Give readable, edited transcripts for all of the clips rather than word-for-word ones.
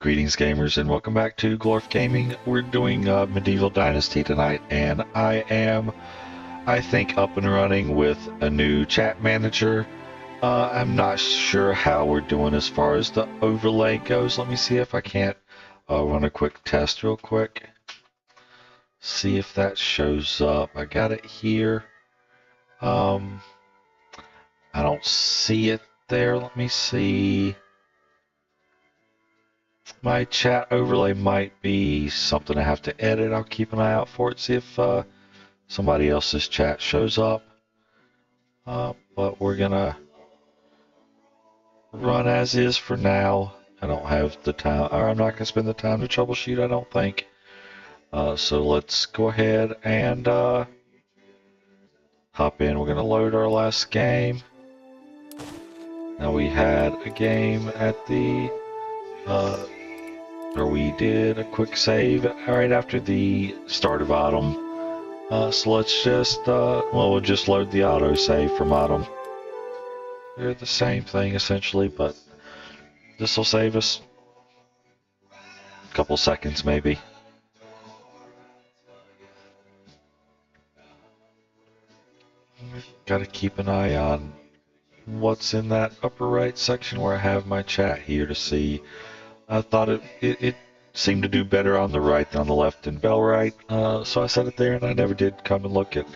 Greetings, gamers, and welcome back to Glorf Gaming. We're doing Medieval Dynasty tonight, and I think, up and running with a new chat manager. I'm not sure how we're doing as far as the overlay goes. Let me see if I can't run a quick test real quick. See if that shows up. I got it here. I don't see it there. Let me see. My chat overlay might be something I have to edit. I'll keep an eye out for it, see if somebody else's chat shows up. But we're gonna run as is for now. I don't have the time, or I'm not gonna spend the time to troubleshoot, I don't think. So let's go ahead and hop in. We're gonna load our last game. Now we had a game at the where we did a quick save right after the start of autumn. So let's just, we'll just load the auto save from autumn. They're the same thing essentially, but this will save us a couple seconds maybe. Got to keep an eye on what's in that upper right section where I have my chat here to see. I thought it seemed to do better on the right than on the left in Bellwright, so I set it there, and I never did come and look at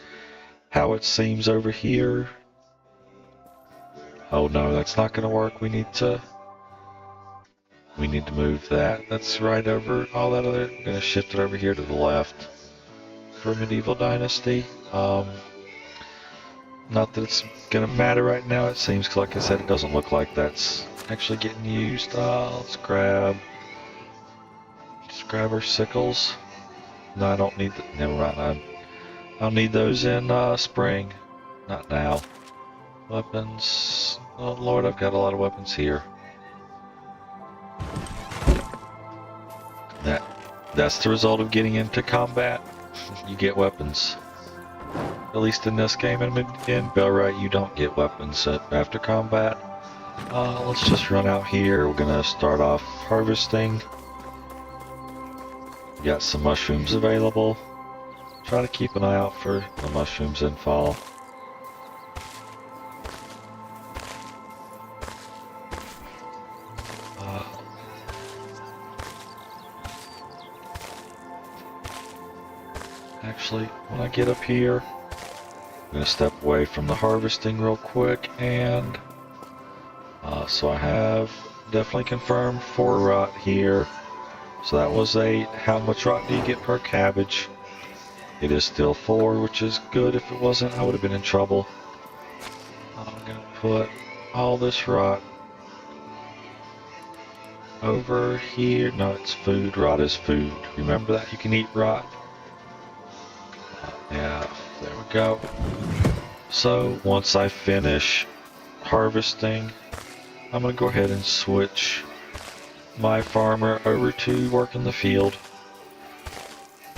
how it seems over here. Oh no, that's not going to work. We need to move that. That's right over all that other. I'm going to shift it over here to the left for Medieval Dynasty. Not that it's going to matter right now. It seems, like I said, it doesn't look like that's actually getting used. Let's grab our sickles. No, I don't need the, never mind. I'll need those in spring, not now. Weapons. Oh Lord, I've got a lot of weapons here. That's the result of getting into combat. You get weapons. At least in this game, and in Bellwright, you don't get weapons after combat. Let's just run out here. We're gonna start off harvesting. Got some mushrooms available. Try to keep an eye out for the mushrooms in fall. Actually, when I get up here, I'm going to step away from the harvesting real quick, and so I have definitely confirmed 4 rot here. So that was 8. How much rot do you get per cabbage? It is still 4, which is good. If it wasn't, I would have been in trouble. I'm going to put all this rot over here. No, it's food. Rot is food. Remember that. You can eat rot. Yeah, there we go. So once I finish harvesting, I'm going to go ahead and switch my farmer over to work in the field.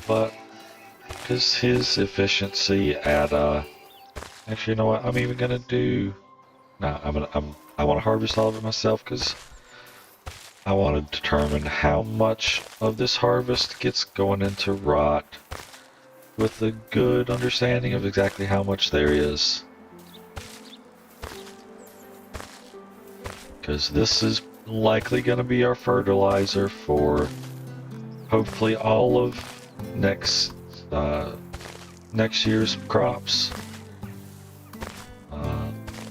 But because his efficiency at actually, you know what? I'm even going to do. No, I want to harvest all of it myself because I want to determine how much of this harvest gets going into rot, with a good understanding of exactly how much there is. Because this is likely going to be our fertilizer for hopefully all of next year's crops.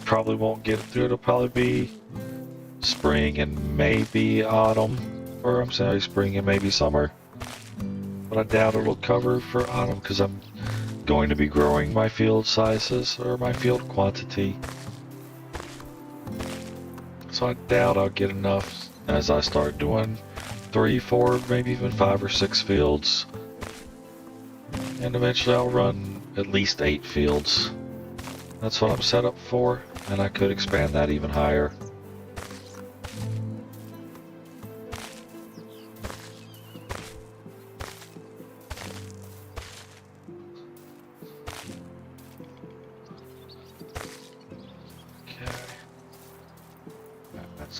Probably won't get through. It'll probably be spring and maybe autumn, or I'm sorry, spring and maybe summer. But I doubt it'll cover for autumn because I'm going to be growing my field sizes or my field quantity. So I doubt I'll get enough as I start doing 3, 4, maybe even 5 or 6 fields. And eventually I'll run at least 8 fields. That's what I'm set up for, and I could expand that even higher.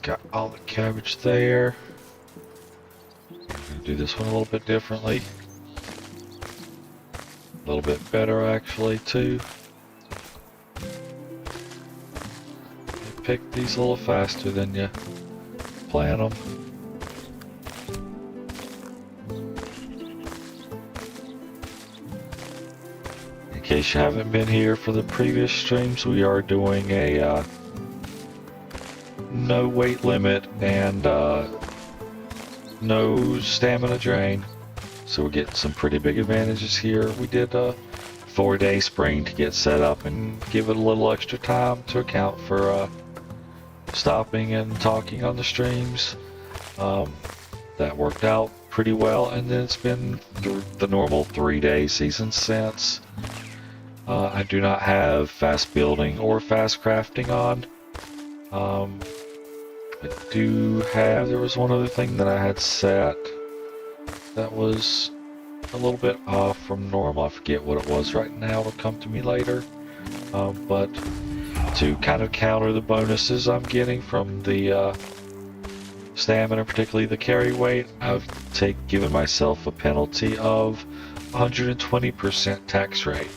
Got all the cabbage there. do this one a little bit differently. A little bit better actually too. You pick these a little faster than you plant them. In case you haven't been here for the previous streams, we are doing a no weight limit and no stamina drain. So we're getting some pretty big advantages here. We did a 4-day spring to get set up and give it a little extra time to account for stopping and talking on the streams. That worked out pretty well, and then it's been the normal 3-day season since. I do not have fast building or fast crafting on. I do have, there was one other thing that I had set that was a little bit off from normal. I forget what it was right now, it'll come to me later. But to kind of counter the bonuses I'm getting from the stamina, particularly the carry weight, I've given myself a penalty of 120% tax rate.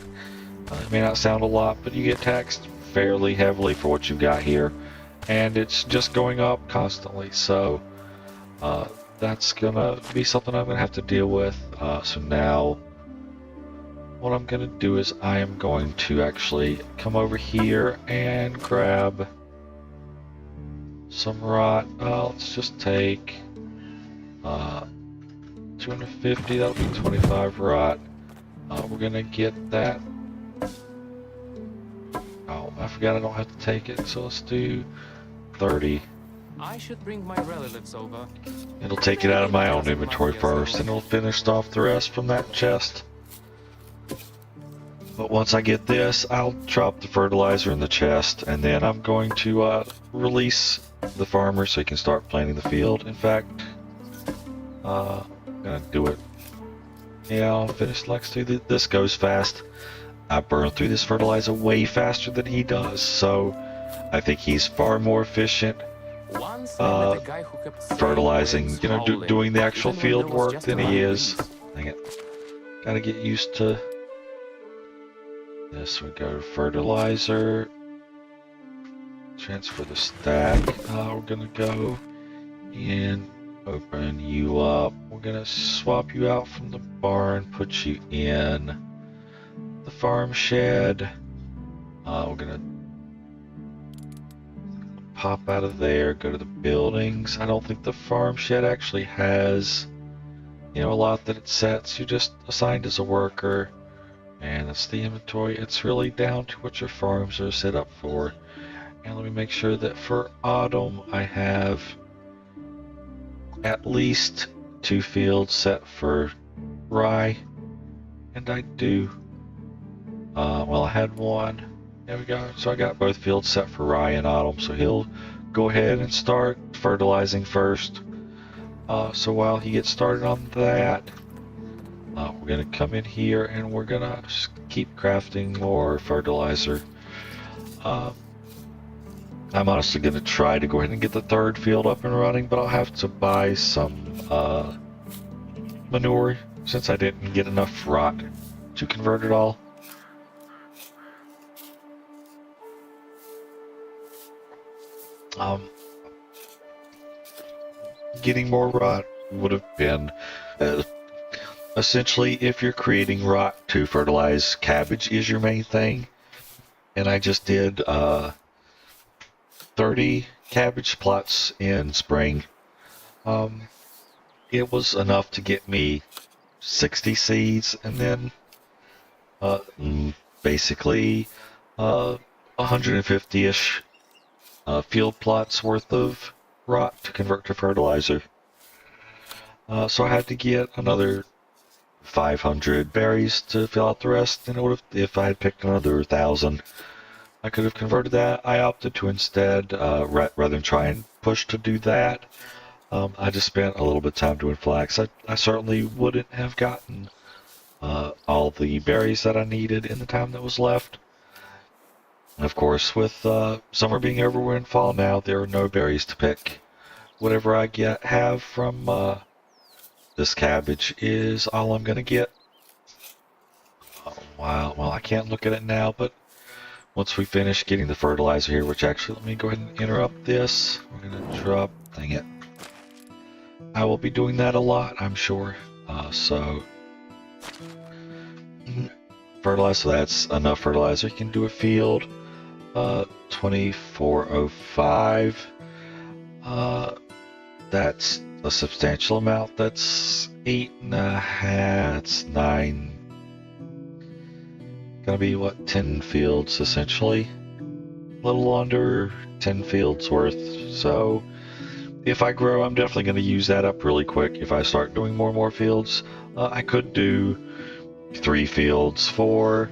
It may not sound a lot, but you get taxed fairly heavily for what you've got here, and it's just going up constantly. So that's gonna be something I'm gonna have to deal with. So now what I'm gonna do is I am going to actually come over here and grab some rot. Let's just take 250, that'll be 25 rot. We're gonna get that. Oh, I forgot I don't have to take it, so let's do 30. I should bring my relatives over. It'll take it out of my own inventory first, and it'll finish off the rest from that chest. But once I get this, I'll drop the fertilizer in the chest, and then I'm going to release the farmer so he can start planting the field. In fact, I'm gonna do it. Yeah, I'll finish next to this. Goes fast. I burn through this fertilizer way faster than he does, so I think he's far more efficient fertilizing, you know, doing the actual field work than he is. Dang it. Gotta get used to this. We go to fertilizer, transfer the stack. We're gonna go and open you up. We're gonna swap you out from the barn, put you in the farm shed. We're gonna pop out of there, go to the buildings. I don't think the farm shed actually has, you know, a lot that it sets. You're just assigned as a worker, and that's the inventory. It's really down to what your farms are set up for. And let me make sure that for autumn I have at least 2 fields set for rye, and I do. Well, I had one. There we go. So I got both fields set for rye and autumn. So he'll go ahead and start fertilizing first. So while he gets started on that, we're gonna come in here and we're gonna just keep crafting more fertilizer. I'm honestly gonna try to go ahead and get the 3rd field up and running, but I'll have to buy some manure since I didn't get enough rot to convert it all. Getting more rot would have been essentially, if you're creating rot to fertilize cabbage is your main thing, and I just did 30 cabbage plots in spring. It was enough to get me 60 seeds, and then basically 150-ish field plots worth of rot to convert to fertilizer. So I had to get another 500 berries to fill out the rest, and it would have, if I had picked another 1,000, I could have converted that. I opted to instead, rather than try and push to do that, I just spent a little bit of time doing flax. I certainly wouldn't have gotten all the berries that I needed in the time that was left. And of course, with summer being over, we're in fall now, there are no berries to pick. Whatever I have from this cabbage is all I'm gonna get. Oh, wow. Well, I can't look at it now, but once we finish getting the fertilizer here, which actually, let me go ahead and interrupt this. We're gonna drop, dang it. I will be doing that a lot, I'm sure. Fertilizer, so that's enough fertilizer. You can do a field. 2405. That's a substantial amount. That's 8.5. It's 9. Gonna be what, 10 fields essentially. A little under 10 fields worth. So if I grow, I'm definitely going to use that up really quick. If I start doing more and more fields, I could do 3 fields for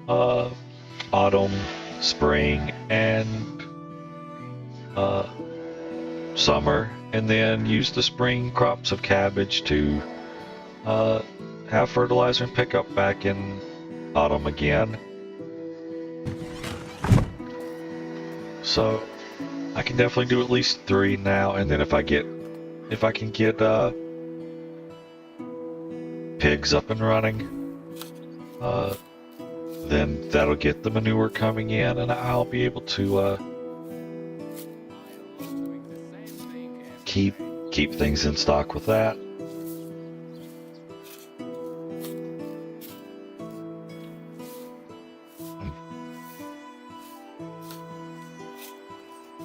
autumn, spring, and summer, and then use the spring crops of cabbage to have fertilizer and pick up back in autumn again. So I can definitely do at least 3 now, and then if I can get pigs up and running, then that'll get the manure coming in, and I'll be able to keep things in stock with that.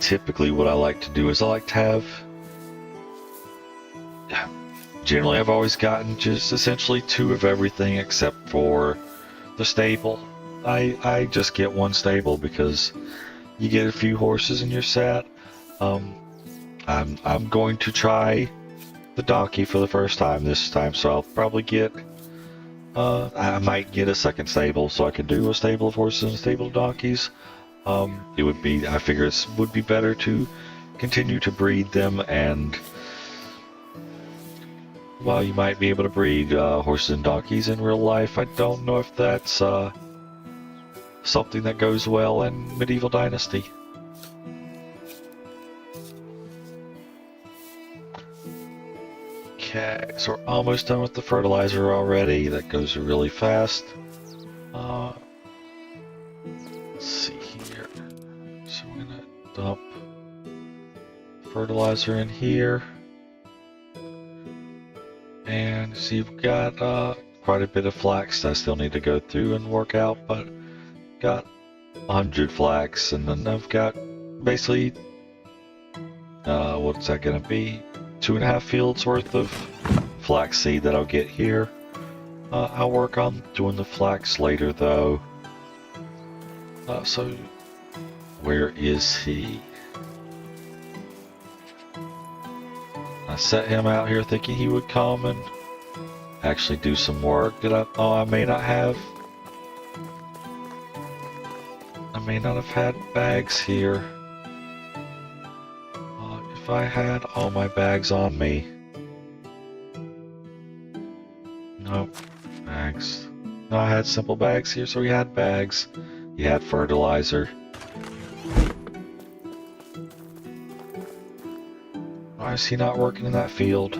Typically what I like to do is I like to have, generally I've always gotten just essentially 2 of everything except for the stable. I just get 1 stable because you get a few horses and you're set. I'm going to try the donkey for the first time this time, so I'll probably get I might get a second stable so I can do a stable of horses and a stable of donkeys. It would be, I figure it would be better to continue to breed them, and while you might be able to breed horses and donkeys in real life, I don't know if that's something that goes well in Medieval Dynasty. Okay, so we're almost done with the fertilizer already. That goes really fast. Let's see here. So we're gonna dump fertilizer in here. And see, we've got quite a bit of flax that I still need to go through and work out, but got 100 flax, and then I've got basically, what's that gonna be? 2.5 fields worth of flax seed that I'll get here. I'll work on doing the flax later though. So where is he? I set him out here thinking he would come and actually do some work. I may not have had bags here. If I had all my bags on me. Nope, bags. No, I had simple bags here, so he had bags. He had fertilizer. Why is he not working in that field?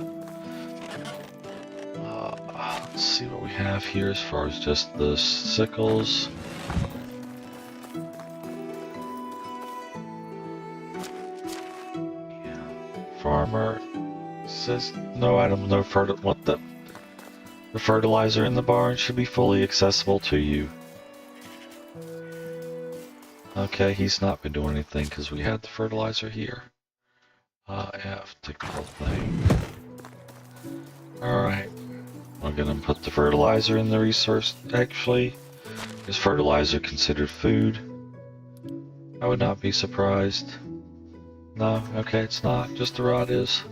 Let's see what we have here as far as just the sickles. Farmer says no item, no the fertilizer in the barn should be fully accessible to you. Okay, he's not been doing anything because we had the fertilizer here. F, take the whole thing. Alright, we're gonna put the fertilizer in the resource. Actually, is fertilizer considered food? I would not be surprised. No, okay, it's not. Just the rod is.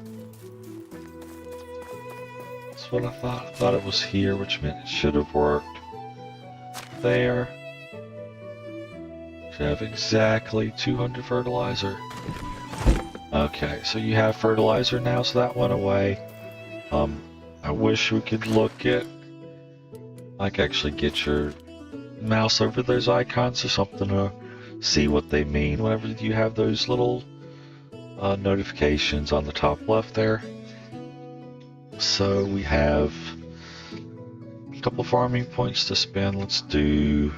That's what I thought. I thought it was here, which meant it should have worked. There. Should have exactly 200 fertilizer. Okay, so you have fertilizer now, so that went away. I wish we could look at, like, actually get your mouse over those icons or something to see what they mean whenever you have those little notifications on the top left there. So we have a couple farming points to spend. Let's do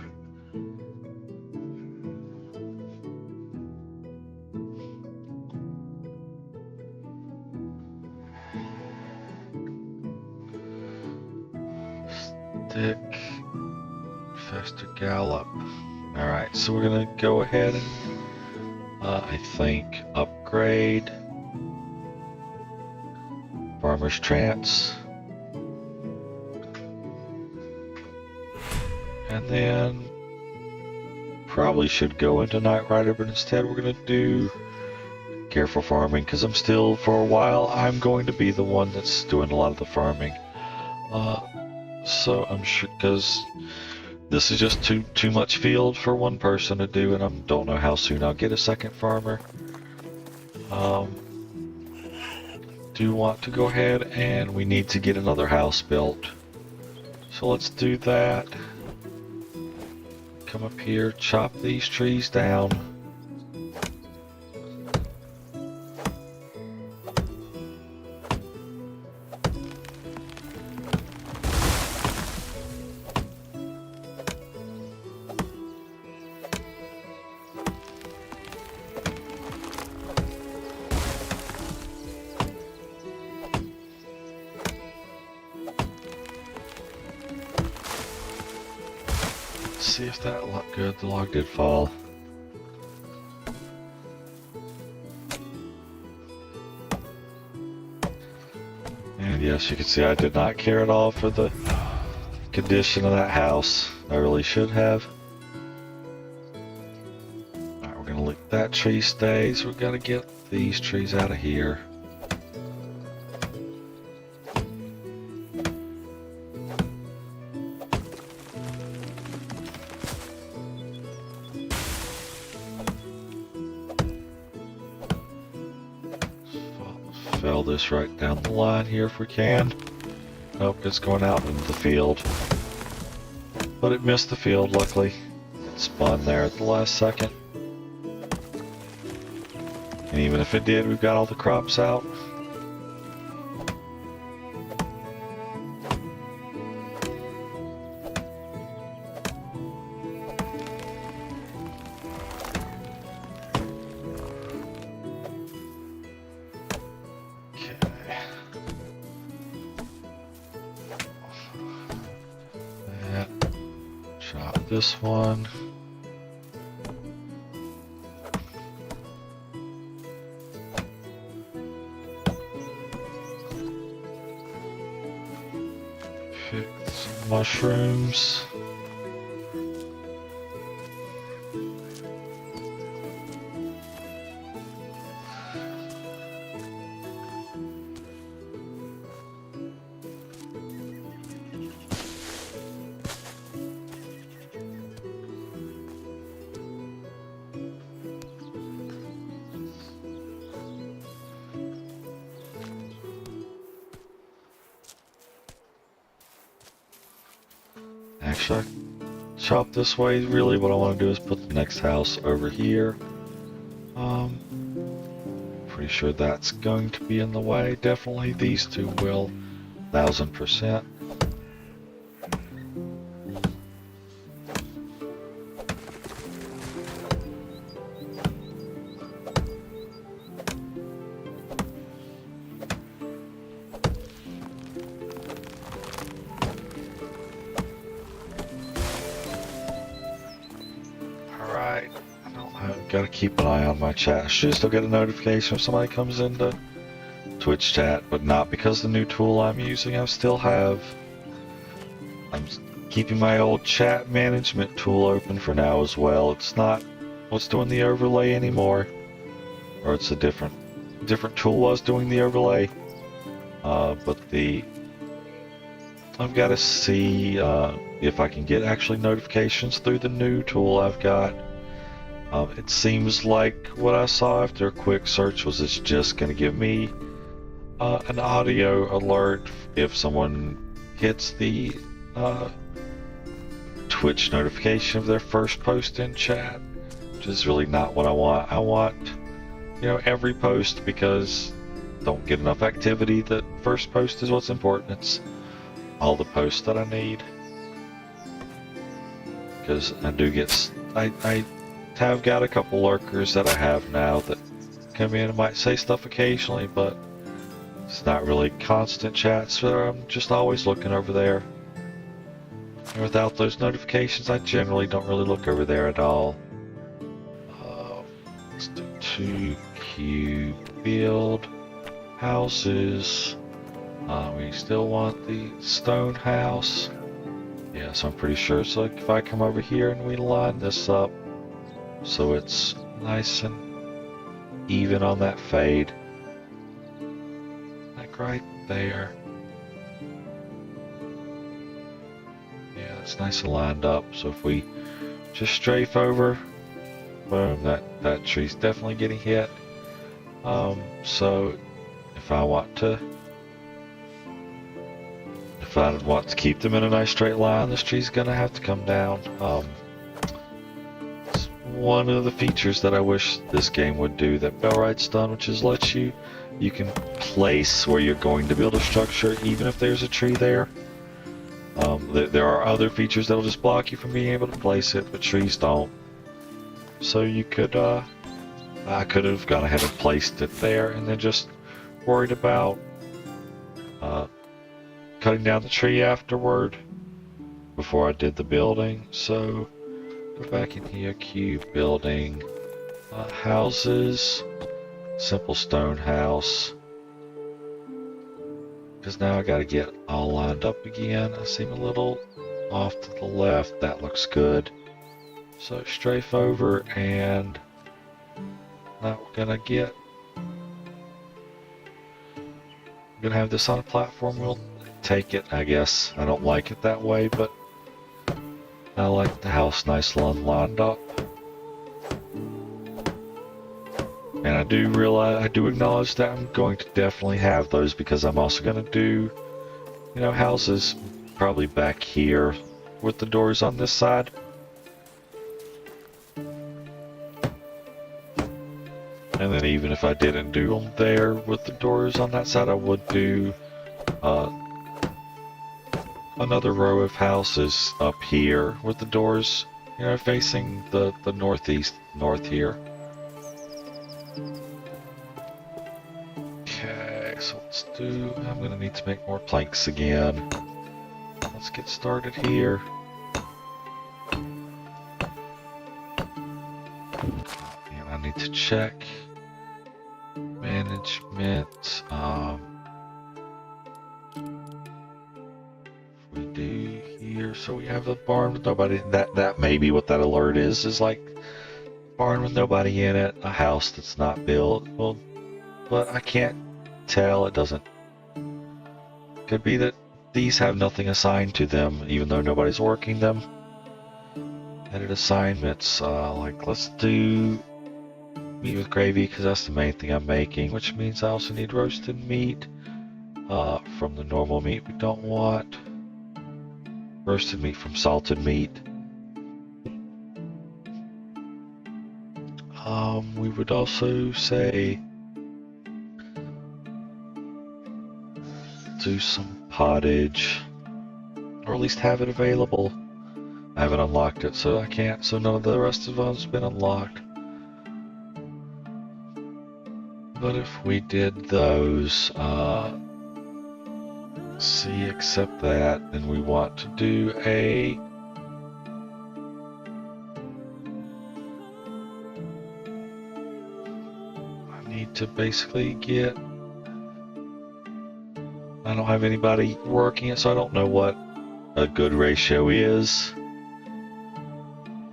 stick, faster gallop. Alright, so we're gonna go ahead and I think upgrade Farmer's Trance. And then probably should go into Knight Rider, but instead we're going to do Careful Farming, because I'm still, for a while, I'm going to be the one that's doing a lot of the farming. So I'm sure, because this is just too much field for one person to do, and I don't know how soon I'll get a second farmer. Do want to go ahead, and we need to get another house built. So let's do that. Come up here, chop these trees down. See if that looked good. The log did fall. And yes, you can see I did not care at all for the condition of that house. I really should have. Alright, we're gonna let that tree stay, so we've got to get these trees out of here. Fell this right down the line here if we can. Nope, it's going out into the field. But it missed the field, luckily. It spun there at the last second. And even if it did, we've got all the crops out. This one. Pick some mushrooms. Actually, chop this way. Really what I want to do is put the next house over here. Pretty sure that's going to be in the way. Definitely these two will, 1000%. Gotta keep an eye on my chat. I should still get a notification if somebody comes into Twitch chat, but not because the new tool I'm using. I'm keeping my old chat management tool open for now as well. It's not what's doing the overlay anymore, or it's a different tool was doing the overlay. But I've got to see if I can get actually notifications through the new tool I've got. It seems like what I saw after a quick search was it's just going to give me an audio alert if someone hits the Twitch notification of their first post in chat, which is really not what I want. I want, every post, because don't get enough activity. The first post is what's important. It's all the posts that I need. Because I do get... I have got a couple lurkers that I have now that come in and might say stuff occasionally, but it's not really constant chats, so I'm just always looking over there. And without those notifications, I generally don't really look over there at all. Let's do 2 cube build houses. We still want the stone house. Yeah, so I'm pretty sure. So if I come over here and we line this up so it's nice and even on that fade, like right there. Yeah, it's nice and lined up. So if we just strafe over, boom, that tree's definitely getting hit. So if I want to keep them in a nice straight line, this tree's gonna have to come down. It's one of the features that I wish this game would do that Bellwright's done, which is let you can place where you're going to build a structure even if there's a tree there. There are other features that'll just block you from being able to place it, but trees don't. So you could, I could have gone ahead and placed it there and then just worried about cutting down the tree afterward before I did the building. So go back in here, cube building, houses, simple stone house. Because now I gotta get all lined up again. I seem a little off to the left. That looks good. So strafe over, and now we're gonna have this on a platform. We'll take it, I guess. I don't like it that way, but I like the house nicely lined up. And I do acknowledge that I'm going to definitely have those, because I'm also going to do, houses probably back here with the doors on this side. And then even if I didn't do them there with the doors on that side, I would do another row of houses up here with the doors, facing the north here. Okay, so I'm gonna need to make more planks again. Let's get started here. And I need to check management. We do here, so we have a barn with nobody. That may be what that alert is like barn with nobody in it, a house that's not built. Well, but I can't tell. It doesn't. Could be that these have nothing assigned to them, even though nobody's working them. Edit assignments. Like let's do meat with gravy, because that's the main thing I'm making, which means I also need roasted meat from the normal meat we don't want. Roasted meat from salted meat. We would also say do some pottage, or at least have it available. I haven't unlocked it, so I can't, so none of the rest of them's been unlocked. But if we did those, accept that, then we want to do I need to basically get, I don't have anybody working it, so I don't know what a good ratio is.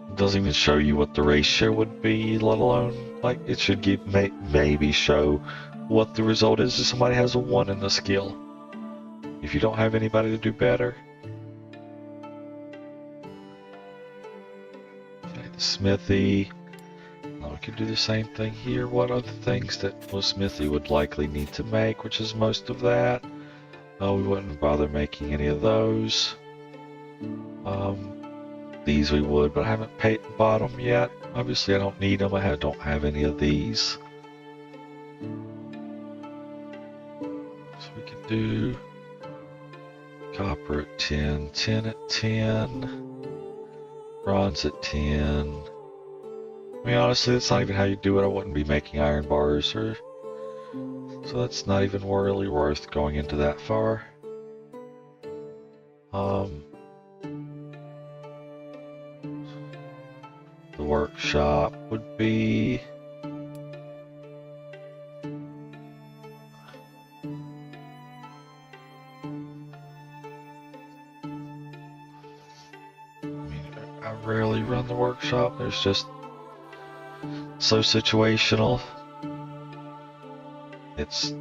It doesn't even show you what the ratio would be, let alone, like, it should give, maybe show what the result is if somebody has a 1 in the skill. If you don't have anybody to do better. Okay, the smithy. We could do the same thing here. What are the things that the smithy would likely need to make, which is most of that. We wouldn't bother making any of those. These we would, but I haven't bought them yet. Obviously I don't need them. I don't have any of these. do copper at 10, tin at 10, bronze at 10. I mean, honestly, that's not even how you do it. I wouldn't be making iron bars, or so that's not even really worth going into that far. The workshop would be I rarely run the workshop. There's just so situational. It's,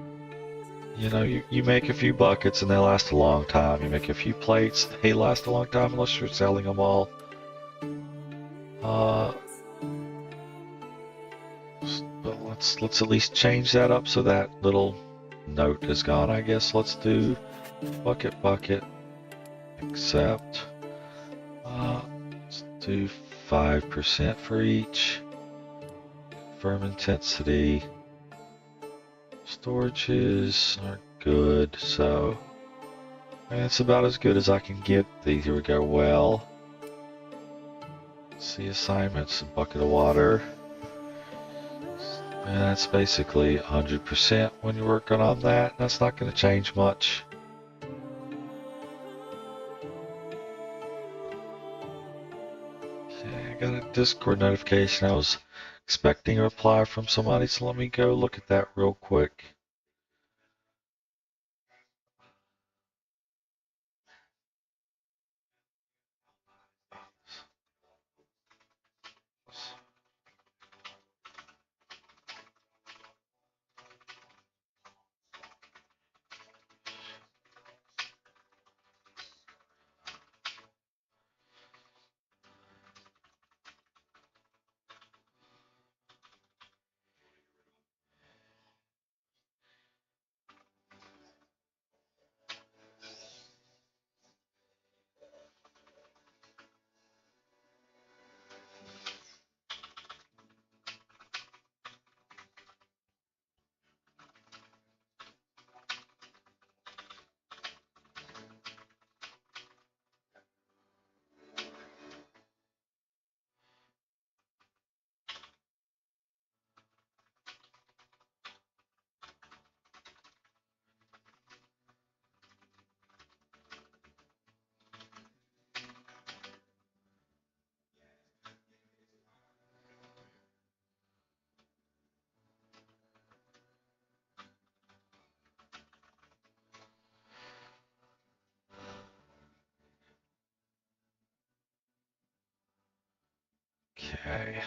you make a few buckets and they last a long time. You make a few plates, they last a long time unless you're selling them all. But let's at least change that up so that little note is gone, I guess. Let's do bucket, except let's do 5% for each. Firm intensity. Storages are good, so it's about as good as I can get these. Here we go. Well, see assignments, a bucket of water. And that's basically 100% when you're working on that. That's not going to change much. Okay, I got a Discord notification. I was expecting a reply from somebody, so let me go look at that real quick. Okay.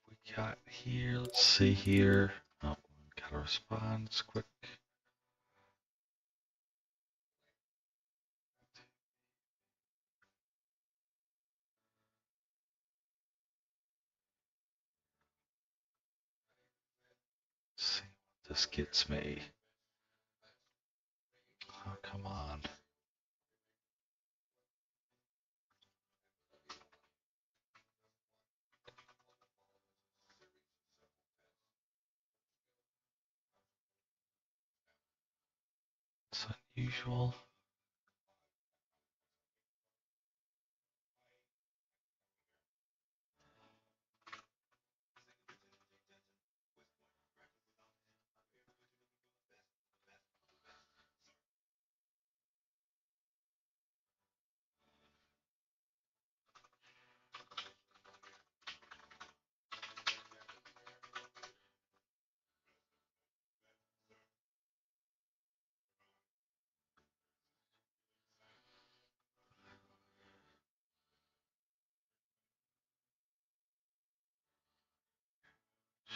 We got here, let's see here. Oh, gotta respond, it's quick. Let's see what this gets me. Oh, come on. It's unusual.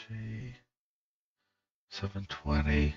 G 720.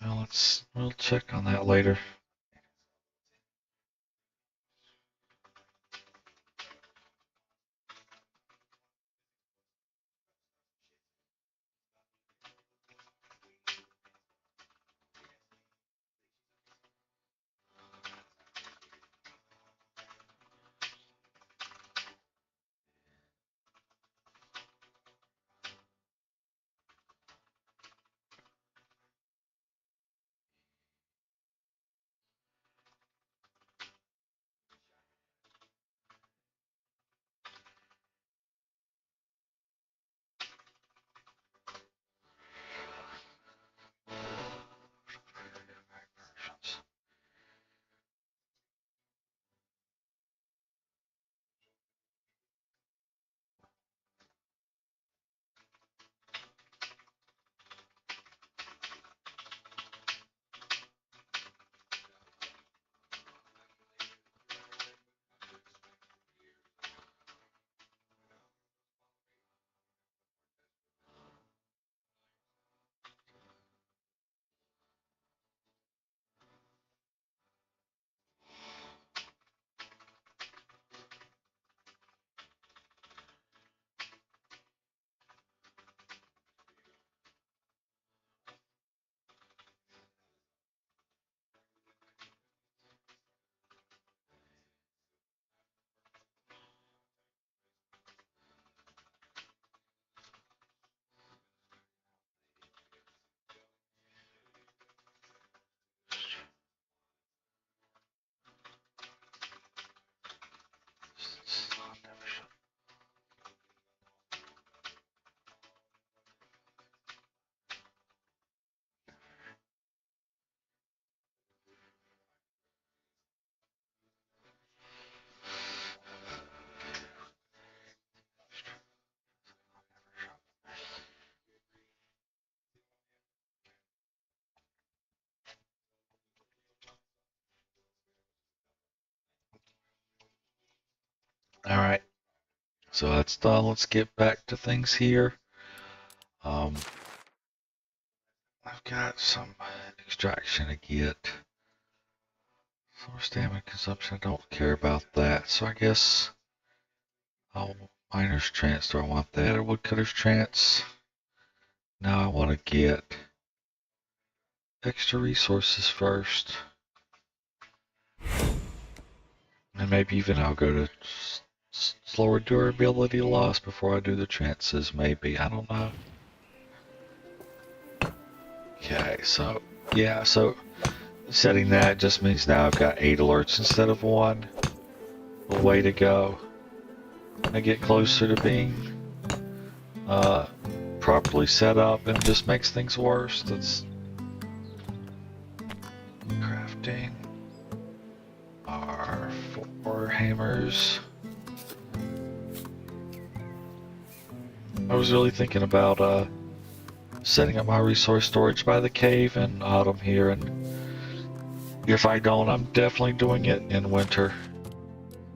Well, we'll check on that later. All right, so that's done. Let's get back to things here. I've got some extraction to get. Source stamina consumption, I don't care about that. So I guess miner's trance, do I want that or woodcutter's trance? Now I want to get extra resources first. And maybe even I'll go to slower durability loss before I do the trances, maybe. I don't know. Okay, so yeah, so setting that just means now I've got 8 alerts instead of 1. A way to go. I get closer to being properly set up, and it just makes things worse. That's crafting our 4 hammers. I was really thinking about setting up my resource storage by the cave in autumn here, and if I don't, I'm definitely doing it in winter,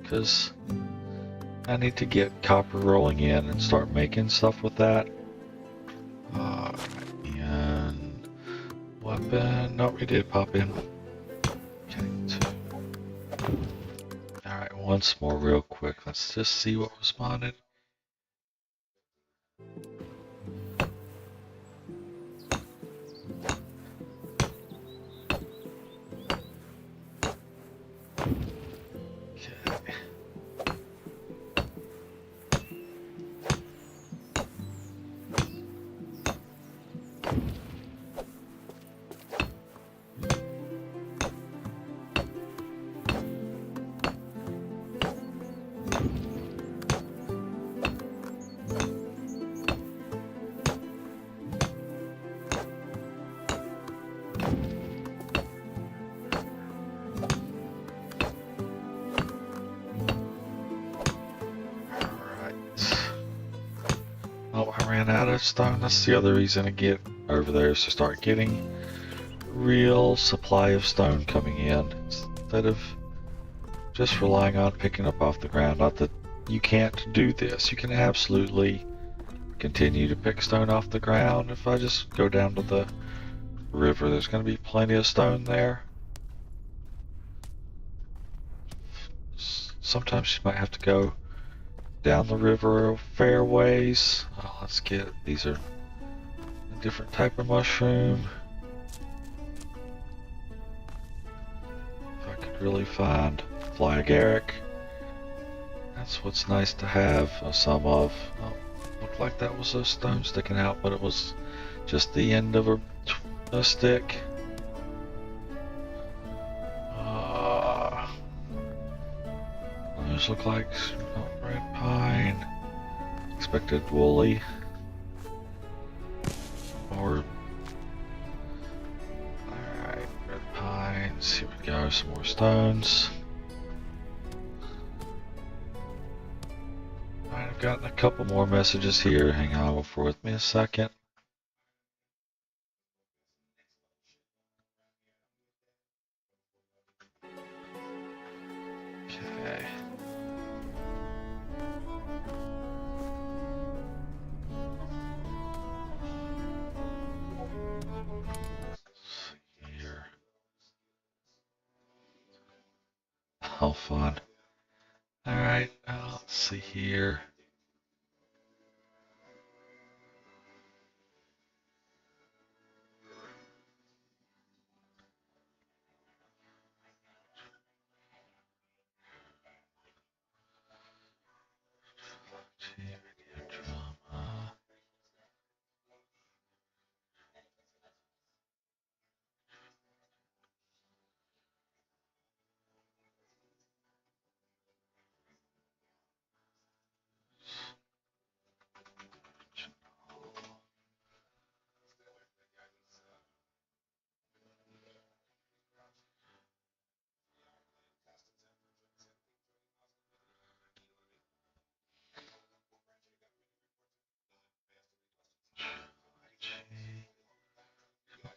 because I need to get copper rolling in and start making stuff with that. And weapon, no, we did pop in. Okay, 2. Alright, once more real quick. Let's just see what was modded. Oh, I ran out of stone. That's the other reason to get over there, is to start getting real supply of stone coming in instead of just relying on picking up off the ground. Not that you can't do this. You can absolutely continue to pick stone off the ground. If I just go down to the river. There's going to be plenty of stone there. Sometimes you might have to go down the river a fair ways. Oh, let's get, these are a different type of mushroom. If I could really find fly agaric. That's what's nice to have some of. Oh, looked like that was a stone sticking out, but it was just the end of a stick. Those look like red pine. Expected woolly. Or alright, red pines. Here we go, some more stones. Alright, I've gotten a couple more messages here. Hang on with me a second. Okay. Here. How fun. Alright, let's see here.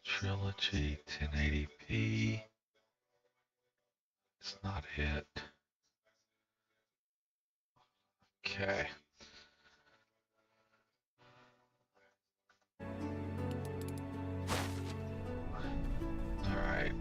Trilogy 1080p. It's not it. Okay. Alright.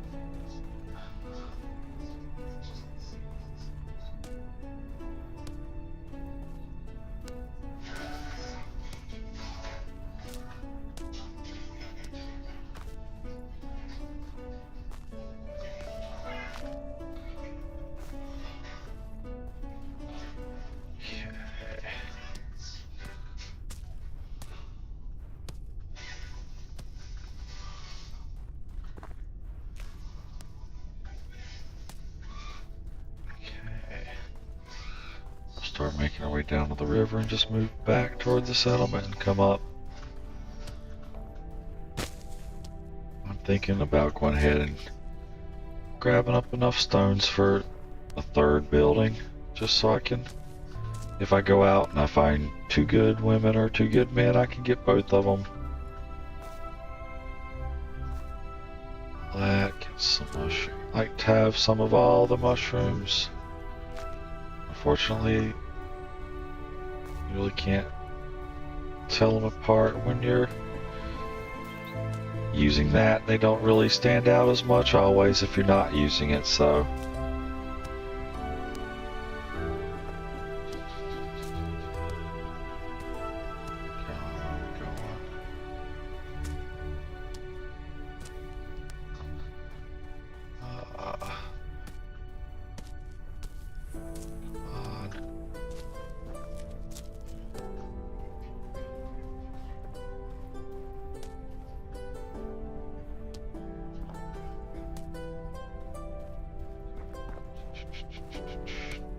Start making our way down to the river and just move back toward the settlement and come up. I'm thinking about going ahead and grabbing up enough stones for a third building, just so I can, if I go out and I find 2 good women or 2 good men, I can get both of them. Get some mushroom. I like to have some of all the mushrooms. Unfortunately, you really can't tell them apart when you're using that. They don't really stand out as much always if you're not using it, so.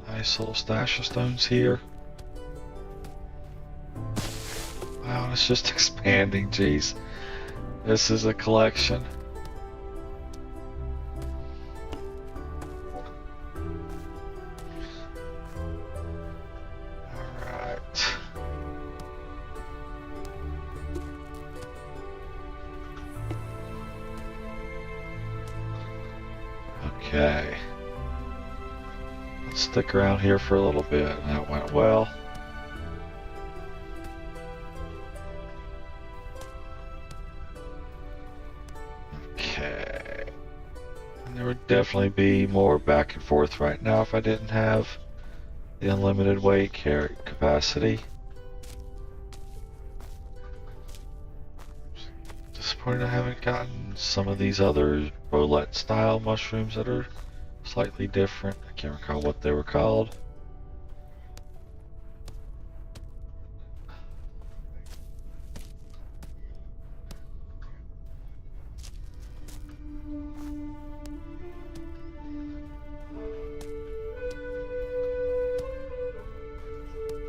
Nice little stash of stones here. Wow, it's just expanding, geez. This is a collection. Alright. Okay. Let's stick around here for a little bit. That went well. would definitely be more back and forth right now if I didn't have the unlimited weight carry capacity. Disappointed I haven't gotten some of these other bolette style mushrooms that are slightly different. I can't recall what they were called.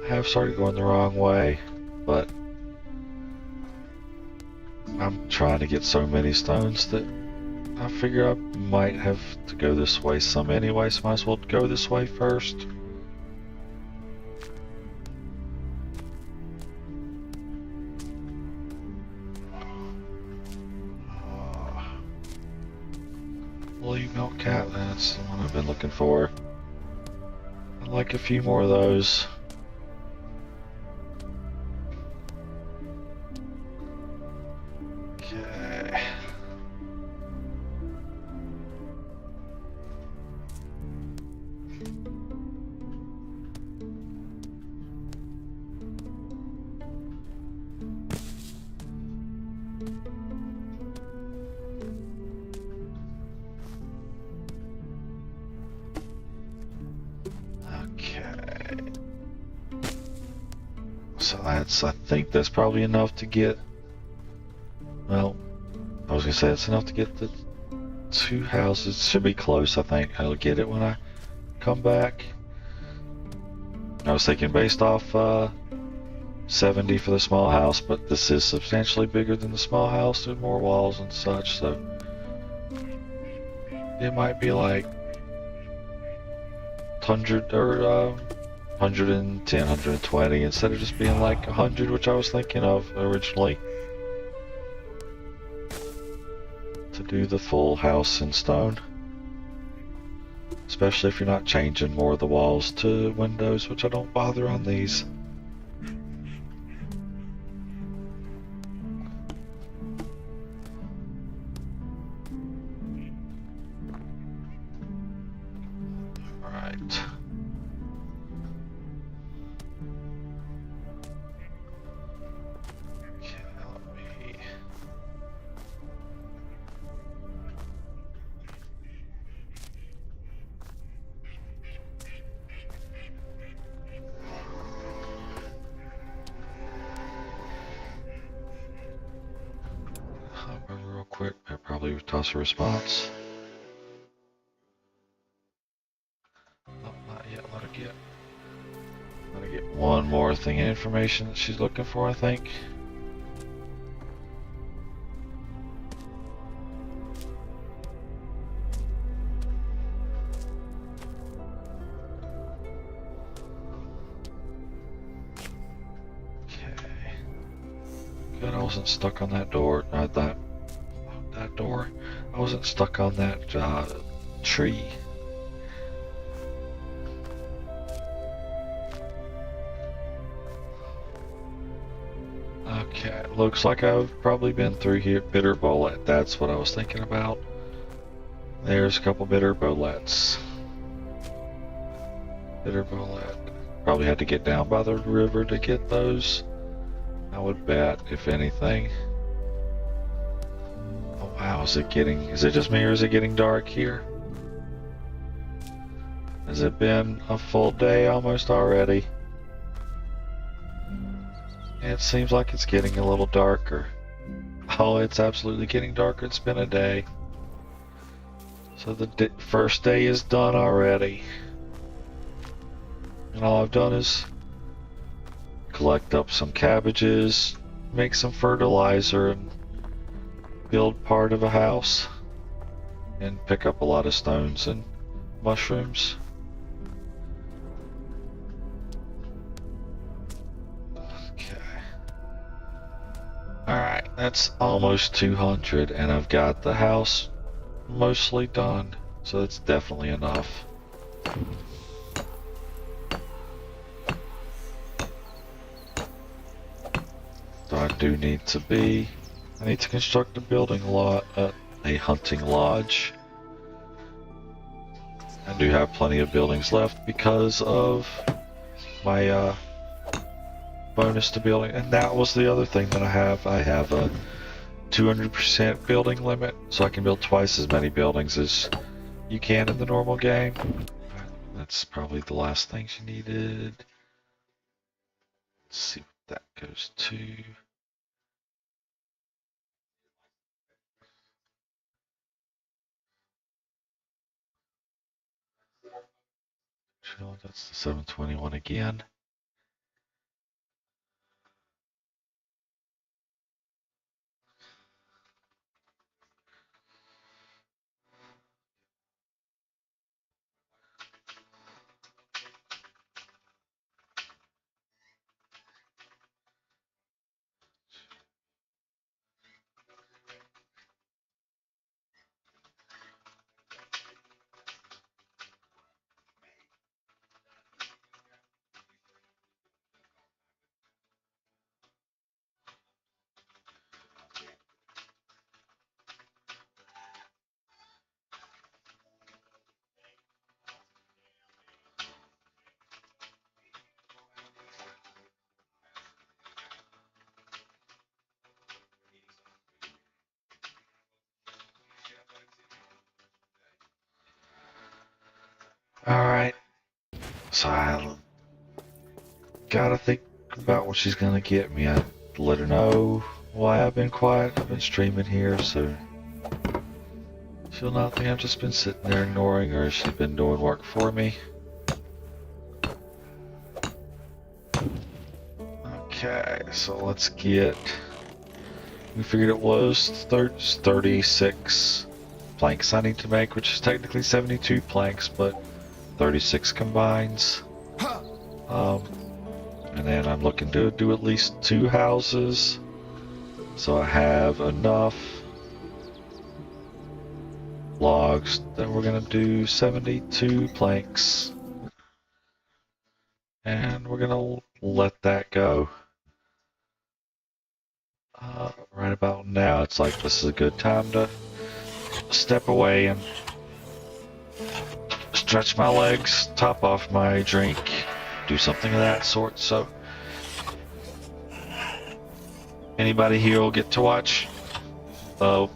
I have started going the wrong way, but I'm trying to get so many stones that I figure I might have to go this way some anyway, so might as well go this way first. Blue milk cat, that's the one I've been looking for. I'd like a few more of those. Okay. So I think that's probably enough to get, well, I was gonna say it's enough to get the 2 houses. It should be close, I think. I'll get it when I come back. I was thinking based off 70 for the small house, but this is substantially bigger than the small house with more walls and such, so it might be like 100 or 110, 120 instead of just being like 100, which I was thinking of originally, to do the full house in stone. Especially if you're not changing more of the walls to windows, which I don't bother on these. Alright. Okay, let me... real quick, I probably would toss a response. Oh, not yet. Let her get one more thing of information that she's looking for, I think. Okay. Good, I wasn't stuck on that door. Not that door. I wasn't stuck on that tree. Okay, looks like I've probably been through here. Bitter bolette, that's what I was thinking about. There's a couple bitter bolettes. Bitter bolette. Probably had to get down by the river to get those, I would bet, if anything. Oh wow, is it just me or is it getting dark here? Has it been a full day almost already? It seems like it's getting a little darker. Oh, it's absolutely getting darker. It's been a day. So the first day is done already. And all I've done is collect up some cabbages, make some fertilizer, and build part of a house. And pick up a lot of stones and mushrooms. Alright, that's almost 200, and I've got the house mostly done, so that's definitely enough. So I need to construct a building lot, a hunting lodge, I do have plenty of buildings left because of my bonus to building, and that was the other thing that I have. I have a 200% building limit, so I can build twice as many buildings as you can in the normal game. That's probably the last thing she needed. Let's see what that goes to. That's the 721 again. Alright, so I gotta think about what she's gonna get me. I let her know why I've been quiet. I've been streaming here, so she'll not think I've just been sitting there ignoring her. She's been doing work for me. Okay, so let's get... We figured it was 36 planks I need to make, which is technically 72 planks, but 36 combines. And then I'm looking to do at least 2 houses, so I have enough logs that we're gonna do 72 planks, and we're gonna let that go. Right about now, it's like this is a good time to step away and stretch my legs, top off my drink, do something of that sort. So anybody here will get to watch wood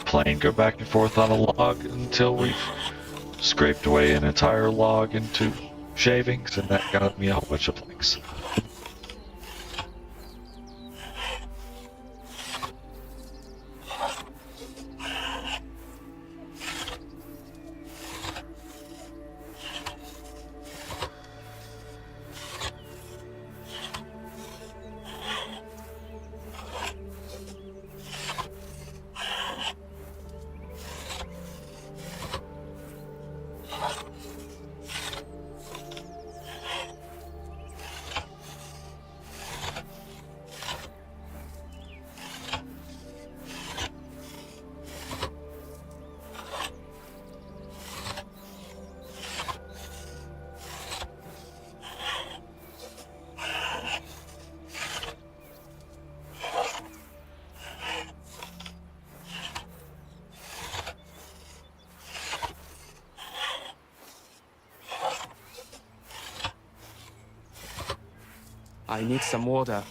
plane go back and forth on a log until we've scraped away an entire log into shavings, and that got me a whole bunch of planks. I need some water.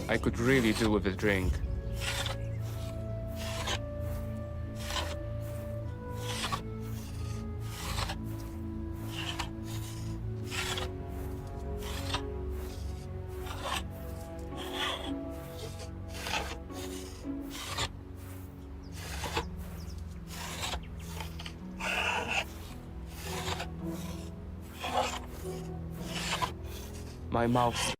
I could really do with a drink. My mouth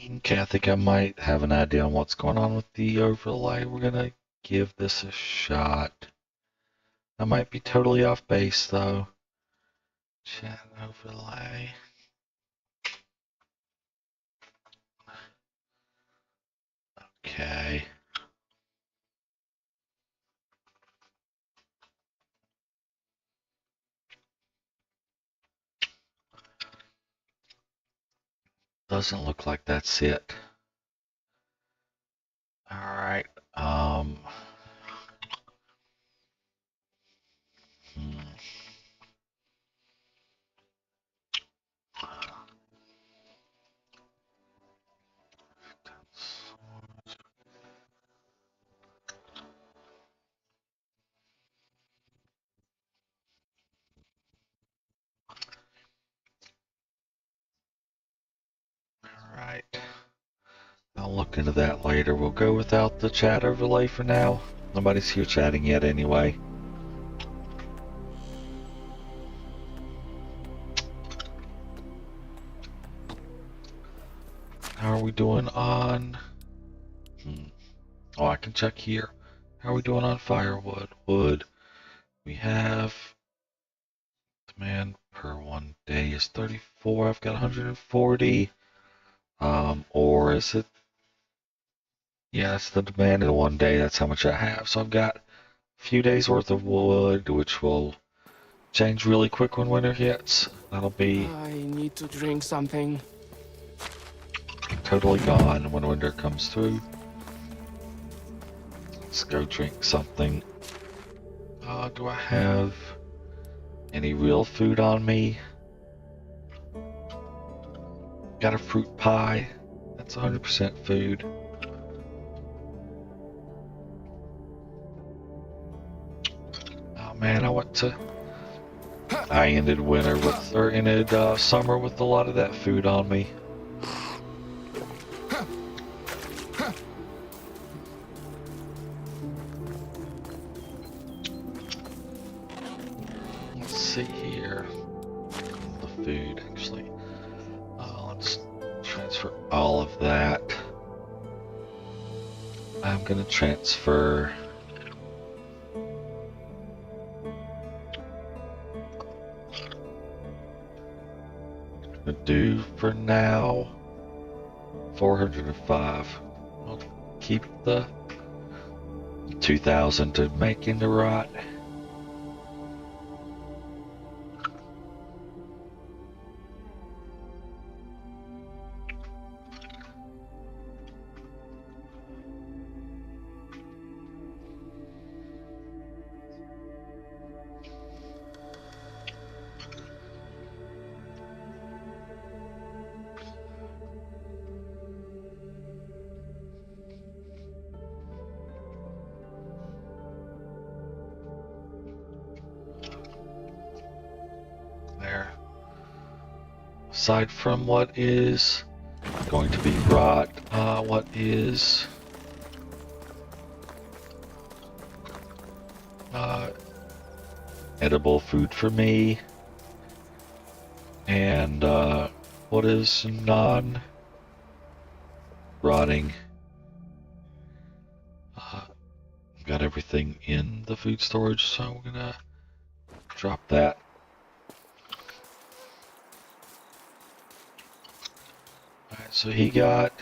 Okay, I think I might have an idea on what's going on with the overlay. We're gonna give this a shot. I might be totally off base though. Chat overlay. Okay. Doesn't look like that's it. Alright. Hmm. Alright. I'll look into that later. We'll go without the chat overlay for now. Nobody's here chatting yet anyway. How are we doing on... Oh, I can check here. How are we doing on firewood? Wood. We have... Demand per 1 day is 34. I've got 140. Or is it... Yeah, that's the demand in 1 day. That's how much I have. So I've got a few days worth of wood, which will change really quick when winter hits. That'll be I need to drink something. totally gone when winter comes through. Let's go drink something. Do I have any real food on me? Got a fruit pie. That's 100% food. Oh man, I ended winter with, or ended summer with a lot of that food on me. Let's see here. The food, actually. Let's transfer all of that. I'm gonna transfer do for now 405. I'll keep the 2,000 to make into rot. There. Aside from what is going to be rot, what is edible food for me, and what is non-rotting. Got everything in the food storage, so we're gonna drop that. Alright, so he got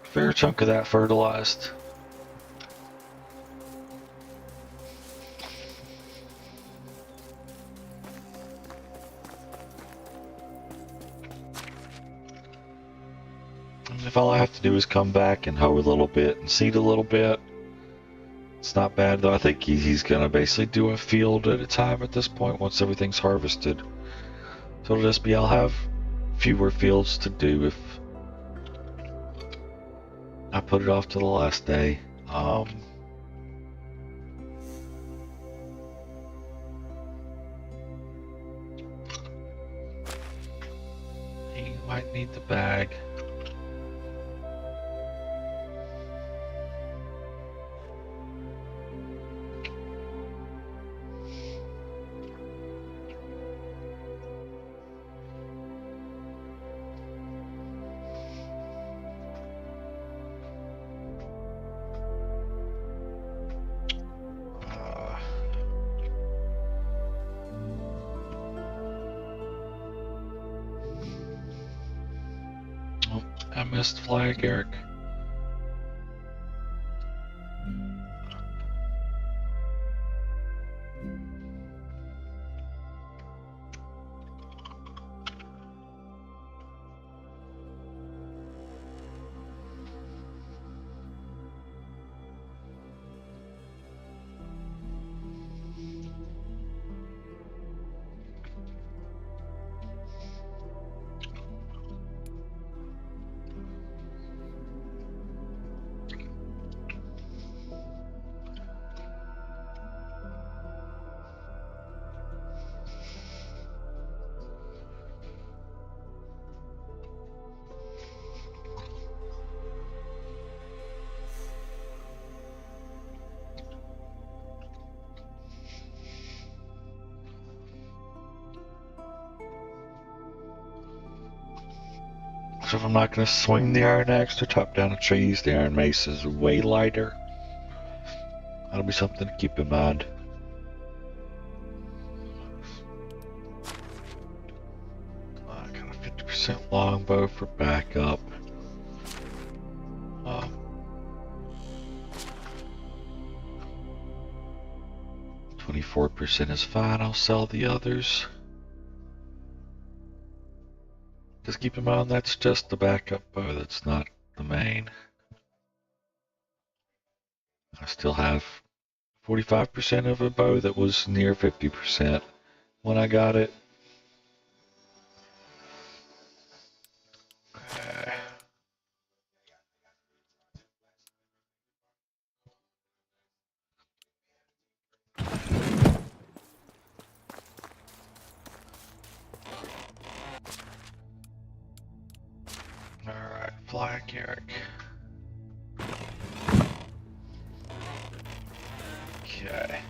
a fair chunk of that fertilized. If all I have to do is come back and hoe a little bit and seed a little bit, it's not bad though. I think he's gonna basically do a field at a time at this point once everything's harvested. So it'll just be I'll have fewer fields to do if I put it off to the last day. He might need the bag. I missed flag, Eric. So if I'm not going to swing the iron axe to chop down the trees, the iron mace is way lighter. That'll be something to keep in mind. I got a 50% longbow for backup. 24% is fine. I'll sell the others. Just keep in mind that's just the backup bow, that's not the main. I still have 45% of a bow that was near 50% when I got it. Okay. Alright, fly Garrick. Okay.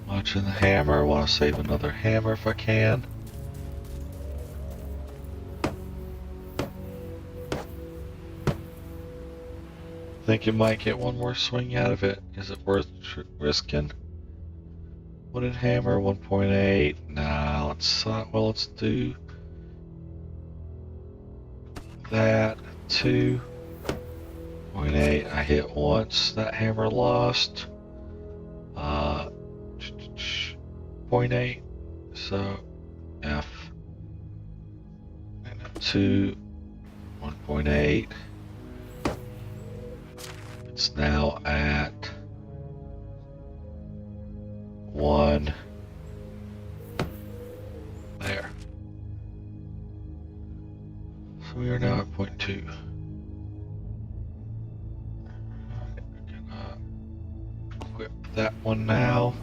Watching the hammer. I want to save another hammer if I can. Think you might get one more swing out of it. Is it worth risking? Wooden hammer 1.8. Nah, let's do that. 2.8. I hit once. That hammer lost. 0.8. So F. And 2. 1.8. It's now at 1. There. So we are now at 0.2. Alright, we're gonna equip that one now.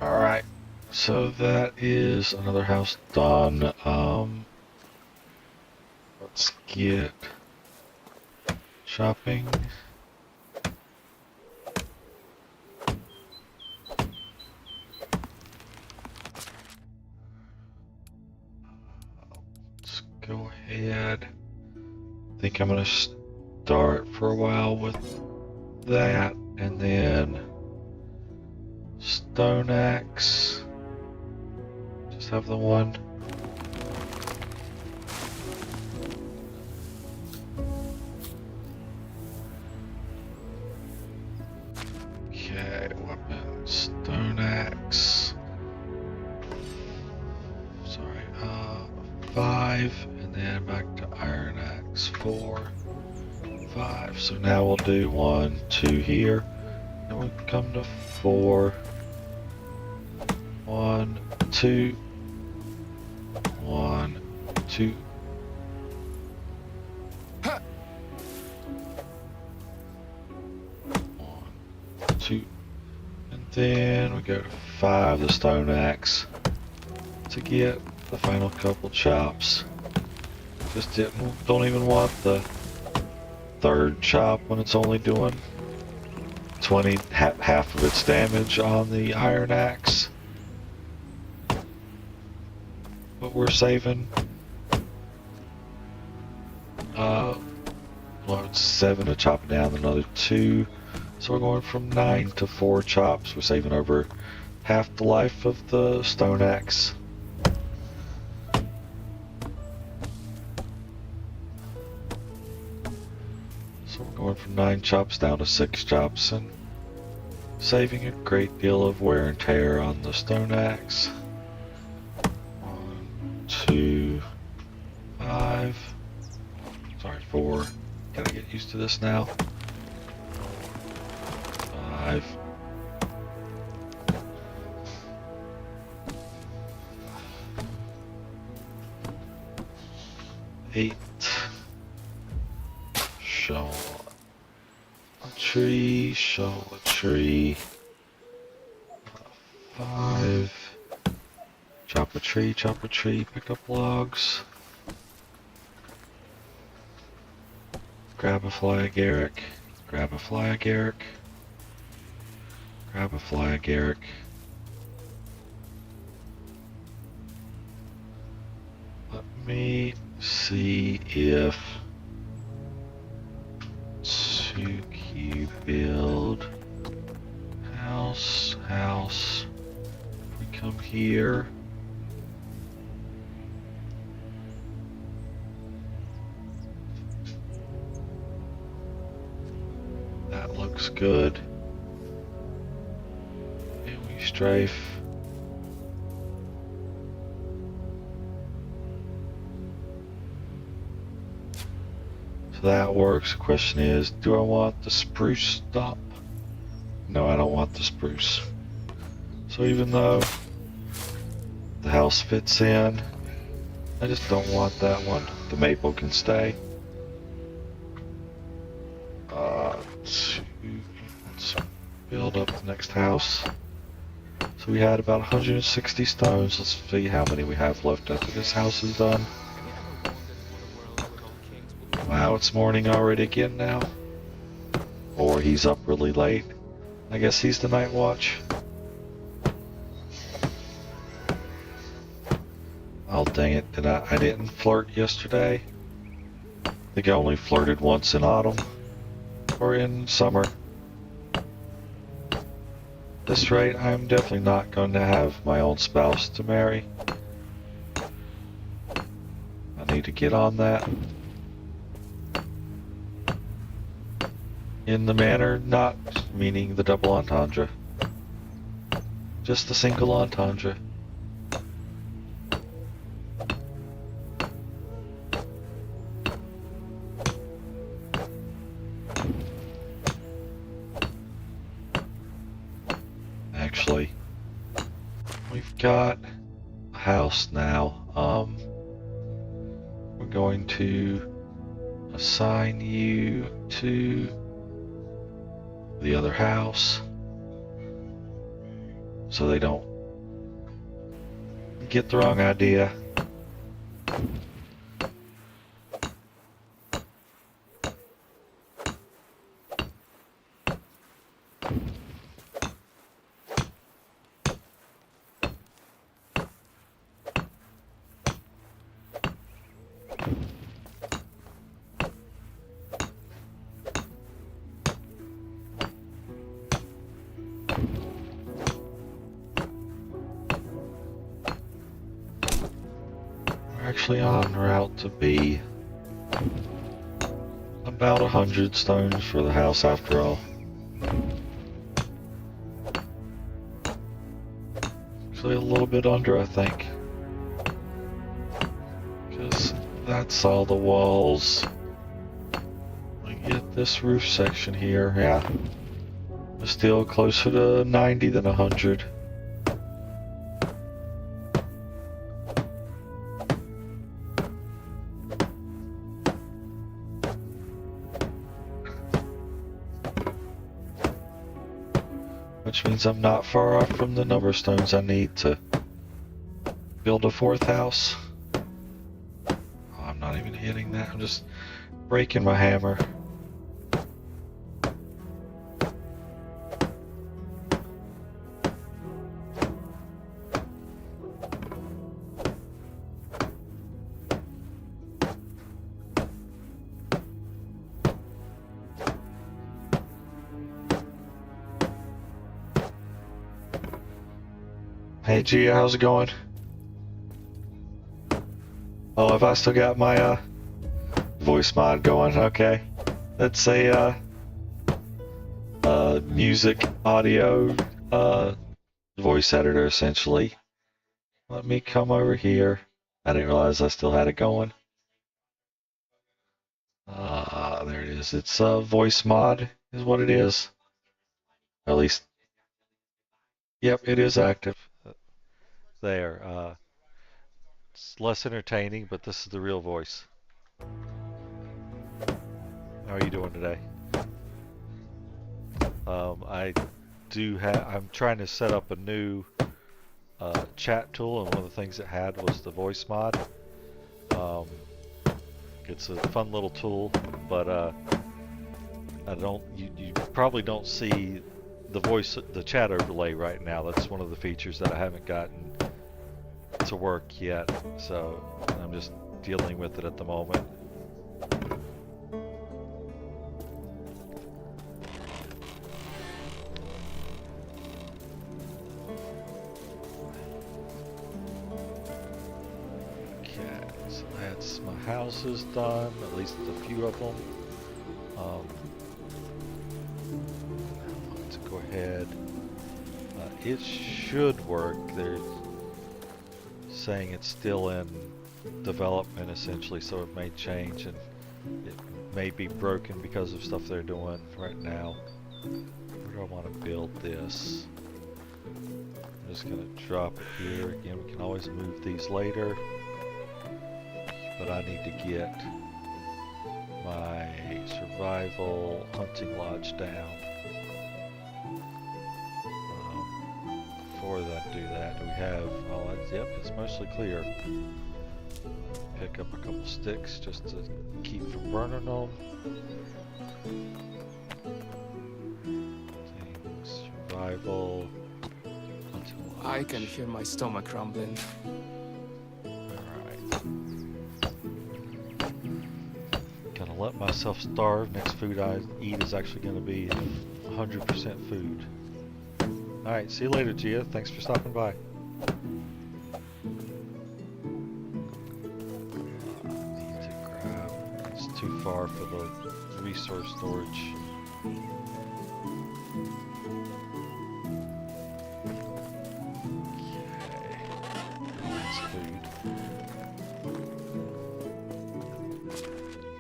Alright, so that is another house done. Let's get shopping. Let's go ahead. I think I'm gonna start for a while with that, and then stone axe. Just have the one. 5, and then back to iron axe. 4, 5. So now we'll do 1, 2 here. Then we'll come to 4. 1, 2. 1, 2. 1, 2. And then we go to 5, the stone axe, to get the final couple chops. Just don't even want the third chop when it's only doing 20, half of its damage on the iron axe. But we're saving, well, it's 7 to chop it down, another 2. So we're going from 9 to 4 chops. We're saving over half the life of the stone axe. So we're going from 9 chops down to 6 chops and saving a great deal of wear and tear on the stone axe. 1, 2, 5. Sorry, 4. Gotta get used to this now. 5. 8. Show a tree, show a tree. 5. Chop a tree, pick up logs. Grab a flag, Eric. Grab a flag, Eric. Grab a flag, Eric. Let me see if 2Q build house. If we come here. That looks good. And we strafe. So that works. The question is, do I want the spruce stump? No, I don't want the spruce. So even though the house fits in, I just don't want that one. The maple can stay. Let's build up the next house. So we had about 160 stones. Let's see how many we have left after this house is done. Wow, it's morning already again now. Or he's up really late. I guess he's the night watch. Oh dang it, I didn't flirt yesterday. I think I only flirted once in autumn. Or in summer. At this rate, I'm definitely not going to have my own spouse to marry. I need to get on that. In the manner, not meaning the double entendre. Just the single entendre. Actually, we've got a house now. We're going to assign you to the other house so they don't get the wrong idea. Actually en route to be about 100 stones for the house after all. Actually a little bit under, I think. Because that's all the walls. We get this roof section here, yeah. Still closer to 90 than 100. Which means I'm not far off from the number of stones I need to build a fourth house. Oh, I'm not even hitting that, I'm just breaking my hammer. Hey Gia, how's it going? Oh, have I still got my voice mod going? Okay. That's a music, audio, voice editor essentially. Let me come over here. I didn't realize I still had it going. There it is. It's a voice mod is what it is. Or at least, yep, it is active. There. It's less entertaining, but this is the real voice. How are you doing today? I'm trying to set up a new chat tool, and one of the things it had was the voice mod. It's a fun little tool, but you probably don't see the chat overlay right now. That's one of the features that I haven't gotten to work yet, so I'm just dealing with it at the moment. Okay, so that's my houses done, at least a few of them. Let's go ahead. It should work. They're saying it's still in development essentially, so it may change and it may be broken because of stuff they're doing right now. Where do I want to build this? I'm just going to drop it here. Again, we can always move these later, but I need to get my survival hunting lodge down. Before I do that, we have, yep, it's mostly clear. Pick up a couple sticks just to keep from burning them. Things, survival, hunting lodge. I can hear my stomach rumbling. Alright. Gonna let myself starve. Next food I eat is actually gonna be 100% food. Alright, see you later, Gia. Thanks for stopping by. Need to grab... It's too far for the resource storage. Okay. That's food.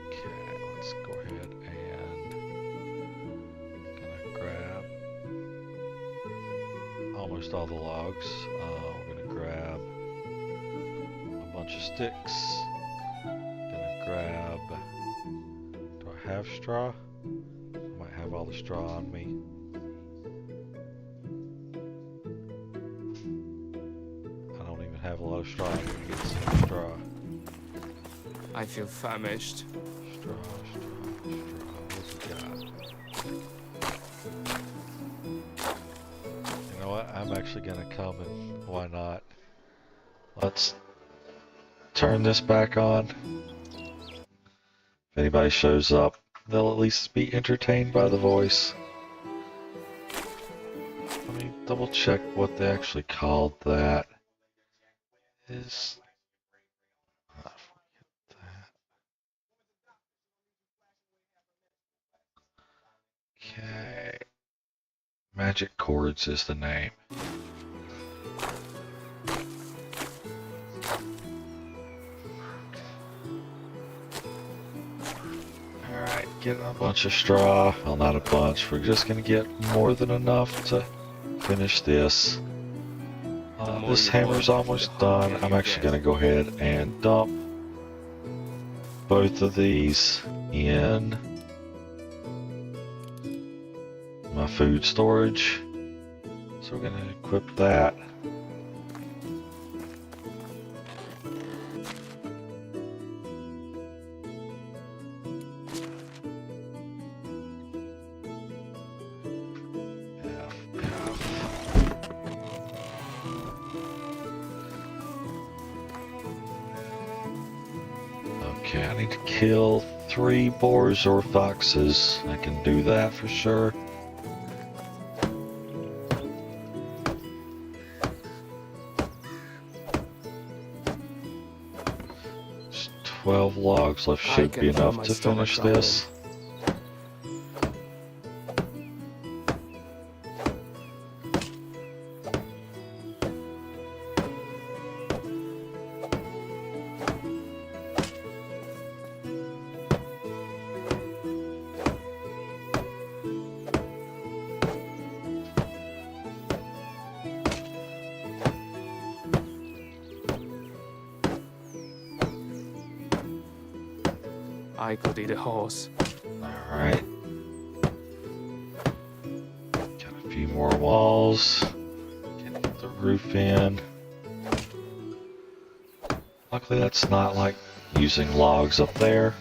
Okay, let's go ahead and... gonna grab almost all the logs. We're gonna grab a bunch of sticks. Gonna grab... Do I have straw? I might have all the straw on me. I don't even have a lot of straw. I'm gonna get some straw. I feel famished. Straw. What's we got? You know what? I'm actually gonna come and why not? Let's turn this back on. If anybody shows up, they'll at least be entertained by the voice. Let me double check what they actually called that. Is I forget that. Okay. Magic Chords is the name. get a bunch of straw. Well, not a bunch. We're just gonna get more than enough to finish this. This hammer's almost done. I'm actually gonna go ahead and dump both of these in my food storage. So we're gonna equip that. Okay, I need to kill 3 boars or foxes. I can do that for sure. Just 12 logs left should be enough to finish this. I could eat a horse. Alright. Got a few more walls. Can get the roof in. Luckily that's not like using logs up there.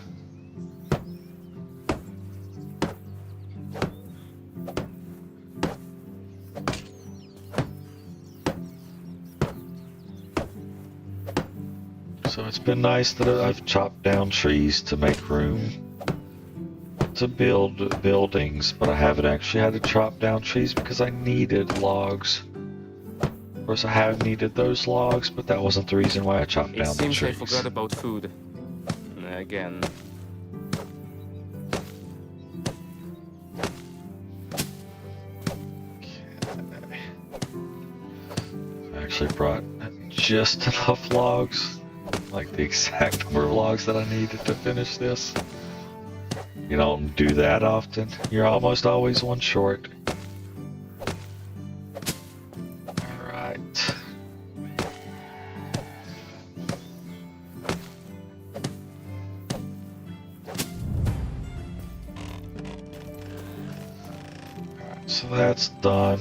So it's been nice that I've chopped down trees to make room to build buildings, but I haven't actually had to chop down trees because I needed logs. Of course I have needed those logs, but that wasn't the reason why I chopped down the trees. It seems I forgot about food. Again. Okay. I actually brought just enough logs. Like the exact number of logs that I needed to finish this. You don't do that often. You're almost always one short. Alright. Alright, so that's done.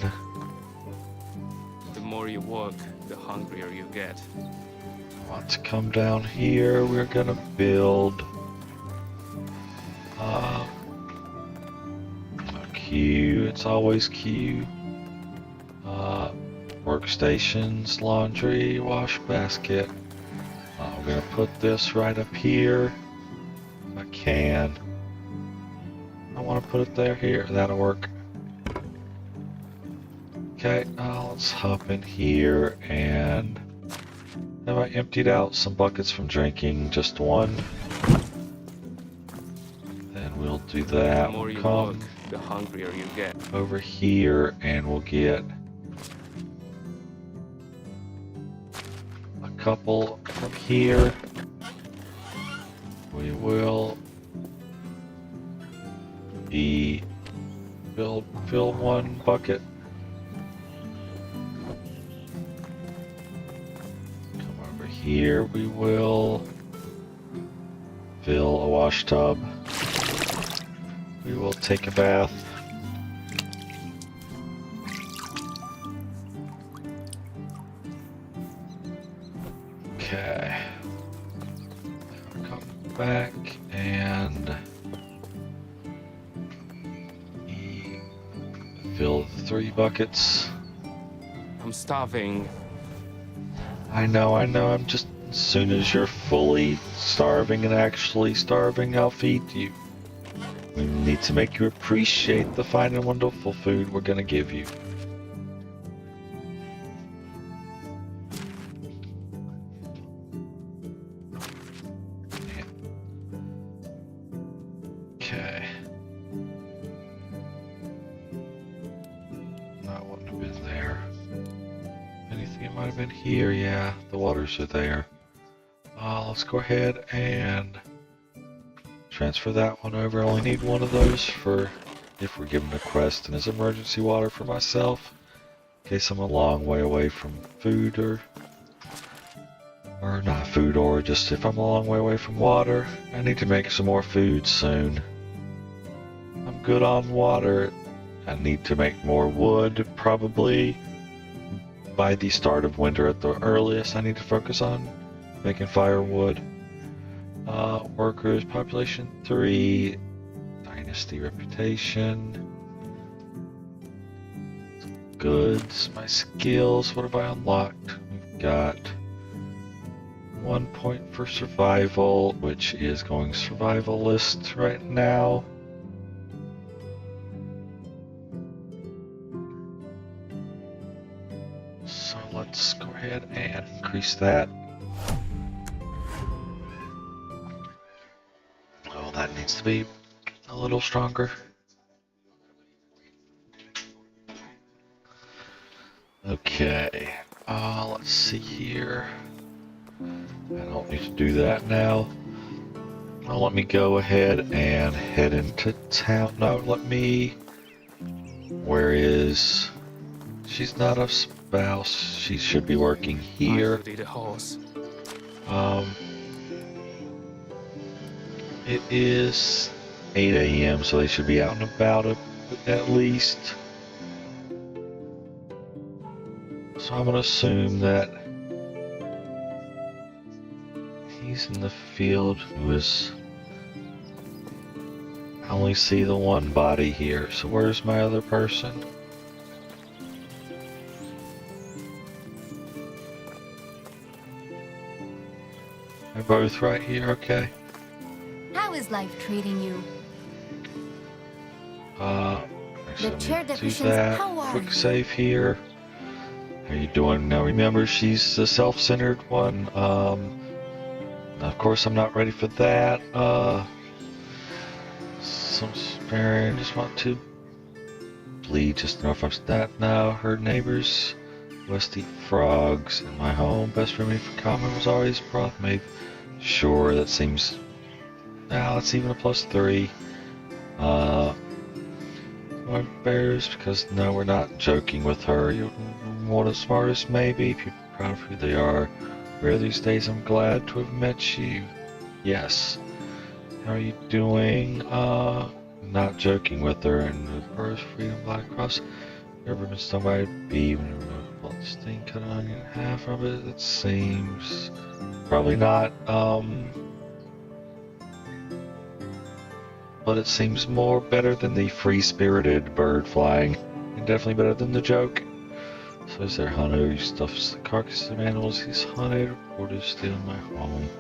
The more you work, the hungrier you get. Want to come down here, we're gonna build a queue. It's always queue. Workstations, laundry, wash basket. We're gonna put this right up here if I can. I want to put it there. Here, that'll work. Okay, let's hop in here and have I emptied out some buckets from drinking? Just one. Then we'll do that. The more you Come work, the hungrier you get. over here and we'll get a couple from here. We will fill one bucket. Here we will fill a wash tub. We will take a bath. Okay. Come back and fill the 3 buckets. I'm starving. I know, I'm just, as soon as you're fully starving and actually starving, I'll feed you. We need to make you appreciate the fine and wonderful food we're gonna give you. Okay. That wouldn't have been there. Anything it might have been here, yeah, the waters are there. Let's go ahead and transfer that one over. I only need one of those for if we're given a quest and as emergency water for myself. In case I'm a long way away from food or not food, or just if I'm a long way away from water. I need to make some more food soon. I'm good on water. I need to make more wood probably by the start of winter at the earliest. I need to focus on making firewood. Workers, population 3, dynasty reputation, goods, my skills, what have I unlocked? We've got 1 point for survival, which is going survivalist right now. So let's go ahead and increase that. Oh, that needs to be a little stronger. Okay, let's see here. I don't need to do that now. Now let me go ahead and head into town. No, where is... She's not a spouse. She should be working here. I need a horse. It is 8 a.m., so they should be out and about at least. So I'm gonna assume that he's in the field. I only see the one body here, so where's my other person? They're both right here, okay. How is life treating you? Actually, The chair let me do deficiency, that. how are Quick you? save here. How you doing? Now remember, she's the self-centered one. Of course, I'm not ready for that. Some sparing. Just want to bleed. Just know if I'm that now. Her neighbors must eat frogs in my home. Best remedy for common was always broth made. Sure, that seems. Now that's even a +3. My bears, because no, we're not joking with her. You're one of the smartest, maybe. People are proud of who they are. Rare these days, I'm glad to have met you. Yes. How are you doing? Not joking with her. And the Birth Freedom Black Cross. Ever been stung by a bee? Well, this thing cut an onion in half of it. It seems probably not. But it seems more better than the free-spirited bird flying, and definitely better than the joke. So is there hunter who stuffs the carcasses of animals he's hunted, reported stealing my home.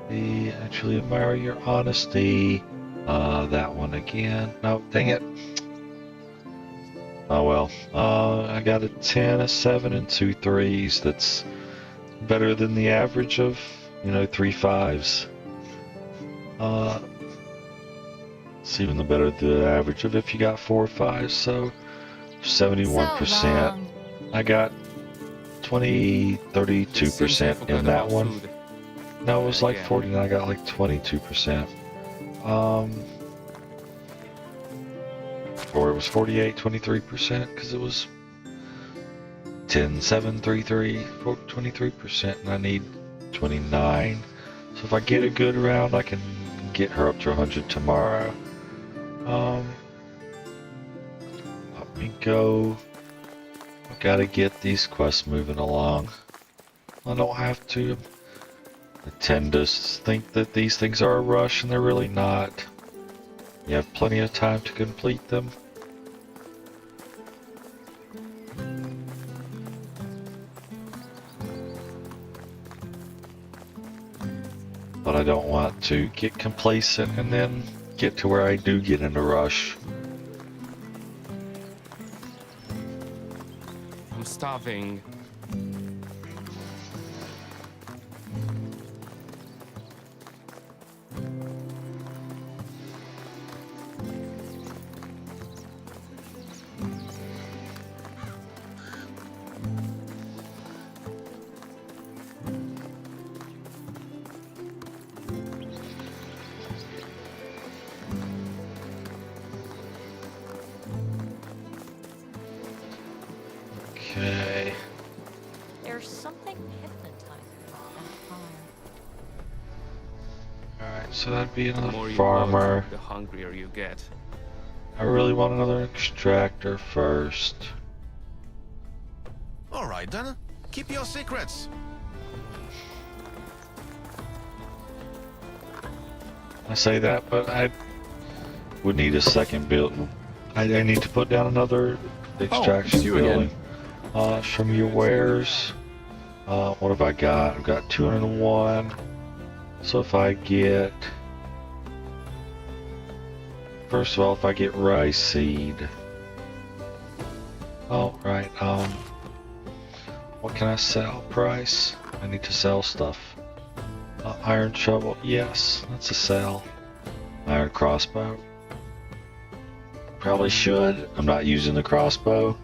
We actually admire your honesty. That one again. No, dang it. Oh well. I got a 10, a 7, and 2 3s. That's better than the average of, 3 5s. It's even the better the average of if you got 4 or 5, so 71%. So I got 32% in that one. No, it was like 40 and I got like 22%. Or it was 48, 23% because it was 10, 7, 3, 3, 4, 23% and I need 29. So if I get a good round, I can get her up to 100 tomorrow. Let me go. I've got to get these quests moving along. I don't have to. I tend to think that these things are a rush, and they're really not. You have plenty of time to complete them. But I don't want to get complacent and then get to where I do get in a rush. I'm starving. Okay. There's something hypnotizing about that fire. Alright, so that'd be The another more you farmer. work, the hungrier you get. I really want another extractor first. All right then. Keep your secrets. I say that, but I would need a second build. I need to put down another extraction it's you building. again. Show me your wares. What have I got? I've got 201. So if I get... First of all, if I get rice seed. Oh, right. What can I sell? Price. I need to sell stuff. Iron shovel. Yes, that's a sell. Iron crossbow. Probably should. I'm not using the crossbow.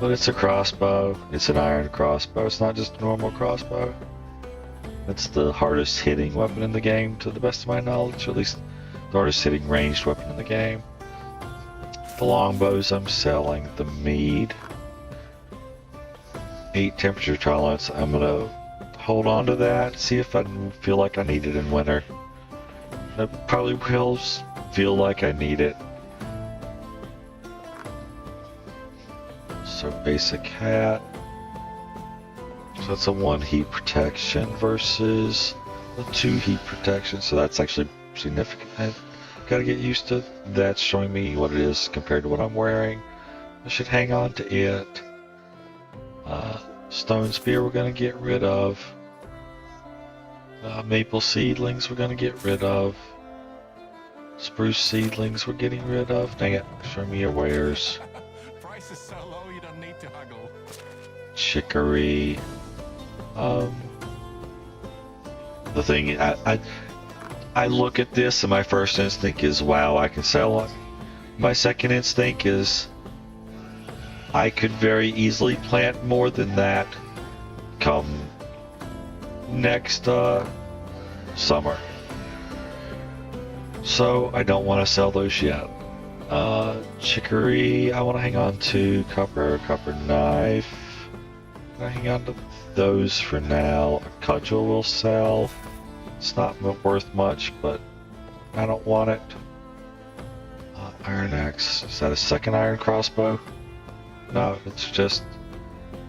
But it's a crossbow. It's an iron crossbow. It's not just a normal crossbow. It's the hardest hitting weapon in the game, to the best of my knowledge. Or at least the hardest hitting ranged weapon in the game. The longbows I'm selling. The mead. 8 temperature tolerance. I'm gonna hold on to that. See if I feel like I need it in winter. I probably will feel like I need it. So basic hat. So that's a 1 heat protection versus a 2 heat protection. So that's actually significant. I've got to get used to that showing me what it is compared to what I'm wearing. I should hang on to it. Stone spear we're going to get rid of. Maple seedlings we're going to get rid of. Spruce seedlings we're getting rid of. Dang it, show me your wares. Price is so low you don't need to haggle. Chicory. The thing, I look at this and my first instinct is, wow, I can sell it. My second instinct is, I could very easily plant more than that come next summer. So I don't want to sell those yet. Chicory, I want to hang on to. Copper knife. I hang on to those for now. A cudgel will sell. It's not worth much, but I don't want it. Iron axe. Is that a second iron crossbow? No, it's just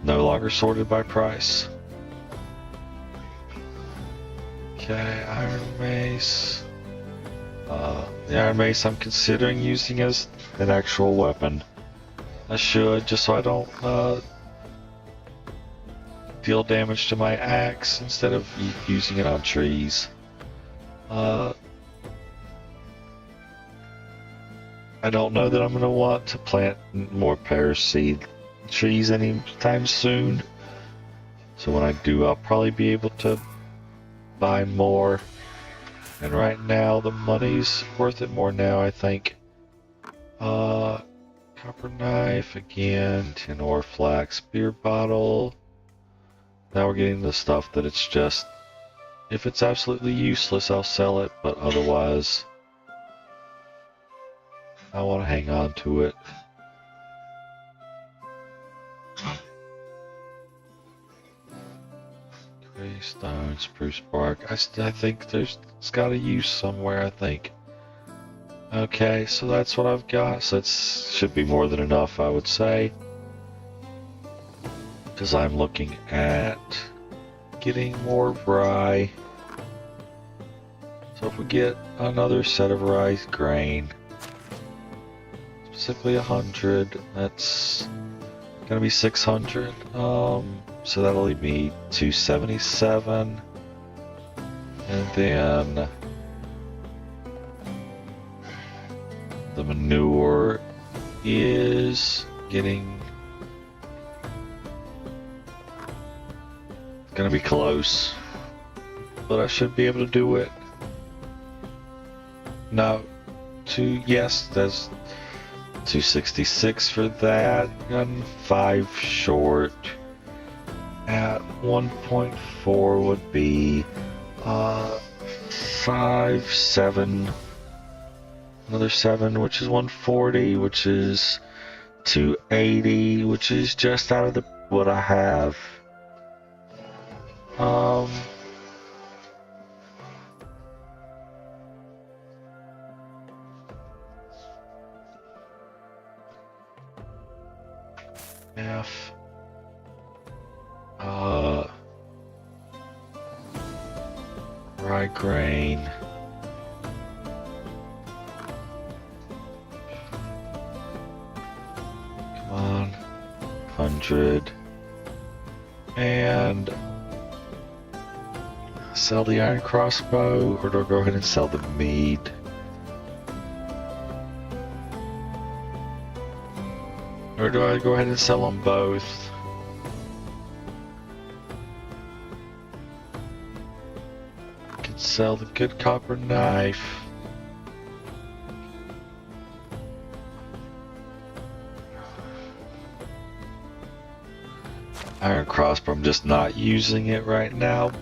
no longer sorted by price. Okay, iron mace. The iron mace I'm considering using as an actual weapon. I should, just so I don't deal damage to my axe instead of using it on trees. I don't know that I'm going to want to plant more pear seed trees anytime soon. So when I do, I'll probably be able to buy more. And right now, the money's worth it more now, I think. Copper knife, again, tin ore flax, beer bottle. Now we're getting the stuff that it's just, if it's absolutely useless, I'll sell it, but otherwise, I want to hang on to it. Gray stone, spruce bark. I think it's got a use somewhere, I think. Okay, so that's what I've got. So it should be more than enough, I would say. Because I'm looking at getting more rye. So if we get another set of rice grain, specifically 100, that's gonna be 600. So that'll leave me 277, and then the manure is getting, gonna be close, but I should be able to do it. No, yes, that's 266 for that, and 5 short. At 1.4 would be 5, 7, another 7, which is 140, which is 280, which is just out of what I have. F. Rye grain. Come on. 100. And sell the iron crossbow, or do I go ahead and sell the mead? Or do I go ahead and sell them both? I could sell the good copper knife. Iron crossbow, I'm just not using it right now. At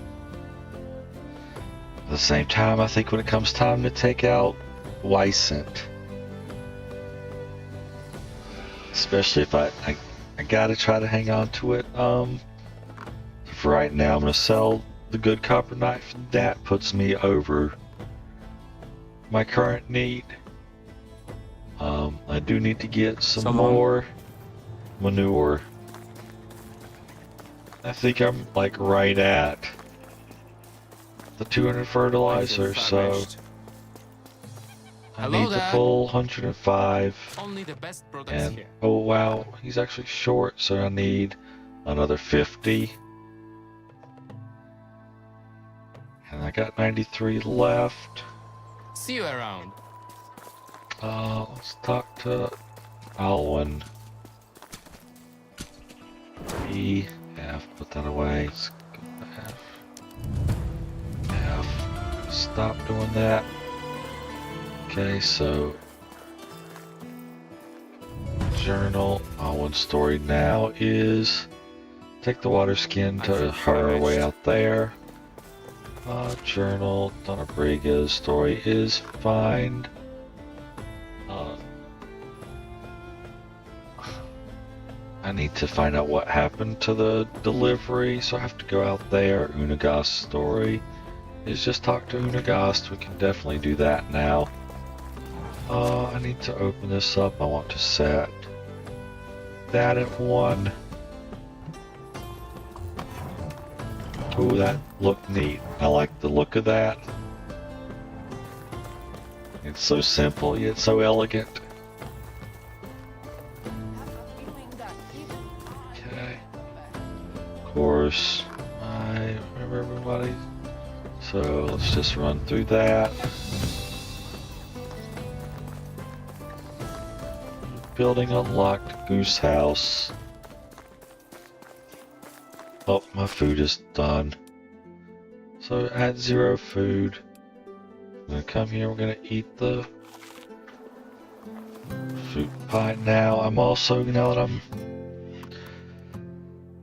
the same time, I think when it comes time to take out Wysant, especially if I gotta try to hang on to it. For right now, I'm gonna sell the good copper knife. That puts me over my current need. I do need to get some more manure. I think I'm like right at the 200 fertilizer, so I need the full 105. Only the best products And here. oh wow, he's actually short, so I need another 50. And I got 93 left. See you around. Let's talk to Alwyn. E, F, put that away. Let's go to F. F. Stop doing that. Okay, so journal. Alwyn's story now is take the water skin to her way out there. Journal. Donna Briga's story is find. I need to find out what happened to the delivery, so I have to go out there. Unagast's story is just talk to Unagast. We can definitely do that now. I need to open this up. I want to set that at 1. Ooh, that looked neat. I like the look of that. It's so simple yet so elegant. Okay. Of course, I remember everybody. So let's just run through that. Building unlocked, Goose House. Oh, my food is done. So at 0 food, I'm gonna come here, we're gonna eat the fruit pie now. I'm also, now that I'm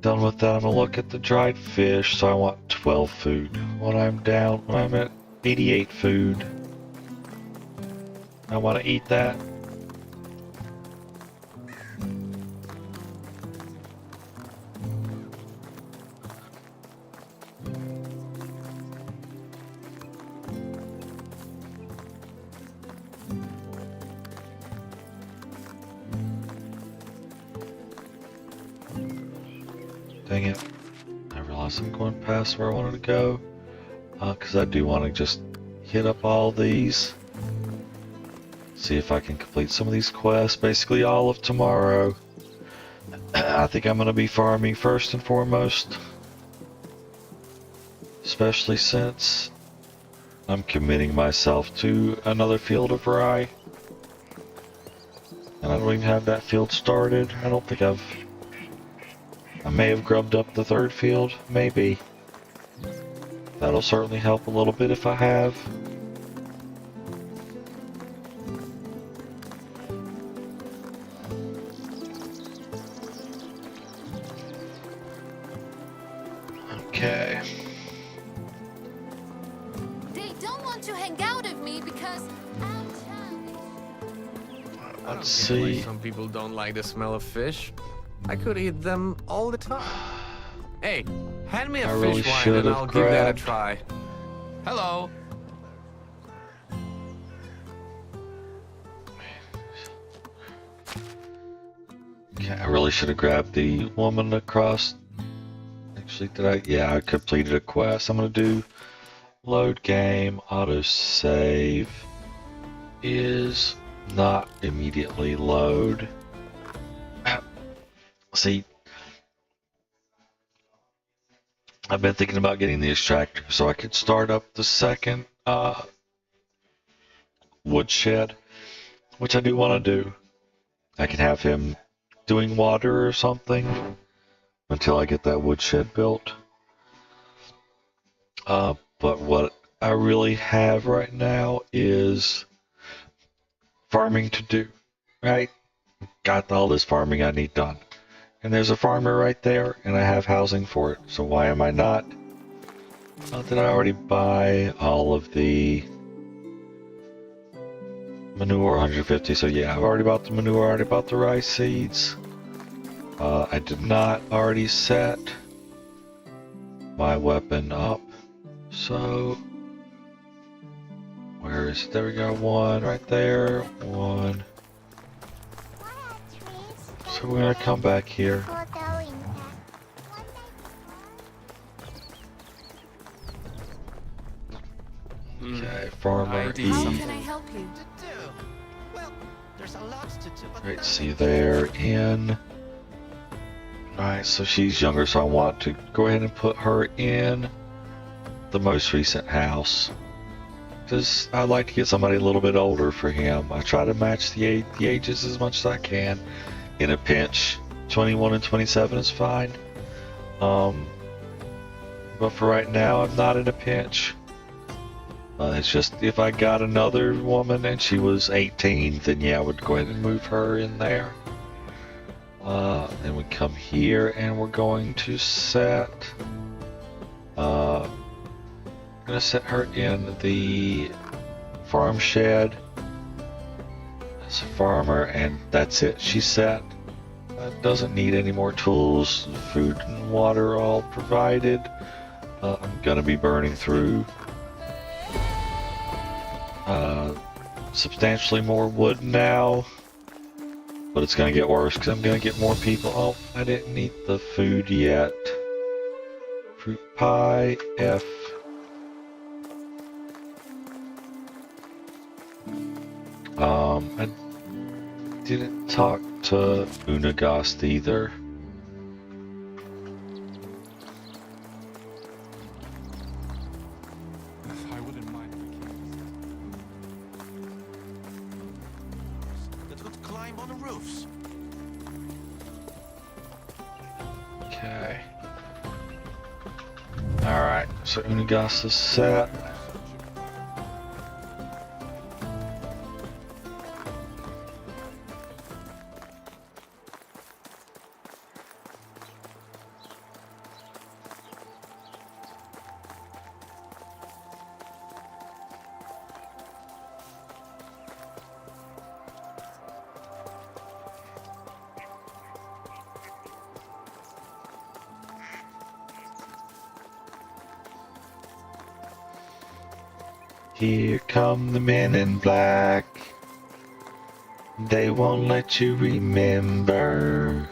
done with that, I'm gonna look at the dried fish, so I want 12 food. When I'm at 88 food, I wanna eat that. Dang it. I realized I'm going past where I wanted to go. Because I do want to just hit up all these. See if I can complete some of these quests. Basically all of tomorrow. I think I'm going to be farming first and foremost. Especially since I'm committing myself to another field of rye. And I don't even have that field started. I don't think I may have grubbed up the 3rd field, maybe. That'll certainly help a little bit if I have. Okay. They don't want to hang out with me because I'm childish. I don't Let's get why see. some people don't like the smell of fish. I could eat them all the time. Hey, hand me a I fish really wine should and have I'll give that a grabbed. try. Hello. Okay, I really should have grabbed the woman across. Actually, did I? Yeah, I completed a quest. I'm gonna do load game, auto save is not immediately load. See, I've been thinking about getting the extractor so I could start up the second woodshed, which I do want to do. I can have him doing water or something until I get that woodshed built. But what I really have right now is farming to do, right? Got all this farming I need done. And there's a farmer right there, and I have housing for it. So why am I not? Did I already buy all of the manure? 150. So yeah, I've already bought the manure, already bought the rice seeds. I did not already set my weapon up. So where is it? There we go. One right there. One. So we're gonna come back here. Okay, farmer I did E. How something. can I help you? Well, there's a lot to do, but Right, see there in. Alright, so she's younger, so I want to go ahead and put her in the most recent house. Because I'd like to get somebody a little bit older for him. I try to match the ages as much as I can in a pinch. 21 and 27 is fine. But for right now, I'm not in a pinch. It's just if I got another woman and she was 18, then yeah, I would go ahead and move her in there. Then we come here and we're going to set. I'm gonna set her in the farm shed as a farmer, and that's it. She's set. Doesn't need any more tools. Food and water all provided. I'm gonna be burning through substantially more wood now, but it's gonna get worse because I'm gonna get more people. Oh, I didn't eat the food yet. Fruit pie F. I didn't talk to Unagast either. I wouldn't mind that could climb on the roofs. Okay. Alright, so Unagast is set. Here come the men in black. They won't let you remember.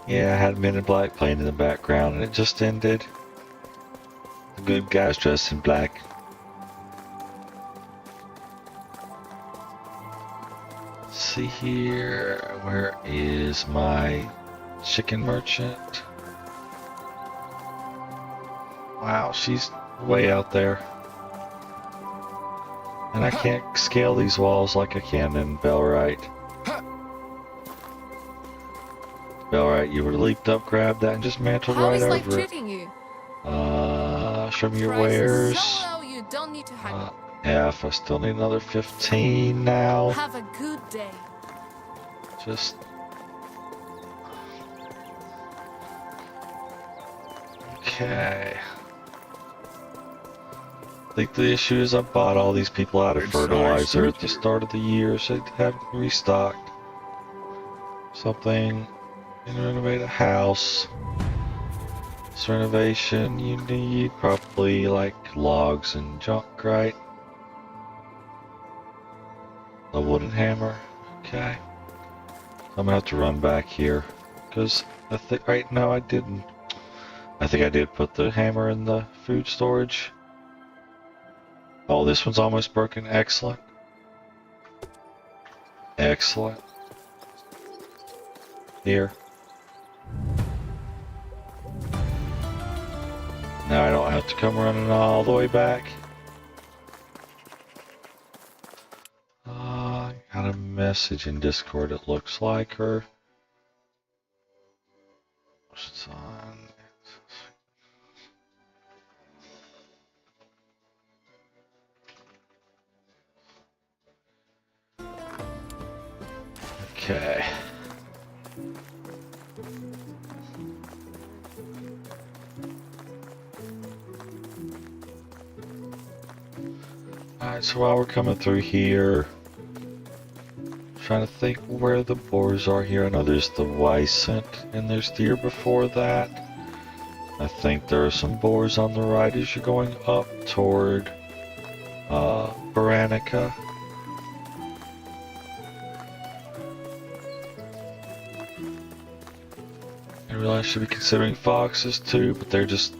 Yeah, I had Men in Black playing in the background and it just ended. The good guys dressed in black. Let's see here. Where is my chicken merchant? Wow, she's way out there. And I can't scale these walls like I can in Bellwright. Bellwright, you would have leaped up, grabbed that, and just mantled How right is life over it. treating you? Show me your Price is wares. so low you don't need to haggle. F, I still need another 15 now. Have a good day. Just... Okay. think the issue is I bought all these people out of It's nice fertilizer to at the start of the year, so they haven't restocked. Something, and renovate a house. This renovation, you need probably like logs and junk, right? A wooden hammer, okay. I'm gonna have to run back here, because I think, right now I didn't. I think I did put the hammer in the food storage. Oh, this one's almost broken. Excellent. Excellent. Here. Now I don't have to come running all the way back. I got a message in Discord, it looks like, or... What's on? Okay. Alright, so while we're coming through here, trying to think where the boars are here. I know there's the Wysant and there's deer before that. I think there are some boars on the right as you're going up toward Baranica. I realize I should be considering foxes too, but they're just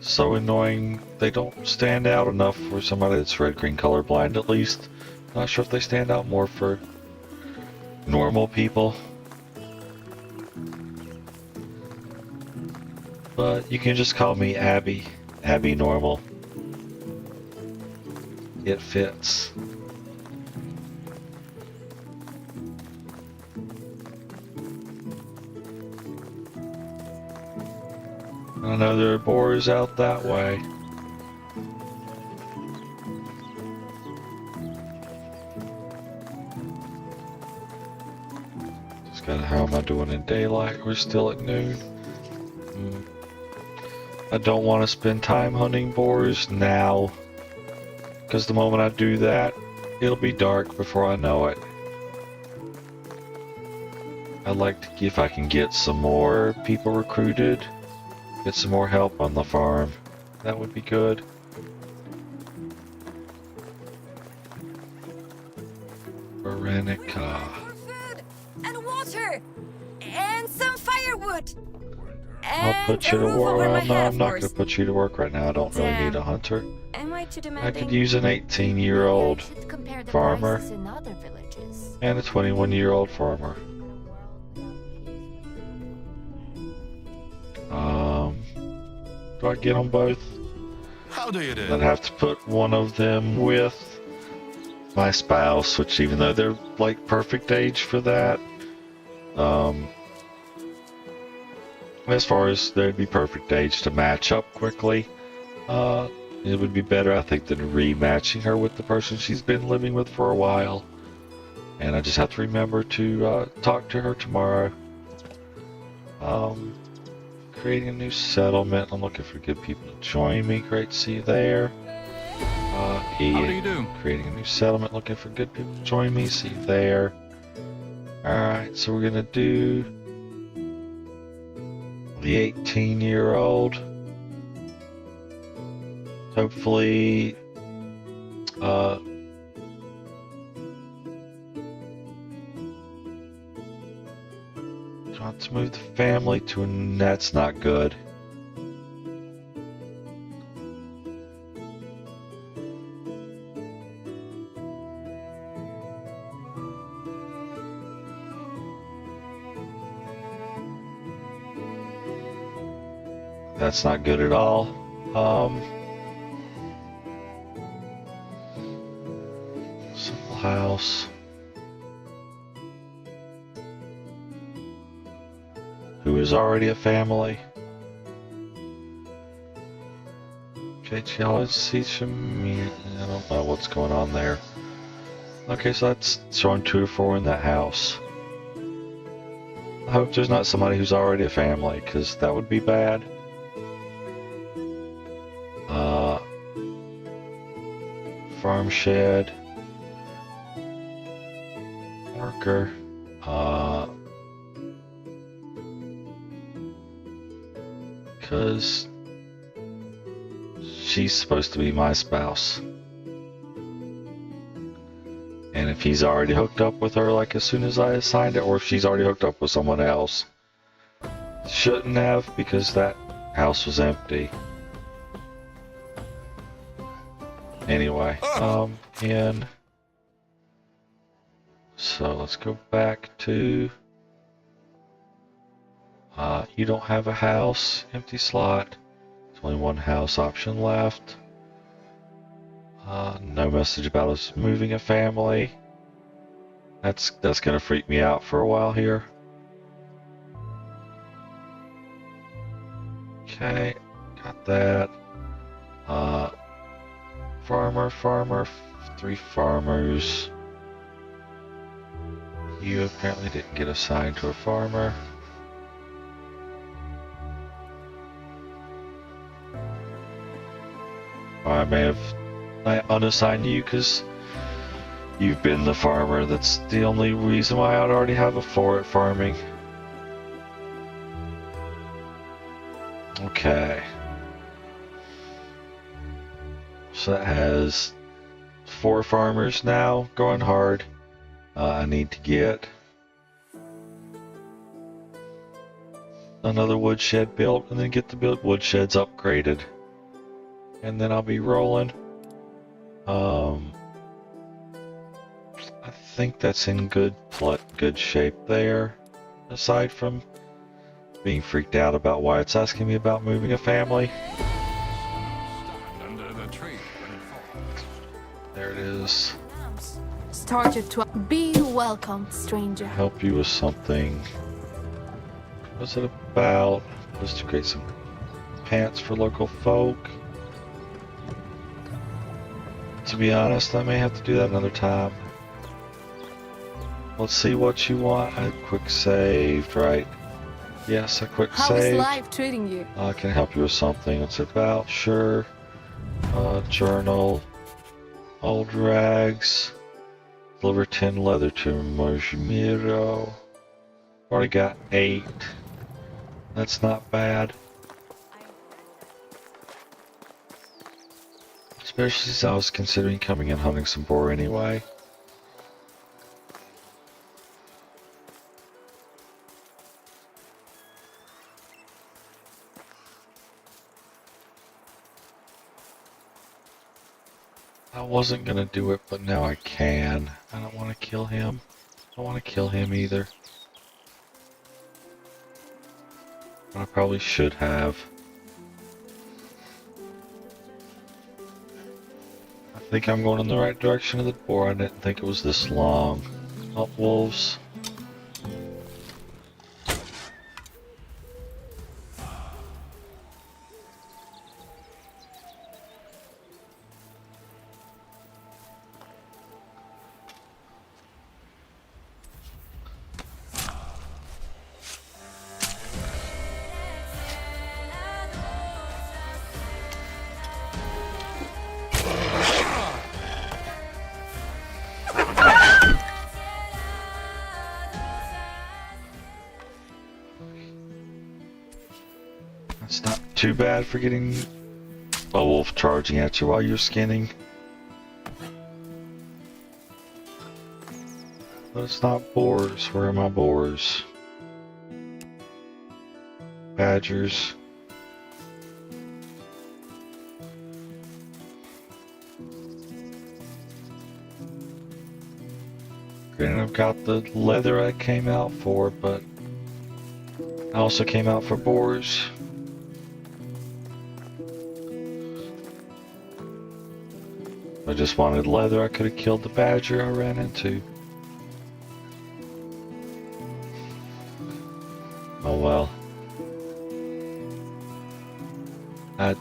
so annoying. They don't stand out enough for somebody that's red-green colorblind, at least. Not sure if they stand out more for normal people. But you can just call me Abby. Abby Normal. It fits. I know there are boars out that way. Just gotta, how am I doing in daylight? We're still at noon. I don't want to spend time hunting boars now, because the moment I do that, it'll be dark before I know it. I'd like to, if I can get some more people recruited, get some more help on the farm. That would be good. Baranica. More food and water and some firewood. I'll put you to work. No, I'm not going to put you to work right now. I don't really need a hunter. Am I too I demanding? could use an 18-year-old farmer In other villages. and a 21-year-old farmer. Do I get them both? How do you do? I'd have to put one of them with my spouse, which even though they're like perfect age for that, as far as they'd be perfect age to match up quickly, it would be better, I think, than rematching her with the person she's been living with for a while. And I just have to remember to talk to her tomorrow. Creating a new settlement. I'm looking for good people to join me. Great to see you there. How do you do? Creating a new settlement. Looking for good people to join me. See you there. Alright, so we're gonna do the 18-year-old. Hopefully, trying to move the family to an, that's not good. That's not good at all. Simple house. Who is already a family. Okay, let's see some. I don't know what's going on there. Okay, so that's showing 2 or 4 in that house. I hope there's not somebody who's already a family, because that would be bad. farm shed. Worker. Because she's supposed to be my spouse. And if he's already hooked up with her like as soon as I assigned it, or if she's already hooked up with someone else. Shouldn't have, because that house was empty. Anyway, in. So let's go back to, you don't have a house, empty slot. There's only one house option left. No message about us moving a family. That's gonna freak me out for a while here. Okay, got that. Farmer, 3 farmers. You apparently didn't get assigned to a farmer. I may have unassigned you because you've been the farmer. That's the only reason why I'd already have a 4 at farming. Okay. So that has 4 farmers now going hard. I need to get another woodshed built and then get the woodsheds upgraded. And then I'll be rolling. I think that's in good shape there. Aside from being freaked out about why it's asking me about moving a family. Under the tree when it falls. There it is. Started to be welcome, stranger. Help you with something. What's it about? Was to create some pants for local folk. To be honest, I may have to do that another time. Let's see what you want. I quick saved, right? Yes, I quick How is saved. life treating you? I can help you with something. What's it about? Sure. Journal. Old rags. Deliver 10 leather to Marjimiro. Already got 8. That's not bad. Especially since I was considering coming and hunting some boar anyway. I wasn't gonna do it, but now I can. I don't want to kill him. I don't want to kill him either. But I probably should have. I think I'm going in the right direction of the boar. I didn't think it was this long. Oh, wolves. It's not too bad for getting a wolf charging at you while you're skinning. But it's not boars. Where are my boars? Badgers. Granted, I've got the leather I came out for, but I also came out for boars. If I just wanted leather, I could have killed the badger I ran into. Oh well. I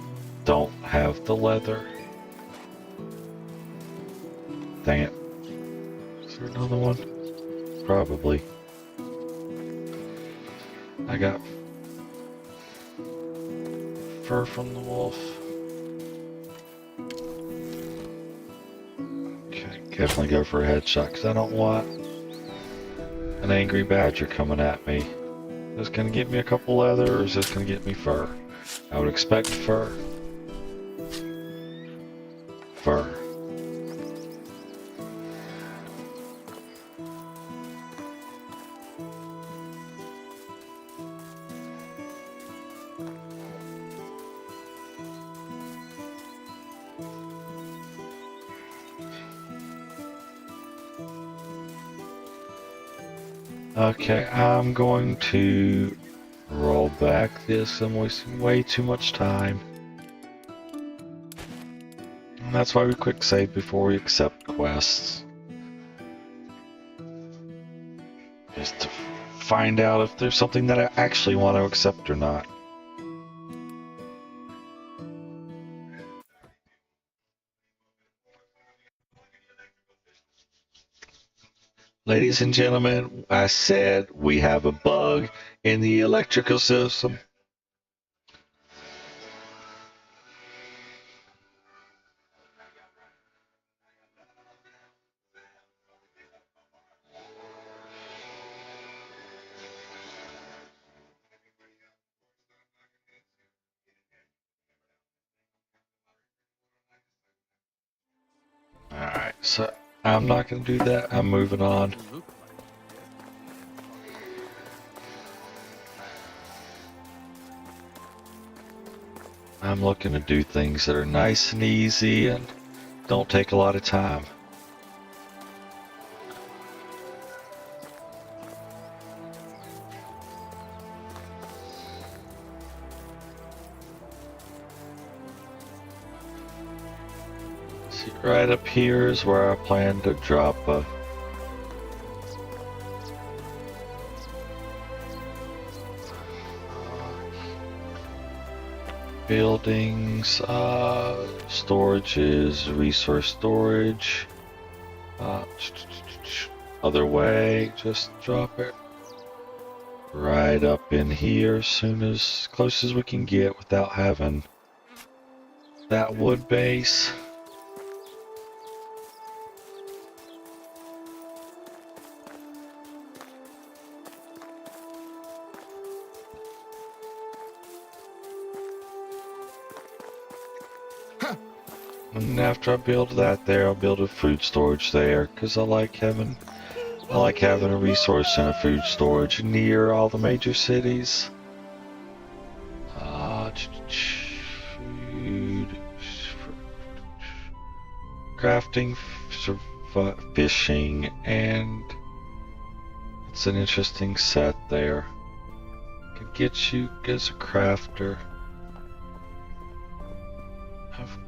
don't have the leather. Dang it. Is there another one? Probably. I got fur from the wolf. definitely go for a headshot because I don't want an angry badger coming at me. Is this gonna get me a couple leather or is this gonna get me fur? I would expect fur. Fur. Okay, I'm going to roll back this. I'm wasting way too much time. And that's why we quick save before we accept quests. Just to find out if there's something that I actually want to accept or not. Ladies and gentlemen, I said we have a bug in the electrical system. Alright, so I'm not going to do that. I'm moving on. Look I'm looking to do things that are nice and easy and don't take a lot of time. See, right up here is where I plan to drop a buildings, storages, resource storage, other way, just drop it right up in here as close as we can get without having that wood base. And after I build that there, I'll build a food storage there, because I like having a resource and a food storage near all the major cities. Food, crafting, fishing, and it's an interesting set there. Could get you as a crafter.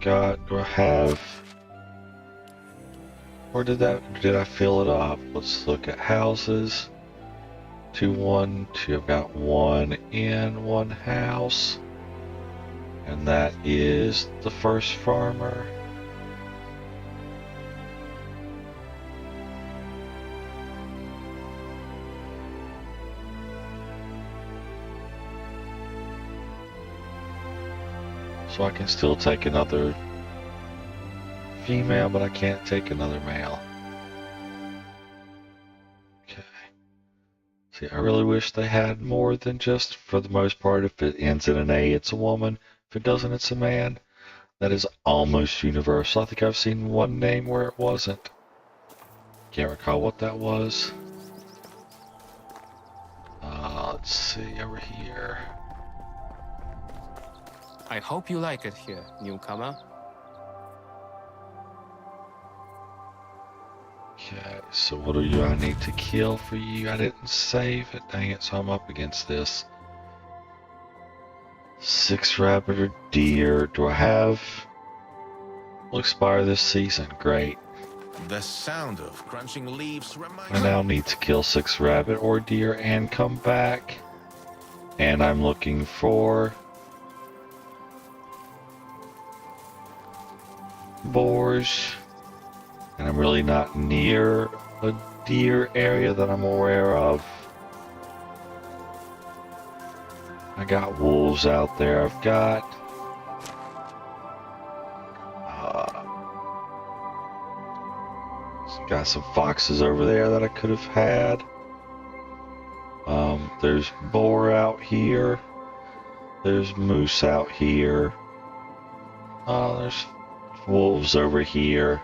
Do I have, or did I fill it up? Let's look at houses. 2, 1, 2. I've got 1 in 1 house, and that is the first farmer. So I can still take another female, but I can't take another male. Okay. See, I really wish they had more than just, for the most part, if it ends in an A, it's a woman. If it doesn't, it's a man. That is almost universal. I think I've seen one name where it wasn't. Can't recall what that was. Let's see, over here. I hope you like it here, newcomer. Okay, so what do I need to kill for you? I didn't save it. Dang it, so I'm up against this. 6 rabbit or deer. Do I have? Will expire this season. Great. The sound of crunching leaves reminds I now need to kill 6 rabbit or deer and come back. And I'm looking for boars, and I'm really not near a deer area that I'm aware of. I got wolves out there. I've got Got some foxes over there that I could have had. There's boar out here. There's moose out here. There's wolves over here.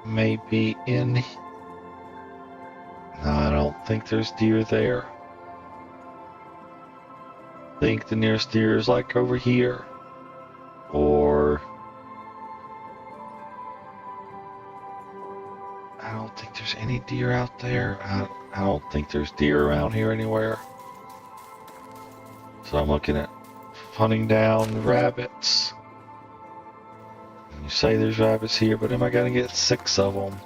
Maybe in... No, I don't think there's deer there. I think the nearest deer is like over here. Or... I don't think there's any deer out there. I don't think there's deer around here anywhere. So I'm looking at hunting down rabbits. You say there's rabbits here, but am I gonna get 6 of them?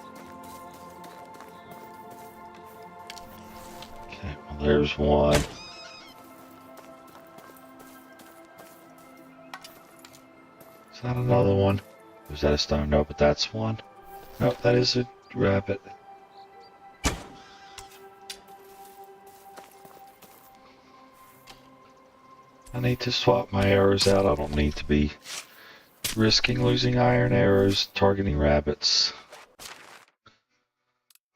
Okay, well there's one. Is that another one? Is that a stone? No, but that's one. No, that is a rabbit. I need to swap my arrows out. I don't need to be risking losing iron arrows targeting rabbits.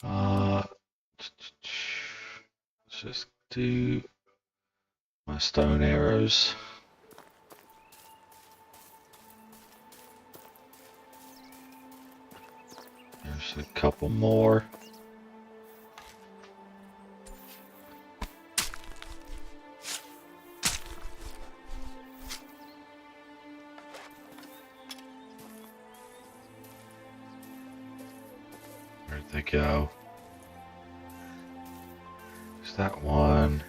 Let's just do my stone arrows. There's a couple more. Where'd they go? Is that one?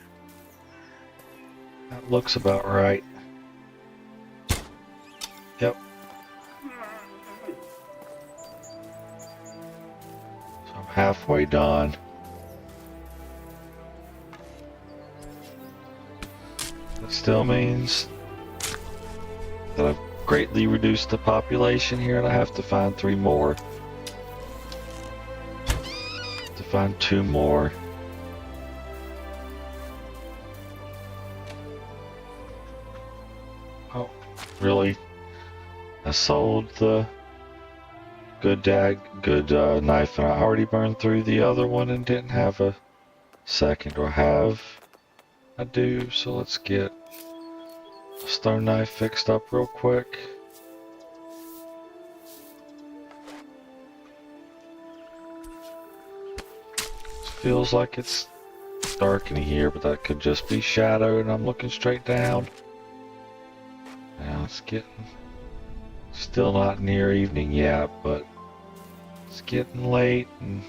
That looks about right. Yep. So I'm halfway done. That still means that I've greatly reduced the population here and I have to find 3 more. To find 2 more. Oh, really? I sold the good knife and I already burned through the other one and didn't have a second. Or have? I do, so let's get a stone knife fixed up real quick. Feels like it's dark in here, but that could just be shadow and I'm looking straight down. Now it's getting still not near evening yet, but it's getting late and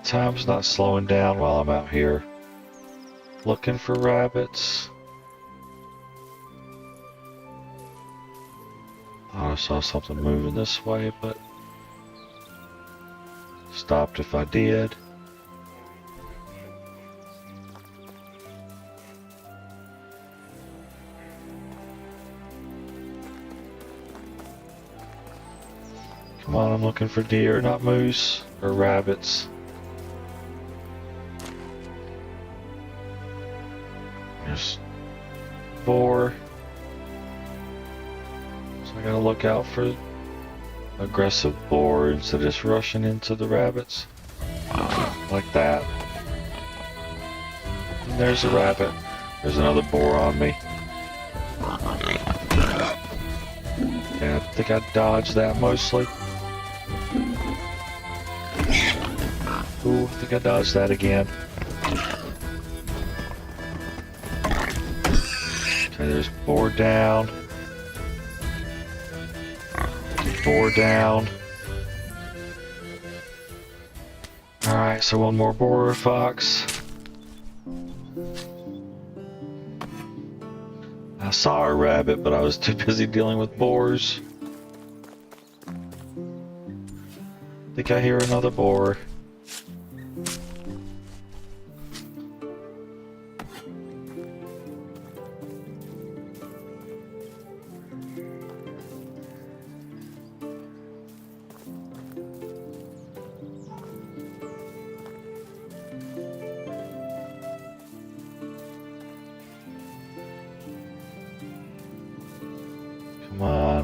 time's not slowing down while I'm out here looking for rabbits. Thought I saw something moving this way, but stopped if I did. Come on, I'm looking for deer, not moose or rabbits. There's boar. So I gotta look out for aggressive boar instead of just rushing into the rabbits. Like that. And there's a rabbit. There's another boar on me. Yeah, I think I dodged that mostly. Ooh, I think I dodged that again. Okay, there's boar down. Boar down. Alright, so one more boar or fox. I saw a rabbit, but I was too busy dealing with boars. I think I hear another boar.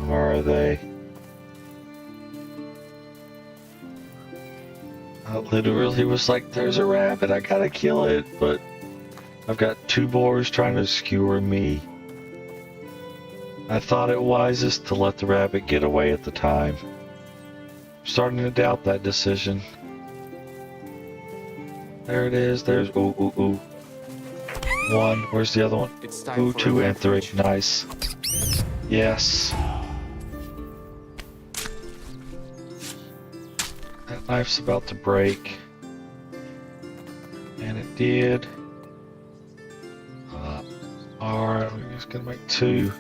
on, where are they? I literally was like, there's a rabbit, I gotta kill it, but I've got 2 boars trying to skewer me. I thought it wisest to let the rabbit get away at the time. I'm starting to doubt that decision. There it is, there's ooh, ooh, ooh. 1, where's the other one? It's time Ooh, for 2 a and 3, refuge. nice. Yes. That knife's about to break. And it did. Alright, we're just gonna make 2.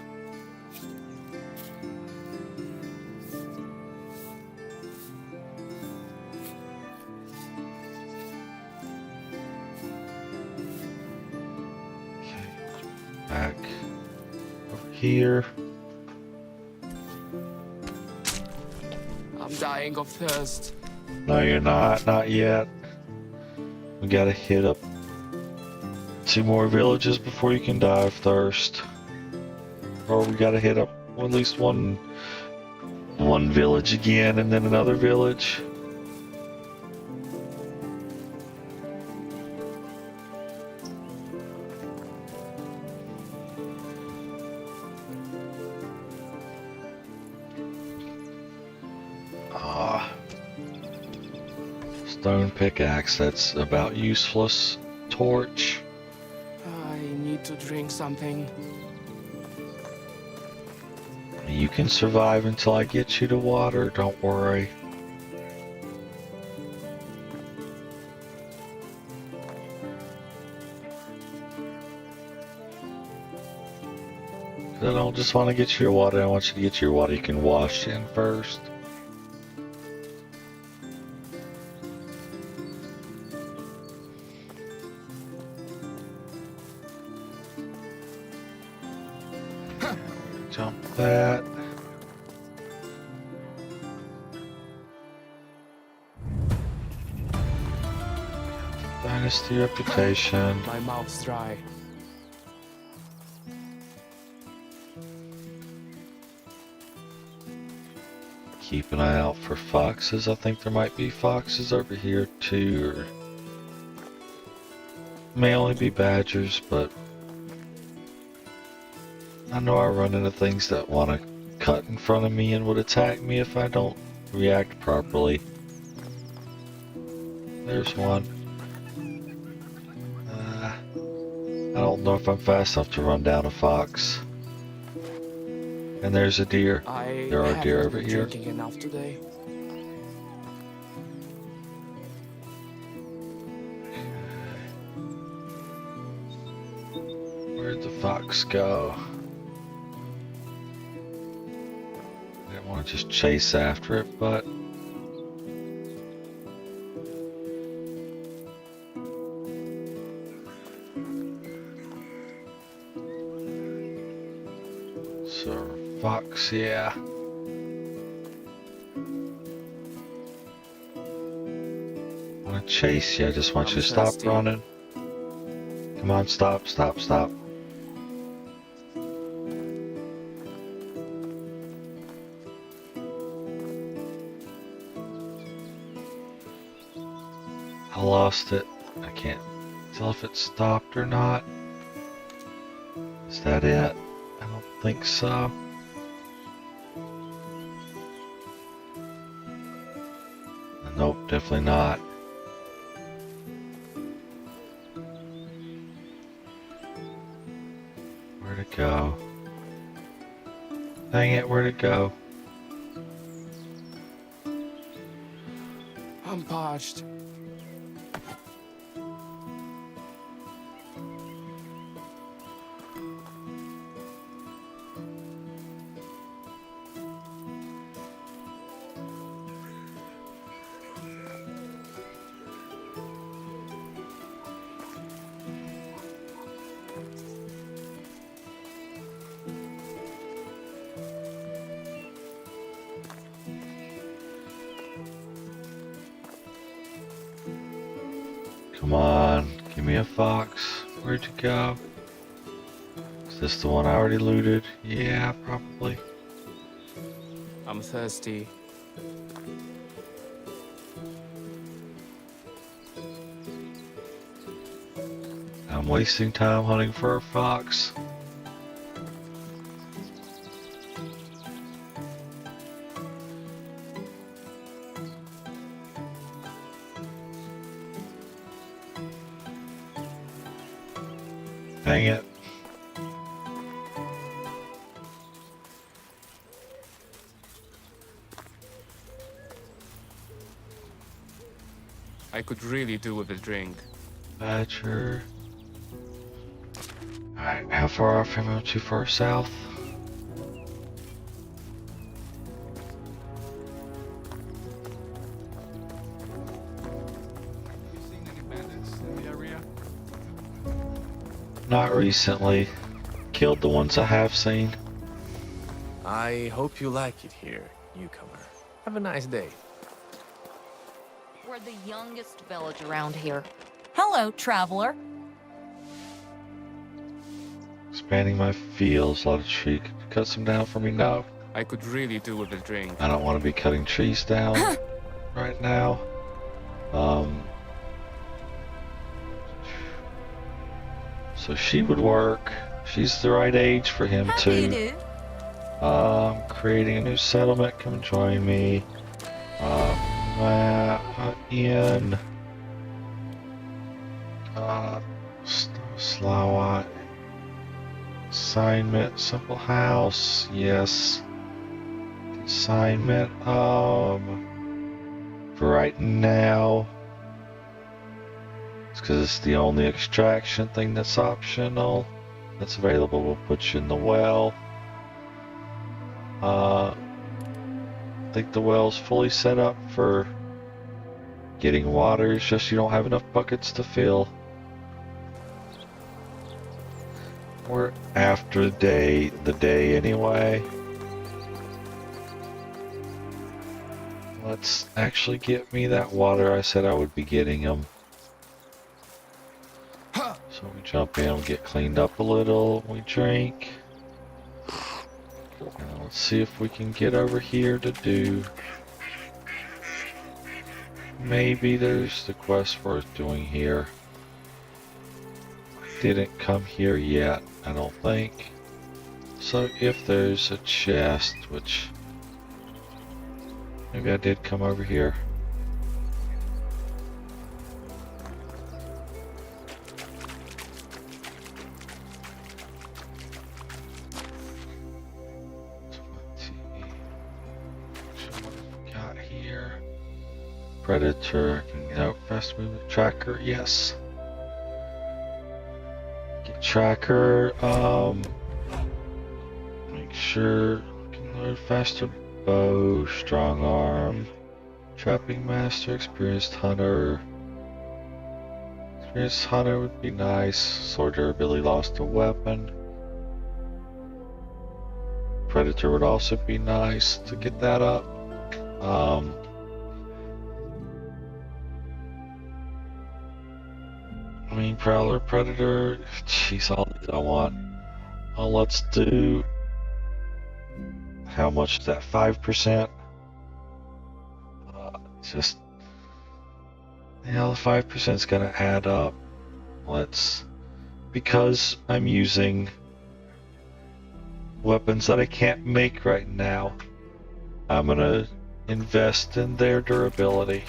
Okay, back over here. I'm dying of thirst. No, you're not yet. We gotta hit up 2 more villages before you can die of thirst. Or we gotta hit up at least one village again and then another village. Stone pickaxe, that's about useless. Torch. I need to drink something. You can survive until I get you to water, don't worry. I don't just want to get you your water, I want you to get your water you can wash in first. Jump that. Dynasty reputation. My mouth's dry. Keep an eye out for foxes. I think there might be foxes over here too, or may only be badgers, but I know I run into things that want to cut in front of me and would attack me if I don't react properly. There's one. I don't know if I'm fast enough to run down a fox. And there's a deer. There are deer over here. Drinking enough today. Where'd the fox go? I didn't want to just chase after it, but so fox, yeah. I want to chase you. I just want you to stop thirsty. running. Come on, stop, stop, stop. I lost it. I can't tell if it stopped or not. Is that it? I don't think so. Nope, definitely not. Where'd it go? Dang it, where'd it go? I'm parched. Come on, give me a fox. Where'd you go? Is this the one I already looted? Yeah, probably. I'm thirsty. I'm wasting time hunting for a fox. Dang it. I could really do with a drink. Badger. Alright, how far off am I? Too far south? Not recently. Killed the ones I have seen. I hope you like it here, newcomer. Have a nice day. We're the youngest village around here. Hello, traveler. Expanding my fields. A lot of tree. Cut some down for me? No. I could really do with a drink. I don't want to be cutting trees down right now. So she would work. She's the right age for him How do you too. do? Creating a new settlement. Come join me. In Slawat. Assignment. Simple house. Yes. Assignment. For right now. It's because it's the only extraction thing that's optional. That's available. We'll put you in the well. I think the well's fully set up for getting water. It's just you don't have enough buckets to fill. We're after the day anyway. Let's actually get me that water. I said I would be getting them. So we jump in, we get cleaned up a little, we drink. Now let's see if we can get over here to do. Maybe there's the quest worth doing here. Didn't come here yet, I don't think. So if there's a chest, which maybe I did come over here. Got here. Predator, no, fast movement tracker, yes. Get tracker, make sure we can load faster bow, strong arm, trapping master, experienced hunter. Experienced hunter would be nice. Sword durability lost a weapon. Predator would also be nice to get that up. I mean, Prowler, Predator, jeez, all I want. Let's do, how much is that, 5%? Just, you know, the 5% is gonna add up. Let's, because I'm using weapons that I can't make right now, I'm gonna invest in their durability.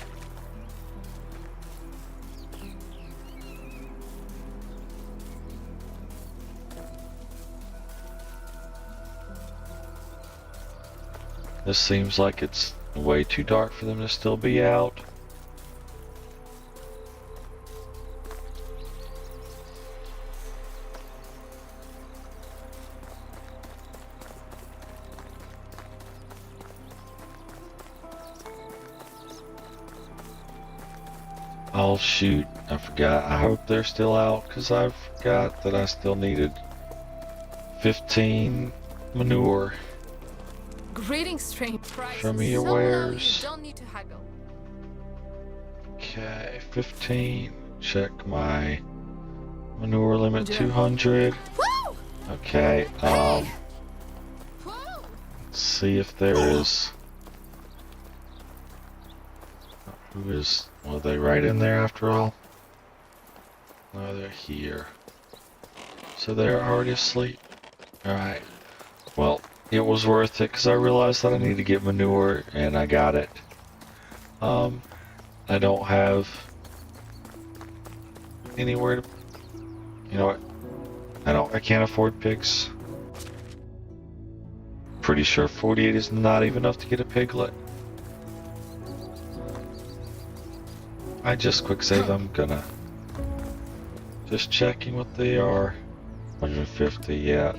This seems like it's way too dark for them to still be out. Oh shoot, I forgot. I hope they're still out because I forgot that I still needed 15 manure. Greetings, strange. Show me your So low, wares. you don't need to haggle. Okay, 15. Check my manure limit, Yeah. 200. Woo! Okay, Woo! see if there is. Who is? Were they right in there after all? No, they're here. So they're already asleep. Alright. Well, it was worth it because I realized that I need to get manure and I got it. I don't have anywhere to. You know what? I can't afford pigs. Pretty sure 48 is not even enough to get a piglet. I just quick save. I'm gonna just checking what they are. 150, yeah.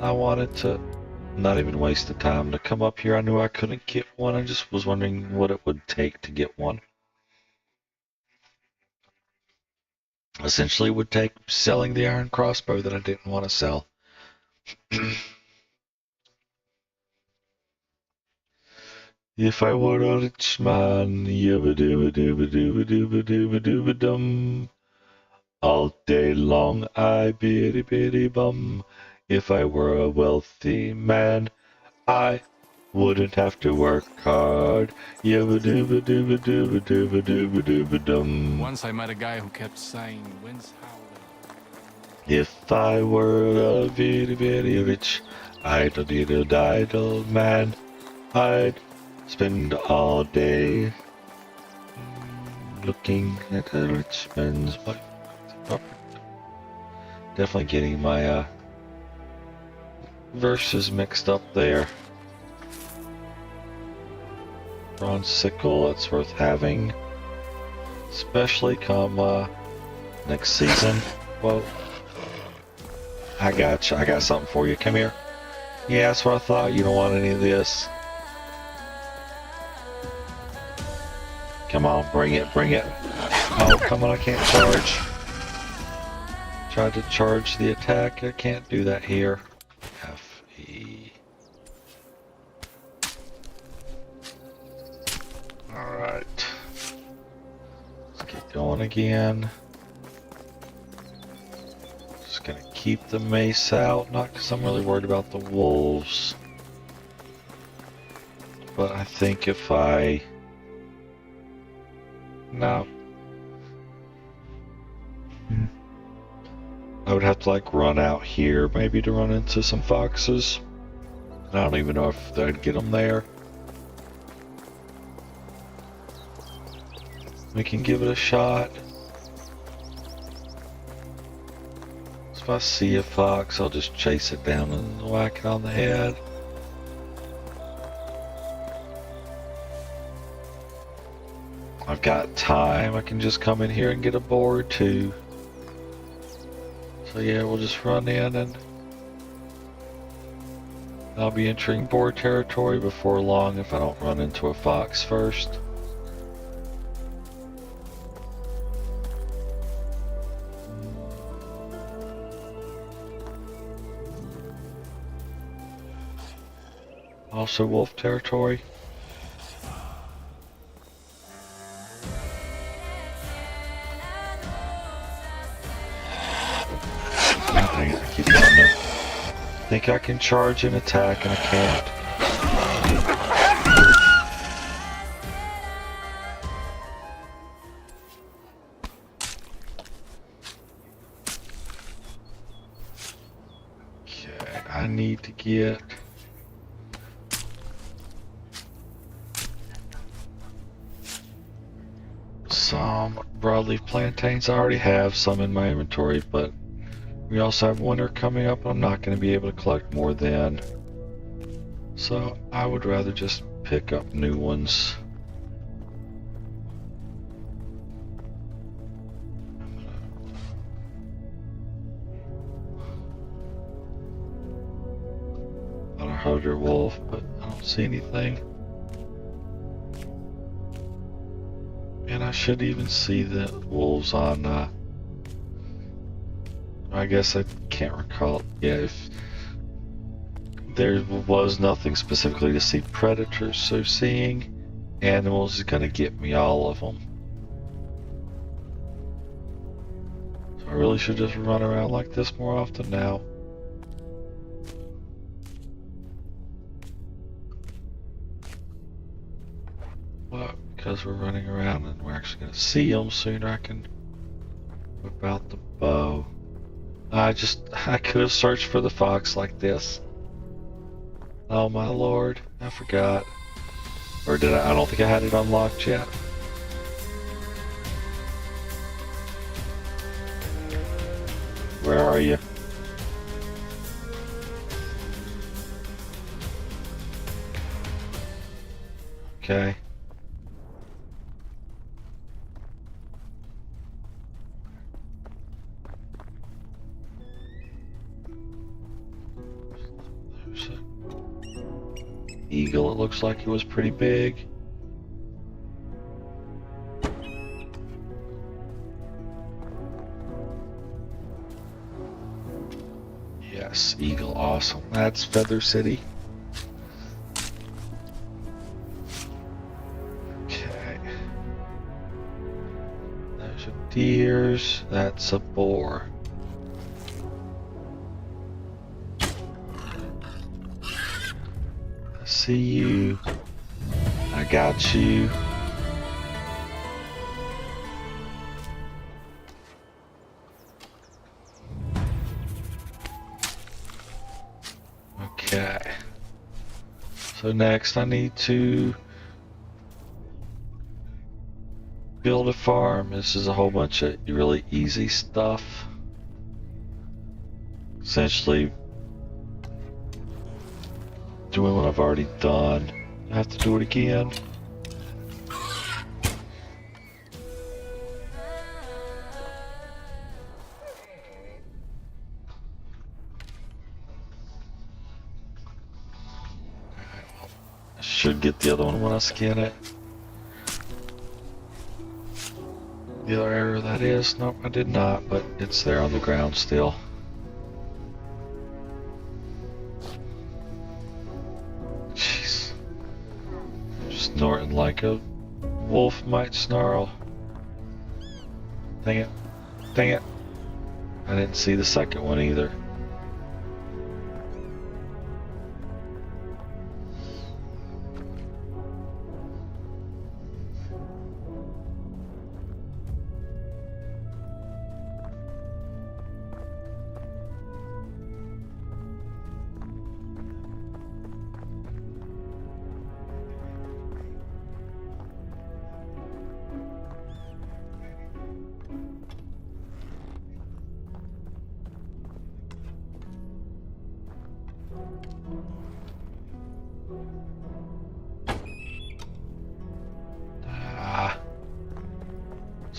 I wanted to not even waste the time to come up here. I knew I couldn't get one. I just was wondering what it would take to get one. Essentially, it would take selling the iron crossbow that I didn't want to sell. If I were a rich man, yabba-dibba-dibba-dibba-dibba-dibba-dibba-dum. All day long I biddy-biddy-bum. If I were a wealthy man, I wouldn't have to work hard. Yabba-dibba-dibba-dibba-dibba-dibba-dibba-dum. Once I met a guy who kept saying, "Wind's howling." If I were a very, very rich, idle man, I'd spend all day looking at a rich man's wife. Definitely getting my verses mixed up there. Bronze sickle, that's worth having, especially come next season. Whoa. I got you. I got something for you. Come here. Yeah, that's what I thought. You don't want any of this. Come on, bring it, bring it. Oh, come on, I can't charge. Tried to charge the attack. I can't do that here. F-E. Alright. Let's get going again. Just gonna keep the mace out, not because I'm really worried about the wolves. But I think if I... No. I would have to like run out here maybe to run into some foxes. I don't even know if I'd get them there. We can give it a shot. So if I see a fox, I'll just chase it down and whack it on the head. I've got time. I can just come in here and get a boar or two. So yeah, we'll just run in and I'll be entering boar territory before long if I don't run into a fox first. Also wolf territory. I keep going there. Think I can charge and attack and I can't. Okay, I need to get some broadleaf plantains. I already have some in my inventory, but we also have winter coming up. I'm not going to be able to collect more then. So I would rather just pick up new ones. On a harder wolf, but I don't see anything. And I should even see the wolves on I guess I can't recall. Yeah, if there was nothing specifically to see predators, so seeing animals is gonna get me all of them. So I really should just run around like this more often now. Well, because we're running around and we're actually going to see them sooner, I can whip out the bow. I could have searched for the fox like this. Oh my lord, I forgot. Or did I? I don't think I had it unlocked yet. Where are you? Okay. There's an eagle. It looks like it was pretty big. Yes, eagle, awesome. That's Feather City. Okay. There's a deers. That's a boar. I see you. I got you. Okay. So next I need to build a farm. This is a whole bunch of really easy stuff. Essentially doing what I've already done. I have to do it again. Should get the other one when I skin it. The other area that is, nope, I did not, but it's there on the ground still. Jeez. Snorting like a wolf might snarl. Dang it. Dang it. I didn't see the second one either.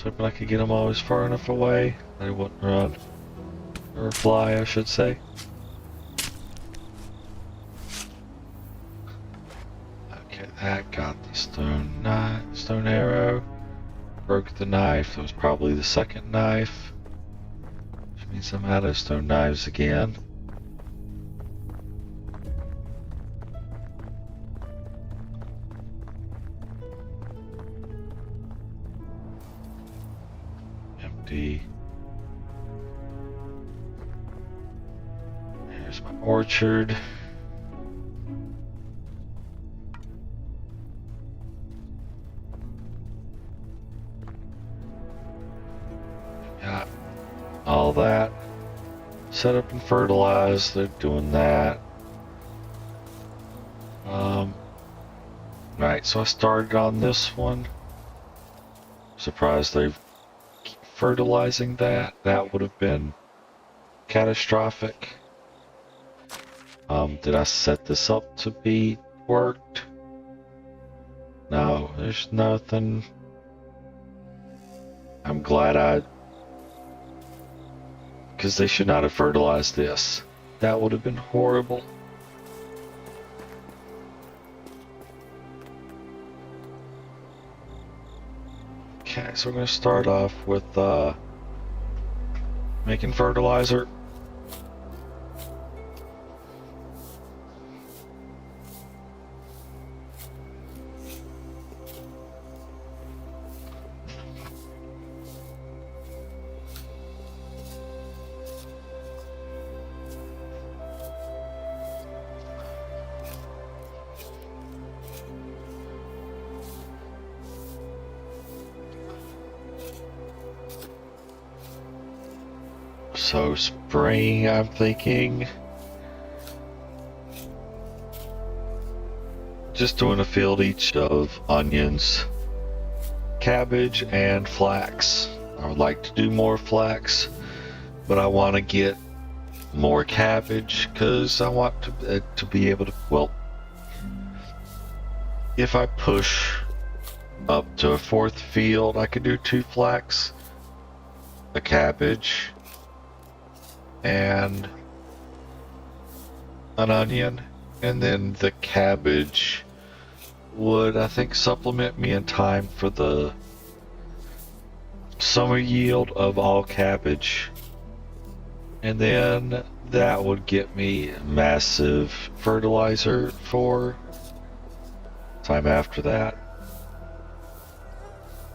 Hoping I could get them always far enough away that they wouldn't run. Or fly, I should say. Okay, that got the stone arrow. Broke the knife. That was probably the second knife. Which means I'm out of stone knives again. Here's my orchard. Got all that set up and fertilized. They're doing that. Right, so I started on this one. Surprised they've fertilizing that. That would have been catastrophic. Did I set this up to be worked? No, there's nothing. I'm glad because they should not have fertilized this. That would have been horrible. Okay, so we're going to start off with making fertilizer. So spring, I'm thinking just doing a field each of onions, cabbage, and flax. I would like to do more flax, but I want to get more cabbage because I want to be able to, well, if I push up to a fourth field, I could do 2 flax, a cabbage, and an onion, and then the cabbage would, I think, supplement me in time for the summer yield of all cabbage, and then that would get me massive fertilizer for time after that.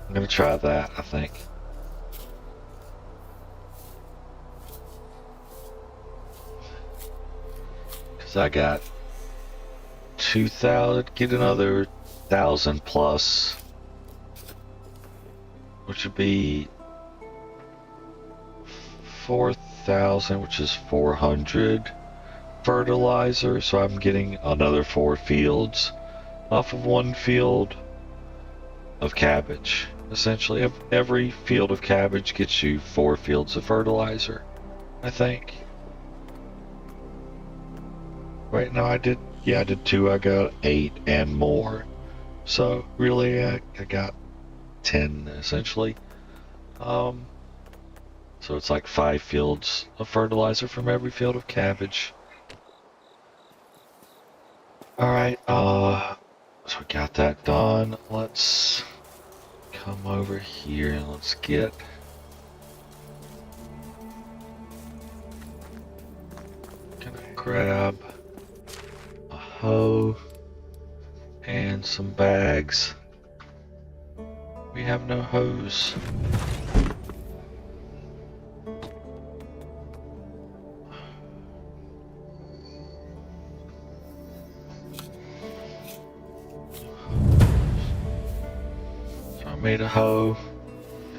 I'm gonna try that, I think. Cause I got 2,000, get another 1,000 plus, which would be 4,000, which is 400 fertilizer. So I'm getting another 4 fields off of 1 field of cabbage. Essentially, every field of cabbage gets you 4 fields of fertilizer, I think. Right now I did 2, I got 8 and more. So really I got 10 essentially. So it's like 5 fields of fertilizer from every field of cabbage. Alright, so we got that done. Let's come over here and let's get gonna grab a hoe and some bags. We have no hose. Made a hoe.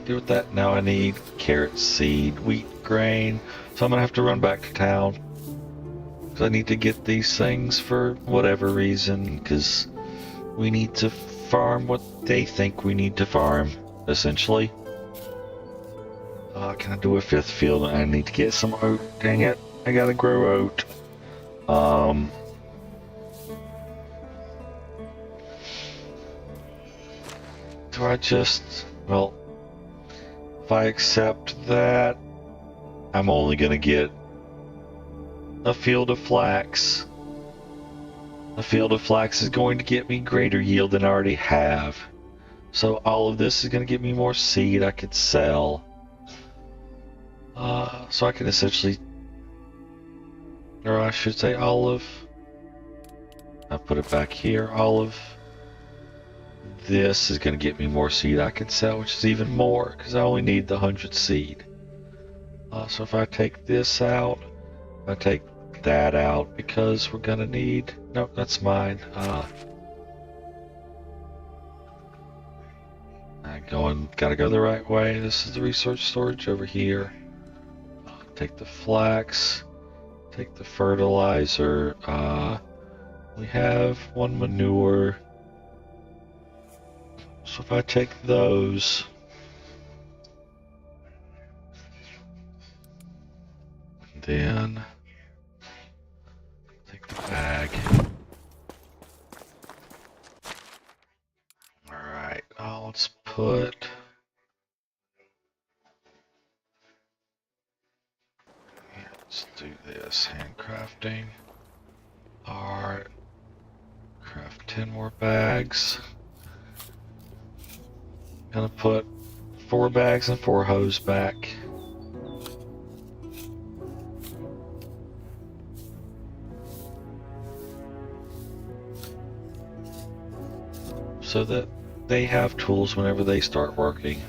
Do with that. Now I need carrot seed, wheat grain. So I'm gonna have to run back to town because I need to get these things for whatever reason. Because we need to farm what they think we need to farm, essentially. Can I do a 5th field? I need to get some oat. Dang it! I gotta grow oat. Do I just, well, if I accept that, I'm only gonna get a field of flax. A field of flax is going to get me greater yield than I already have. So all of this is gonna get me more seed I could sell. So I can essentially, or I should say I'll put it back here, this is going to get me more seed I can sell, which is even more, because I only need the 100 seed. So if I take this out, I take that out, because we're going to need, nope, that's mine. Gotta go the right way. This is the research storage over here. Take the flax, take the fertilizer. We have 1 manure. So if I take those, then take the bag. Alright, let's put, let's do this, handcrafting. Alright, craft 10 more bags. Gonna put 4 bags and 4 hoes back. So that they have tools whenever they start working.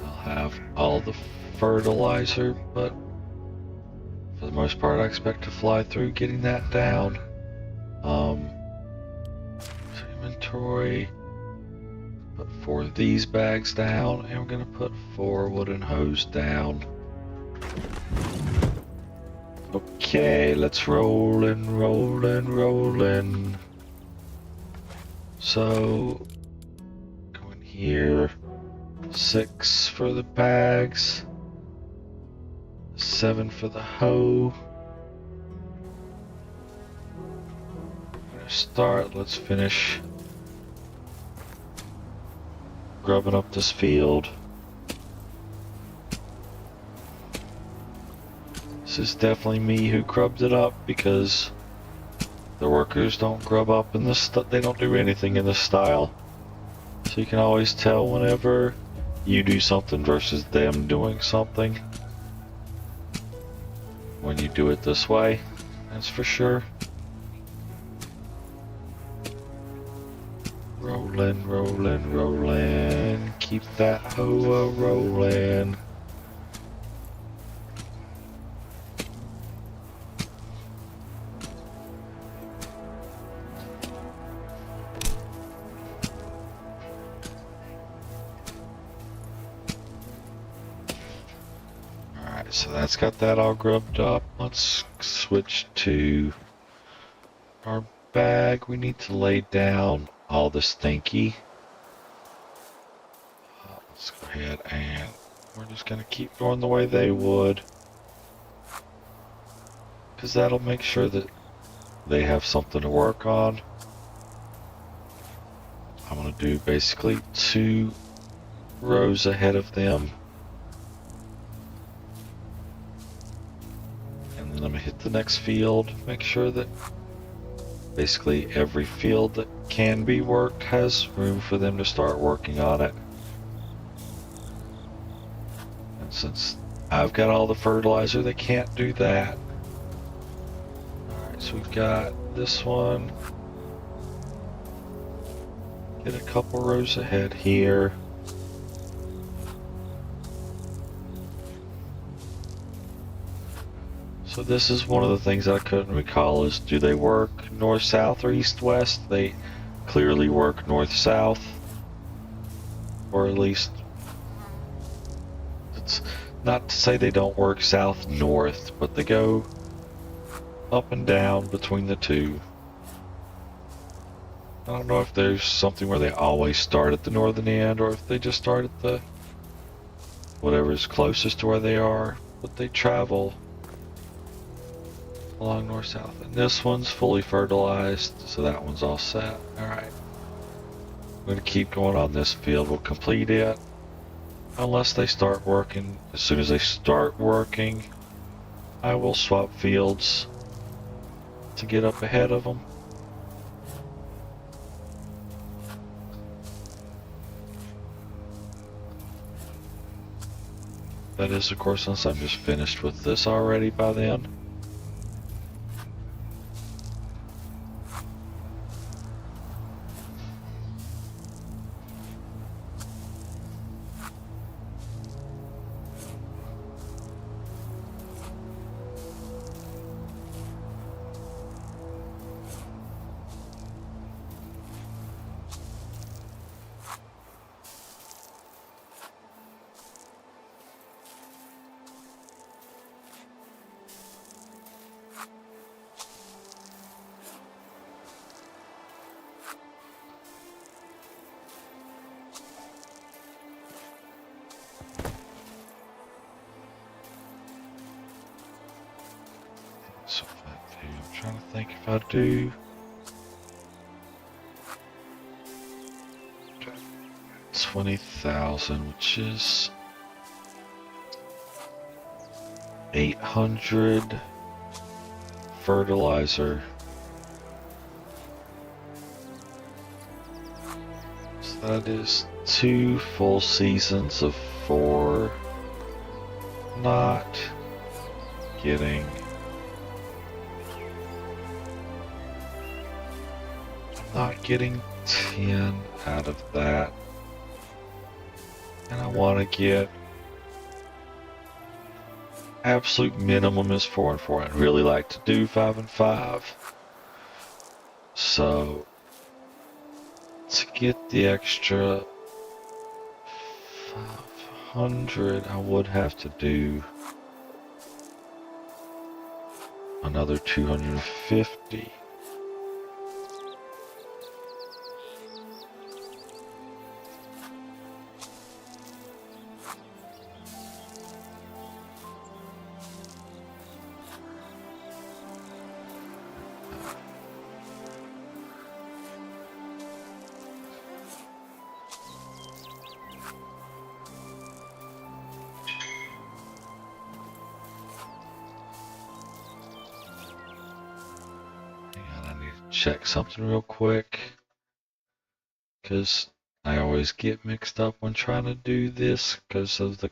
I'll have all the fertilizer, but for the most part I expect to fly through getting that down. Um, inventory. Put 4 of these bags down, and we're gonna put 4 wooden hose down. Okay, let's roll and roll and roll in. So, go in here. 6 for the bags. 7 for the hoe. We're gonna start. Let's finish grubbing up this field. This is definitely me who grubbed it up because the workers don't grub up in this they don't do anything in this style. So you can always tell whenever you do something versus them doing something when you do it this way, that's for sure. Rollin', rollin', rollin'. Keep that hoe rollin'. Alright, so that's got that all grubbed up. Let's switch to our bag. We need to lay down all the stinky. Let's go ahead and we're just gonna keep going the way they would, because that'll make sure that they have something to work on. I'm gonna do basically 2 rows ahead of them, and then I'm gonna hit the next field, make sure that basically every field that can be worked has room for them to start working on it. And since I've got all the fertilizer, they can't do that. Alright, so we've got this one. Get a couple rows ahead here. So this is one of the things I couldn't recall is, do they work north-south or east-west? They clearly work north-south, or at least, it's not to say they don't work south-north, but they go up and down between the two. I don't know if there's something where they always start at the northern end, or if they just start at the whatever is closest to where they are, but they travel along north-south. And this one's fully fertilized, so that one's all set. Alright. I'm going to keep going on this field. We'll complete it unless they start working. As soon as they start working, I will swap fields to get up ahead of them. That is, of course, since I'm just finished with this already by then. So if I do, I'm trying to think if I do 20,000, which is 800 fertilizer. So that is 2 full seasons of 4. Not getting. Not getting 10 out of that. And I want to get absolute minimum is 4 and 4. I'd really like to do 5 and 5. So, to get the extra 500, I would have to do another 250. And I need to check something real quick, because I always get mixed up when trying to do this because of the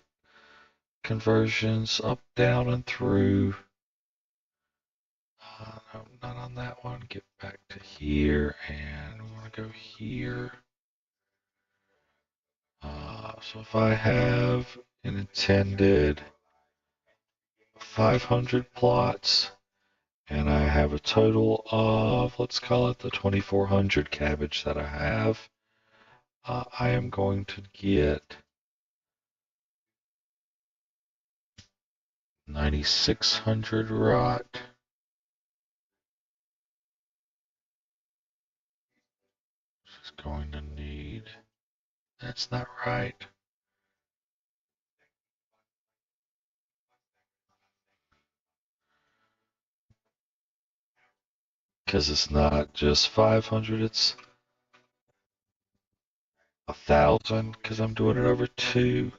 conversions up, down, and through. No, not on that one. Get back to here, and we want to go here. So if I have an intended 500 plots, and I have a total of, let's call it the 2400 cabbage that I have, I am going to get 9600 rot. It's going to need, that's not right. Because it's not just 500, it's 1000, because I'm doing it over 2.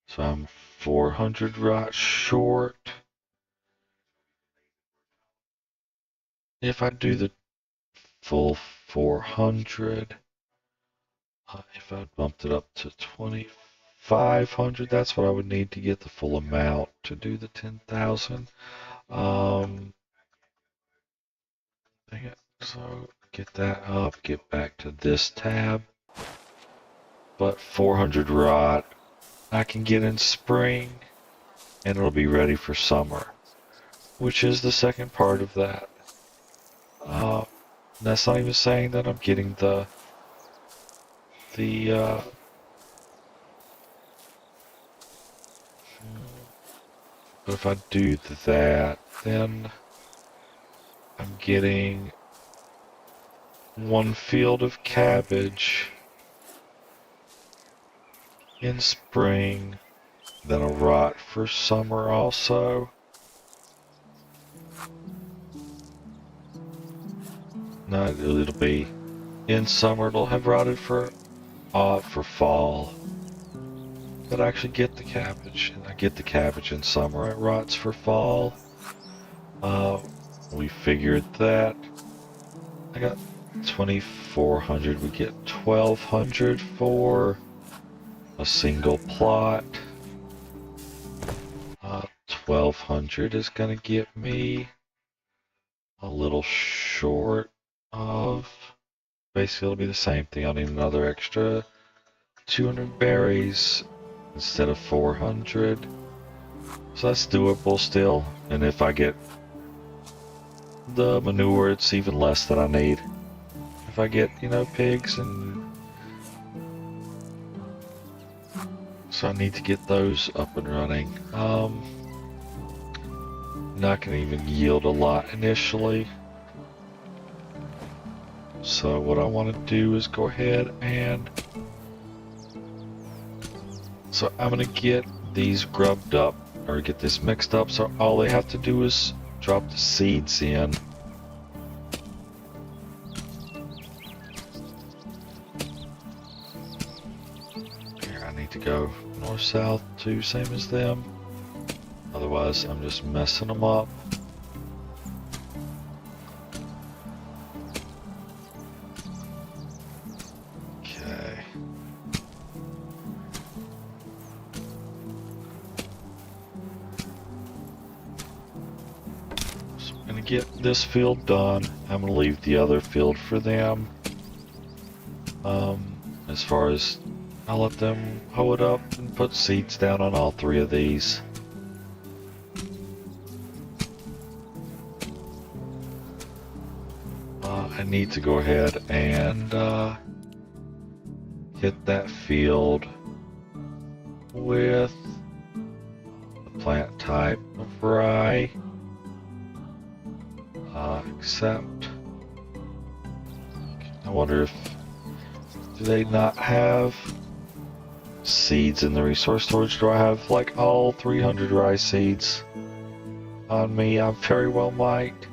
So I'm 400 rot short. If I do the full 400, if I bumped it up to 2500, that's what I would need to get the full amount to do the 10,000. Dang it. So get that up, get back to this tab. But 400 rot I can get in spring, and it'll be ready for summer, which is the second part of that. That's not even saying that I'm getting but if I do that, then I'm getting 1 field of cabbage in spring, then a rot for summer also. No, it'll be in summer. It'll have rotted for fall. But I actually get the cabbage, and I get the cabbage in summer. It rots for fall. We figured that. I got 2400. We get 1200 for a single plot. 1200 is gonna get me a little short of, basically it'll be the same thing. I'll need another extra 200 berries instead of 400. So that's doable still. And if I get the manure, it's even less that I need. If I get, pigs, and so I need to get those up and running. Not gonna even yield a lot initially. So what I want to do is go ahead and, so I'm gonna get these grubbed up, or get this mixed up, so all they have to do is drop the seeds in. Here, I need to go north-south too, same as them. Otherwise, I'm just messing them up. Okay. So I'm gonna get this field done. I'm gonna leave the other field for them. As far as, I'll let them hoe it up and put seeds down on all 3 of these. I need to go ahead and hit that field with the plant type of rye. Except, I wonder if, do they not have seeds in the resource storage? Do I have like all 300 rye seeds on me? I very well might.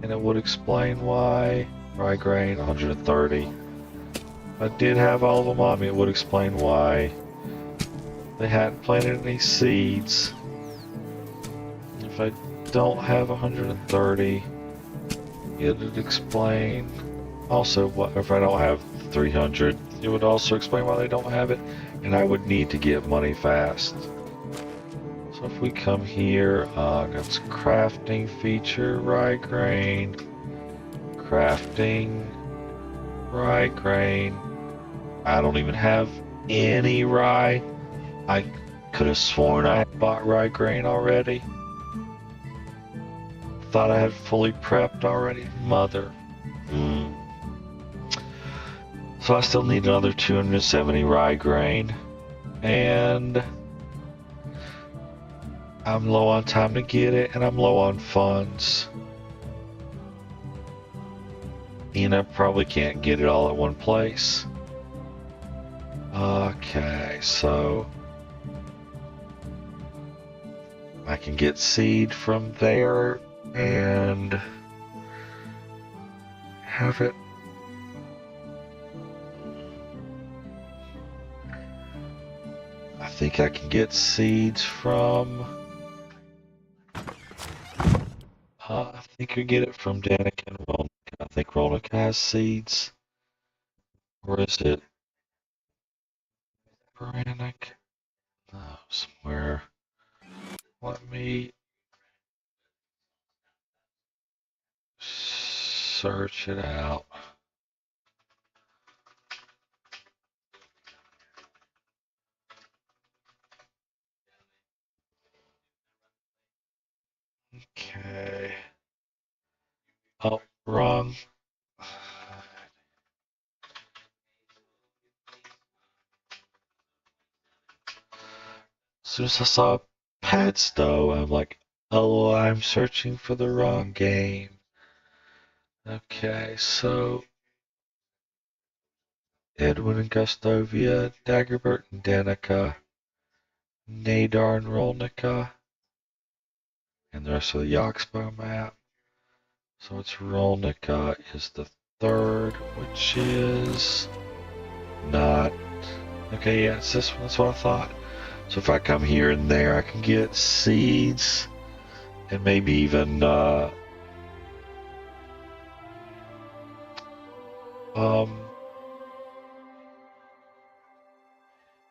And it would explain why. Rye grain, 130. If I did have all of them on me, it would explain why they hadn't planted any seeds. If I don't have 130, it would explain also what if I don't have 300. It would also explain why they don't have it, and I would need to get money fast. So if we come here, that's crafting feature, rye grain, crafting, rye grain. I don't even have any rye. I could have sworn I bought rye grain already. Thought I had fully prepped already. Mother. So I still need another 270 rye grain. And I'm low on time to get it, and I'm low on funds. And I probably can't get it all at one place. Okay, so I can get seed from there and have it. I think I can get seeds from I think we get it from Danica and Rolnica. I think Rolnica has seeds. Or is it Brannick? No, somewhere. Let me search it out. Okay. Oh, wrong. As soon as I saw pets, though, I'm like, oh, I'm searching for the wrong game. Okay, so Edwin and Gustovia, Daggerbert and Danica, Nadar and Rolnica, and the rest of the Yoxbow map. So it's Rolnica is the third, which is not. Okay, yeah, it's this one. That's what I thought. So if I come here and there, I can get seeds and maybe even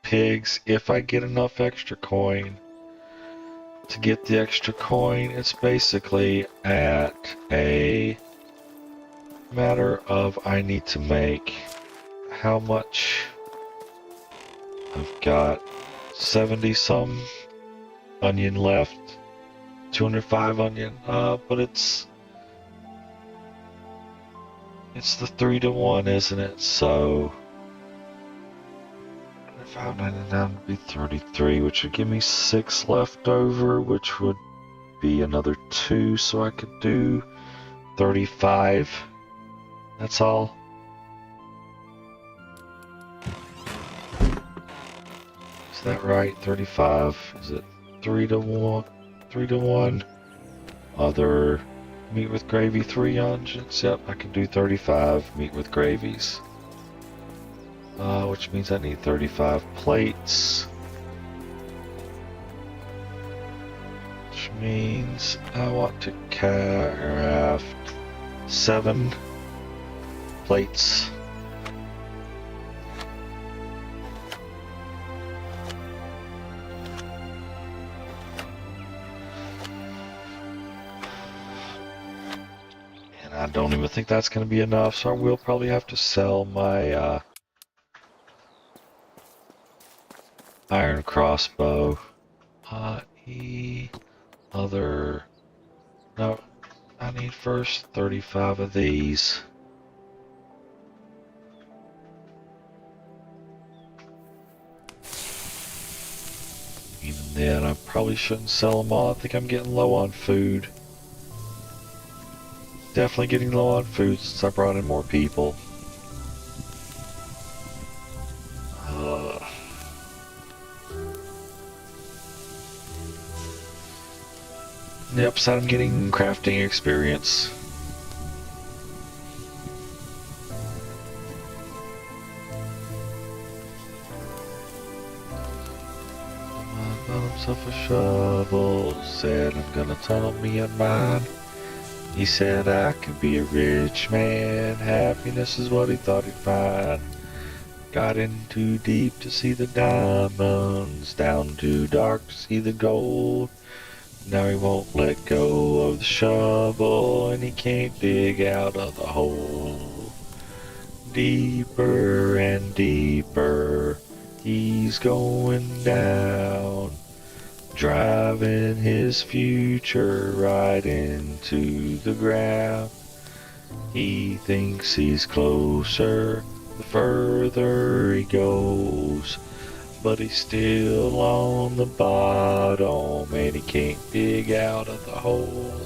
pigs if I get enough extra coin. To get the extra coin, it's basically at a matter of I need to make how much. I've got 70 some onion left, 205 onion, but it's the 3-to-1, isn't it? So 599 would be 33, which would give me 6 left over, which would be another 2, so I could do 35. That's all. Is that right? 35. Is it 3-to-1? 3-to-1. Other meat with gravy 3 onions. Yep, I can do 35 meat with gravies. Which means I need 35 plates. Which means I want to craft 7 plates. And I don't even think that's going to be enough, so I will probably have to sell my iron crossbow. Other. No. I need first 35 of these. Even then, I probably shouldn't sell them all. I think I'm getting low on food. Definitely getting low on food since I brought in more people. Yep, so I'm getting crafting experience. I bought himself a shovel, said I'm gonna tunnel me and mine. He said I could be a rich man, happiness is what he thought he'd find. Got in too deep to see the diamonds, down too dark to see the gold. Now he won't let go of the shovel, and he can't dig out of the hole. Deeper and deeper, he's going down, driving his future right into the ground. He thinks he's closer the further he goes, but he's still on the bottom and he can't dig out of the hole.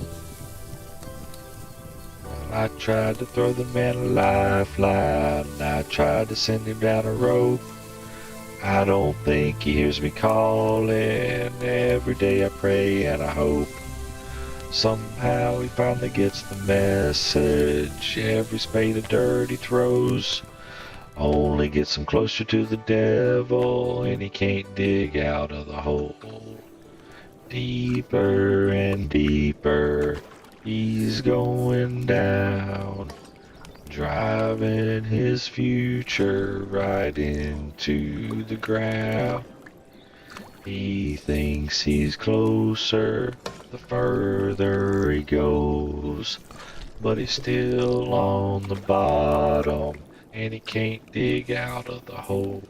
I tried to throw the man a lifeline, I tried to send him down a rope. I don't think he hears me calling, every day I pray and I hope. Somehow he finally gets the message, every spade of dirt he throws only gets him closer to the devil, and he can't dig out of the hole. Deeper and deeper, he's going down, driving his future right into the ground. He thinks he's closer the further he goes, but he's still on the bottom and he can't dig out of the hole.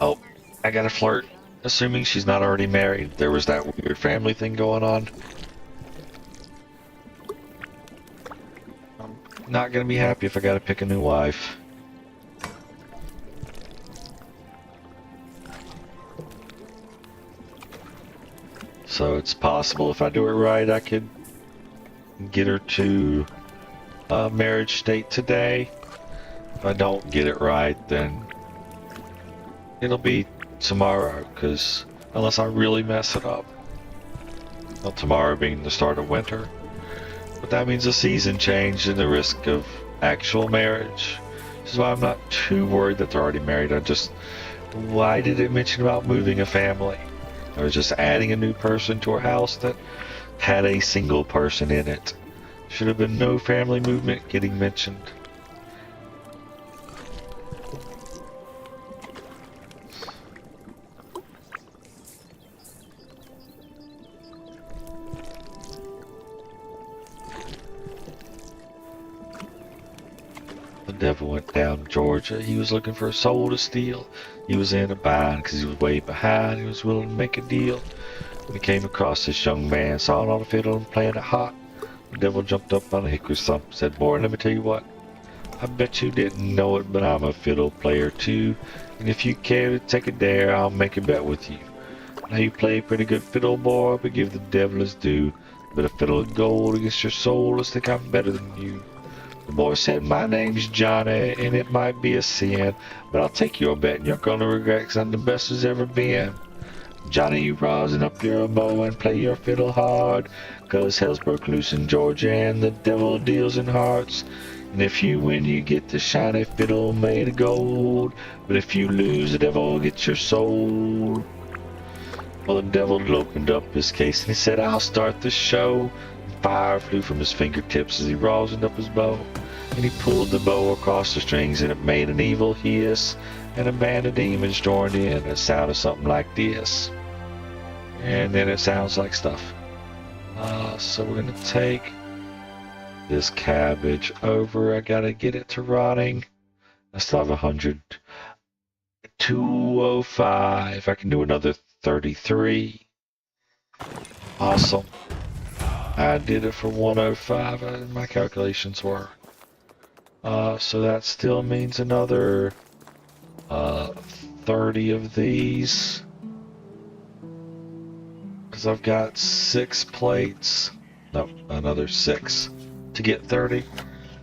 Oh, I gotta flirt, assuming she's not already married. There was that weird family thing going on. I'm not gonna be happy if I gotta pick a new wife. So it's possible if I do it right, I could get her to a marriage state today. If I don't get it right, then it'll be tomorrow, because unless I really mess it up. Well, tomorrow being the start of winter. But that means a season change and the risk of actual marriage. This is why I'm not too worried that they're already married. Why did it mention about moving a family? I was just adding a new person to our house that had a single person in it. Should have been no family movement getting mentioned. The devil went down to Georgia. He was looking for a soul to steal. He was in a bind because he was way behind. He was willing to make a deal. When he came across this young man, saw it on the fiddle and playing it hot. The devil jumped up on a hickory stump and said, "Boy, let me tell you what. I bet you didn't know it, but I'm a fiddle player too. And if you care to take a dare, I'll make a bet with you. Now you play pretty good fiddle, boy, but give the devil his due. But a fiddle of gold against your soul, let's think I'm better than you." The boy said, "My name's Johnny, and it might be a sin, but I'll take your bet, and you're gonna regret, 'cause I'm the best there's ever been. Johnny, you rosin up your bow and play your fiddle hard, 'cause hell's broke loose in Georgia, and the devil deals in hearts. And if you win, you get the shiny fiddle made of gold, but if you lose, the devil gets your soul." Well, the devil opened up his case, and he said, "I'll start the show." Fire flew from his fingertips as he rosined up his bow, and he pulled the bow across the strings, and it made an evil hiss, and a band of demons joined in, and it sounded something like this. And then it sounds like stuff. So we're gonna take this cabbage over. I gotta get it to rotting. I still have 100 205. I can do another 33. Awesome. I did it for 105. My calculations were. So that still means another 30 of these. Because I've got 6 plates. No, another 6 to get 30.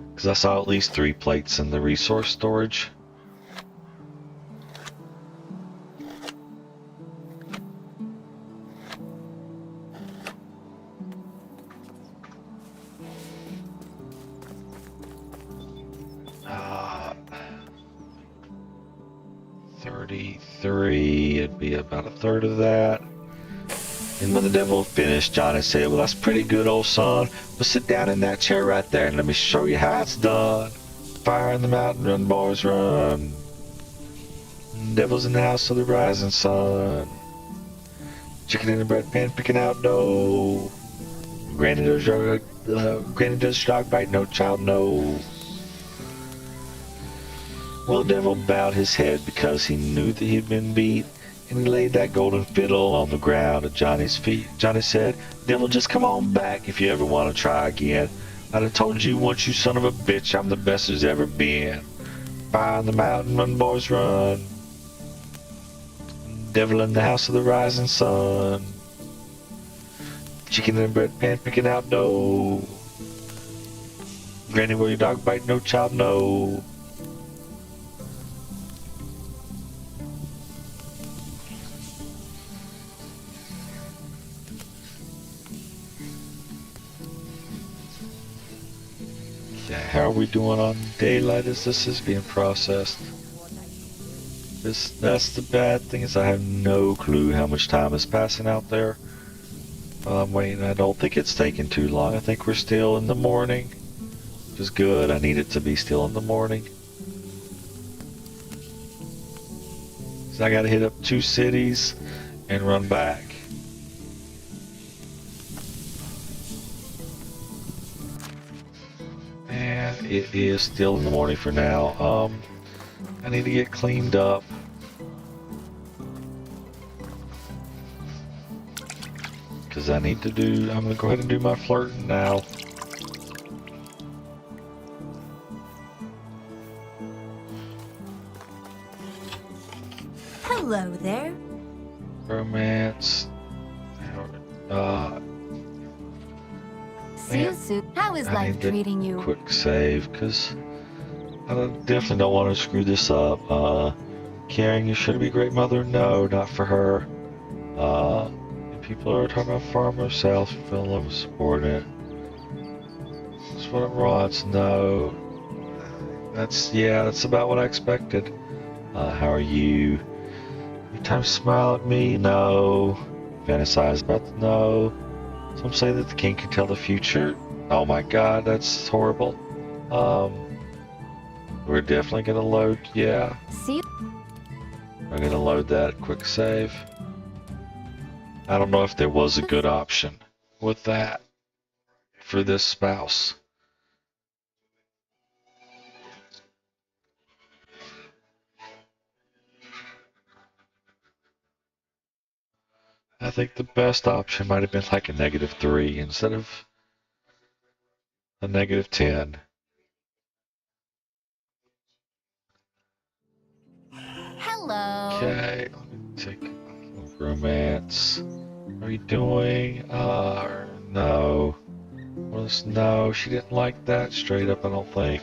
Because I saw at least 3 plates in the resource storage. Uh, 33, it'd be about a third of that. And when the devil finished, Johnny said, well, that's pretty good, old son. But sit down in that chair right there and let me show you how it's done. Fire in the mountain, run, boys, run. Devil's in the house of the rising sun. Chicken in the bread pan, picking out dough. Granny does dog bite, no child, no. Well, the devil bowed his head because he knew that he'd been beat. And he laid that golden fiddle on the ground at Johnny's feet. Johnny said, devil, just come on back if you ever want to try again. I'd have told you once, you son of a bitch, I'm the best there's ever been. Fire in the mountain, run, boys, run. Devil in the house of the rising sun. Chicken in the bread pan, picking out dough. Granny, will your dog bite? No child, no. How are we doing on daylight as this is being processed? That's the bad thing, is I have no clue how much time is passing out there. Wait, I don't think it's taking too long. I think we're still in the morning, which is good. I need it to be still in the morning. So I gotta hit up 2 cities and run back. And it is still in the morning for now. I need to get cleaned up. Because I'm going to go ahead and do my flirting now. Hello there. Romance. See you soon. How is I life need to treating you? quick save, because I definitely don't want to screw this up. Caring, you should be a great mother. No, not for her. People are talking about farmer south, fell in love with subordinate. That's what it wants. No. That's about what I expected. How are you? You time smile at me? No. Fantasize about the no. Some say that the king can tell the future. Oh my god, that's horrible. We're definitely gonna load, yeah. See you. I'm gonna load that quick save. I don't know if there was a good option with that for this spouse. I think the best option might have been like a -3 instead of a -10. Hello. Okay, let me take romance. How are you doing? No. No, she didn't like that straight up, I don't think.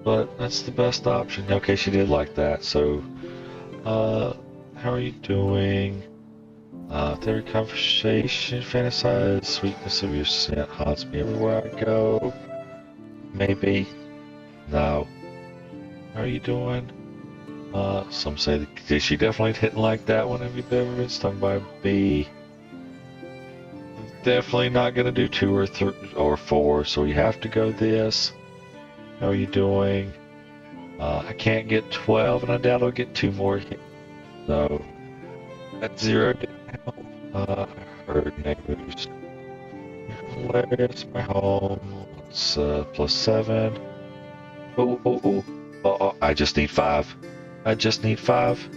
But that's the best option. Okay, she did like that, so how are you doing? Every conversation, fantasize, sweetness of your scent haunts me everywhere I go. Maybe. No. How are you doing? Some say that she definitely didn't like that one. Have you ever been stung by a bee? Definitely not gonna do 2 or 3 or 4, so you have to go this. How are you doing? I can't get 12, and I doubt I'll get 2 more here. So that's 0 down. Heard news. Hilarious, my home. It's +7. Oh, I just need 5. I just need 5.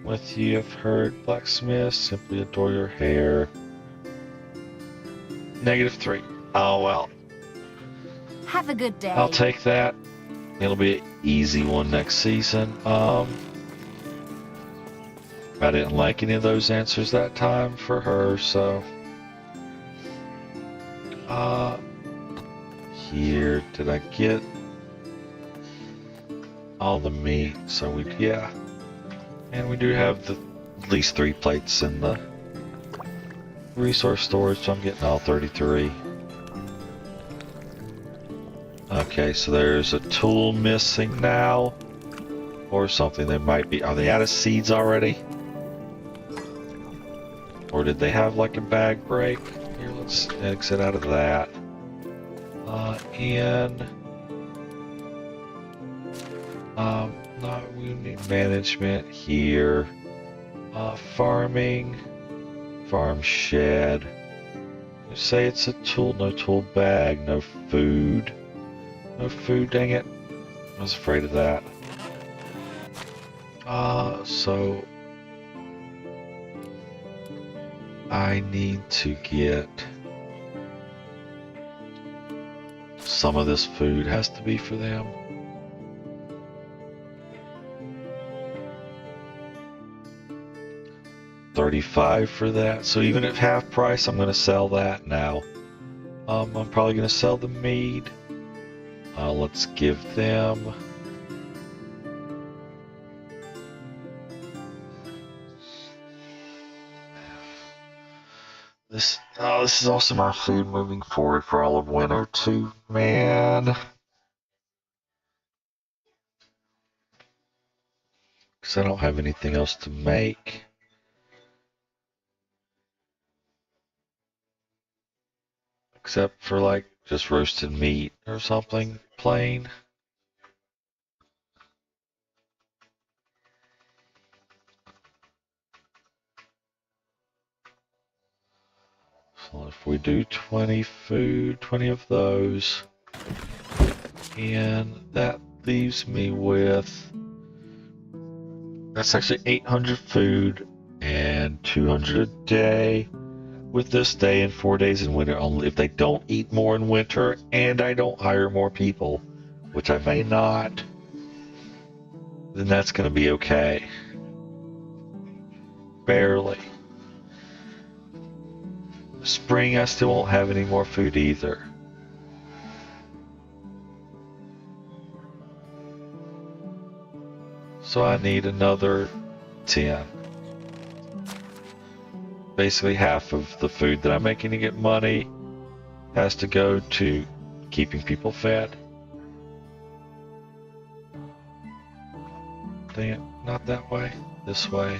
With you, I've heard blacksmith, simply adore your hair. -3. Oh well. Have a good day. I'll take that. It'll be an easy one next season. I didn't like any of those answers that time for her, so. Here, did I get all the meat? So yeah. And we do have at least 3 plates in the resource storage, so I'm getting all 33. Okay, so there's a tool missing now. Or something. They might be. Are they out of seeds already? Or did they have like a bag break? Here, let's exit out of that. No, we need management here. Farming. Farm shed. You say it's a tool, no tool bag, no food. No food, dang it. I was afraid of that. So I need to get some of this food has to be for them. $35 for that. So even at half price, I'm going to sell that now. I'm probably going to sell the mead. Let's give them this. Oh, this is also my food moving forward for all of winter too, man. Because I don't have anything else to make. Except for like just roasted meat or something plain. So if we do 20 food, 20 of those, and that leaves me with, that's actually 800 food and 200 a day. With this day and 4 days in winter only, if they don't eat more in winter and I don't hire more people, which I may not, then that's going to be okay. Barely. Spring, I still won't have any more food either. So I need another 10. Basically half of the food that I'm making to get money has to go to keeping people fed. Dang it, not that way, this way.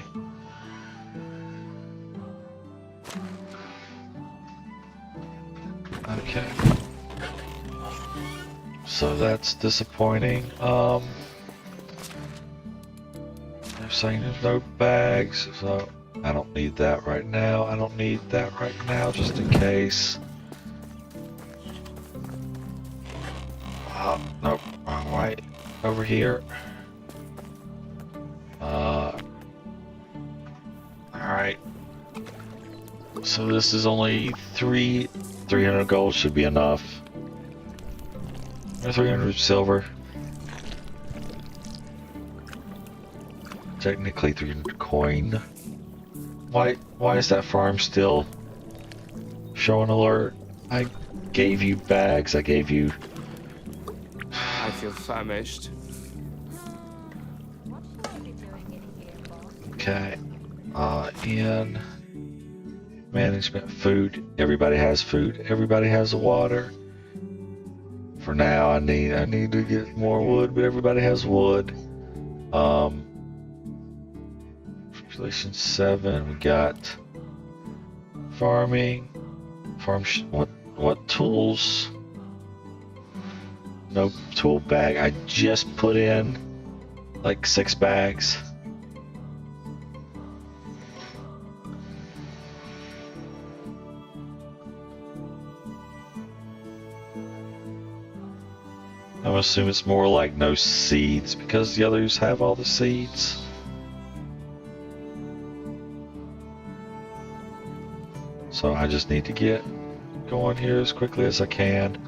Okay. So that's disappointing. They're saying there's no bags, so I don't need that right now. I don't need that right now, just in case. Nope, wrong way. Over here. Alright. So this is only 300 gold should be enough. Or 300 silver. Technically 300 coin. Why is that farm still showing alert? I gave you bags, I gave you... I feel famished. Okay. In management, food. Everybody has food. Everybody has water. For now, I need to get more wood, but everybody has wood. Population 7. We got farming. What tools? No tool bag. I just put in like 6 bags. I'm assuming it's more like no seeds because the others have all the seeds. So I just need to get going here as quickly as I can.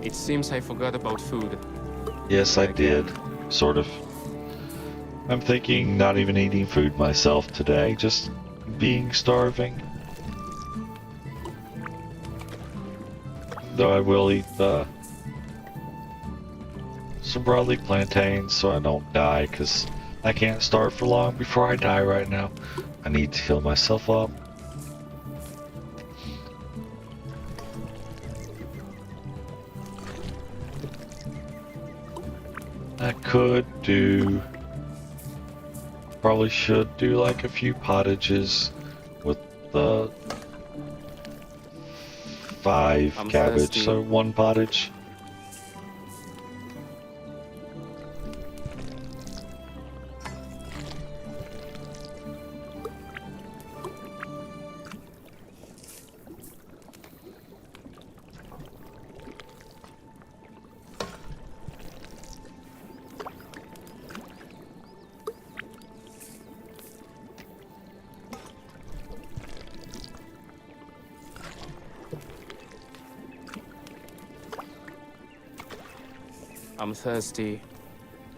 It seems I forgot about food. Yes, I did. Sort of. I'm thinking not even eating food myself today, just being starving. Though I will eat some broadleaf plantains so I don't die, because I can't starve for long before I die right now. I need to heal myself up. I could do... Probably should do like a few pottages with the 5 I'm cabbage, thirsty. so 1 pottage. I'm thirsty.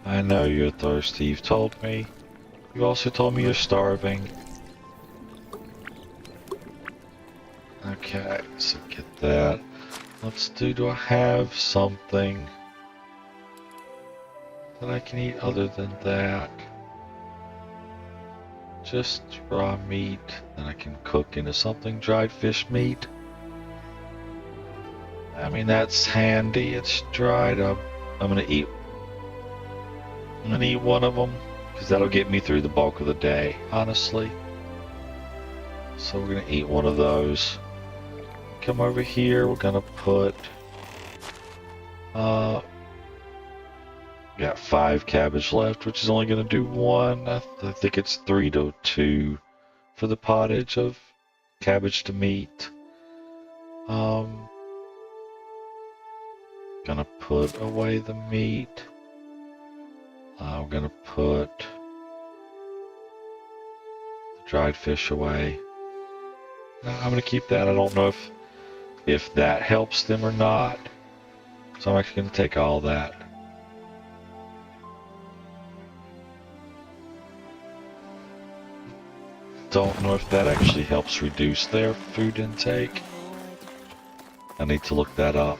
I know you're thirsty, you've told me. You also told me you're starving. Okay, so get that. Let's do I have something that I can eat other than that? Just raw meat that I can cook into something, dried fish meat. I mean, that's handy, it's dried up. I'm gonna eat one of them because that'll get me through the bulk of the day, honestly. So we're gonna eat one of those. Come over here, we're gonna put got 5 cabbage left, which is only gonna do 1. I think it's 3 to 2 for the pottage of cabbage to meat. Gonna put away the meat. I'm gonna put the dried fish away. No, I'm gonna keep that. I don't know if that helps them or not. So I'm actually gonna take all that. Don't know if that actually helps reduce their food intake. I need to look that up.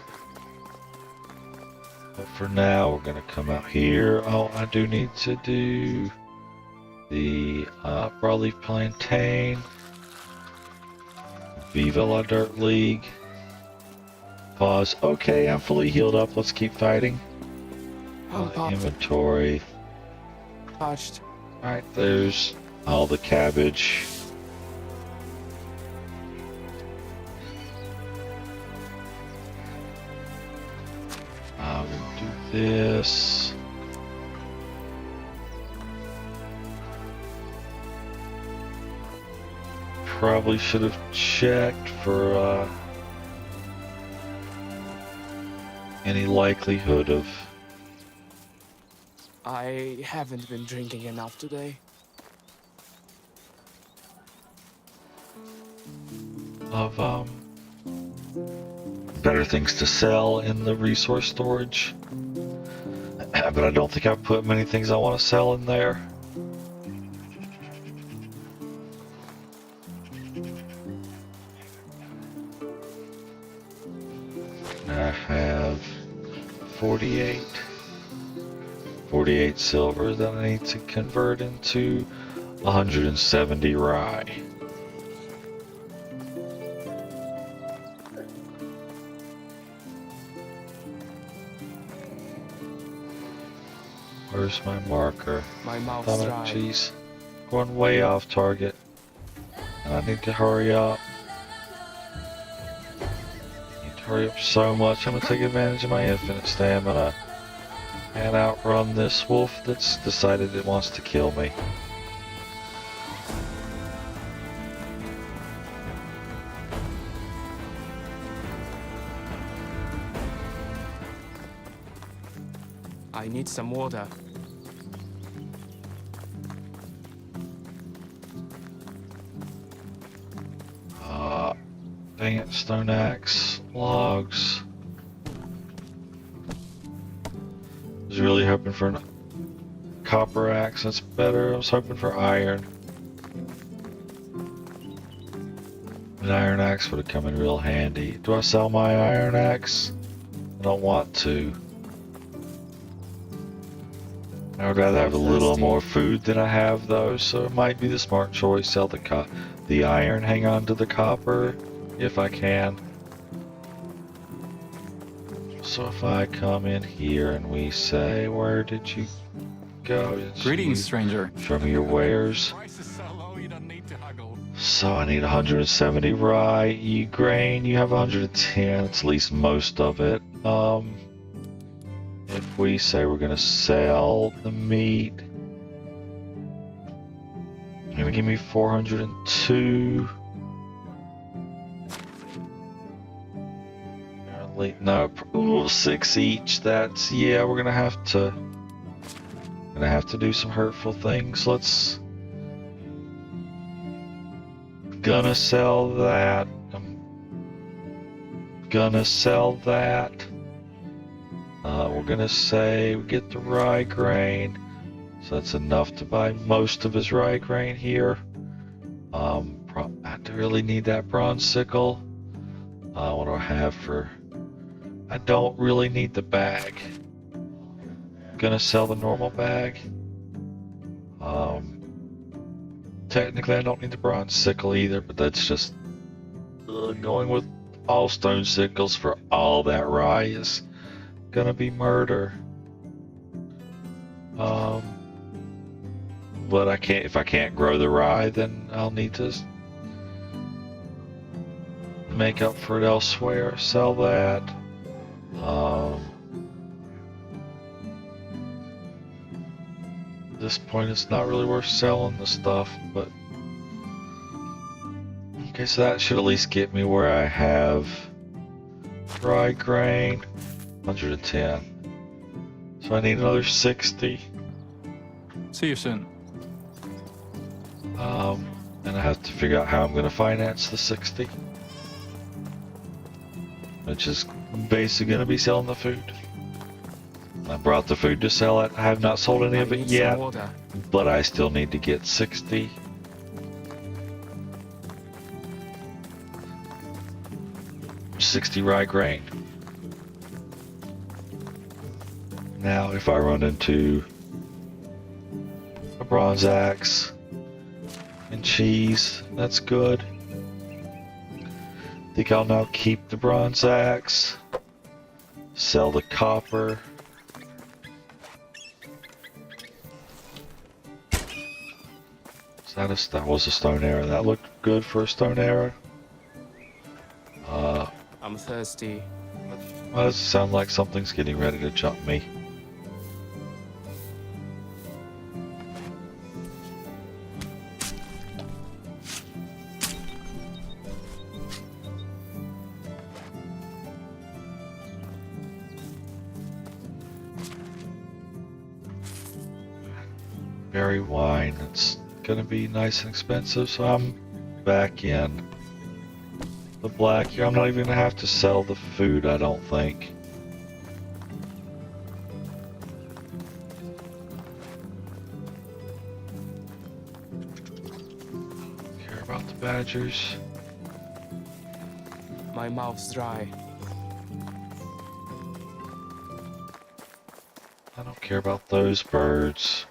But for now, we're gonna come out here. Oh, I do need to do the broadleaf plantain. Viva la Dirt League. Pause. Okay, I'm fully healed up. Let's keep fighting. Inventory. Parched. Alright, there's all the cabbage. I'm gonna do this. Probably should have checked for any likelihood of I haven't been drinking enough today. better things to sell in the resource storage. But I don't think I've put many things I want to sell in there. I have 48 silver that I need to convert into 170 rye. Where's my marker? My mouth's Oh, dry. jeez. Going way off target. And I need to hurry up. Hurry up so much. I'm gonna take advantage of my infinite stamina and outrun this wolf that's decided it wants to kill me. I need some water. Dang it, stone axe, logs. I was really hoping for a copper axe, that's better. I was hoping for iron. An iron axe would have come in real handy. Do I sell my iron axe? I don't want to. I would rather have a little more food than I have though, so it might be the smart choice. Sell the iron, hang on to the copper if I can. So if I come in here and we say, where did you go? Greetings, stranger. Show me your wares. Price is so low, you don't need to haggle. So I need 170 rye, grain, you have 110, it's at least most of it. If we say we're gonna sell the meat, you're gonna give me 402. No, ooh, 6 each. That's, yeah, we're gonna have to do some hurtful things. Gonna sell that. I'm gonna sell that. We're gonna say we get the rye grain, so that's enough to buy most of his rye grain here. I really need that bronze sickle. What do I have for? I don't really need the bag. Gonna sell the normal bag. Technically, I don't need the bronze sickle either, but that's just going with all stone sickles for all that rye is gonna be murder. But I can't. If I can't grow the rye, then I'll need to make up for it elsewhere. Sell that. At this point, it's not really worth selling the stuff, but okay, so that should at least get me where I have dry grain, 110. So I need another 60. See you soon. And I have to figure out how I'm going to finance the 60, which is basically going to be selling the food. I brought the food to sell it. I have not sold any of it yet, but I still need to get 60. $60 rye grain. Now, if I run into a bronze axe and cheese, that's good. I think I'll now keep the bronze axe, sell the copper. That was a stone arrow. That looked good for a stone arrow. I'm thirsty. Why does it sound like something's getting ready to jump me? Berry wine. It's gonna be nice and expensive, so I'm back in the black here. I'm not even gonna have to sell the food, I don't think. Care about the badgers. My mouth's dry. I don't care about those birds.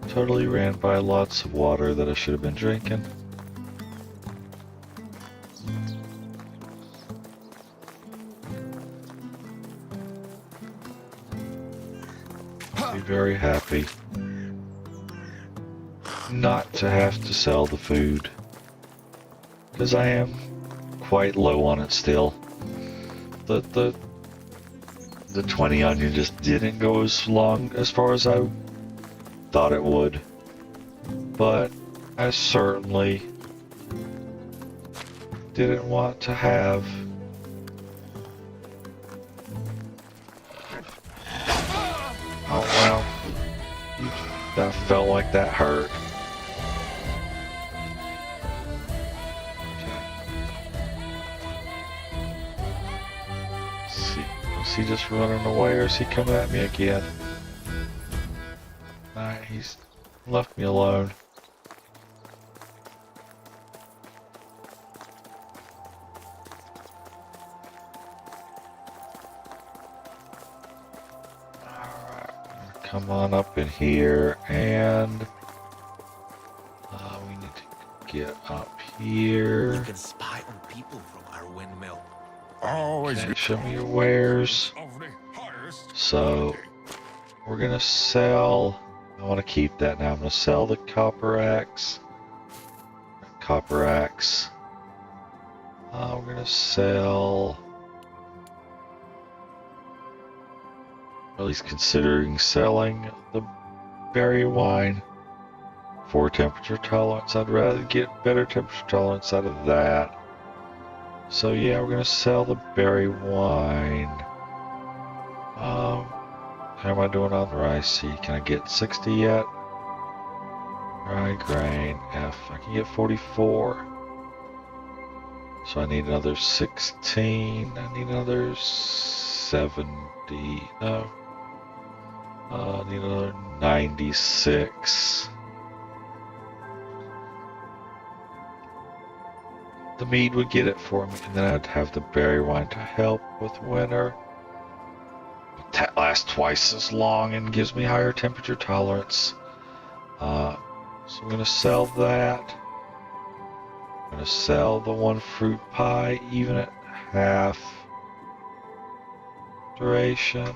Totally ran by lots of water that I should have been drinking. very happy not to have to sell the food, because I am quite low on it still. The 20 onion just didn't go as far as I thought it would, but I certainly didn't want to have oh wow, that felt like that hurt. Is he just running away, or is he coming at me again? Nah, he's left me alone. Alright, come on up in here, and we need to get up here. We can spy on people from our windmill. Always Okay, show me your wares. of the highest So we're gonna sell. I want to keep that now. I'm gonna sell the copper axe. Copper axe. We're gonna sell. Or at least considering selling the berry wine for temperature tolerance. I'd rather get better temperature tolerance out of that. So yeah, we're gonna sell the berry wine. How am I doing on the rice seed? Can I get 60 yet? Rye grain F. I can get 44. So I need another 16. I need another 70. No. I need another 96. The mead would get it for me, and then I'd have the berry wine to help with winter. But that lasts twice as long and gives me higher temperature tolerance. So I'm going to sell that. I'm going to sell the one fruit pie even at half duration.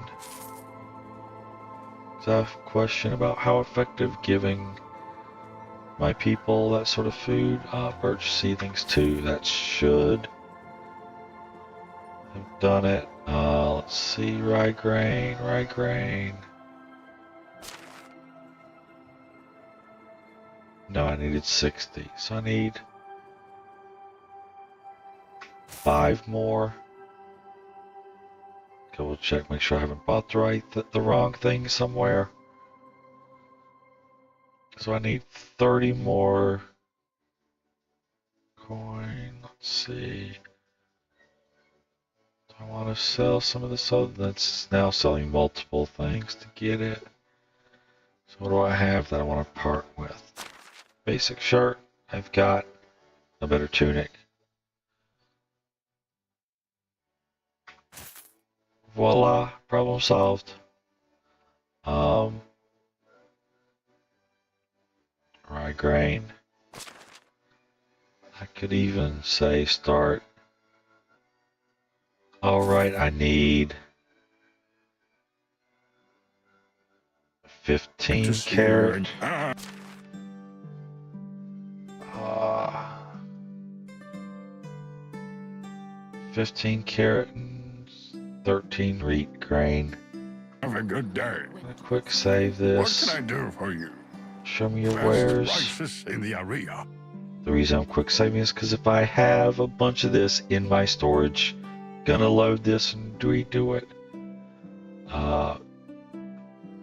So I have a question about how effective giving my people that sort of food. Birch seedlings too. That should have done it. Let's see. Rye grain. Rye grain. No, I needed 60. So I need 5 more. Okay, we'll check. Make sure I haven't bought the wrong thing somewhere. So I need 30 more coin. Let's see. Do I want to sell some of this? Oh, that's now selling multiple things to get it. So what do I have that I want to part with? Basic shirt. I've got a better tunic. Voila, problem solved. Rye grain. I could even say start. Alright, I need 15 carat. 15 carat and 13 wheat grain. Have a good day. I'm gonna quick save this. What can I do for you? Show me your Best wares. prices in the area. The reason I'm quick saving is because if I have a bunch of this in my storage, gonna load this and redo it.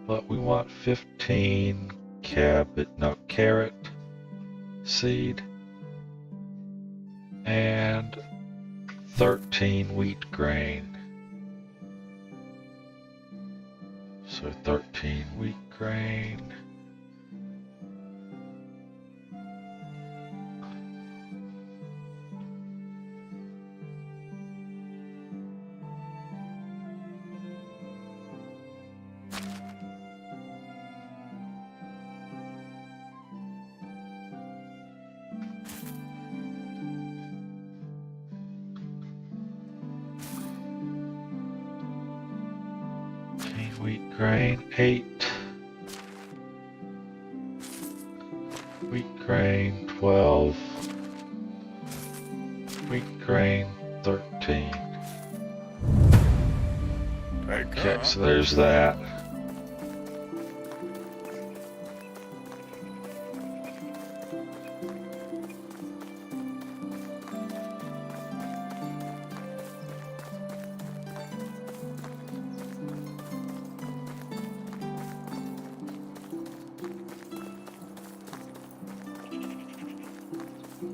But we want 15 carrot seed and 13 wheat grain. So 13 wheat grain. Wheat grain 8. Wheat grain 12. Wheat grain 13. Take Okay, care. so there's that.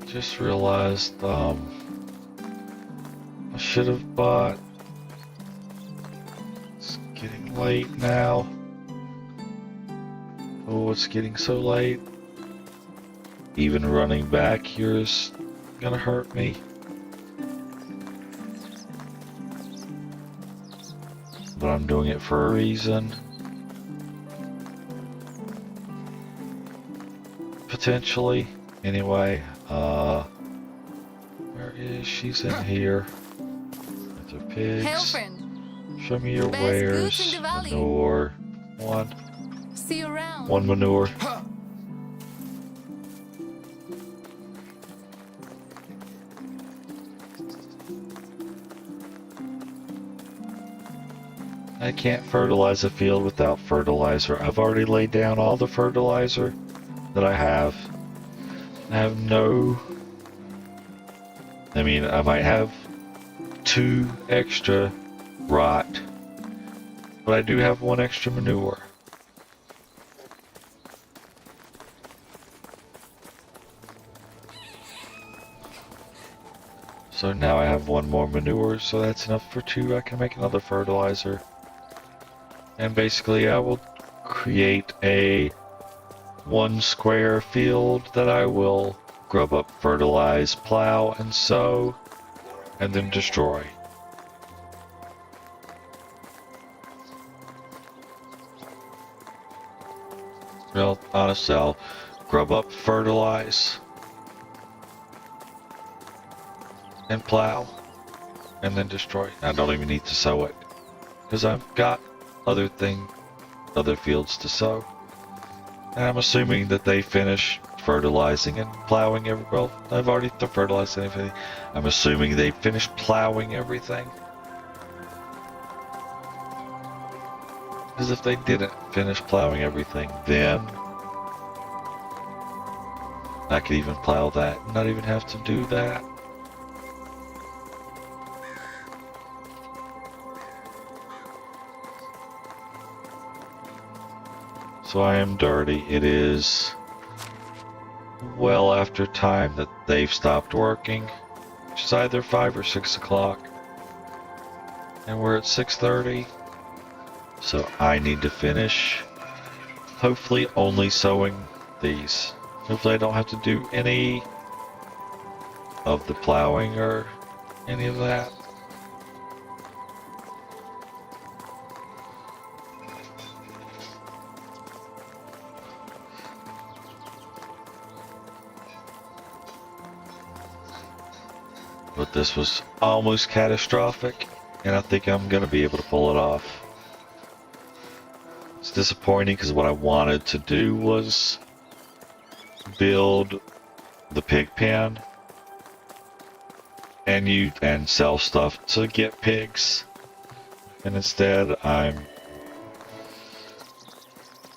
Just realized, I should have bought. It's getting late now. Oh, it's getting so late. Even running back here is gonna hurt me. But I'm doing it for a reason. Potentially. Anyway, where is she's in here? With her Hail, pigs. friend. Show me your Best wares. goods in the valley. Manure. See you around. One manure. I can't fertilize a field without fertilizer. I've already laid down all the fertilizer that I have. I have no... I mean, I might have 2 extra rot, but I do have 1 extra manure. So now I have 1 more manure, so that's enough for 2. I can make another fertilizer. And basically I will create a 1 square field that I will grub up, fertilize, plow, and sow, and then destroy. Well, honestly, I'll grub up, fertilize, and plow, and then destroy. I don't even need to sow it, because I've got other fields to sow. And I'm assuming that they finish fertilizing and plowing well, I've already fertilized everything. I'm assuming they finished plowing everything. Because if they didn't finish plowing everything, then I could even plow that and not even have to do that. So I am dirty. It is well after time that they've stopped working, which is either 5 or 6 o'clock. And we're at 6:30. So I need to finish, hopefully only sowing these. Hopefully I don't have to do any of the plowing or any of that. But this was almost catastrophic, and I think I'm going to be able to pull it off. It's disappointing because what I wanted to do was build the pig pen and sell stuff to get pigs, and instead and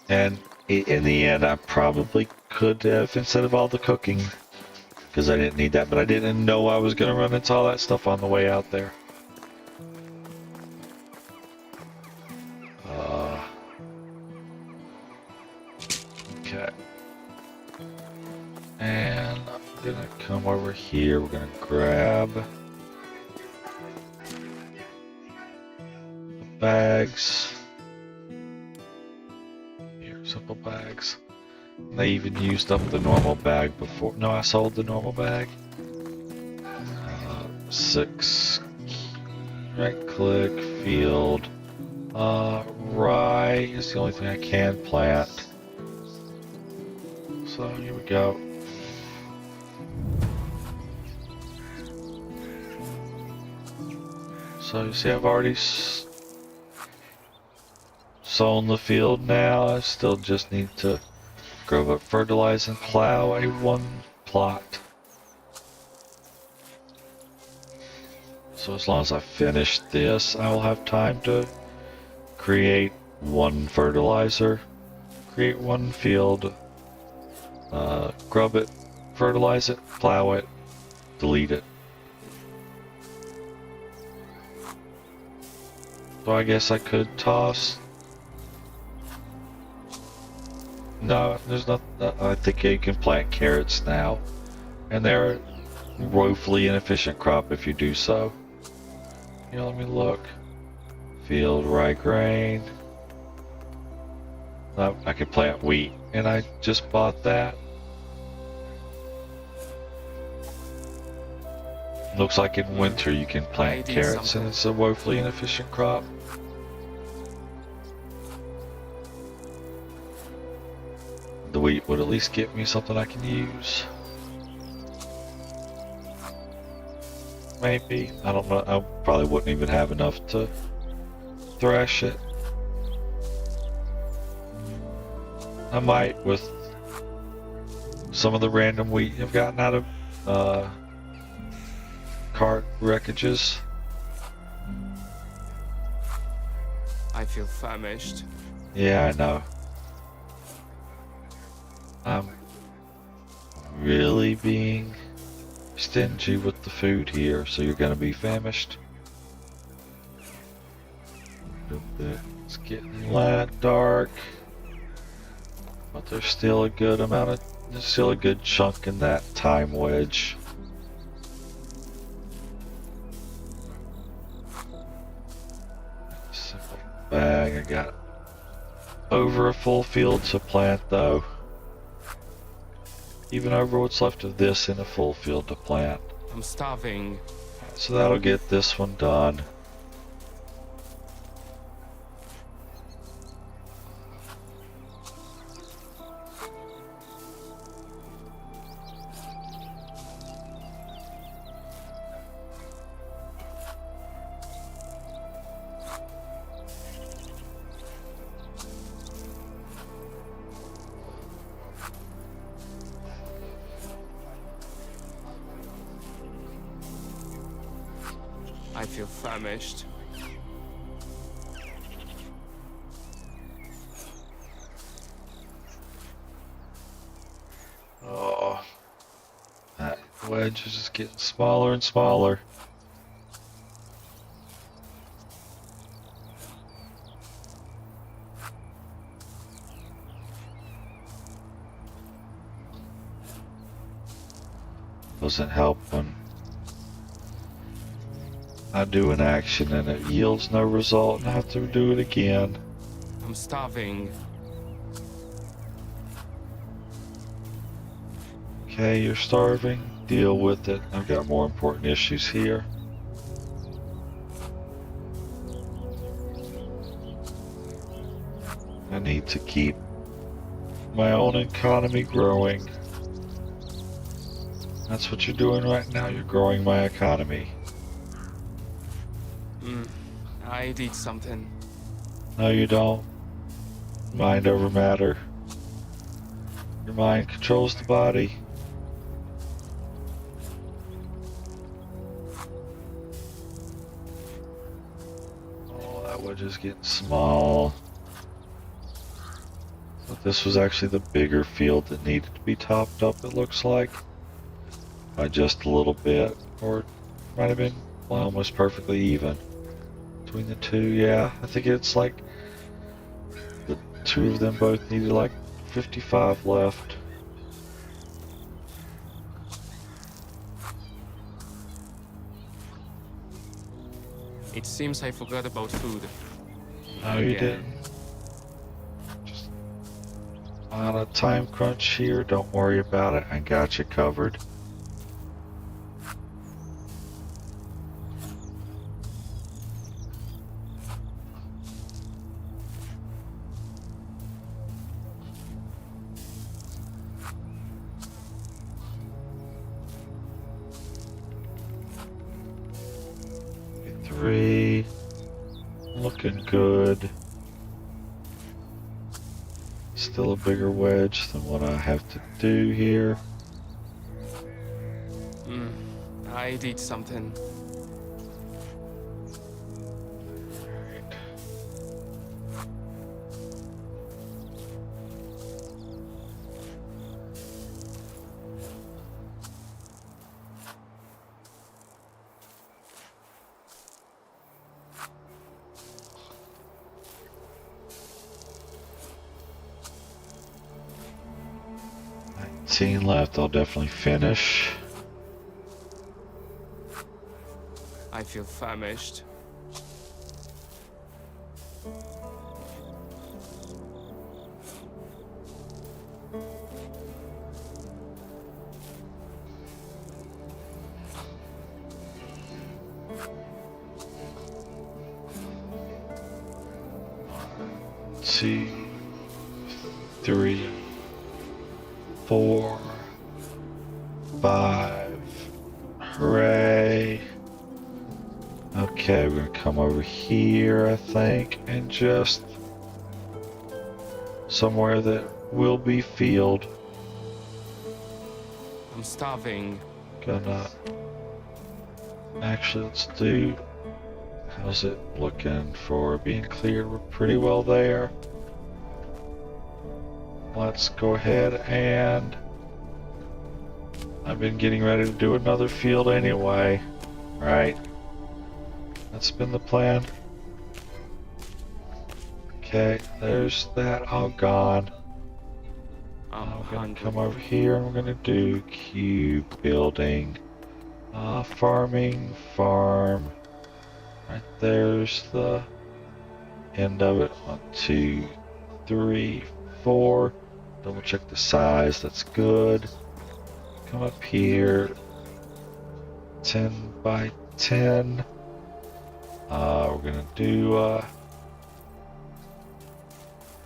in the end I probably could have, instead of all the cooking, because I didn't need that, but I didn't know I was going to run into all that stuff on the way out there. Okay. And I'm going to come over here. We're going to grab the bags. Here, simple bags. They even used up the normal bag before. No, I sold the normal bag. 6. Right click, field. Rye is the only thing I can plant. So here we go. So you see I've already sown the field now. I still just need to Grow up, fertilize, and plow a 1 plot. So as long as I finish this, I will have time to create 1 fertilizer, create 1 field, grub it, fertilize it, plow it, delete it. So I guess I could toss. No, there's not. I think you can plant carrots now, and they're a woefully inefficient crop if you do so. You know, let me look. Field rye grain. No, I can plant wheat, and I just bought that. Looks like in winter you can plant carrots, and it's a woefully inefficient crop. The wheat would at least get me something I can use. Maybe. I don't know. I probably wouldn't even have enough to thrash it. I might with some of the random wheat I've gotten out of cart wreckages. I feel famished. Yeah, I know. I'm really being stingy with the food here, so you're gonna be famished. It's getting light, dark, but there's still a good amount of, there's still a good chunk in that time wedge. Simple bag. I got over a full field to plant though. Even over what's left of this in a full field to plant. I'm starving. So that'll get this one done. I feel famished. Oh, that wedge is just getting smaller and smaller. Doesn't help when I do an action and it yields no result and I have to do it again. I'm starving. Okay, you're starving. Deal with it. I've got more important issues here. I need to keep my own economy growing. That's what you're doing right now. You're growing my economy. I need something. No, you don't. Mind over matter. Your mind controls the body. Oh, that wedge is getting small. But this was actually the bigger field that needed to be topped up, it looks like. By just a little bit. Or it might have been almost perfectly even. Between the two, yeah. I think it's like the two of them both needed like 55 left. It seems I forgot about food. No, you didn't. Just on a time crunch here, don't worry about it. I got you covered. Three, looking good. still a bigger wedge than what I have to do here. I did something. Left, I'll definitely finish. I feel famished. Two, three, 4, 5. Hooray. Okay, we're gonna come over here, I think, and just somewhere that will be field. I'm starving. Gonna actually, let's do, how's it looking for being cleared? We're pretty well there. Let's go ahead and I've been getting ready to do another field anyway, right? That's been the plan. Okay, there's that all gone. I'm We're gonna hungry. come over here and we're gonna do cube building, farming, farm. Right there's the end of it. 1, 2, 3, 4. Double check the size, that's good. Come up here, 10 by 10. We're gonna do,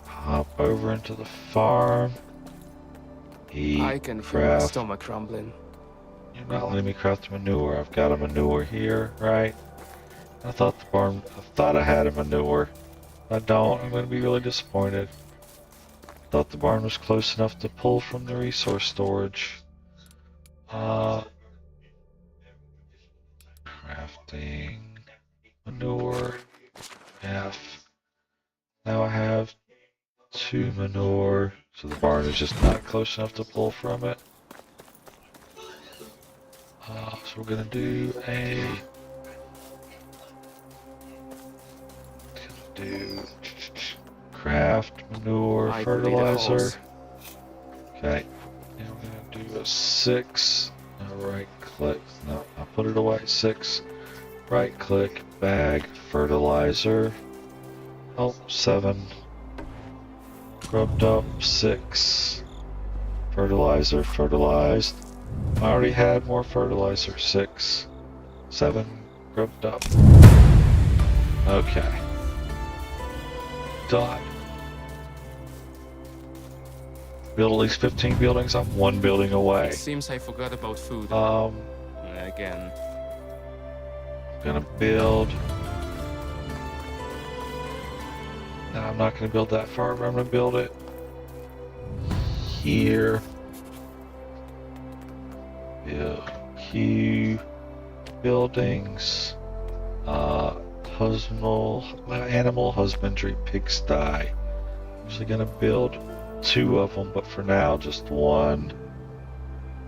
hop over into the farm. Eat, I can feel my craft. stomach rumbling. You're not letting me craft manure. I've got a manure here, right? I thought the barn, I thought I had a manure. If I don't, I'm gonna be really disappointed. Thought the barn was close enough to pull from the resource storage. Crafting, manure, F. Now I have 2 manure, so the barn is just not close enough to pull from it. So we're gonna do craft, manure, I need a fertilizer. horse. Okay, and we're gonna do a 6. Now right click, no, I'll put it away, 6. Right click, bag, fertilizer. Oh, 7. Grubbed up, 6. Fertilizer, fertilized. I already had more fertilizer, 6. 7, grubbed up. Okay. Done. Build at least 15 buildings. I'm 1 building away. It seems I forgot about food. Again. Gonna build. No, I'm not gonna build that far, but I'm gonna build it here. Build Q buildings. Animal husbandry pigsty. Actually gonna build 2 of them, but for now just 1.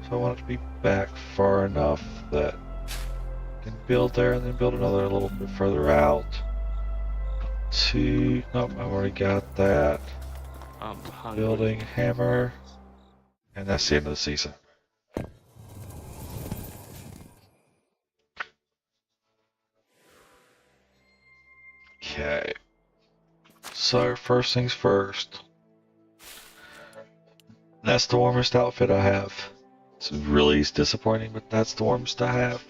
So I want it to be back far enough that I can build there and then build another a little bit further out. 2, nope, I've already got that. I'm hungry. Building hammer. And that's the end of the season. Okay. So first things first. That's the warmest outfit I have. It's really disappointing, but that's the warmest I have.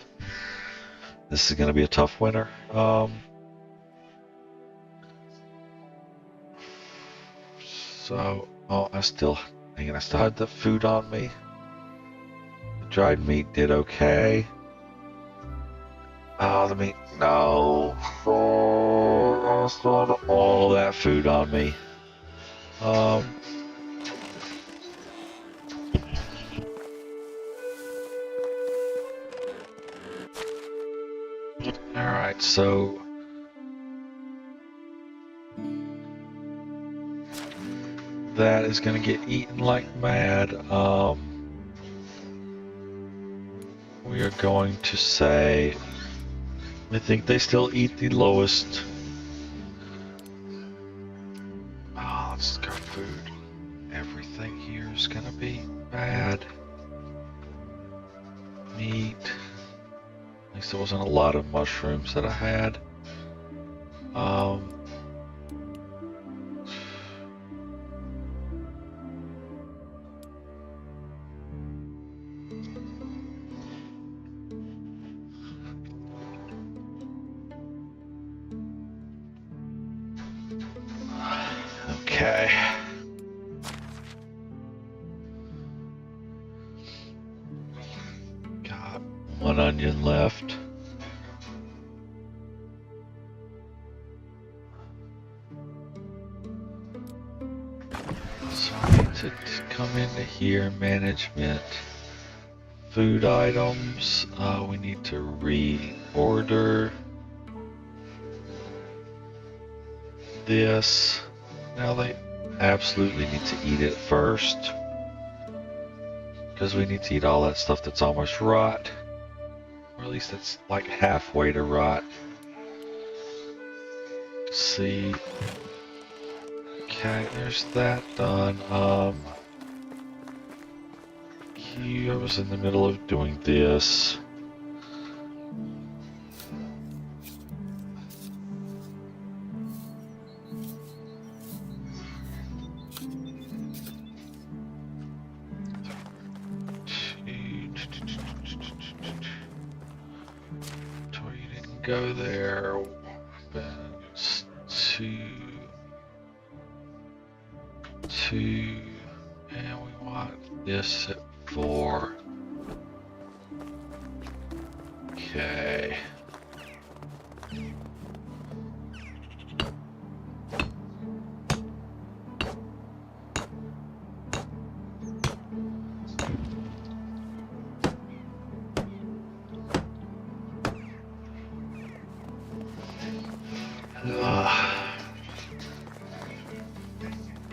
This is gonna be a tough winter. So, oh, I still had the food on me. The dried meat did okay. Oh, the meat, no. Oh, I still had all that food on me. Alright, so that is gonna get eaten like mad. We are going to say, I think they still eat the lowest. Oh, let's go food. Everything here is gonna be bad. Meat. At least there wasn't a lot of mushrooms that I had. Okay. Got one onion left. So I need to come into here, management, food items. We need to reorder this. Now they absolutely need to eat it first, because we need to eat all that stuff that's almost rot, or at least it's like halfway to rot. Let's see. Okay, there's that done. I was in the middle of doing this. You didn't go there. Weapons, two, and we want this at 4. Okay.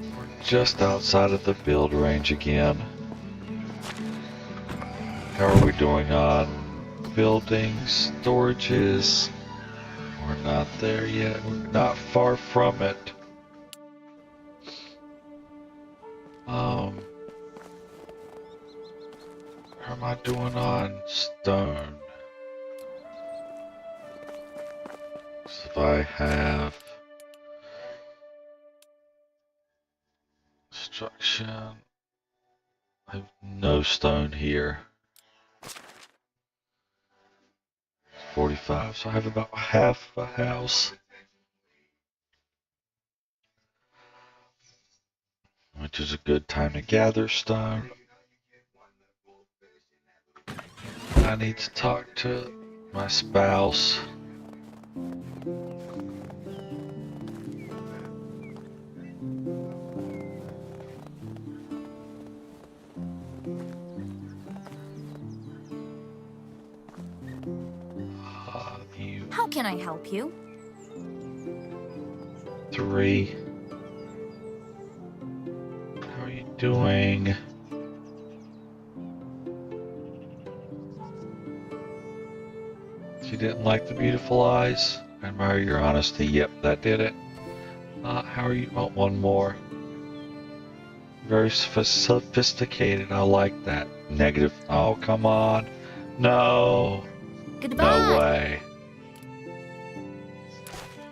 We're just outside of the build range again. How are we doing on buildings, storages? We're not there yet. We're not far from it. How am I doing on stone? So if I have construction, I have no stone here. 45, so I have about half a house, which is a good time to gather stone. I need to talk to my spouse. How can I help you? 3. How are you doing? She didn't like the beautiful eyes. I admire your honesty. Yep, that did it. How are you? Oh, one more. Very sophisticated. I like that. Negative. Oh, come on. No. Goodbye. No way.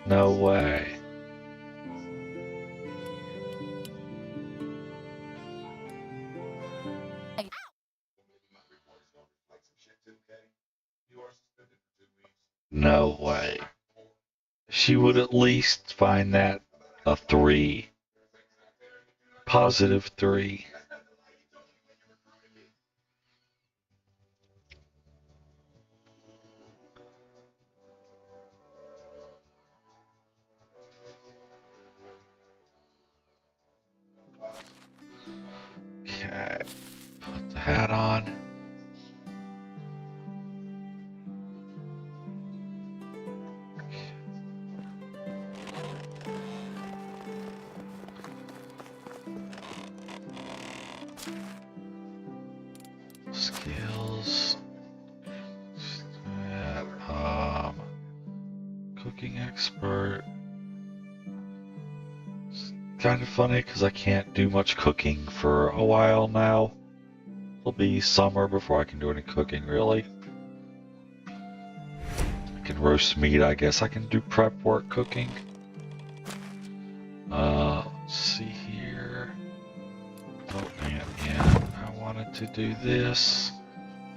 No way. No way. She would at least find that a 3. Positive 3. Okay. Put the hat on. Skills. Cooking expert. It's kind of funny because I can't do much cooking for a while now. It'll be summer before I can do any cooking, really. I can roast meat, I guess. I can do prep work cooking. Let's see here. Oh, man, yeah. I wanted to do this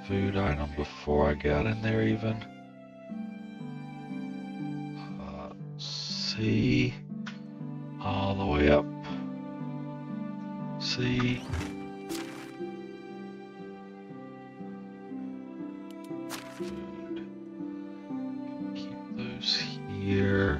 food item before I got in there, even. C. All the way up. C. Food. Keep those here.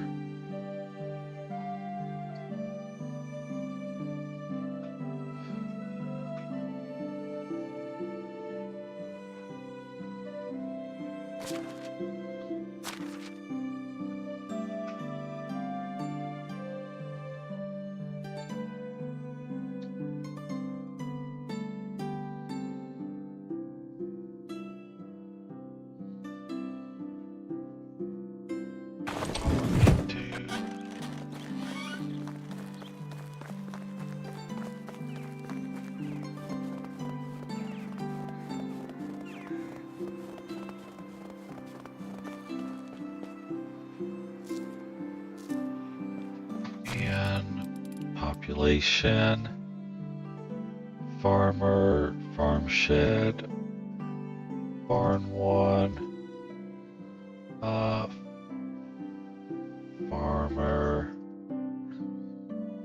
Population, farmer, farm shed, barn 1, farmer,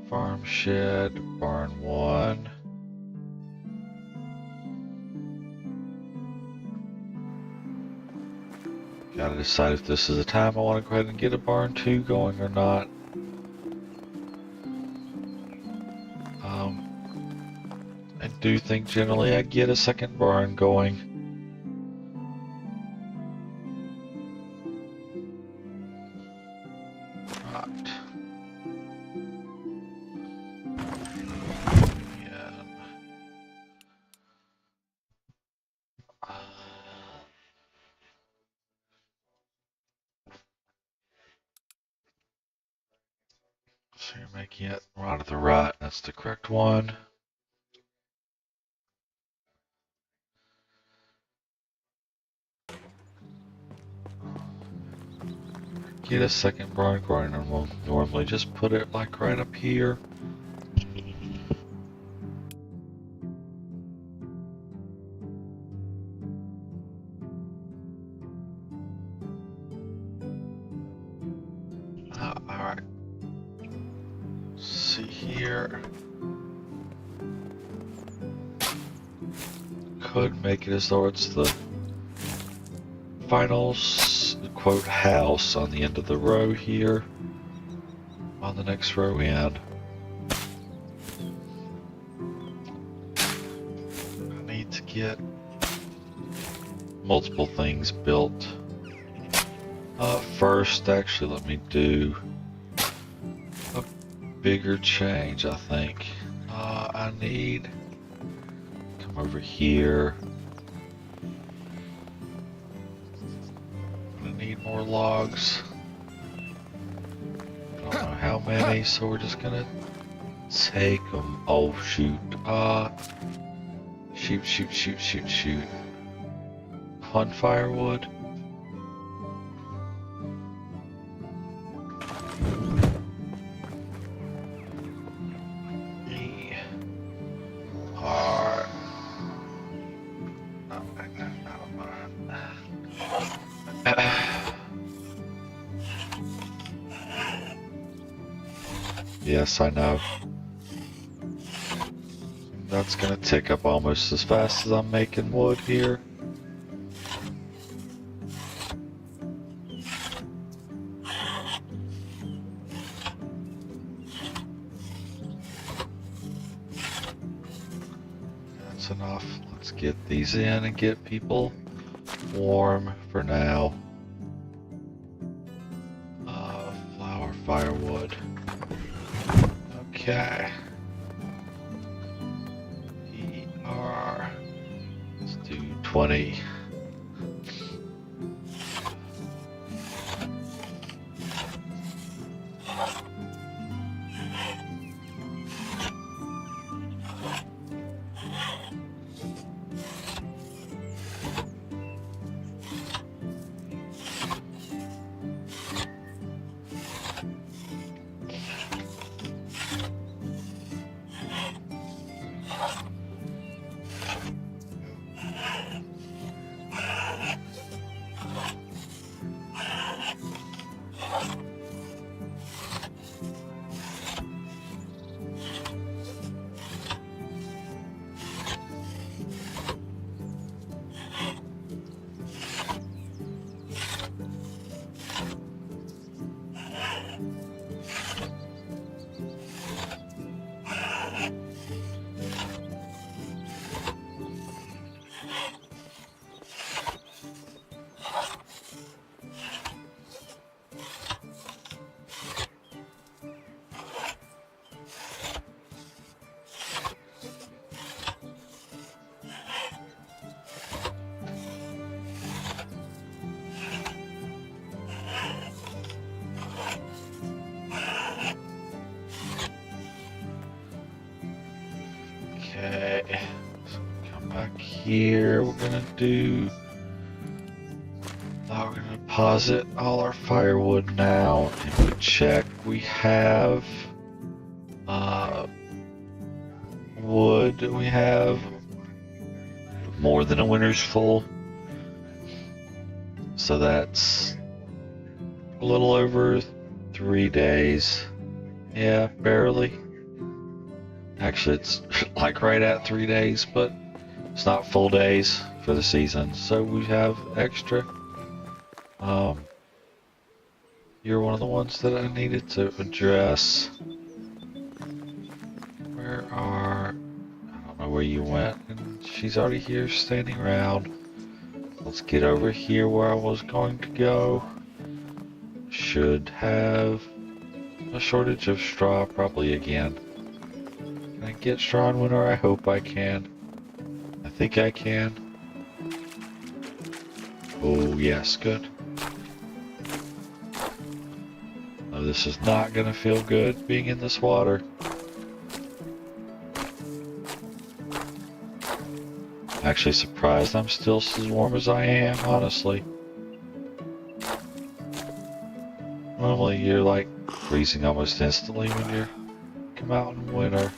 farm shed, barn 1. Gotta decide if this is the time I want to go ahead and get a barn 2 going or not. I do think generally I get a second barn going. Right. Yeah. So you're making it right to the right. That's the correct one. Get a second barn going, and we'll normally just put it like right up here. Alright. See here. Could make it as though it's the final quote house on the end of the row here, on the next row in. I need to get multiple things built. First, actually, let me do a bigger change, I think. I need come over here. Need more logs. I don't know how many, so we're just gonna take them. Oh shoot! Shoot! On firewood. Yes, I know. That's gonna tick up almost as fast as I'm making wood here. That's enough. Let's get these in and get people warm for now. Flour, firewood. Okay. Heat. 20. Okay, so come back here. We're gonna deposit all our firewood now, and we check. We have wood. We have more than a winter's full, so that's a little over 3 days. Yeah, barely. Actually, it's like right at 3 days, but it's not full days for the season, so we have extra. You're one of the ones that I needed to address. I don't know where you went, and she's already here standing around. Let's get over here where I was going to go. Should have a shortage of straw probably again. Can I get straw in winter? I hope I can. I think I can. Oh yes, good. Oh, this is not gonna feel good being in this water. I'm actually surprised I'm still as warm as I am, honestly. Normally you're like freezing almost instantly when you come out in winter.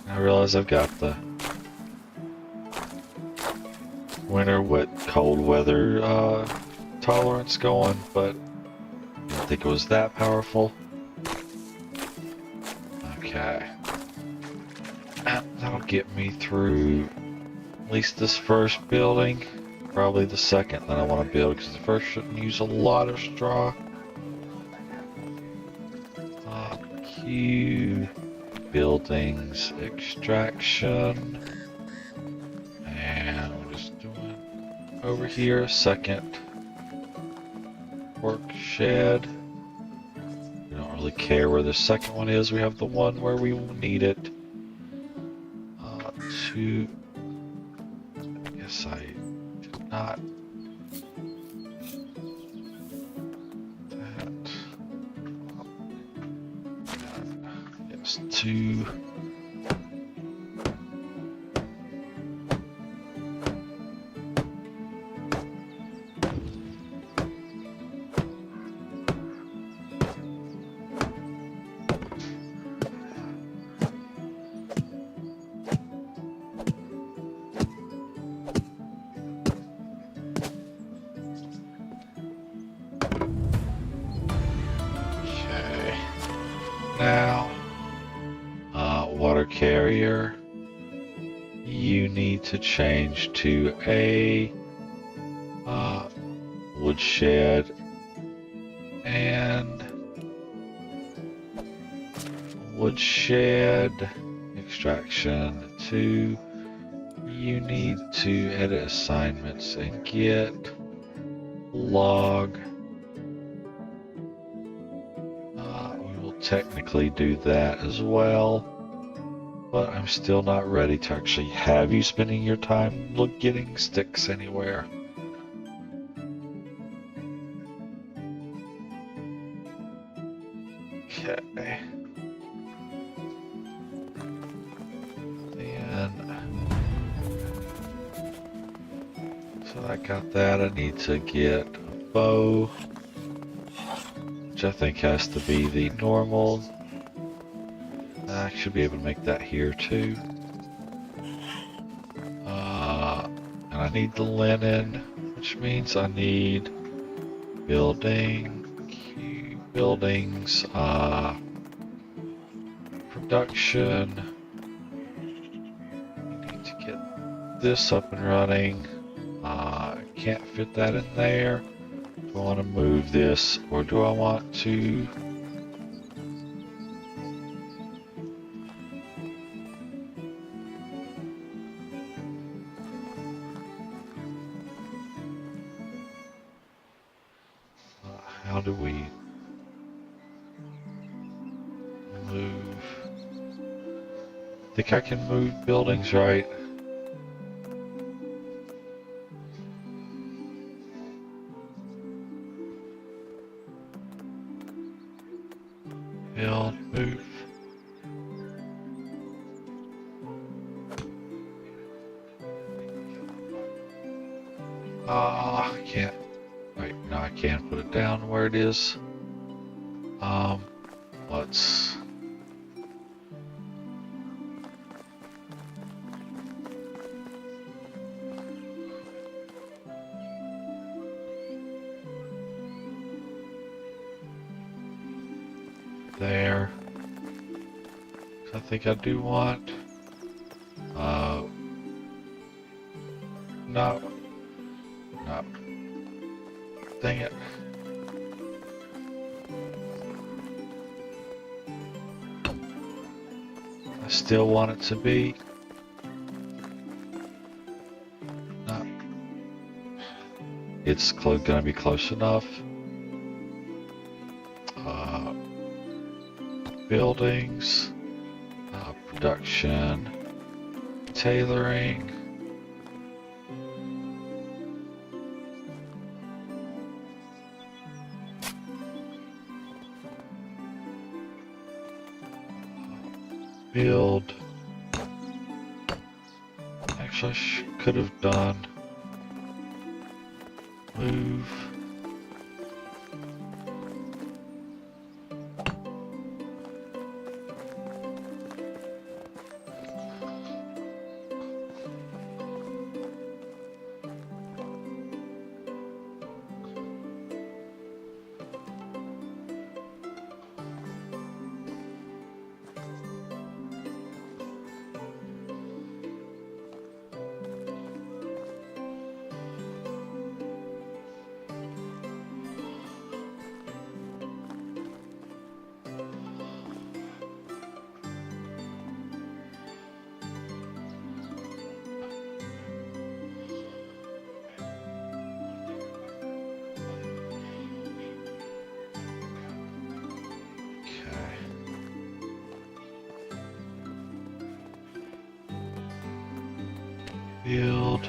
I realize I've got the winter wet cold weather tolerance going, but I didn't think it was that powerful. Okay. That'll get me through at least this first building. Probably the second that I want to build, because the first shouldn't use a lot of straw. Q buildings extraction, and we're just doing over here a second work shed. We don't really care where the second one is. We have the one where we will need it. I guess I did not. That. Yes, 2. Now, water carrier, you need to change to a woodshed and woodshed extraction 2. You need to edit assignments and get log. Technically do that as well, But I'm still not ready to actually have you spending your time getting sticks anywhere. Okay. So I got that. I need to get a bow, which I think has to be the normal. I should be able to make that here too. And I need the linen, which means I need buildings, production. We need to get this up and running. Can't fit that in there. Do I want to move this, or do I want to? How do we move? I think I can move buildings, right? Build, move. I can't. Wait, no, I can't put it down where it is. Let's. There. I think I do want. No. No. Dang it. I still want it to be. No. It's gonna be close enough. Buildings, production, tailoring. Build. Actually, I could have done. Move. Build.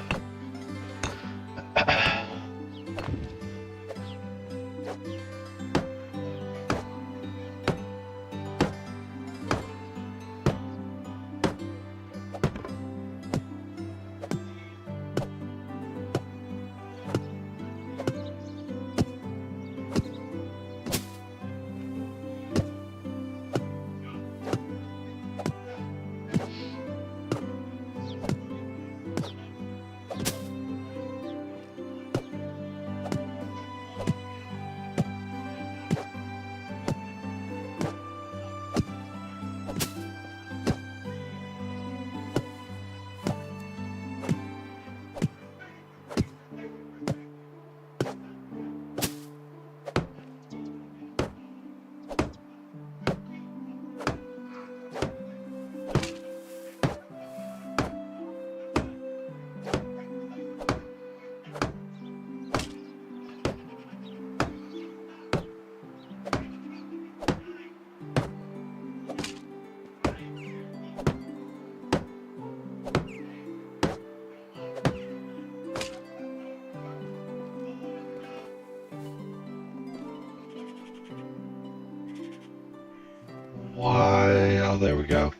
Oh, there we go.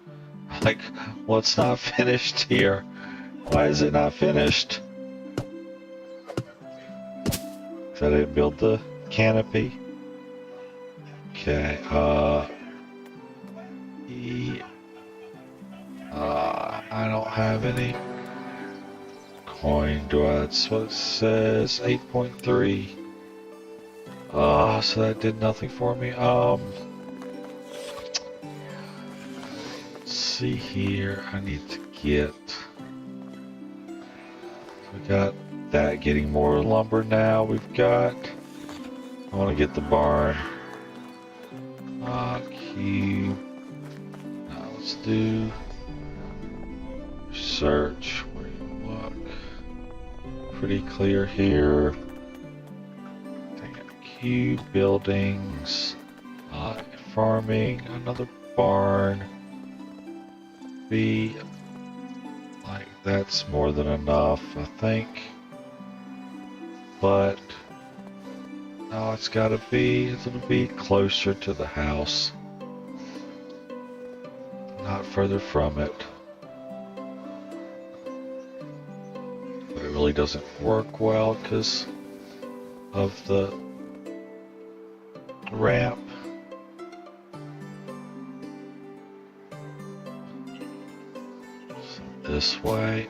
Like, well, it's not finished here. Why is it not finished? 'Cause I didn't build the canopy. Okay, I don't have any coin, do I? That's what it says, 8.3. So that did nothing for me. Let's see here, I need to get, we got that, getting more lumber now. We've got, I want to get the barn. Cube. Now let's do search. Where you look. Pretty clear here. Dang it. Cube, buildings, farming, another barn. B. Like that's more than enough, I think. But no, it's gotta be, it'll be closer to the house. Not further from it. But it really doesn't work well because of the ramp. So this way.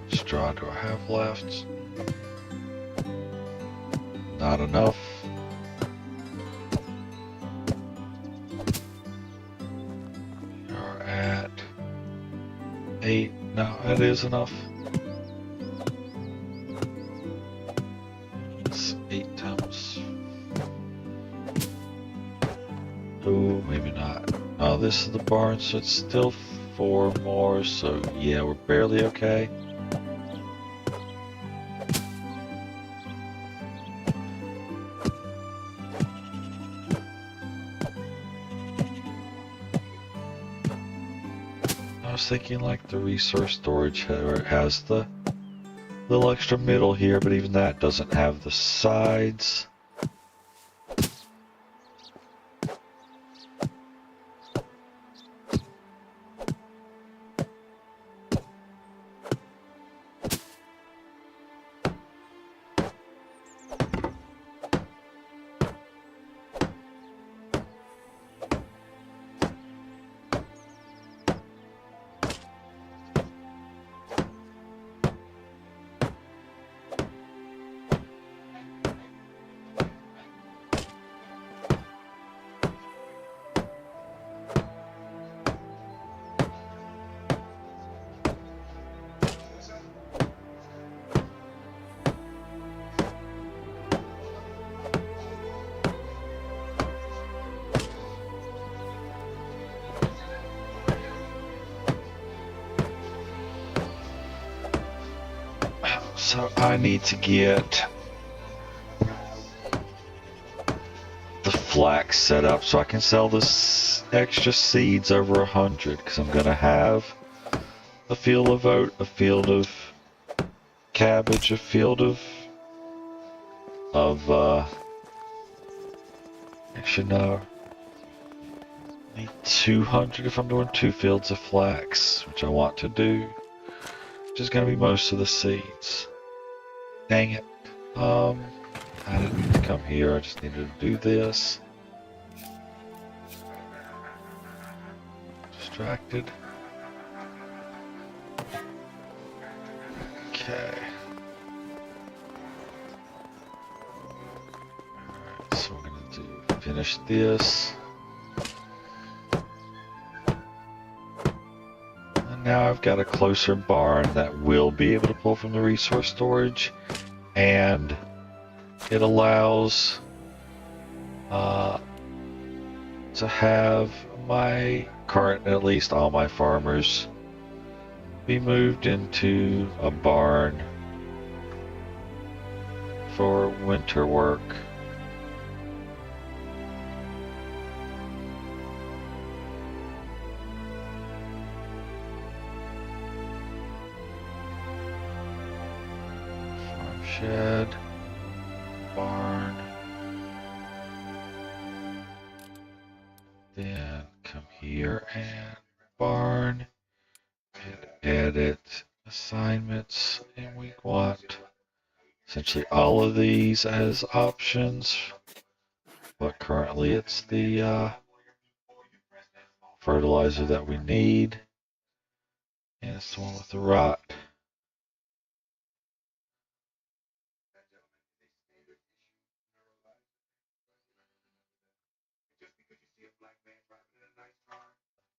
Straw do I have left? Not enough. You're at 8. No, that is enough. It's 8 times. Oh, maybe not. Oh, this is the barn, so it's still 4 more. So yeah, we're barely okay. I was thinking like the resource storage where it has the little extra middle here, but even that doesn't have the sides. So I need to get the flax set up so I can sell this extra seeds over 100, because I'm gonna have a field of oat, a field of cabbage, a field of actually no, I need 200 if I'm doing 2 fields of flax, which I want to do, which is gonna be most of the seeds. Dang it. I didn't need to come here, I just needed to do this. Distracted. Okay. Alright, so we're gonna finish this. Now I've got a closer barn that will be able to pull from the resource storage, and it allows to have my current, at least all my farmers, be moved into a barn for winter work. Farm shed, barn. Then come here and barn and edit assignments, and we want essentially all of these as options, but currently it's the fertilizer that we need, and it's the one with the rot.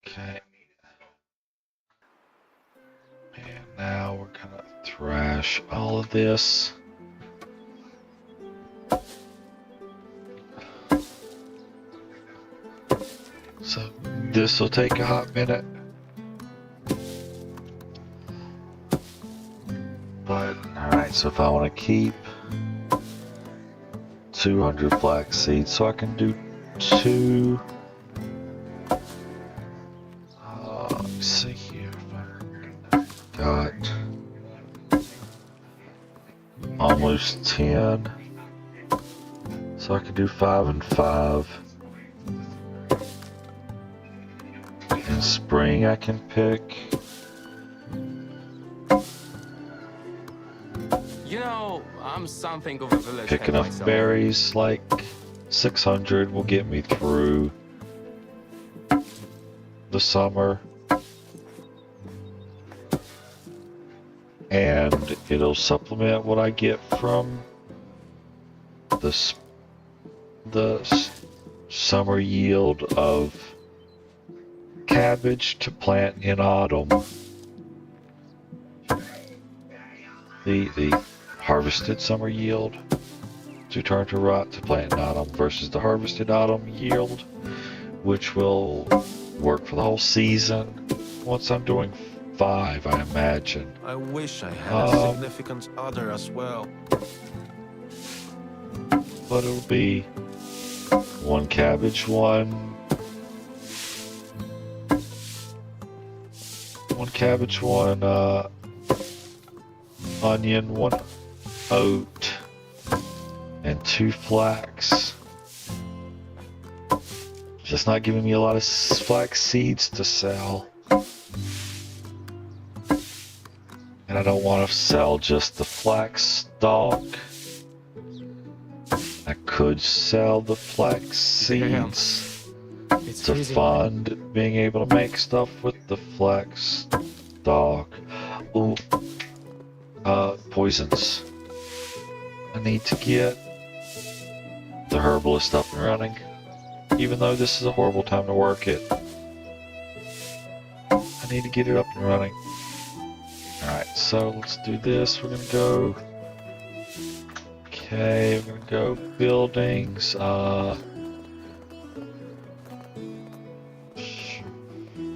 Okay. And now we're gonna thrash all of this. So this will take a hot minute. But, alright, so if I want to keep 200 flax seeds, so I can do 2. Let's see here. Got almost 10. So I can do 5 and 5. In spring I can pick. You know, I'm something of a village Pick head enough myself. berries, like 600 will get me through the summer. And it'll supplement what I get from the summer yield of cabbage to plant in autumn. The harvested summer yield to turn to rot to plant in autumn versus the harvested autumn yield, which will work for the whole season once I'm doing 5, I imagine. I wish I had a significant other as well. But it'll be 1 cabbage, 1 cabbage, 1 onion, 1 oat, and 2 flax. Just not giving me a lot of flax seeds to sell. And I don't want to sell just the flax stalk. I could sell the flax seeds to fund being able to make stuff with the flax stalk. Ooh, poisons. I need to get the herbalist up and running, even though this is a horrible time to work it. I need to get it up and running. Alright, so let's do this. We're gonna go. Okay, we're gonna go buildings.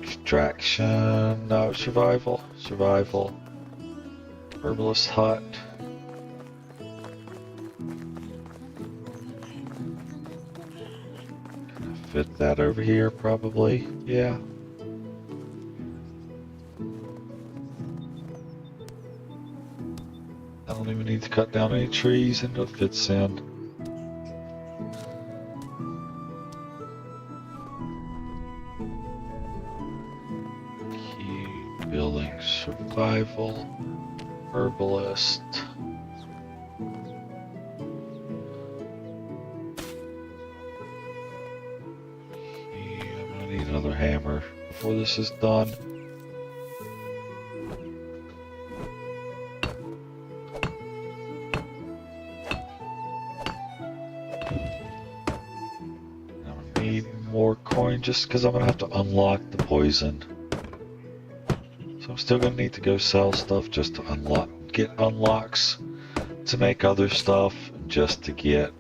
Extraction. No, survival. Survival. Herbalist hut. Gonna fit that over here, probably. Yeah. I don't even need to cut down any trees, and it fits in. Key building survival herbalist. Key, I'm gonna need another hammer before this is done. More coin just because I'm gonna have to unlock the poison. So I'm still gonna need to go sell stuff just to get unlocks to make other stuff, just to get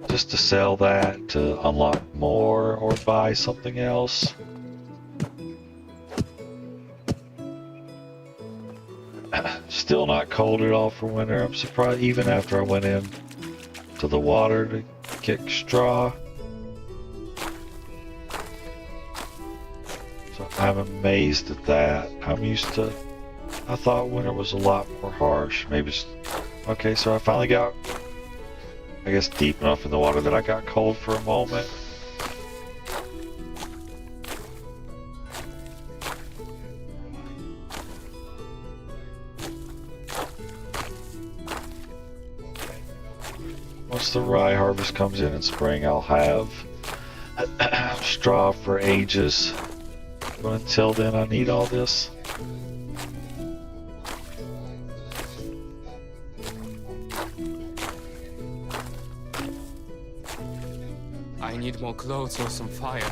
just to sell that to unlock more or buy something else. Still not cold at all for winter. I'm surprised even after I went in to the water to kick straw. So I'm amazed at that. I thought winter was a lot more harsh. Maybe it's, okay, so I finally got, I guess, deep enough in the water that I got cold for a moment. Once the rye harvest comes in spring, I'll have straw for ages. But until then, I need all this. I need more clothes or some fire.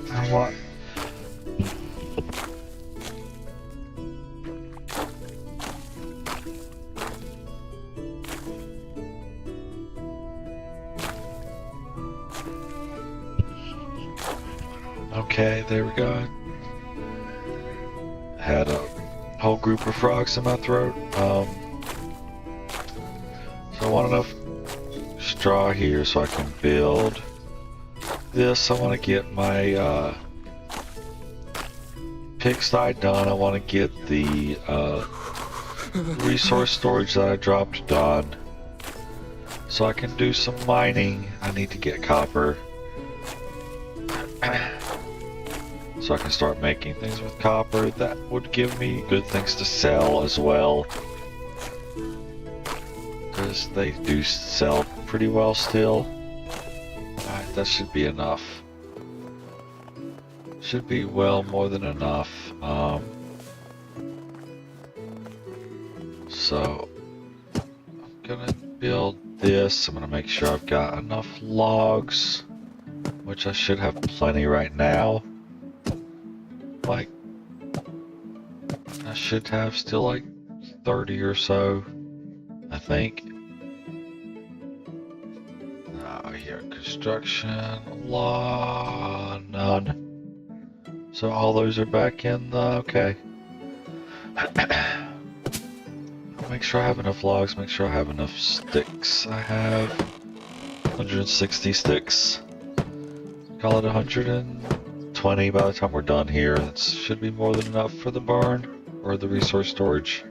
I want. Okay, there we go. Had a whole group of frogs in my throat. So I want enough straw here so I can build this. I want to get my pigsty done. I want to get the resource storage that I dropped done so I can do some mining. I need to get copper so I can start making things with copper. That would give me good things to sell as well, because they do sell pretty well still. Alright, that should be enough. Should be well more than enough. So I'm gonna build this. I'm gonna make sure I've got enough logs, which I should have plenty right now. Like, I should have still like 30 or so, I think. Here, construction, law, none. So all those are back in the, okay. Make sure I have enough logs, make sure I have enough sticks. I have 160 sticks. Call it 120 by the time we're done here. That should be more than enough for the barn or the resource storage.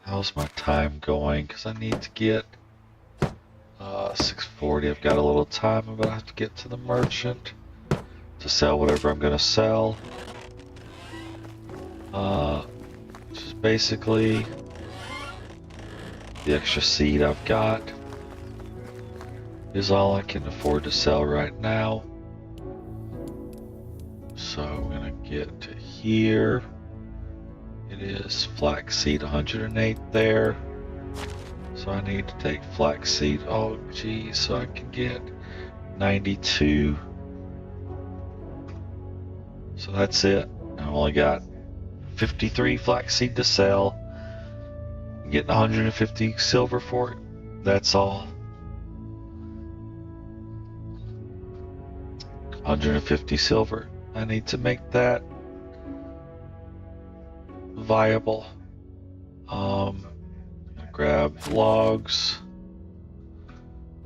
How's my time going? Because I need to get 6:40. I've got a little time, but I have to get to the merchant to sell whatever I'm gonna sell. Just basically the extra seed I've got is all I can afford to sell right now. So I'm gonna get to here. It is flaxseed 108 there. So I need to take flaxseed, oh geez, so I can get 92. So that's it. I've only got 53 flaxseed to sell. I'm getting 150 silver for it. That's all. 150 silver. I need to make that viable. Grab logs.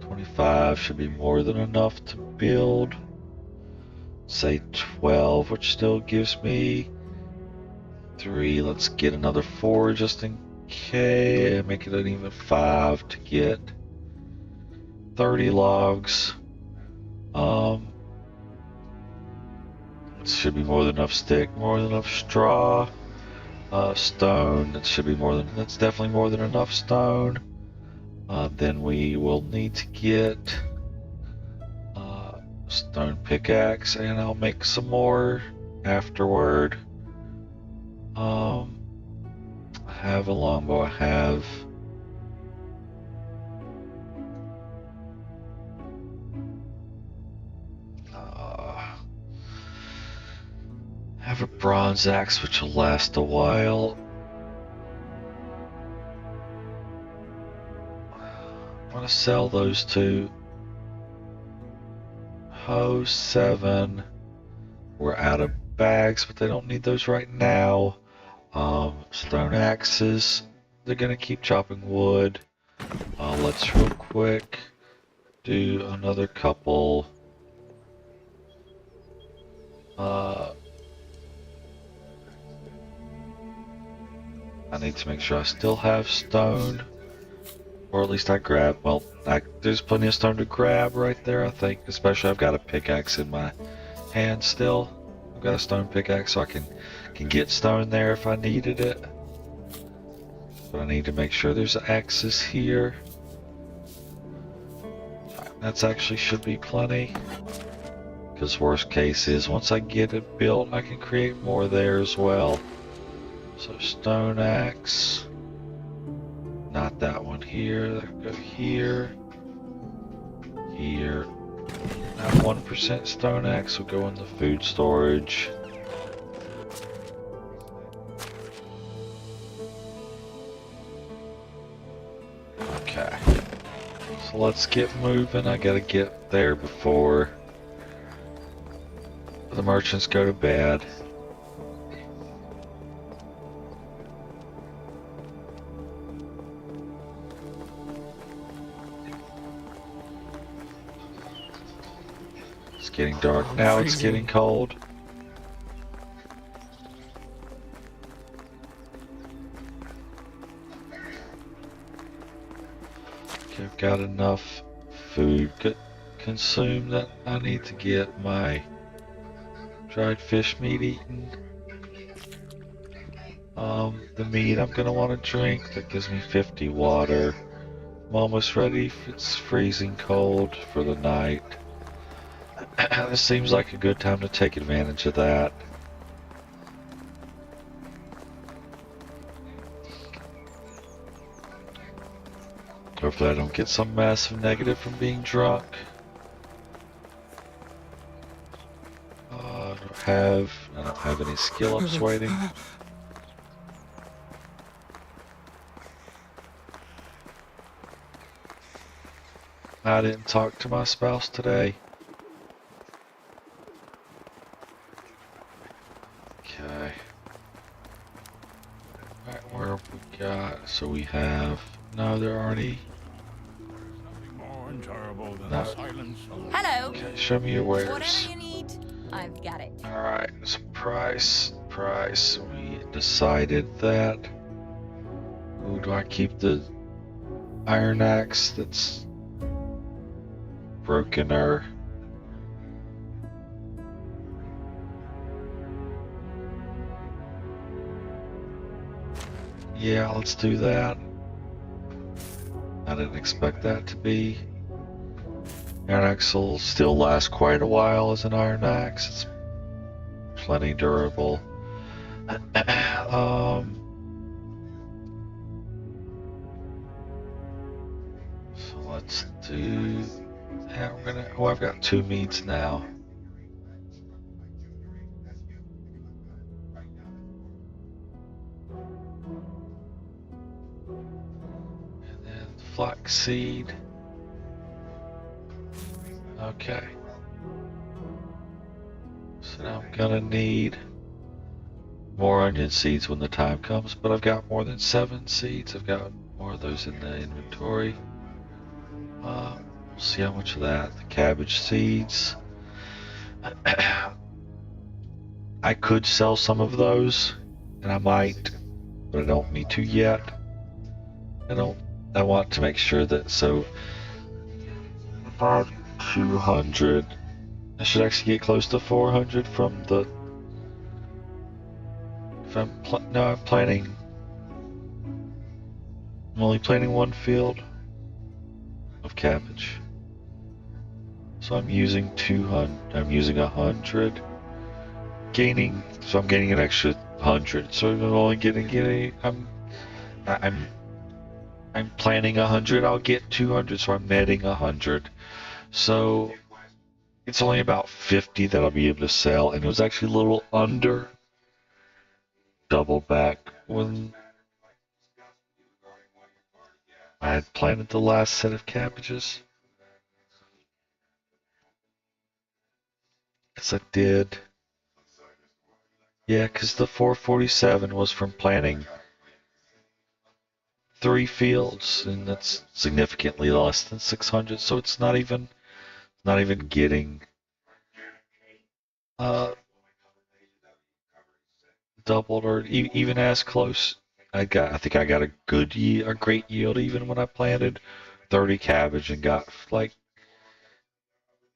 25 should be more than enough to build. Say 12, which still gives me 3. Let's get another 4 just in case. Make it an even 5 to get 30 logs. Should be more than enough stick, more than enough straw. Stone, that should be more than, that's definitely more than enough stone. Then we will need to get stone pickaxe, and I'll make some more afterward. I have a longbow, I have have a bronze axe which will last a while. I'm gonna sell those two. Hoe 7. We're out of bags, but they don't need those right now. Stone axes. They're gonna keep chopping wood. Let's real quick do another couple. I need to make sure I still have stone, or at least I grab. Well, there's plenty of stone to grab right there, I think. Especially I've got a pickaxe in my hand still. I've got a stone pickaxe, so I can get stone there if I needed it. But I need to make sure there's axes here. That's actually should be plenty. Because worst case is once I get it built, I can create more there as well. So stone axe. Not that one here. That'll go here. Here. That 1% stone axe will go in the food storage. Okay. So let's get moving. I gotta get there before the merchants go to bed. It's getting dark now, it's getting cold. Okay, I've got enough food consumed that I need to get my dried fish meat eaten. The meat I'm gonna want to drink, that gives me 50 water. I'm almost ready, it's freezing cold for the night. This seems like a good time to take advantage of that. Hopefully I don't get some massive negative from being drunk. I don't have any skill ups waiting. I didn't talk to my spouse today. Okay. Alright, where have we got? So we have... No, there aren't any. More terrible than No. the silence of Hello. Okay, show me your wares. Whatever you need, I've got it. Alright, so price. We decided that. Ooh, do I keep the iron axe that's broken or... Yeah, let's do that. I didn't expect that to be. Iron axe will still last quite a while as an iron axe. It's plenty durable. So let's do. Yeah, we're gonna. Oh, I've got 2 meats now. And then flaxseed. Okay. So now I'm gonna need more onion seeds when the time comes, but I've got more than 7 seeds. I've got more of those in the inventory. We'll see how much of that. The cabbage seeds. I could sell some of those, and I might, but I don't need to yet. I want to make sure that, so about 200. I should actually get close to 400 from the. If I'm planting. I'm only planting 1 field of cabbage. So I'm using 200. I'm using 100. Gaining. So I'm getting an extra 100. So I'm only getting. I'm planning 100. I'll get 200. So I'm netting 100. So it's only about 50 that I'll be able to sell, and it was actually a little under double back when I had planted the last set of cabbages. Yes, I did. Yeah, because the 447 was from planting 3 fields, and that's significantly less than 600. So it's not even getting doubled or even as close. I think I got a great yield even when I planted 30 cabbage and got like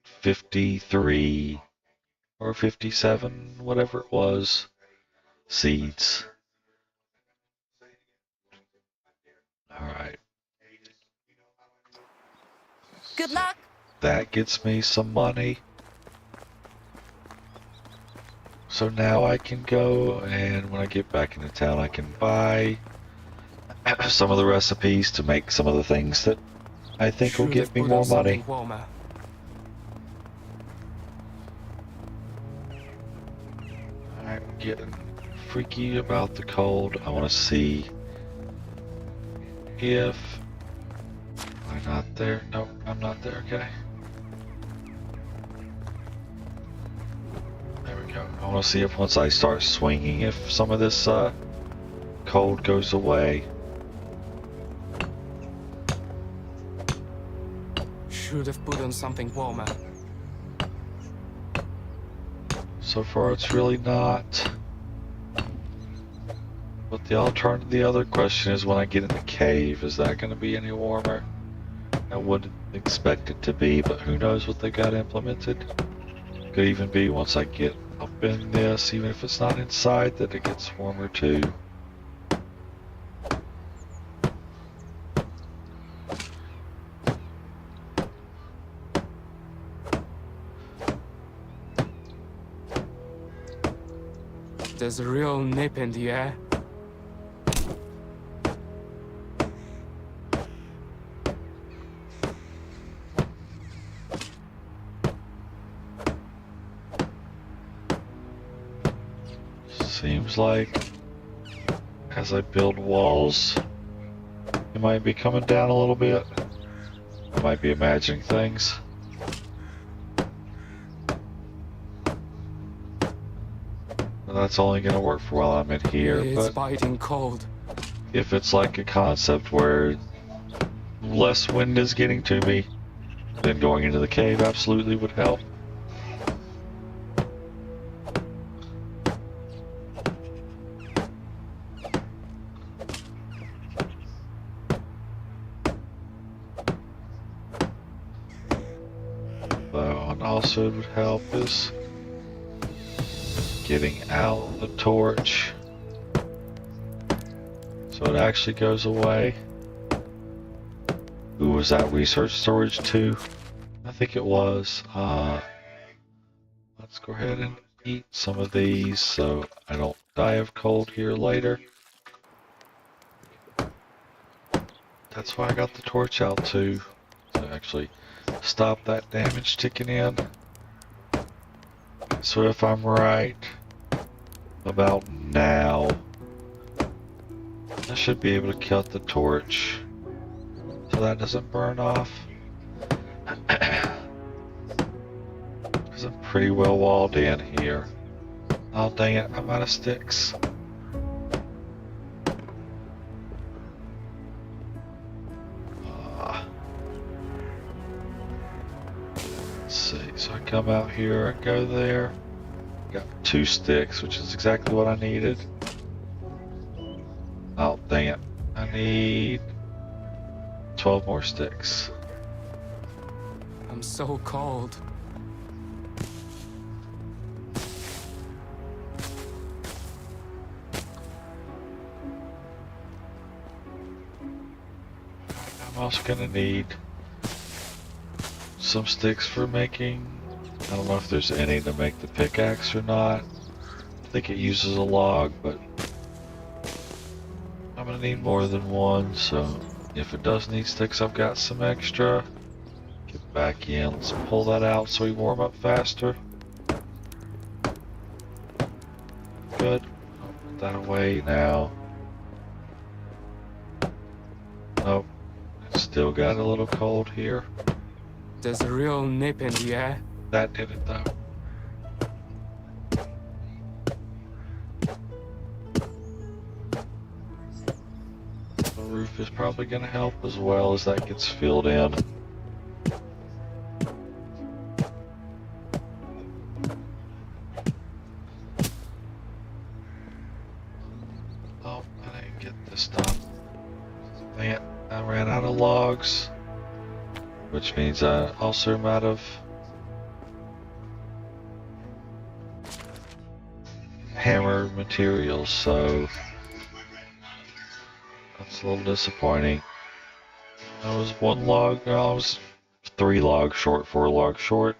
53 or 57, whatever it was, seeds. All right. Good luck. That gets me some money. So now I can go, and when I get back into town, I can buy some of the recipes to make some of the things that I think will Should get have me put more on something money. warmer. I'm getting freaky about the cold. I want to see if... Am I not there? Nope, I'm not there. Okay. There we go. I want to see if once I start swinging, if some of this cold goes away. Should have put on something warmer. So far, it's really not. But the other question is, when I get in the cave, is that going to be any warmer? I wouldn't expect it to be, but who knows what they got implemented. Could even be once I get up in this, even if it's not inside, that it gets warmer too. There's a real nip in the air. Seems like as I build walls, it might be coming down a little bit. I might be imagining things. But that's only going to work for while I'm in here. It's But biting cold. if it's like a concept where less wind is getting to me, then going into the cave absolutely would help. And also it would help is getting out the torch so it actually goes away. Ooh, was that research storage too? I think it was. Let's go ahead and eat some of these so I don't die of cold here later. That's why I got the torch out too, to actually stop that damage ticking in. So if I'm right about now, I should be able to cut the torch so that doesn't burn off. Because I'm pretty well walled in here. Oh dang it, I'm out of sticks. Let's see, so I come out here and go there. Got 2 sticks, which is exactly what I needed. Oh, dang it. I need 12 more sticks. I'm so cold. I'm also gonna need some sticks for making, I don't know if there's any to make the pickaxe or not. I think it uses a log, but I'm gonna need more than one, so if it does need sticks, I've got some extra. Get back in, let's pull that out so we warm up faster. Good. Oh, that away now. Nope. It's still got a little cold here. There's a real nip in the air. That did it though. The roof is probably going to help as well as that gets filled in. Oh, I didn't get this done. Man, I ran out of logs, which means I also am out of hammer materials, so that's a little disappointing. I was 1 log, no, I was 3 logs short, 4 logs short.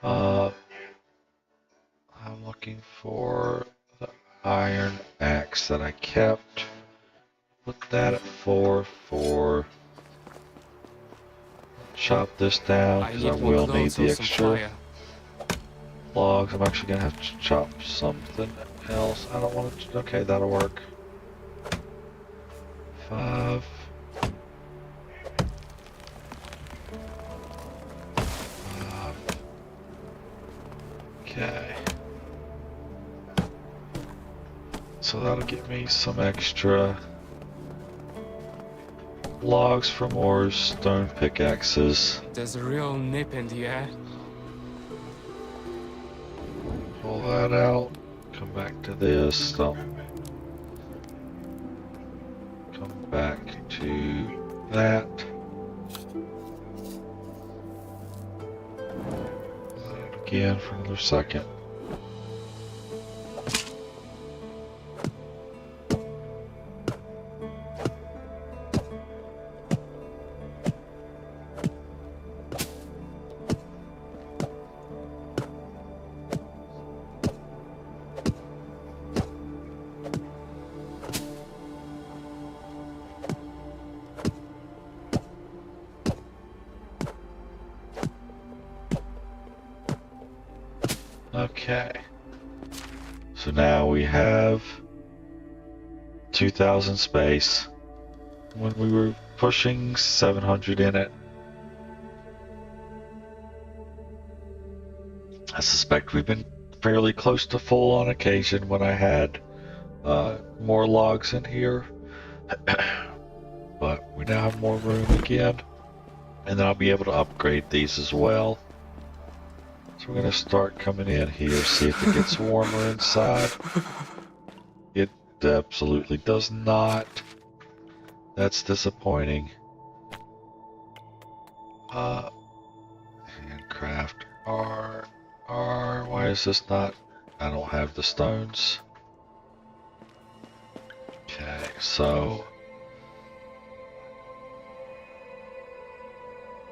I'm looking for the iron axe that I kept. Put that at 4. Chop this down I because I need more will need clothes the or some extra fire. logs. I'm actually gonna have to chop something else. I don't want to. Okay, that'll work. 5. 5. Okay. So that'll give me some extra logs for more stone pickaxes. There's a real nip in the air. Pull that out. Come back to this. So come back to that. And again for another second. Okay, so now we have 2,000 space when we were pushing 700 in it. I suspect we've been fairly close to full on occasion when I had more logs in here, but we now have more room again, and then I'll be able to upgrade these as well. So we're going to start coming in here, see if it gets warmer inside. It absolutely does not. That's disappointing. Handcraft R. Why is this not? I don't have the stones. Okay, so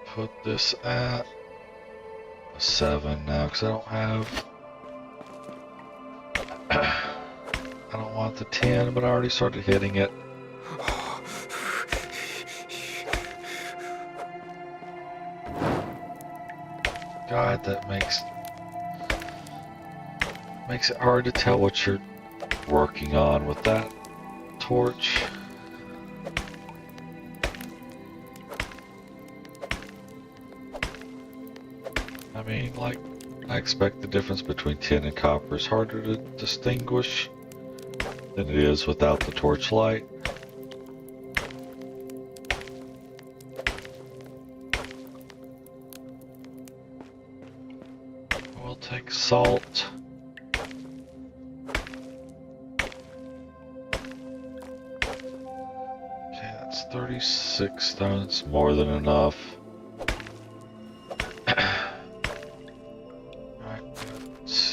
put this at 7 now, because I don't have. I don't want the 10, but I already started hitting it. God, that makes it hard to tell what you're working on with that torch. I mean, like, I expect the difference between tin and copper is harder to distinguish than it is without the torchlight. We'll take salt. Okay, that's 36 stone. That's more than enough.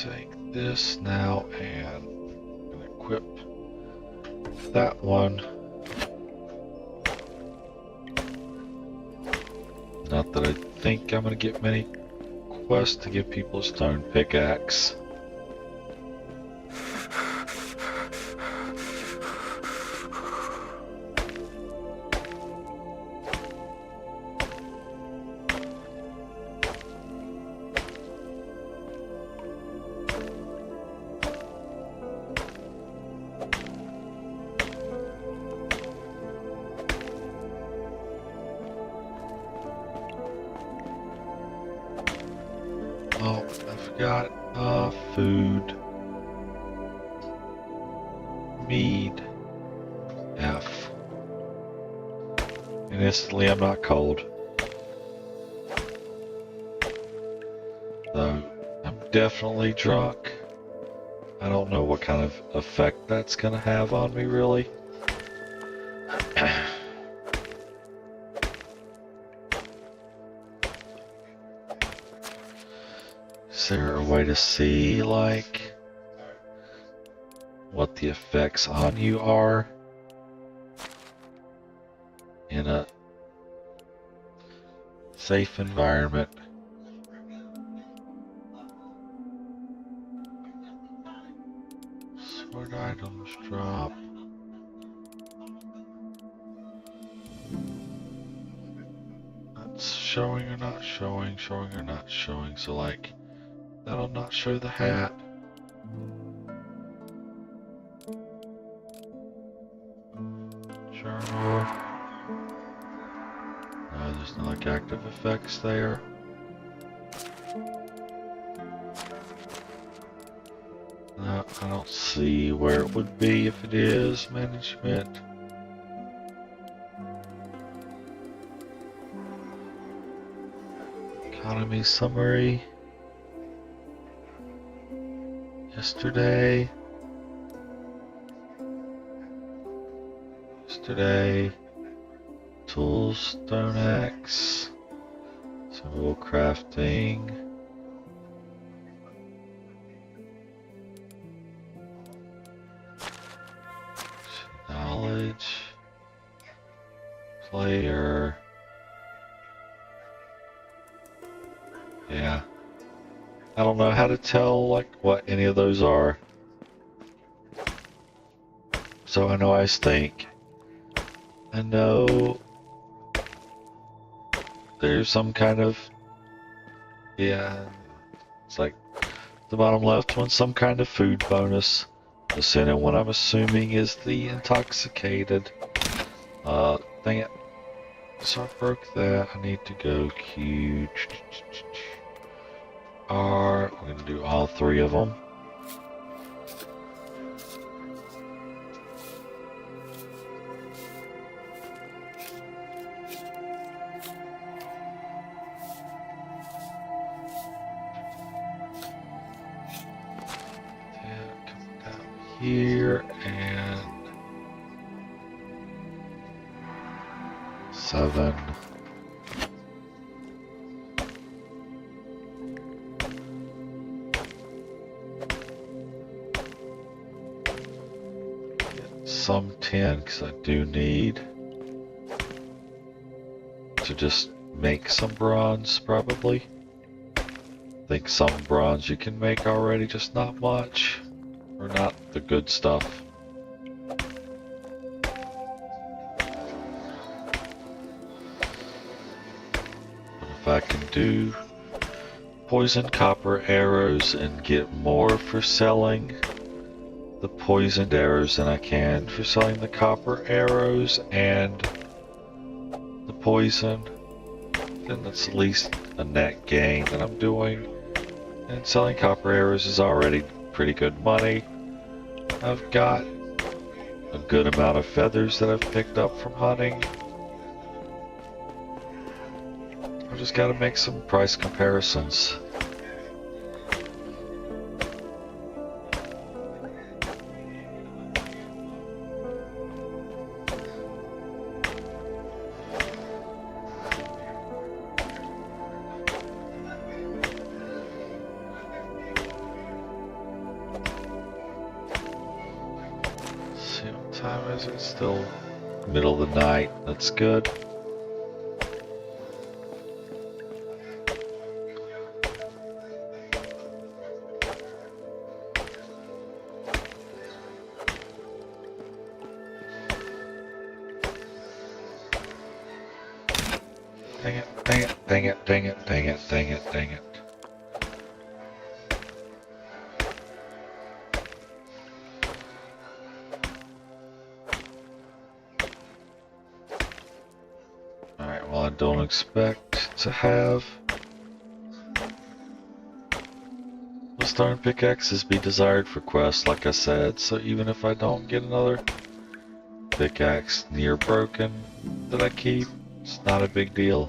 Take this now and equip that one. Not that I think I'm going to get many quests to give people a stone pickaxe. got food. Mead. F. And instantly I'm not cold. Though I'm definitely drunk. I don't know what kind of effect that's gonna have on me, really. Is there a way to see, like, what the effects on you are in a safe environment? Sword items drop. That's showing or not showing, showing or not showing. So like, that'll not show the hat. Journal. No, there's no like active effects there. No, I don't see where it would be if it is management. Economy summary. Yesterday. Tools, stone axe. Simple crafting. Knowledge. Player. Yeah. I don't know how to tell like what any of those are. So I know I stink. I know there's some kind of, yeah, it's like the bottom left one, some kind of food bonus. The center one I'm assuming is the intoxicated. Dang it. So I broke that. I need to go Q. R. We're gonna do all three of them. Here and 7. Some 10 because I do need to just make some bronze probably. I think some bronze you can make already, just not much. Or not the good stuff. But if I can do poison copper arrows and get more for selling the poisoned arrows than I can for selling the copper arrows and the poison, then that's at least a net gain that I'm doing. And selling copper arrows is already pretty good money. I've got a good amount of feathers that I've picked up from hunting. I've just got to make some price comparisons. Time is it? Still middle of the night. That's good. Dang it, dang it, dang it, dang it, dang it, dang it, dang it. I don't expect to have stone pickaxes be desired for quests, like I said, so even if I don't get another pickaxe near broken that I keep, it's not a big deal.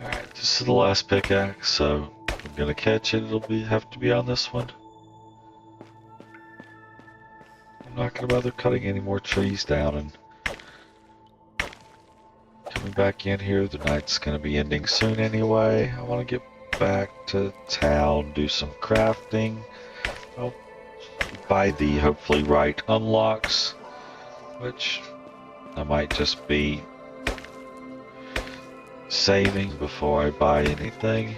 Alright, this is the last pickaxe, so I'm gonna catch it. It'll have to be on this one. I'm not gonna bother cutting any more trees down and coming back in here. The night's gonna be ending soon anyway. I want to get back to town, do some crafting. I'll buy the hopefully right unlocks, which I might just be saving before I buy anything.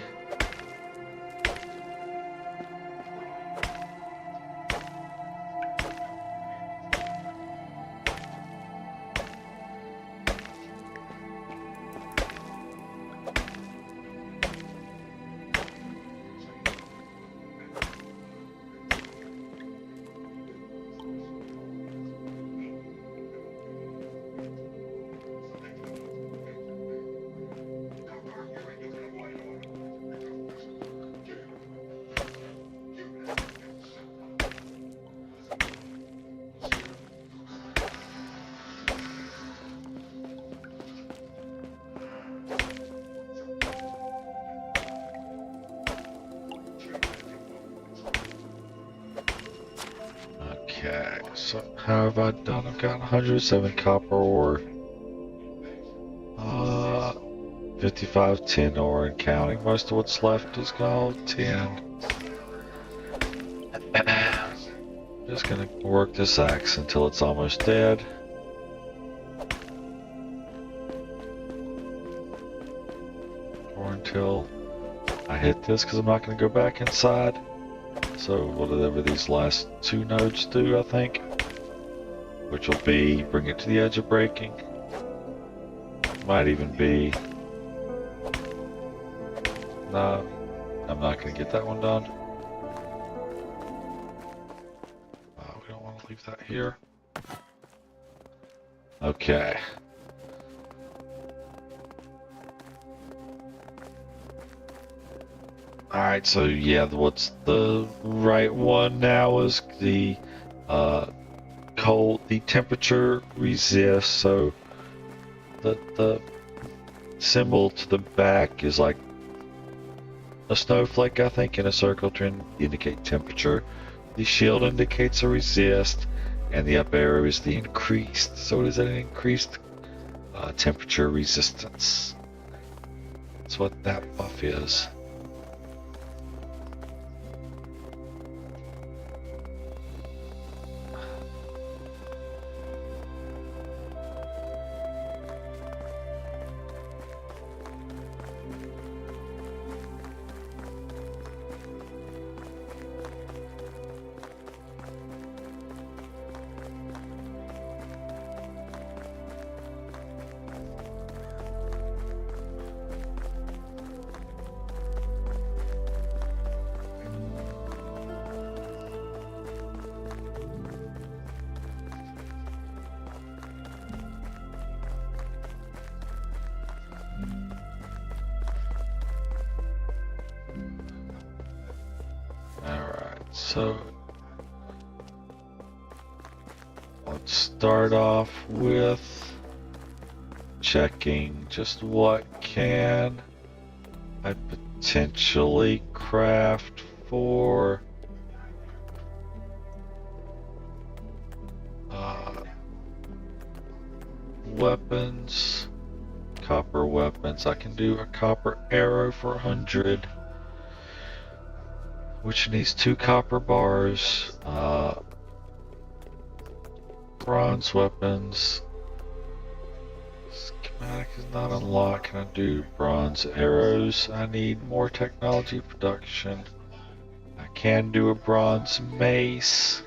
Okay, so how have I done? I've got 107 copper ore, 55 tin ore and counting. Most of what's left is gold, tin. Just gonna work this axe until it's almost dead. Or until I hit this, because I'm not gonna go back inside. So whatever these last two nodes do, I think, which will be bring it to the edge of breaking. Might even be, no, I'm not going to get that one done. We don't want to leave that here. Okay. Alright, so yeah, what's the right one now is the the temperature resist, so the symbol to the back is like a snowflake, I think, in a circle to indicate temperature. The shield indicates a resist, and the up arrow is the increased, so it is an increased temperature resistance. That's what that buff is. So let's start off with checking just what can I potentially craft for weapons. Copper weapons. I can do a copper arrow for 100, which needs 2 copper bars. Bronze weapons. Schematic is not unlocked. Can I do bronze arrows? I need more technology production. I can do a bronze mace,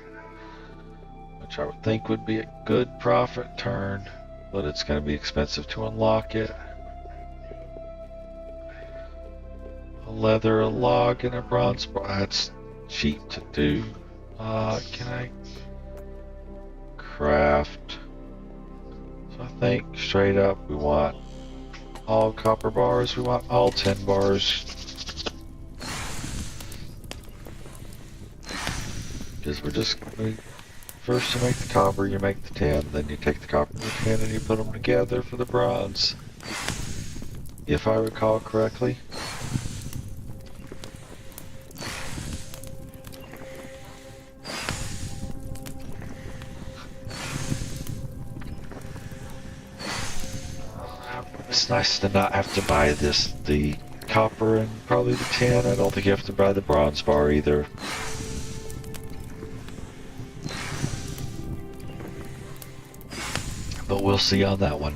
which I would think would be a good profit turn, but it's going to be expensive to unlock it. A leather, a log, and a bronze bar. That's cheap to do. Can I craft? So I think straight up we want all copper bars. We want all 10 bars. Because we're just first you make the copper, you make the 10, then you take the copper and the 10 and you put them together for the bronze. If I recall correctly. It's nice to not have to buy the copper and probably the 10. I don't think you have to buy the bronze bar either. But we'll see on that one.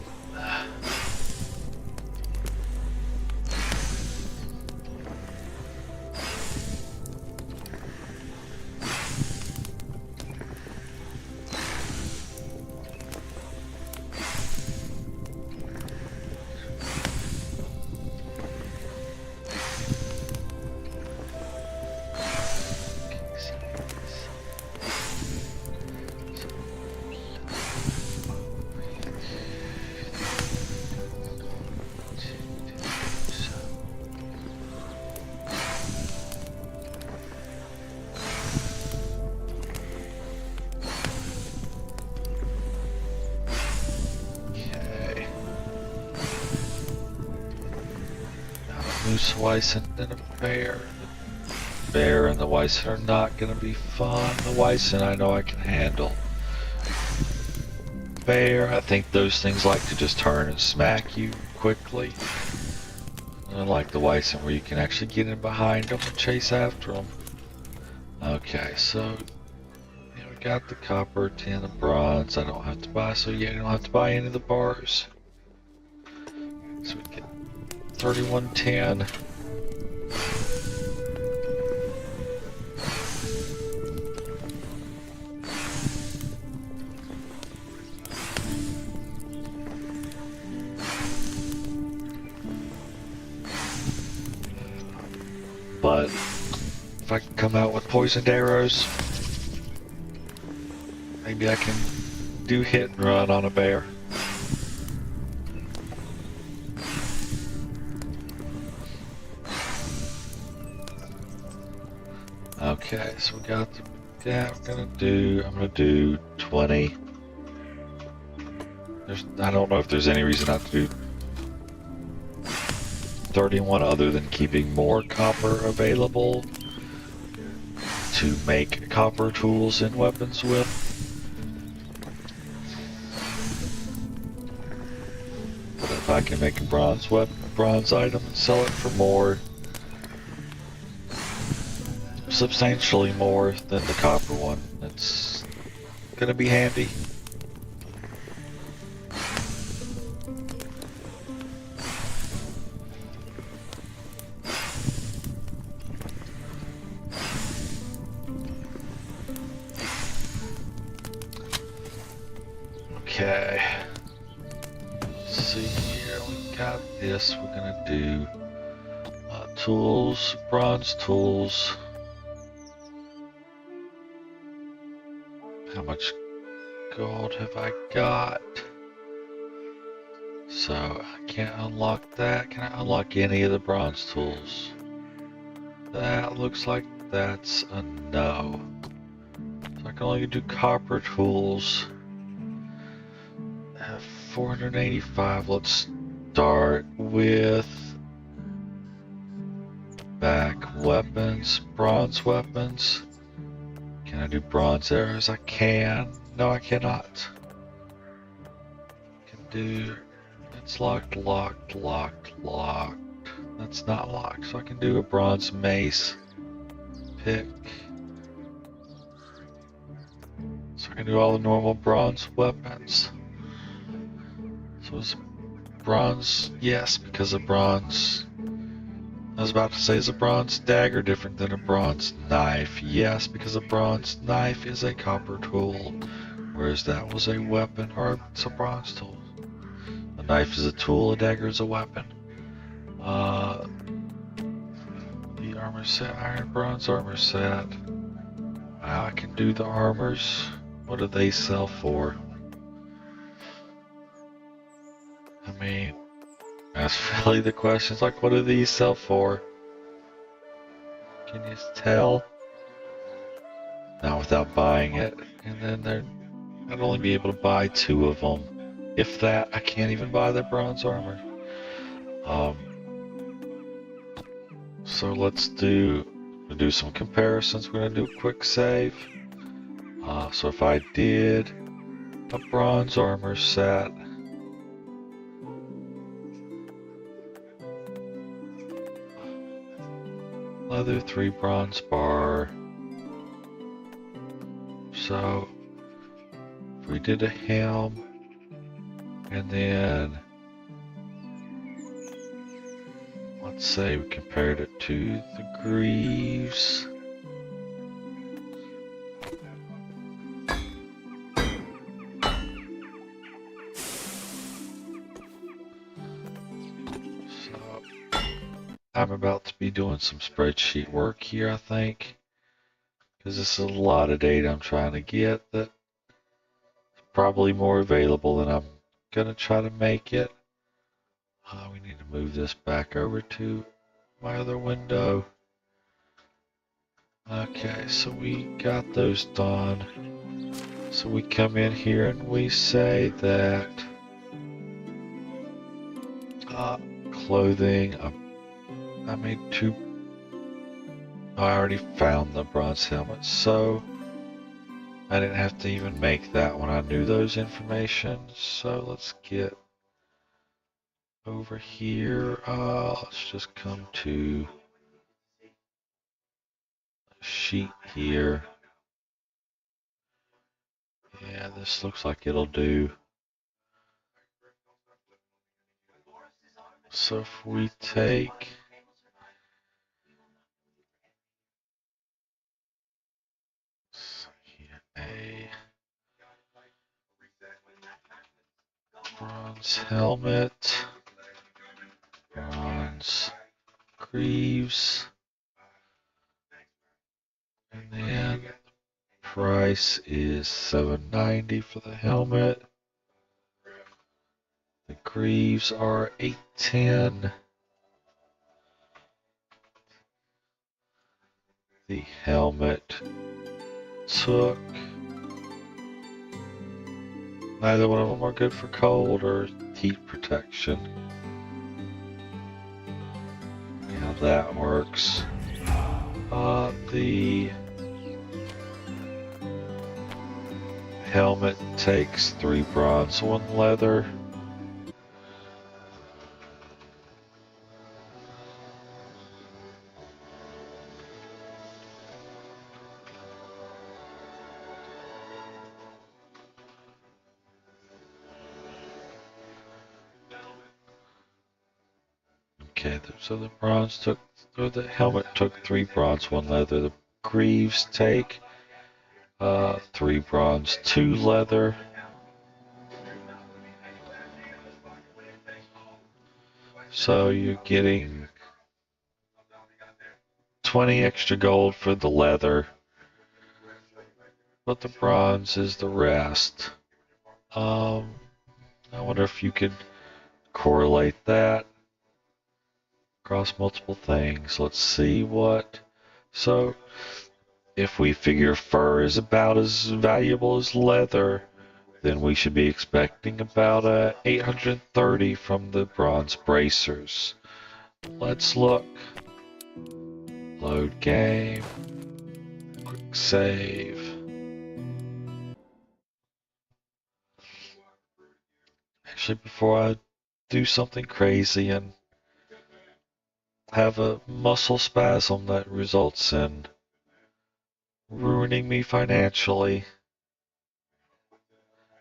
Moose, Wyson, and a bear. The bear and the Wyson are not going to be fun. The Wyson I know I can handle. Bear, I think those things like to just turn and smack you quickly. Unlike the Wyson where you can actually get in behind them and chase after them. Okay, so yeah, we got the copper, 10 of bronze. I don't have to buy, so yeah, you don't have to buy any of the bars. So we get 3110. But if I can come out with poisoned arrows, maybe I can do hit and run on a bear. Okay, so we got the, yeah, I'm gonna do 20. I don't know if there's any reason not to do 31 other than keeping more copper available to make copper tools and weapons with. But if I can make a bronze item and sell it for more, substantially more than the copper one, it's gonna be handy. Okay, let's see here, we got this. We're gonna do tools, bronze tools. How much gold have I got? So I can't unlock that. Can I unlock any of the bronze tools? That looks like that's a no. So I can only do copper tools. 485. Let's start with back weapons, bronze weapons. Can I do bronze arrows? I can. No, I cannot. Can do. It's locked, locked, locked, locked. That's not locked. So I can do a bronze mace. Pick. So I can do all the normal bronze weapons. So it's bronze, yes, because a bronze. I was about to say, is a bronze dagger different than a bronze knife? Yes, because a bronze knife is a copper tool, whereas that was a weapon, or it's a bronze tool. A knife is a tool, a dagger is a weapon. The armor set, iron bronze armor set. Wow, I can do the armors. What do they sell for? I mean, that's really the question. It's like, what do these sell for? Can you tell? Not without buying it. And then I'd only be able to buy 2 of them. If that, I can't even buy the bronze armor. So let's do some comparisons. We're gonna do a quick save. So if I did a bronze armor set, leather 3 bronze bar. So if we did a helm and then let's say we compared it to the greaves. So I'm about to be doing some spreadsheet work here, I think, because this is a lot of data I'm trying to get that's probably more available than I'm gonna try to make it. We need to move this back over to my other window. Okay, so we got those done. So we come in here and we say that clothing, I made 2. I already found the bronze helmet, so I didn't have to even make that when I knew those information. So let's get over here. Let's just come to a sheet here. Yeah, this looks like it'll do. So if we take a bronze helmet, bronze greaves, and then price is $7.90 for the helmet. The greaves are $8.10. The helmet took. Neither one of them are good for cold or heat protection. How that works. The helmet takes 3 bronze, 1 leather. Okay, so the bronze took, or the helmet took 3 bronze, 1 leather. The greaves take 3 bronze, 2 leather. So you're getting 20 extra gold for the leather, but the bronze is the rest. I wonder if you could correlate that across multiple things. Let's see what. So if we figure fur is about as valuable as leather, then we should be expecting about 830 from the bronze bracers. Let's look. Load game. Quick save. Actually, before I do something crazy and have a muscle spasm that results in ruining me financially,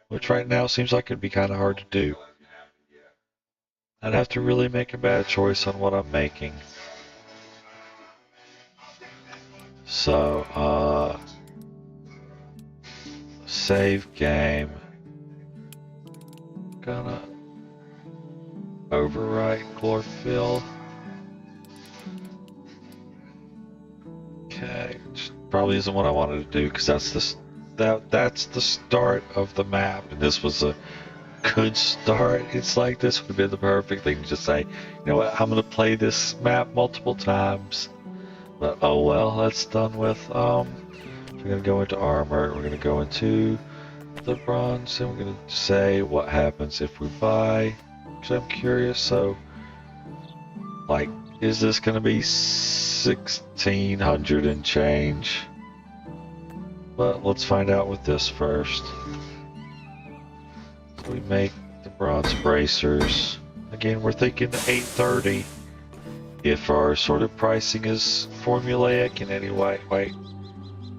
which right now seems like it'd be kind of hard to do. I'd have to really make a bad choice on what I'm making. So, save game. Gonna overwrite chlorophyll. Okay, which probably isn't what I wanted to do because that's the start of the map, and this was a good start. It's like this would have been the perfect thing to just say, you know what, I'm gonna play this map multiple times. But oh well, that's done with. We're gonna go into armor. We're gonna go into the bronze, and we're gonna say what happens if we buy. Because I'm curious. So, like, is this gonna be 1600 and change? But let's find out with this first. So we make the bronze bracers. Again, we're thinking 830. If our sort of pricing is formulaic in any way. Wait,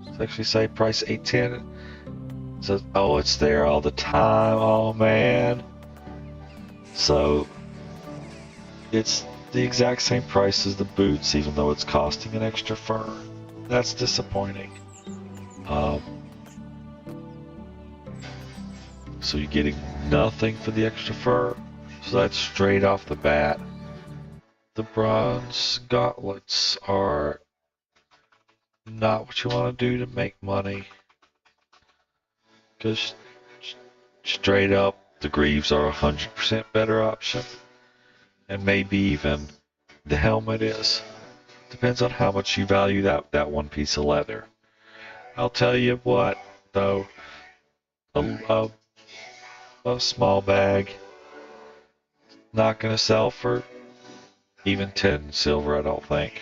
let's actually say price 810. So, oh, it's there all the time. Oh man. So it's the exact same price as the boots, even though it's costing an extra fur. That's disappointing. So you're getting nothing for the extra fur. So that's straight off the bat. The bronze gauntlets are not what you want to do to make money. Because straight up, the greaves are 100% better option. And maybe even the helmet is. Depends on how much you value that one piece of leather. I'll tell you what, though. A small bag. Not going to sell for even 10 silver, I don't think.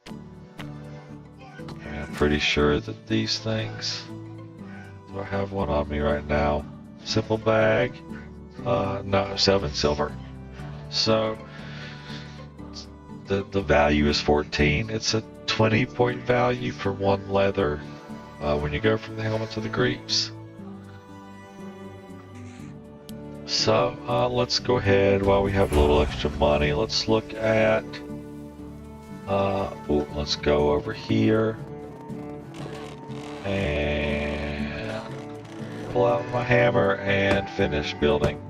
I'm pretty sure that these things... Do I have one on me right now? Simple bag? No, 7 silver. So, the value is 14. It's a 20-point value for one leather when you go from the helmet to the greaves. So, let's go ahead while we have a little extra money. Let's look at... let's go over here. And pull out my hammer and finish building.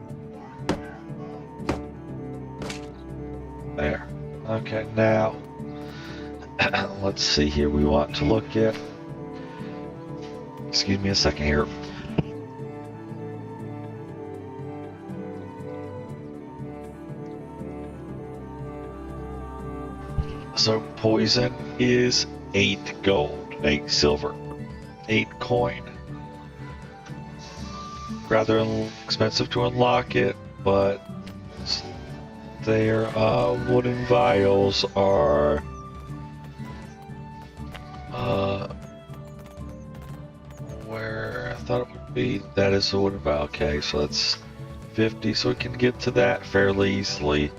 There. Okay, now... let's see here. We want to look at... Excuse me a second here. So poison is 8 gold, 8 silver, 8 coin. Rather expensive to unlock it, but their wooden vials are where I thought it would be. That is a wooden vial. Okay, so that's 50, so we can get to that fairly easily.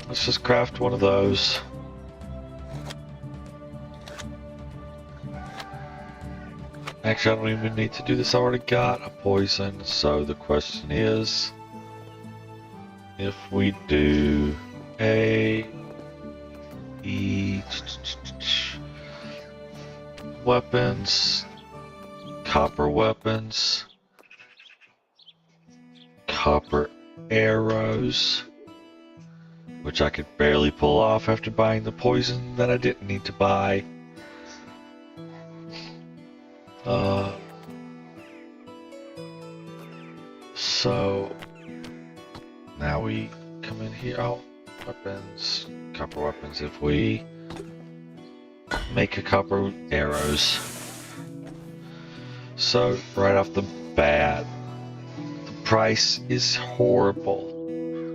Let's just craft one of those. Actually, I don't even need to do this. I already got a poison. So the question is, if we do weapons, copper weapons, copper arrows, which I could barely pull off after buying the poison that I didn't need to buy. So now we come in here. Oh, weapons, copper weapons. If we make a copper arrows, So, right off the bat, the price is horrible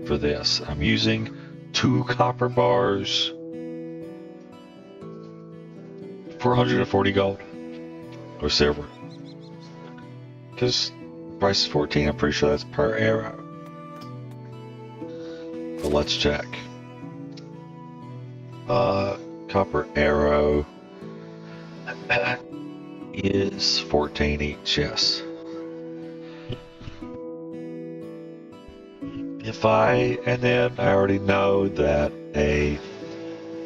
for this. I'm using 2 copper bars for 140 gold or silver. Because the price is 14, I'm pretty sure that's per arrow. But let's check. Copper arrow is 14 each, yes. And then I already know that a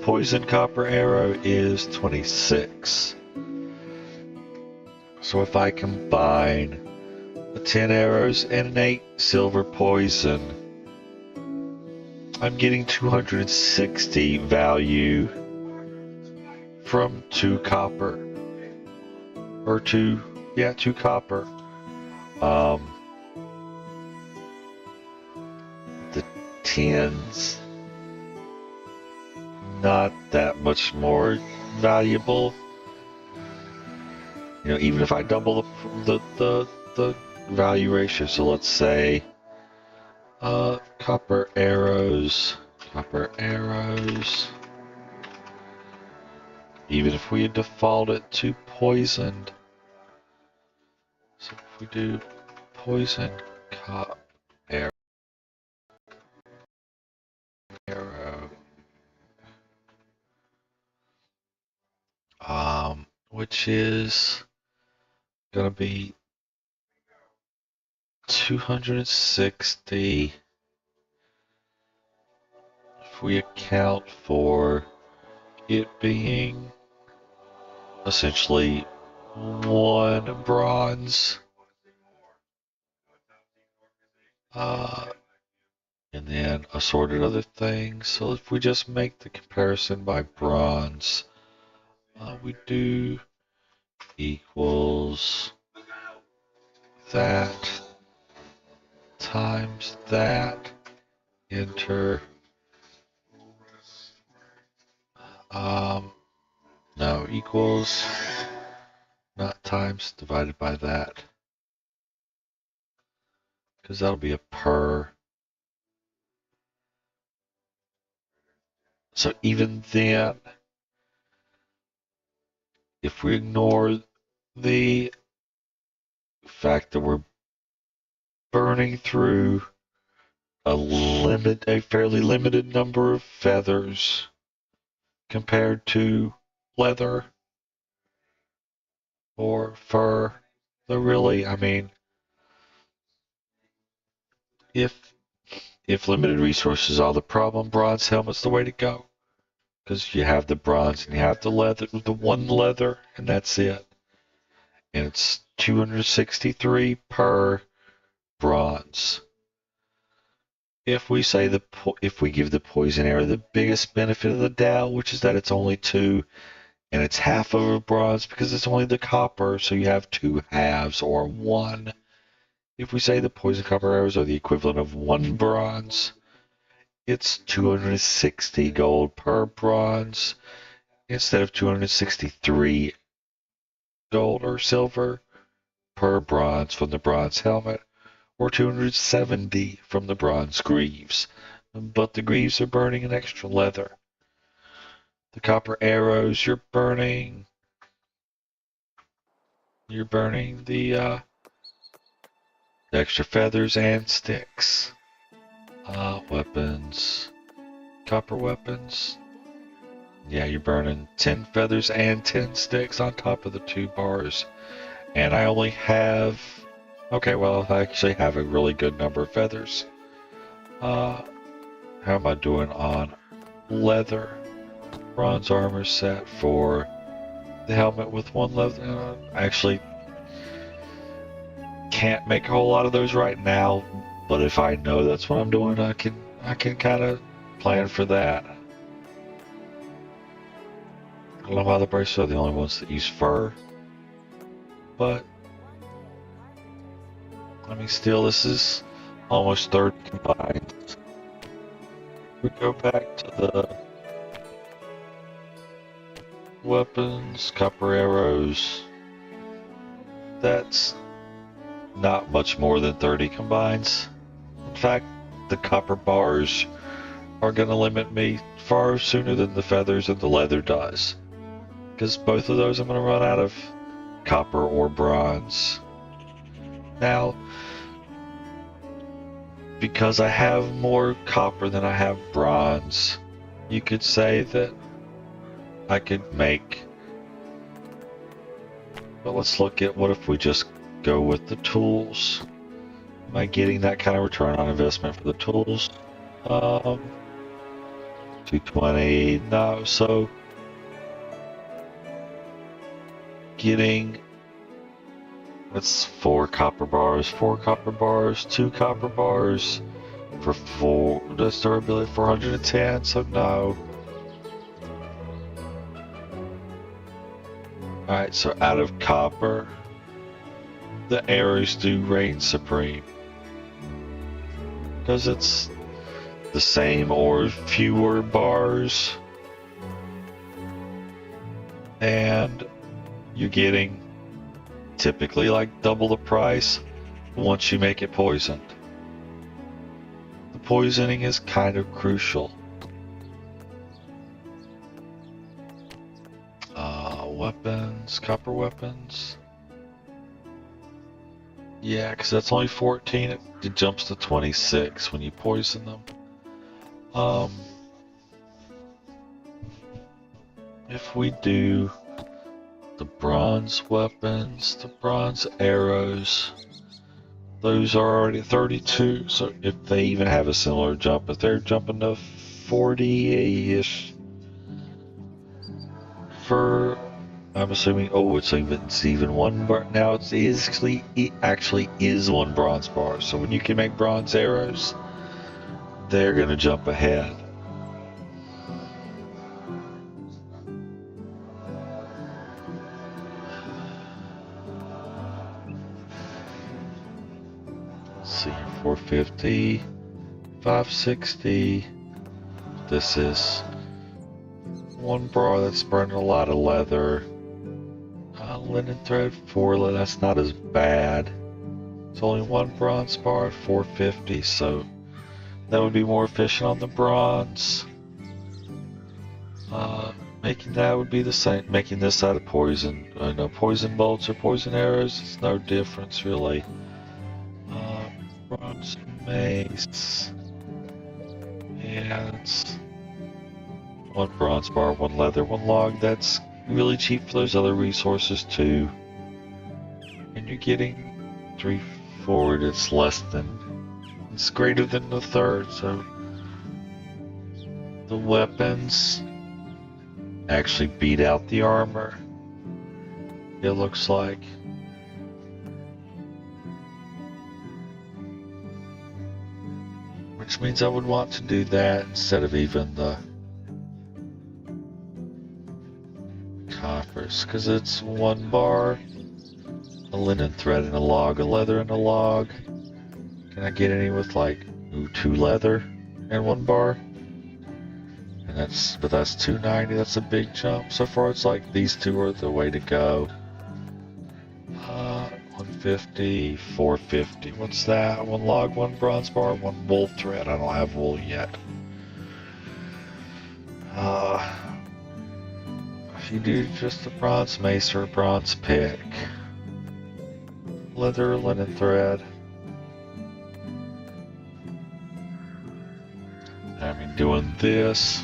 poison copper arrow is 26. So if I combine the 10 arrows and an 8 silver poison, I'm getting 260 value from 2 copper. Or 2 copper. The 10s, not that much more valuable. You know, even if I double the value ratio, so let's say copper arrows, even if we default it to poisoned, so if we do poison cop arrow, which is gonna be 260 if we account for it being essentially 1 bronze, and then assorted other things. So if we just make the comparison by bronze, we do equals that times that, enter, no, equals, not times, divided by that, because that'll be a per. So even then, if we ignore the fact that we're burning through a fairly limited number of feathers compared to leather or fur, though really, I mean, if limited resources are the problem, bronze helmet's the way to go. Because you have the bronze and you have the leather, the 1 leather, and that's it. And it's 263 per bronze. If we say if we give the poison arrow the biggest benefit of the doubt, which is that it's only 2 and it's half of a bronze because it's only the copper, so you have 2 halves or 1. If we say the poison copper arrows are the equivalent of 1 bronze, it's 260 gold per bronze instead of 263 gold or silver per bronze from the bronze helmet, or 270 from the bronze greaves. But the greaves are burning an extra leather. The copper arrows, you're burning the extra feathers and sticks. Weapons, copper weapons. Yeah, you're burning 10 feathers and 10 sticks on top of the 2 bars. And I only have, okay, well, I actually have a really good number of feathers. How am I doing on leather? Bronze armor set for the helmet with 1 leather. I actually can't make a whole lot of those right now, but if I know that's what I'm doing, I can kind of plan for that. I don't know why the bracelets are the only ones that use fur, but I mean, still, this is almost 30 combined. We go back to the weapons, copper arrows. That's not much more than 30 combines. In fact, the copper bars are going to limit me far sooner than the feathers and the leather does. Because both of those I'm going to run out of copper or bronze. Now, because I have more copper than I have bronze, you could say that I could make... But let's look at what if we just go with the tools. Am I getting that kind of return on investment for the tools? 220, no, so getting, that's 4 copper bars, 2 copper bars for 4, that's durability 410, so no. Alright, so out of copper, the arrows do reign supreme. Because it's the same or fewer bars. And you're getting typically like double the price once you make it poisoned. The poisoning is kind of crucial. Weapons, copper weapons. Yeah, because that's only 14. It jumps to 26 when you poison them. If we do the bronze weapons, the bronze arrows, those are already 32. So if they even have a similar jump, if they're jumping to 40-ish for, I'm assuming, oh, it's even one bar. Now it actually is one bronze bar. So when you can make bronze arrows, they're going to jump ahead. Let's see here, 450, 560. This is one bar that's burning a lot of leather. Linen thread 4, that's not as bad. It's only one bronze bar, 450, so that would be more efficient on the bronze. Making that would be the same. Making this out of poison, poison bolts or poison arrows, it's no difference really. Bronze mace. Yeah, it's one bronze bar, one leather, one log. That's really cheap for those other resources too. And you're getting 3 forward, it's greater than the third, so the weapons actually beat out the armor, it looks like. Which means I would want to do that instead of even the coffers, because it's one bar, a linen thread and a log, a leather and a log. Can I get any with like 2 leather and 1 bar? And that's 290. That's a big jump. So far, it's like these 2 are the way to go. 150, 450. What's that? 1 log, 1 bronze bar, 1 wool thread. I don't have wool yet. If you do just a bronze mace or a bronze pick, leather or linen thread. I mean, doing this,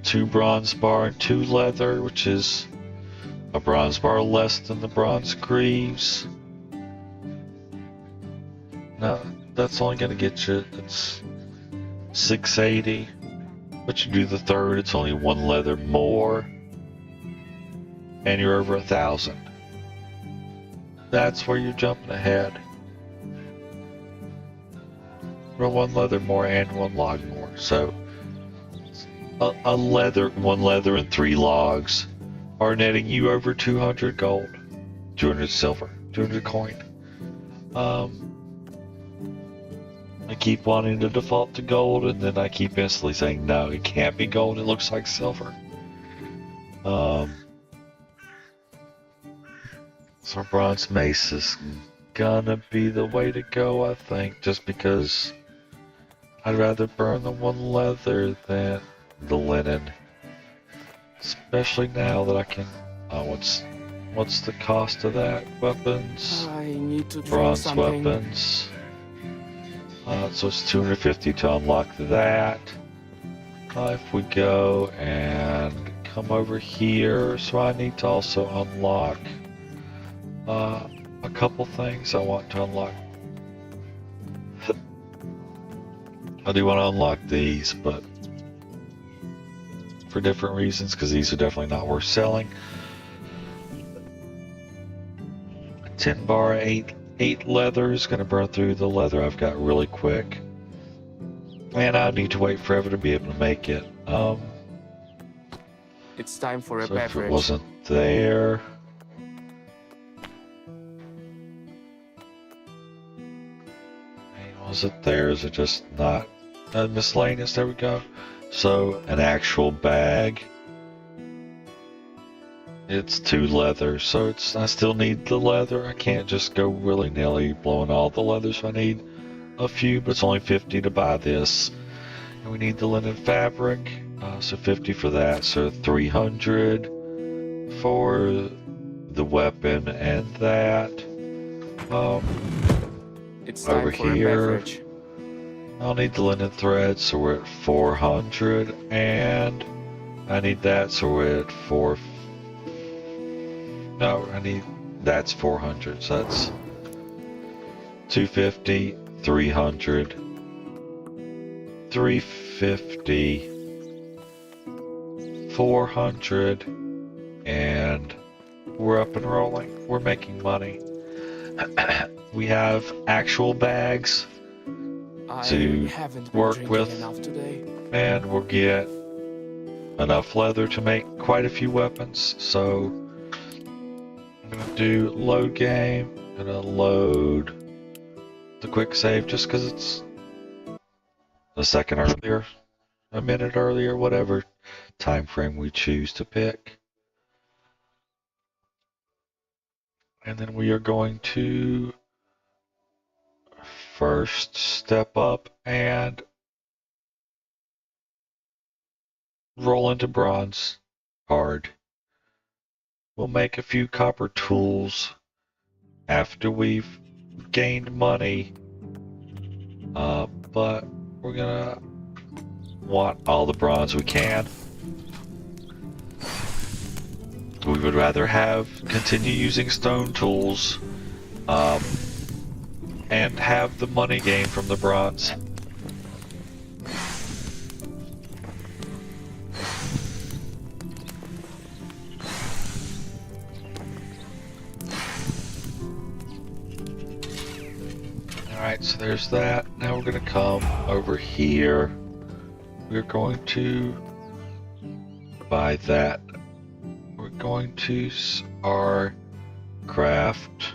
2 bronze bar and 2 leather, which is a bronze bar less than the bronze greaves. Now, that's only going to get you, it's 680. But you do the third, it's only 1 leather more. And you're over 1,000. That's where you're jumping ahead. Or 1 leather more and 1 log more. So, a leather, 1 leather and 3 logs are netting you over 200 gold. 200 silver, 200 coin. I keep wanting to default to gold, and then I keep instantly saying, no, it can't be gold, it looks like silver. So bronze mace is gonna be the way to go, I think, just because I'd rather burn the one leather than the linen. Especially now that I can, what's the cost of that? Weapons? I need to drink Bronze something. weapons. So it's 250 to unlock that. If we go and come over here, so I need to also unlock a couple things I want to unlock. I do want to unlock these, but for different reasons, because these are definitely not worth selling. 10 bar, 8 leather is going to burn through the leather I've got really quick. And I need to wait forever to be able to make it. It's time for a So if it beverage. wasn't there... Was it there? Is it just not miscellaneous? There we go. So an actual bag. It's 2 leather, so it's I still need the leather. I can't just go willy-nilly blowing all the leather, so I need a few, but it's only 50 to buy this. And we need the linen fabric, so 50 for that, so 300 for the weapon and that. It's over time for here. a beverage. I'll need the linen thread, so we're at 400, and I need that, so we're at 4. No, that's 400, so that's 250, 300, 350, 400, and we're up and rolling. We're making money. We have actual bags to haven't work been with. drinking enough today. And we'll get enough leather to make quite a few weapons. So I'm gonna do load game. I'm gonna load the quick save just because it's a second earlier, a minute earlier, whatever time frame we choose to pick. And then we are going to first step up and roll into bronze hard. We'll make a few copper tools after we've gained money, but we're gonna want all the bronze we can. We would rather continue using stone tools and have the money gained from the bronze. Alright, so there's that. Now we're going to come over here. We're going to buy that. We're going to our craft.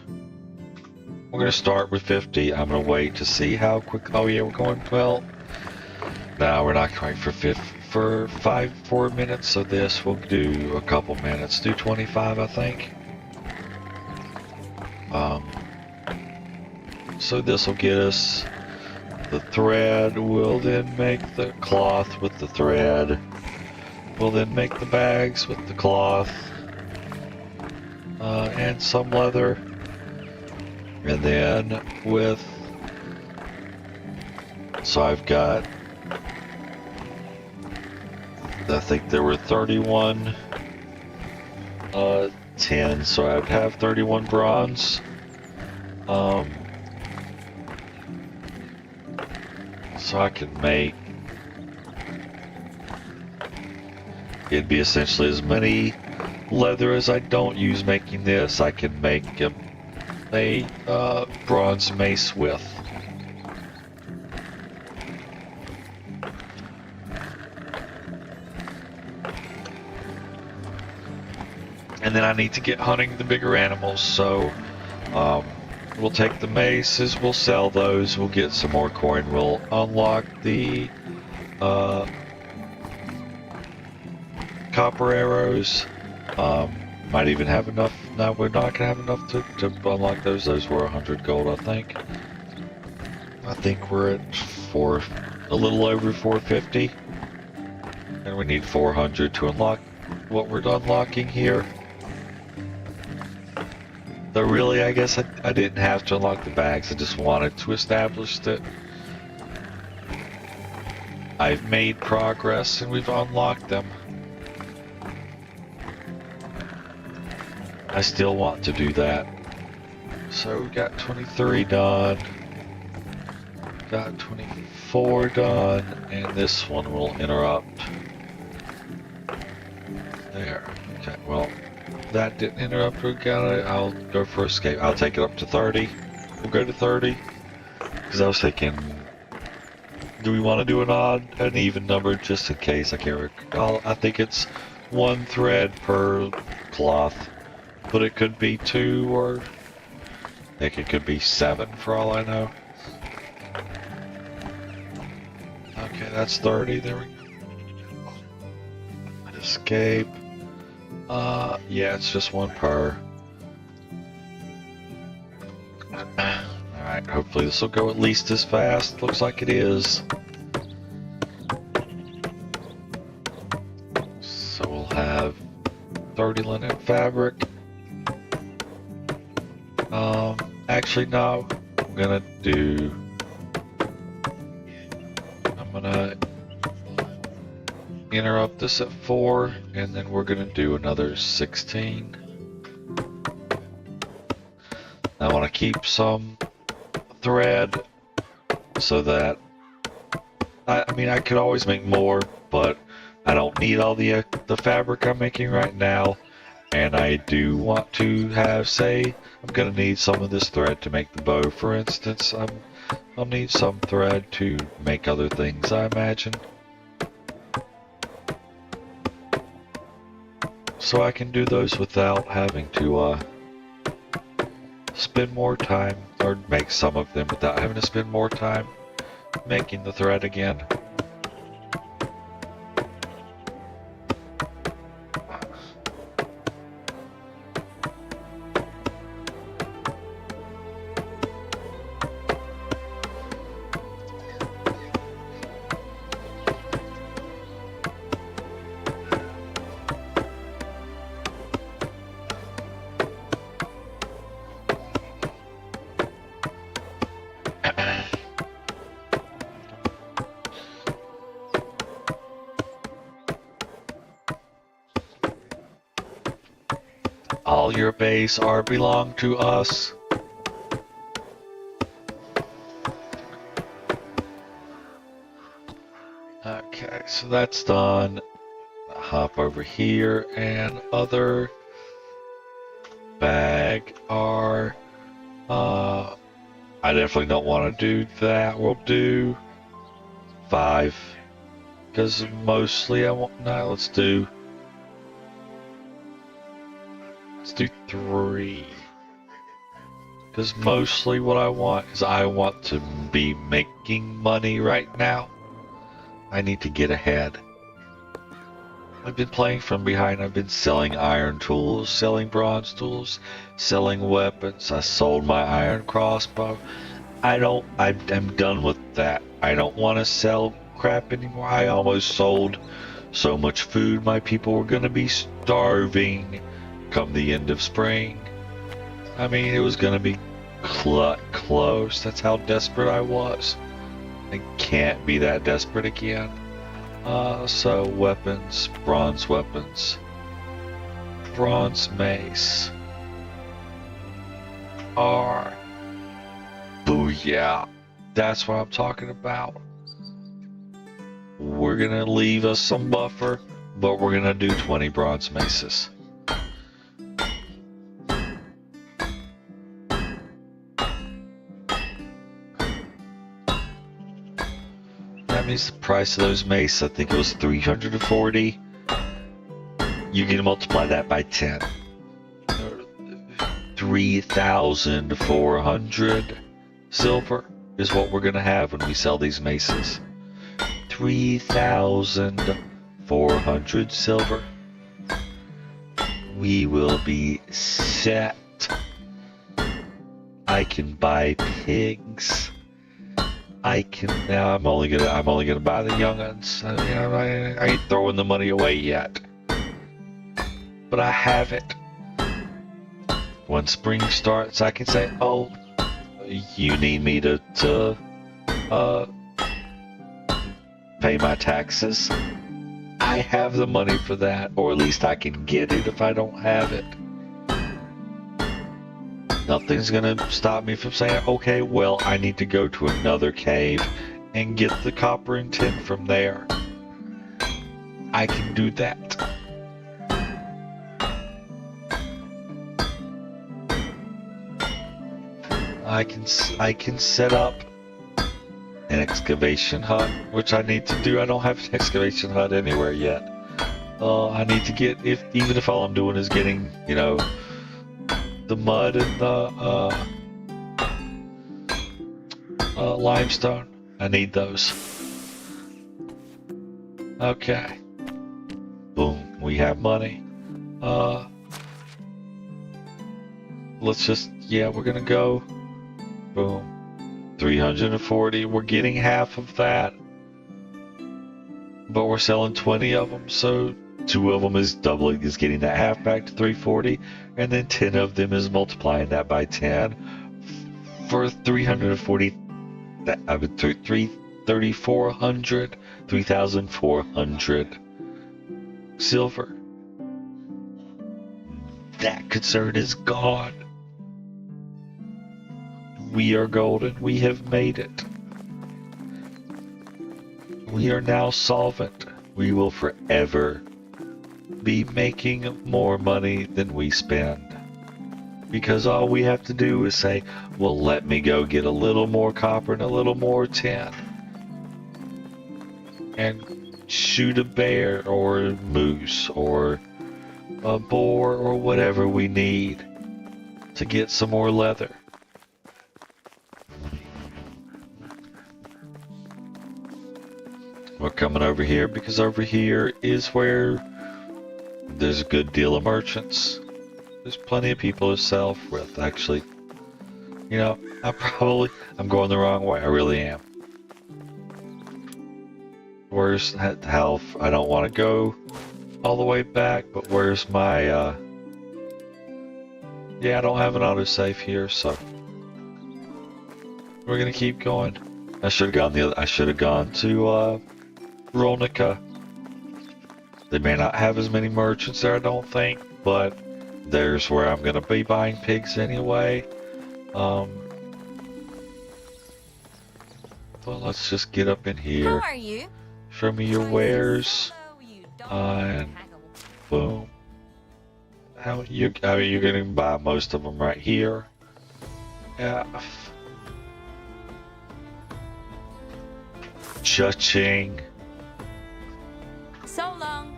We're going to start with 50. I'm going to wait to see how quick. Oh yeah, we're going 12. No, we're not going for 4 minutes. So this we'll do a couple minutes. Do 25, I think. So this will get us the thread. We'll then make the cloth with the thread. We'll then make the bags with the cloth and some leather. And then so I've got, I think there were 31 tin, so I'd have 31 bronze. So I can make, it'd be essentially as many leather as I don't use making this, I can make a bronze mace with. And then I need to get hunting the bigger animals, so we'll take the maces, we'll sell those, we'll get some more coin, we'll unlock the copper arrows, might even have enough No, we're not gonna have enough to unlock those. Those were 100 gold, I think. I think we're at a little over 450. And we need 400 to unlock what we're unlocking here. Though really, I guess I didn't have to unlock the bags. I just wanted to establish that I've made progress and we've unlocked them. I still want to do that. So we got 23 done. Got 24 done. And this one will interrupt. There. Okay, well, that didn't interrupt. We got it. I'll go for escape. I'll take it up to 30. We'll go to 30. Because I was thinking, do we want to do an even number just in case? I can't recall. I think it's 1 thread per cloth. But it could be 2 or I think it could be 7 for all I know. Okay, that's 30. There we go. Escape. Yeah, it's just 1 per. Alright, hopefully this will go at least as fast. Looks like it is. So we'll have 30 linen fabric. Actually, no. I'm gonna interrupt this at 4, and then we're gonna do another 16. I want to keep some thread so that I mean I could always make more, but I don't need all the fabric I'm making right now, and I do want to have, say, I'm gonna need some of this thread to make the bow, for instance. I'll need some thread to make other things, I imagine. So I can do those without having to spend more time, or make some of them without having to spend more time making the thread again. All your base are belong to us. Okay, so that's done. Hop over here and other bag are I definitely don't want to do that. We'll do 5 because mostly I want. No, let's do 3 because mostly what I want is I want to be making money right now. I need to get ahead. I've been playing from behind. I've been selling iron tools, selling bronze tools, selling weapons. I sold my iron crossbow. I'm done with that. I don't want to sell crap anymore. I almost sold so much food. My people were going to be starving come the end of spring. I mean, it was gonna be close. That's how desperate I was. I can't be that desperate again. So weapons, bronze mace. Booyah. That's what I'm talking about. We're gonna leave us some buffer, but we're gonna do 20 bronze maces. The price of those mace, I think it was 340. You can multiply that by 10. 3,400 silver is what we're gonna have when we sell these maces. 3,400 silver. we will be set. I can buy pigs. I can now. I'm only gonna buy the young'uns. I ain't throwing the money away yet, but I have it. When spring starts, I can say, "Oh, you need me to pay my taxes." I have the money for that, or at least I can get it if I don't have it. Nothing's gonna stop me from saying, okay, well, I need to go to another cave and get the copper and tin from there. I can do that. I can set up an excavation hut, which I need to do. I don't have an excavation hut anywhere yet. I need to get, even if all I'm doing is getting, you know, the mud and the limestone. I need those. Okay. Boom. We have money. Let's just, yeah, we're gonna go. Boom. 340. We're getting half of that. But we're selling 20 of them, so 2 of them is doubling, is getting that half back to 340, and then 10 of them is multiplying that by 10 for 340. That I would 3,400 silver. That concern is gone. We are golden. We have made it. We are now solvent. We will forever be making more money than we spend. Because all we have to do is say, well, let me go get a little more copper and a little more tin. And shoot a bear or a moose or a boar or whatever we need to get some more leather. We're coming over here because over here is where there's a good deal of merchants. There's plenty of people to sell with, actually. You know, I'm going the wrong way. I really am. Where's health? I don't want to go all the way back, but where's my, yeah, I don't have an autosave here, so we're gonna keep going. I should have gone to, Ronica. They may not have as many merchants there, I don't think, but there's where I'm gonna be buying pigs anyway. Well, let's just get up in here. How are you? Show me your wares. And boom. You're gonna buy most of them right here. Yeah. Cha-ching. So long.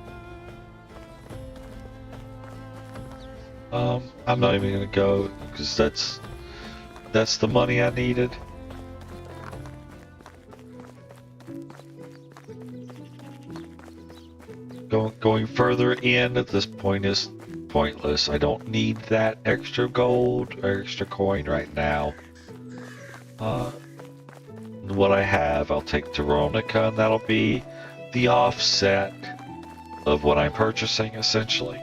I'm not even gonna go because that's the money I needed. Going further in at this point is pointless. I don't need that extra gold or extra coin right now. What I have, I'll take to Ronica, and that'll be the offset of what I'm purchasing, essentially.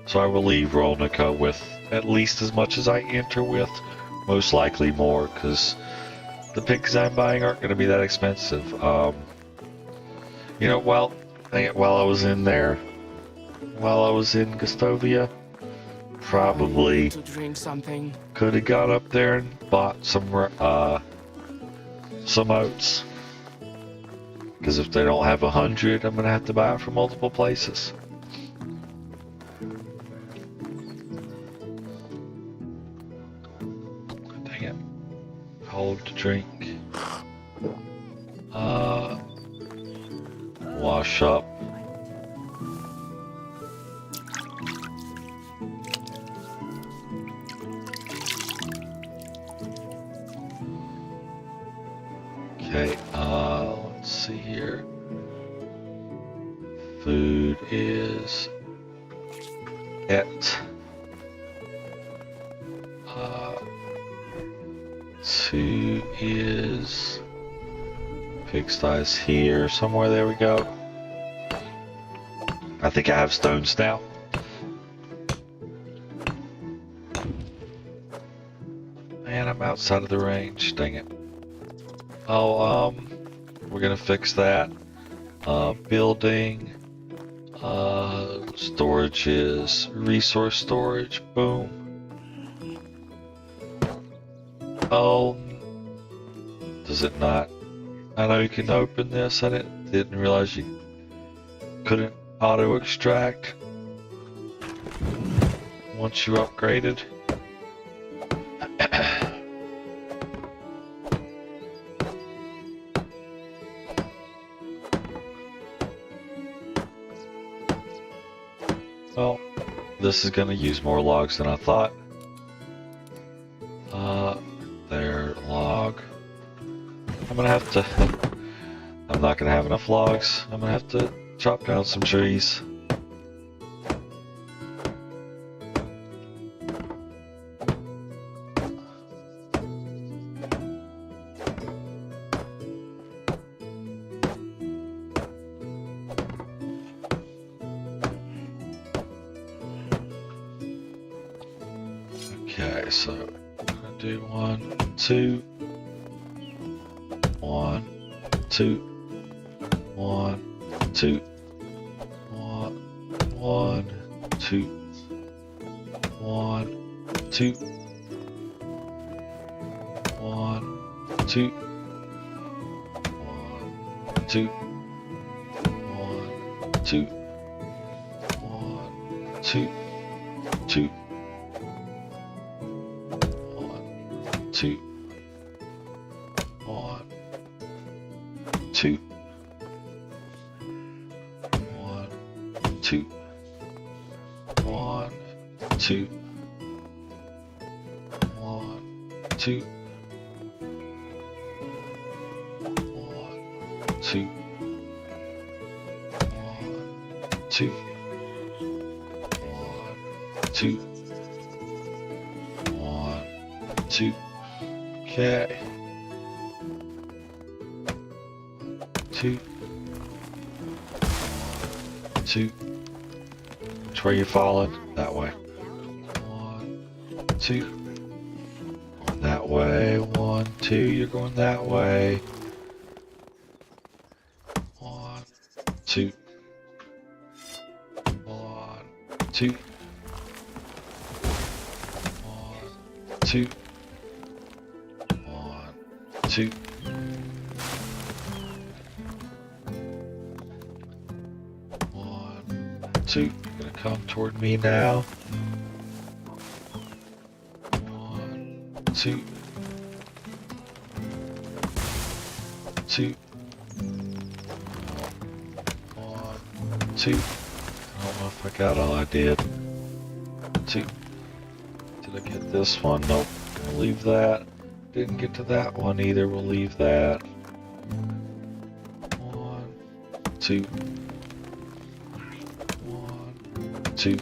So I will leave Ronica with at least as much as I enter with, most likely more, because the pigs I'm buying aren't going to be that expensive. You know, while I was in there, while I was in Gustovia, probably To drink something. could have gone up there and bought some oats. Because if they don't have 100, I'm gonna have to buy it from multiple places. Dang it. Hold to drink. Wash up. Okay, let's see here. Food is it. 2 is pigsties here somewhere. There we go. I think I have stones now. Man, I'm outside of the range. Dang it. Oh, we're gonna fix that. Building. Storage is resource storage. Boom. Oh, does it not? I know you can open this. I didn't realize you couldn't auto extract once you upgraded. Well, this is going to use more logs than I thought. There, log. I'm going to have to... I'm not going to have enough logs. I'm going to have to chop down some trees. Okay, so I'm gonna do 1, 2, 1, 2, 1, 2, 1, 1, 2, 1, 2, 1, 2, 1, 2, 1, 2, 1, 2, 2. 2, 1, 2, 1, 2, 1, 2, 1, 2, 1, 2, 1, 2, 1, 2, 1, 2. Okay. 2, 2. Which way you falling? That way. 1, 2. Going that way. 1, 2. You're going that way. 1, 2. 1, 2. 1, 2. 2. 1, 2. Gonna come toward me now. 1, 2. 2. 1, 2. I don't know if I got all I did. 2. Did I get this one? Nope. Gonna leave that. Didn't get to that one either. We'll leave that. 1, 2. 1, 2.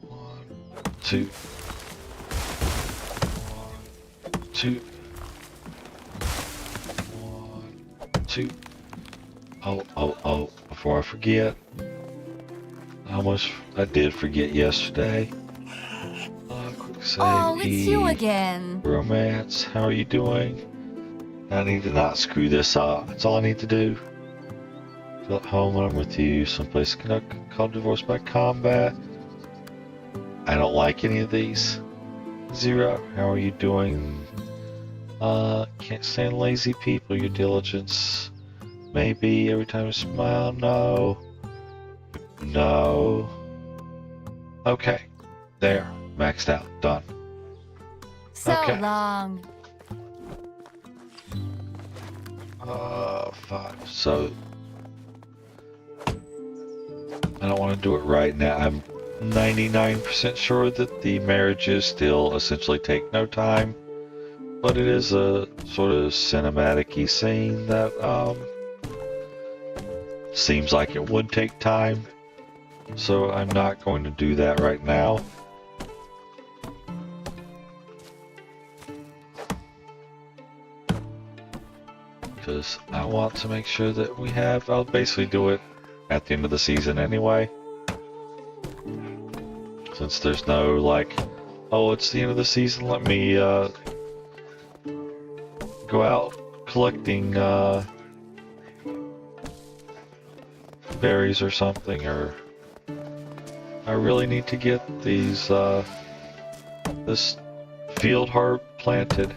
1, 2. 2, 1, 2. Oh, before I forget, I did forget yesterday. Quick save. Oh, it's you again. Romance, how are you doing? I need to not screw this up. That's all I need to do. Feel at home when I'm with you. Someplace called Divorce by Combat. I don't like any of these. 0, how are you doing? Can't stand lazy people. Your diligence. Maybe every time you smile. No. No. Okay. There. Maxed out. Done. So Okay. long. 5. So I don't want to do it right now. I'm 99% sure that the marriages still essentially take no time, but it is a sort of cinematic-y scene that seems like it would take time, so I'm not going to do that right now. Because I want to make sure that we have, I'll basically do it at the end of the season anyway. Since there's no like, oh, it's the end of the season, let me go out collecting berries or something, or I really need to get these this field herb planted.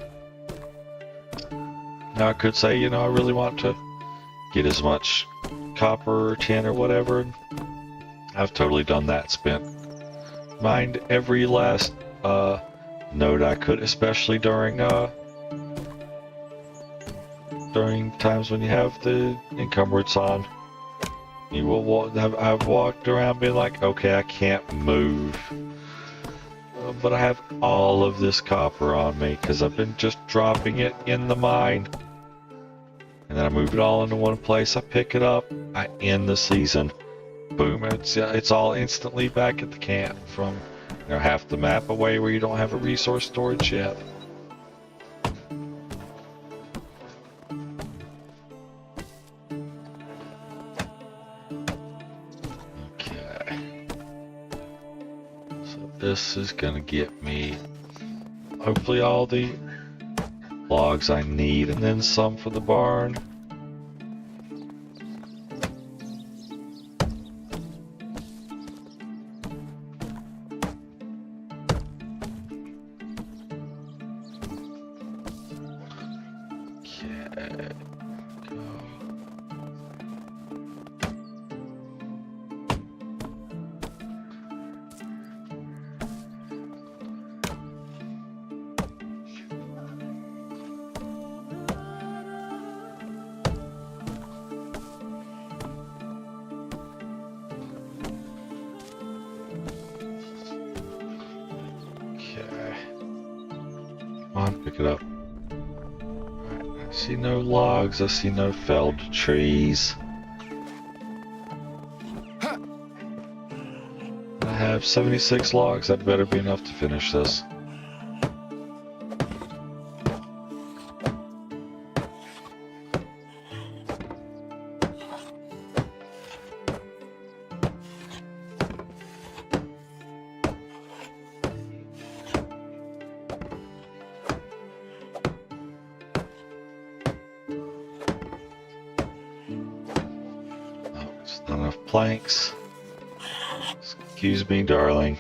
Now I could say, you know, I really want to get as much copper or tin or whatever. I've totally done that, spent mined every last node I could, especially during times when you have the encumbrance on. You will walk. I've walked around being like, okay, I can't move, but I have all of this copper on me because I've been just dropping it in the mine, and then I move it all into one place. I pick it up. I end the season. Boom! It's all instantly back at the camp from, you know, half the map away where you don't have a resource storage yet. Okay. So this is gonna get me hopefully all the logs I need, and then some for the barn. Come on, pick it up. Right, I see no logs, I see no felled trees. I have 76 logs, that better be enough to finish this. Not enough planks. Excuse me, darling.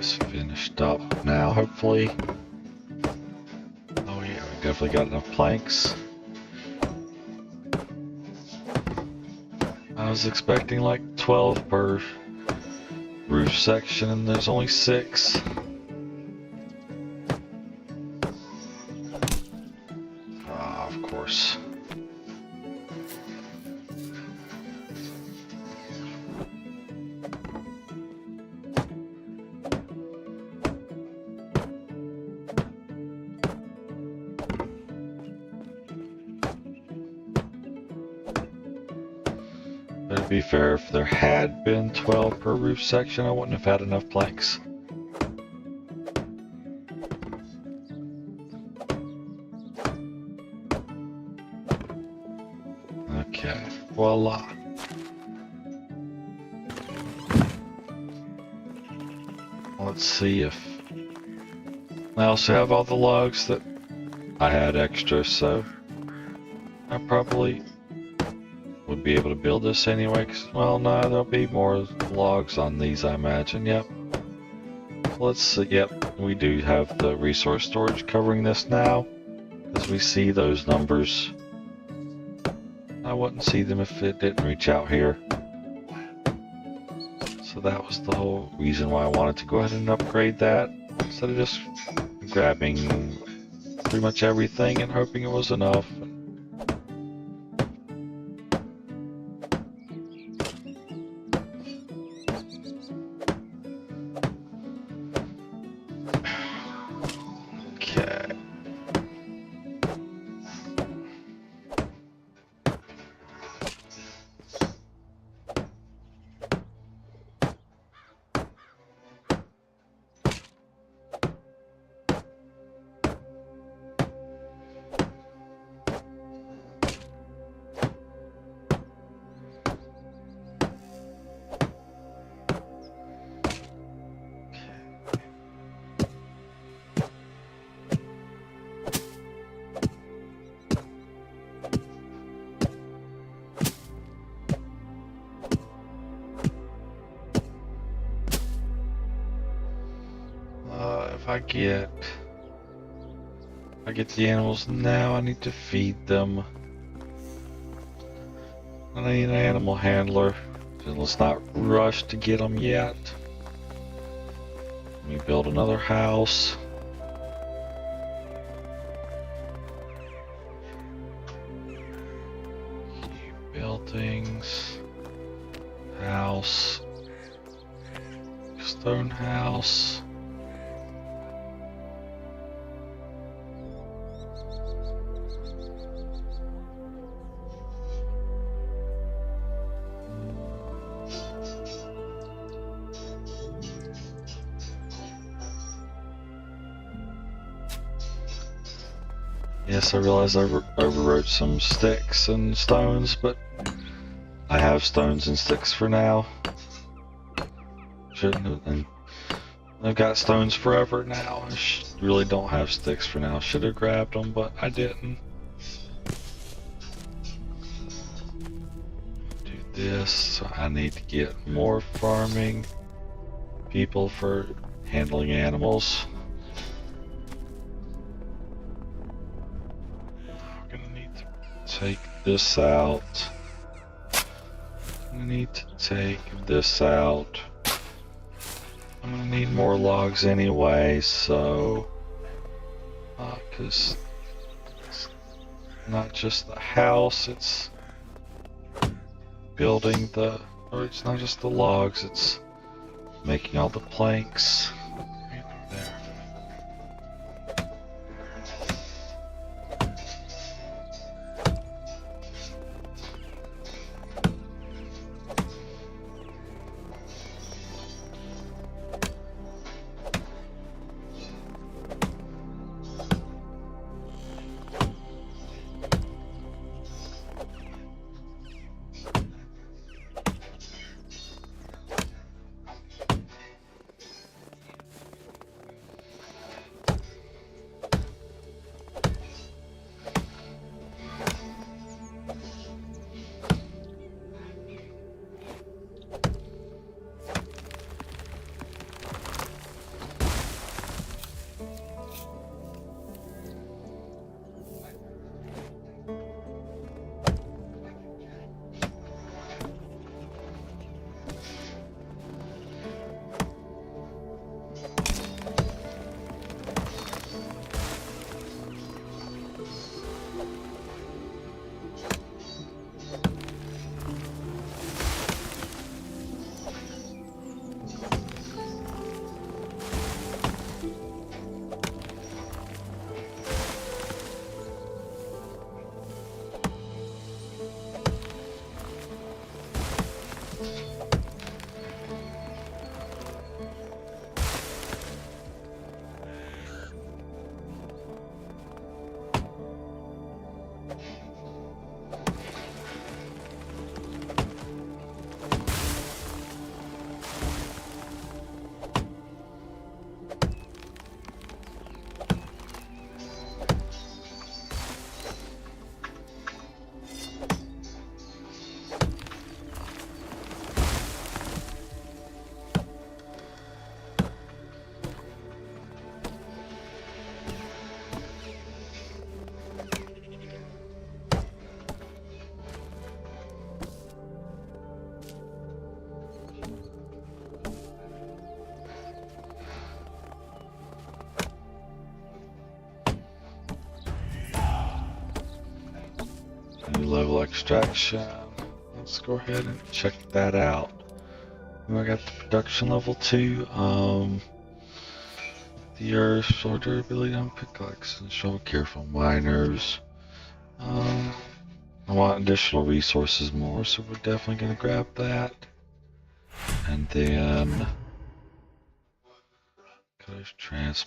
this finished up now, hopefully. Oh yeah, we definitely got enough planks. I was expecting like 12 per roof section, and there's only 6. Ah, of course. But to be fair, if there had been 12 per roof section, I wouldn't have had enough planks. Okay, voila. Let's see if... I also have all the logs that I had extra, so I probably would be able to build this anyway, 'cause, well, no, there'll be more logs on these, I imagine. Yep. Let's see. Yep, we do have the resource storage covering this now, as we see those numbers. I wouldn't see them if it didn't reach out here. So that was the whole reason why I wanted to go ahead and upgrade that, instead of just grabbing pretty much everything and hoping it was enough. Okay. If I get the animals now, I need to feed them. And I need an animal handler. So let's not rush to get them yet. Let me build another house. Keep buildings. House. Stone house. Yes, I realize I overwrote some sticks and stones, but I have stones and sticks for now. Shouldn't have, and I've got stones forever now. I really don't have sticks for now. Should have grabbed them, but I didn't. Do this. So I need to get more farming people for handling animals. Take this out. I need to take this out. I'm gonna need more logs anyway, so because it's not just the house, it's building the, or it's not just the logs, it's making all the planks. There. extraction. Let's go ahead and check that out. I got the production level 2. The earth, solar durability on pickaxe, and show careful miners. I want additional resources more, so we're definitely going to grab that. And then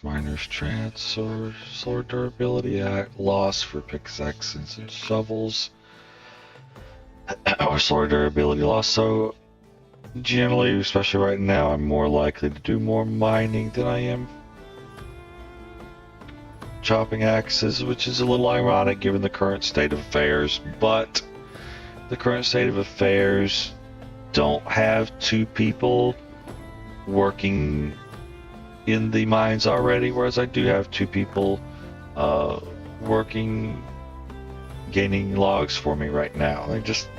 miners, solar durability loss for pickaxes and shovels. Or solar durability loss. So generally, especially right now, I'm more likely to do more mining than I am chopping axes, which is a little ironic given the current state of affairs, but the current state of affairs don't have 2 people working in the mines already, whereas I do have 2 people working, gaining logs for me right now. I just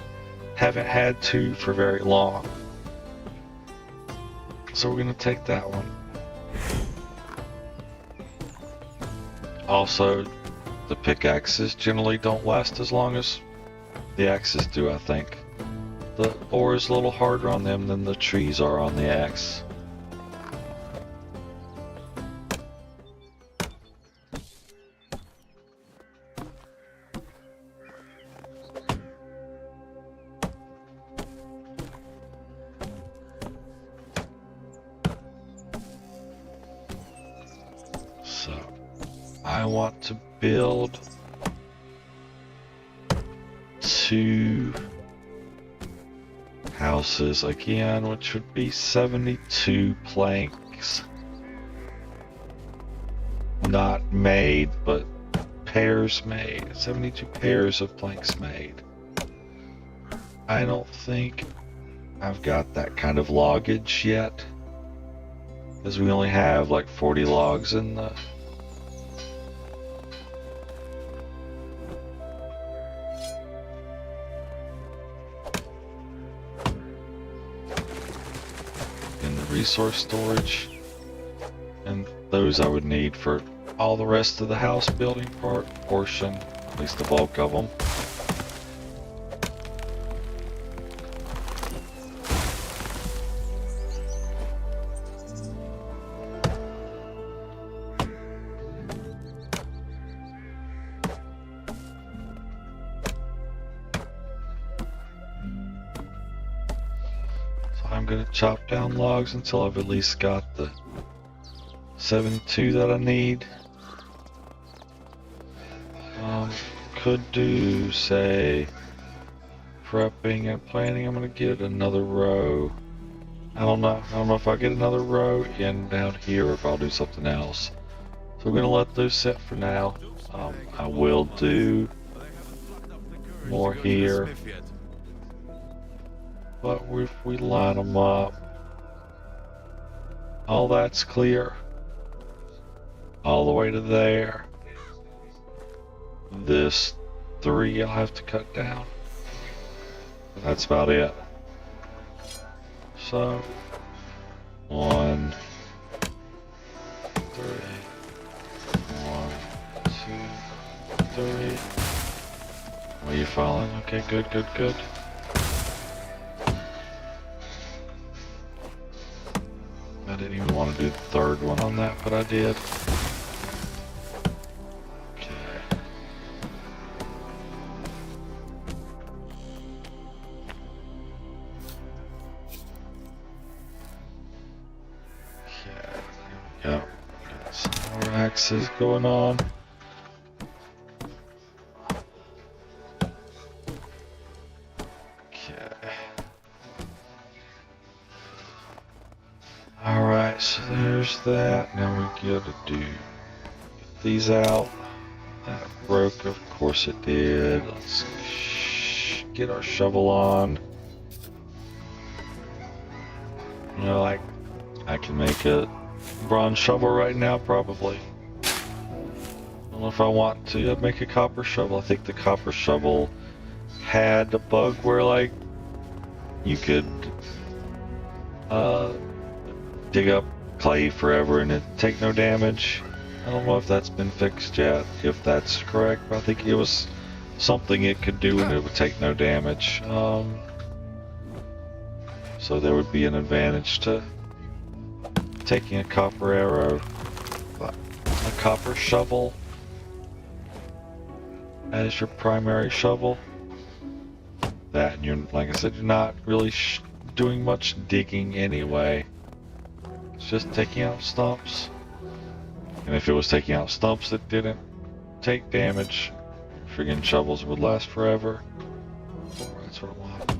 haven't had to for very long. So we're gonna take that one. Also, the pickaxes generally don't last as long as the axes do, I think. The ore is a little harder on them than the trees are on the axe. I want to build 2 houses again, which would be 72 planks. Not made, but pairs made. 72 pairs of planks made. I don't think I've got that kind of loggage yet, because we only have like 40 logs in the resource storage, and those I would need for all the rest of the house building portion, at least the bulk of them. I'm going to chop down logs until I've at least got the 72 that I need. Could do, say, prepping and planning. I'm going to get another row. I don't know if I'll get another row in down here or if I'll do something else. So we're going to let those sit for now. I will do more here. But if we line them up, all that's clear. All the way to there. This 3 I'll have to cut down. But that's about it. So, 1, 3, 1, 2, 3. Are you following? Okay, good, good, good. I didn't even want to do the 3rd one on that, but I did. Okay. Okay, there we go. Got some more axes going on. Alright, so there's that. Now we gotta get these out. That broke, of course it did. Let's get our shovel on. You know, like, I can make a bronze shovel right now, probably. I don't know if I want to make a copper shovel. I think the copper shovel had a bug where, like, you could, dig up clay forever and it take no damage. I don't know if that's been fixed yet, if that's correct, but I think it was something it could do and it would take no damage. So there would be an advantage to taking a copper arrow, a copper shovel as your primary shovel. That, and you're, like I said, you're not really doing much digging anyway. It's just taking out stumps. And if it was taking out stumps that didn't take damage, friggin' shovels would last forever. That's what I want.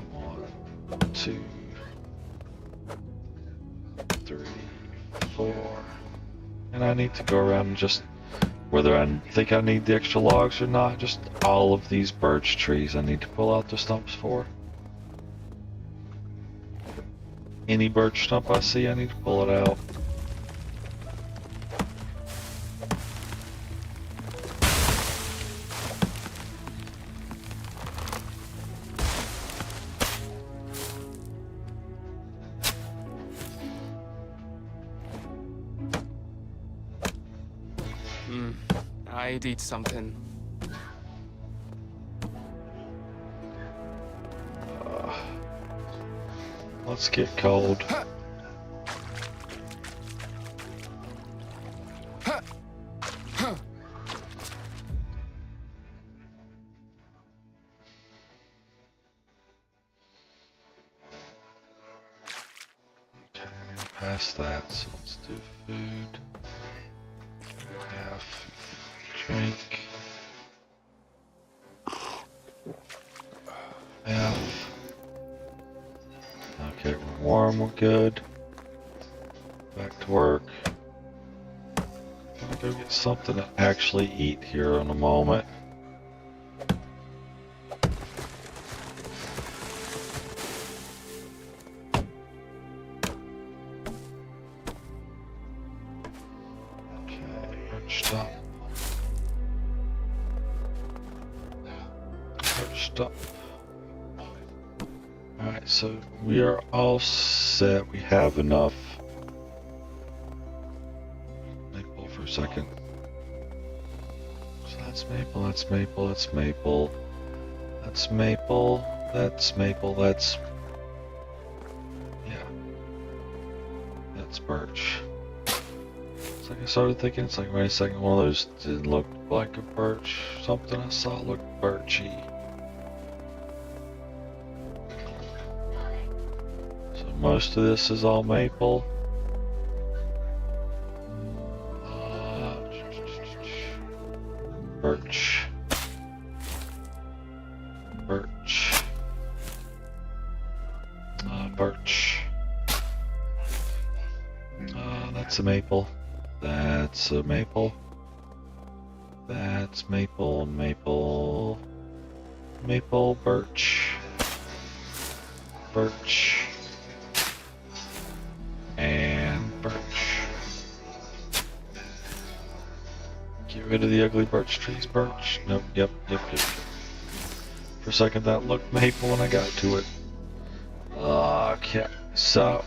1, 2, 3, 4. And I need to go around and just, whether I think I need the extra logs or not, just all of these birch trees I need to pull out the stumps for. Any birch stump I see, I need to pull it out. I did something. Let's get cold. Okay, past that, so let's do food. Have drink. Have. Okay, we're warm, we're good. Back to work. Gonna go get something to actually eat here in a moment. Okay, perched up. Perched up. Alright, so we are all set. We have enough. Maple for a second. So that's maple, that's maple, that's maple. That's maple, that's maple, that's... yeah. That's birch. It's like I started thinking, it's like, wait a second, one of those didn't look like a birch. Something I saw looked birchy. Most of this is all maple. Birch. Birch. Birch. That's a maple. That's a maple. That's maple, maple. Maple, birch. Birch. And birch. Get rid of the ugly birch trees. Birch. Nope. Yep. For a second that looked maple when I got to it. Okay. So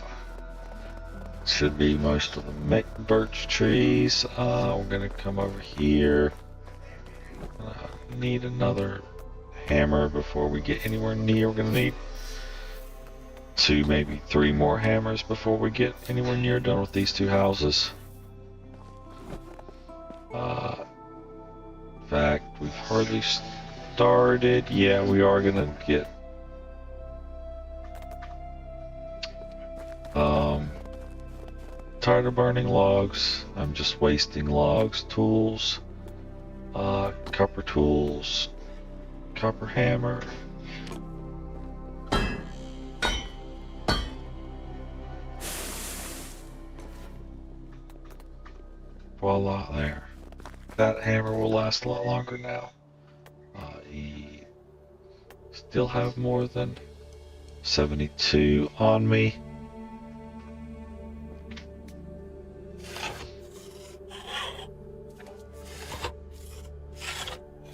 should be most of the birch trees. We're gonna come over here. Need another hammer before we get anywhere near. We're gonna need 2, maybe 3 more hammers before we get anywhere near done with these 2 houses. In fact, we've hardly started. Yeah, we are gonna get tired of burning logs. I'm just wasting logs. Tools, copper tools, copper hammer. Voila, there. That hammer will last a lot longer now. Still have more than 72 on me.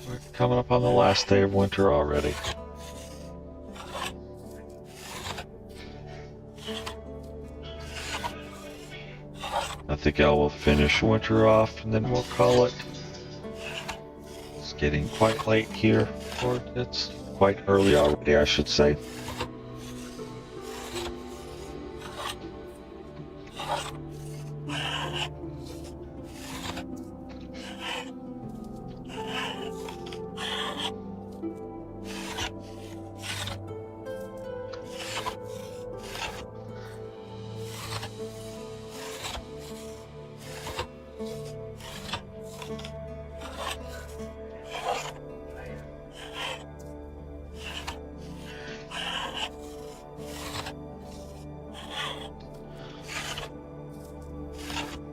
We're coming up on the last day of winter already. I think I will finish winter off and then we'll call it. It's getting quite late here. Or it's quite early already, I should say.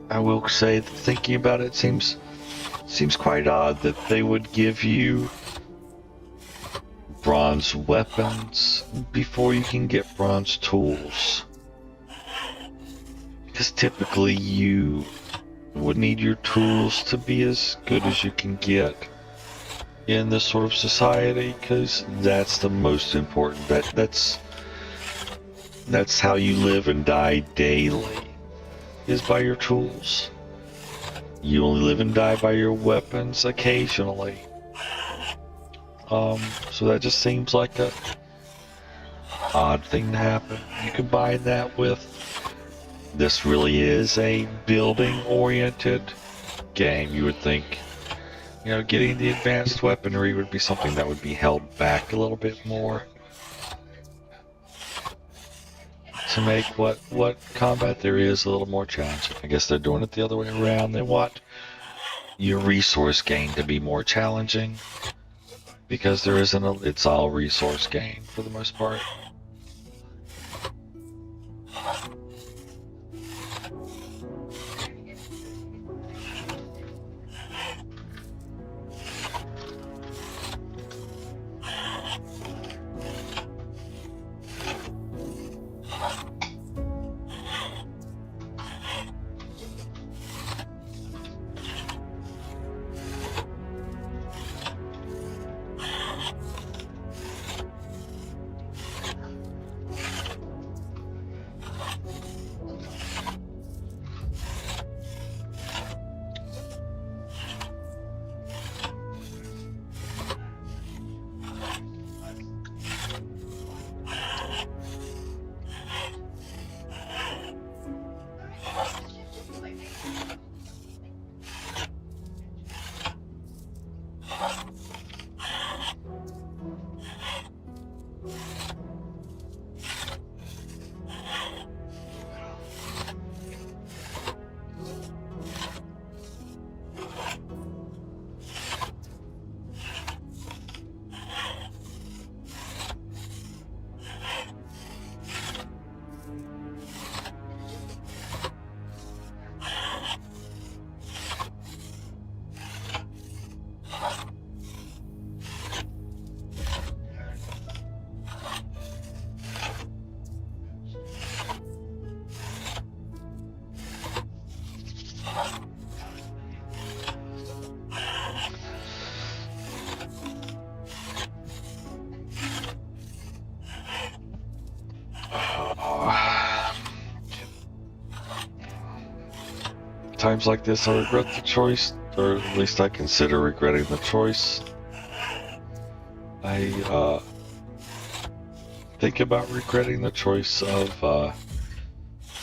I will say that thinking about it seems quite odd that they would give you bronze weapons before you can get bronze tools. Because typically you would need your tools to be as good as you can get in this sort of society, because that's the most important. That's how you live and die daily, is by your tools. You only live and die by your weapons occasionally. So that just seems like a odd thing to happen. You combine that with this really is a building oriented game. You would think, you know, getting the advanced weaponry would be something that would be held back a little bit more to make what combat there is a little more challenging. I guess they're doing it the other way around. They want your resource gain to be more challenging, because there isn't it's all resource gain for the most part. Times like this, I regret the choice, or at least I consider regretting the choice. I think about regretting the choice of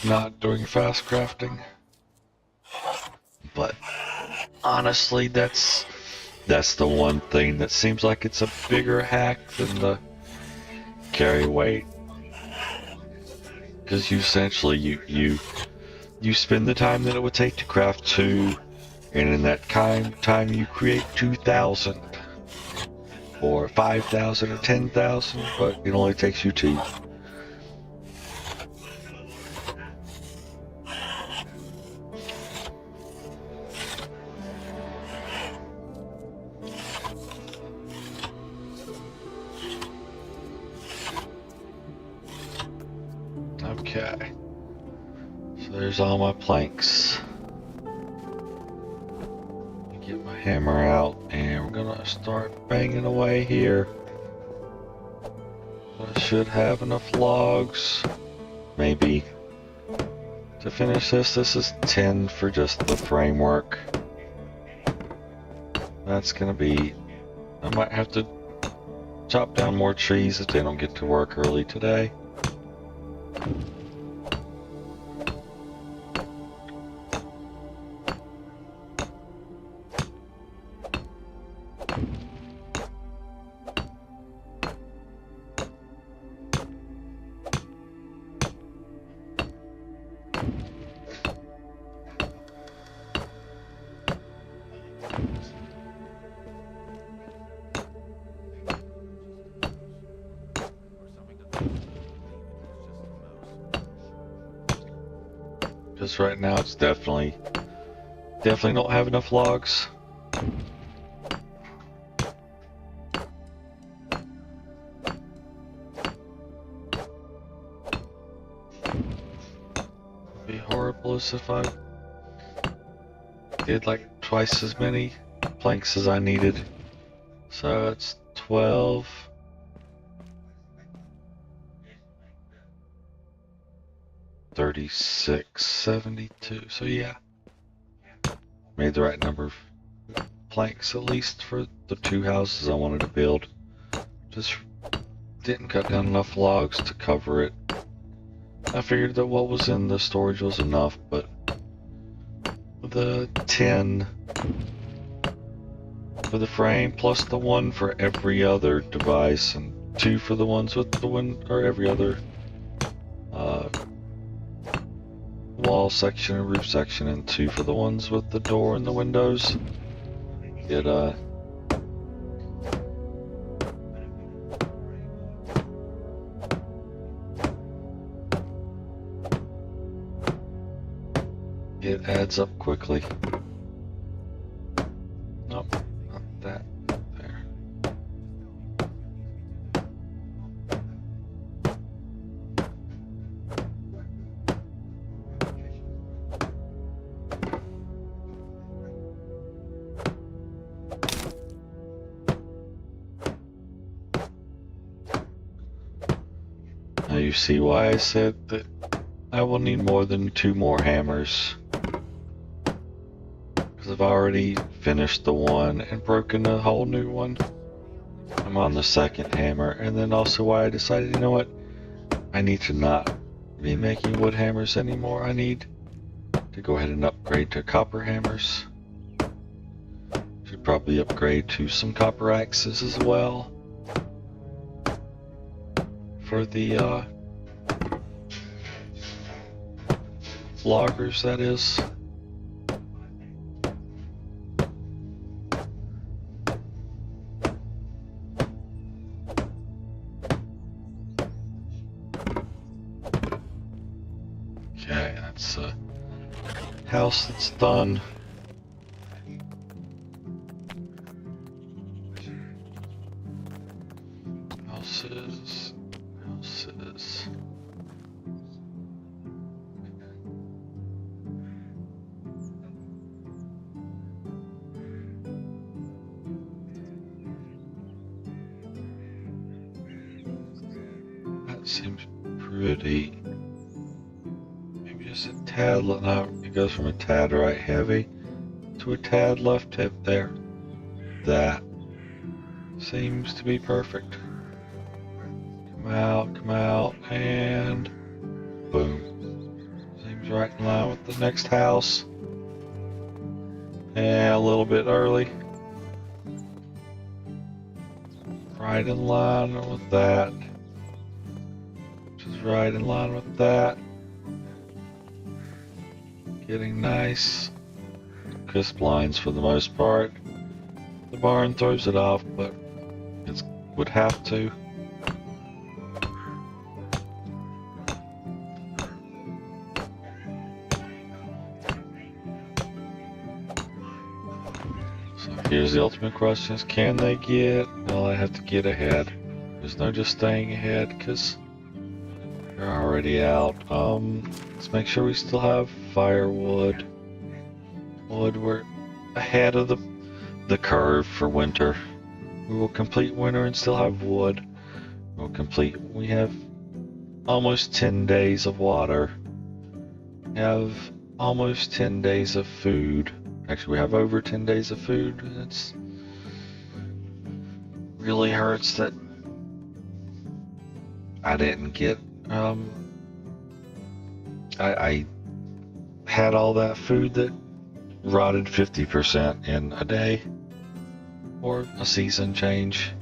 not doing fast crafting. But honestly, that's the one thing that seems like it's a bigger hack than the carry weight. Because you essentially, you spend the time that it would take to craft 2, and in that time you create 2,000 or 5,000 or 10,000, but it only takes you 2. Okay. There's all my planks. Get my hammer out, and we're gonna start banging away here. I should have enough logs, maybe, to finish this. This is 10 for just the framework. That's gonna be, I might have to chop down more trees if they don't get to work early today. Because right now it's definitely don't have enough logs. It'd be horrible as if I did like twice as many planks as I needed. So it's 12. $36.72. So yeah, made the right number of planks at least for the 2 houses I wanted to build. Just didn't cut down enough logs to cover it. I figured that what was in the storage was enough, but the 10 for the frame plus the 1 for every other device and 2 for the ones with the or every other wall section and roof section, and 2 for the ones with the door and the windows. It adds up quickly. Nope, not that. There. Now you see why I said that I will need more than 2 more hammers. Because I've already finished the one and broken a whole new one. I'm on the 2nd hammer, and then also why I decided, you know what, I need to not be making wood hammers anymore. I need to go ahead and upgrade to copper hammers. Should probably upgrade to some copper axes as well. For the loggers, that is. Okay, that's a house that's done. Houses. That seems pretty. Maybe just a tad. No, it goes from a tad right heavy to a tad left hip there. That seems to be perfect. Come out, and boom. Seems right in line with the next house. Yeah, a little bit early. Right in line with that. Which is right in line with that. Getting nice crisp lines for the most part. The barn throws it off, but it would have to. Here's the ultimate question: is can they get? Well, I have to get ahead. There's no just staying ahead because they're already out. Let's make sure we still have firewood. We're ahead of the curve for winter. We will complete winter and still have wood. We have almost 10 days of water. We have almost 10 days of food. Actually, we have over 10 days of food. It's really hurts that I didn't get, I had all that food that rotted 50% in a day or a season change.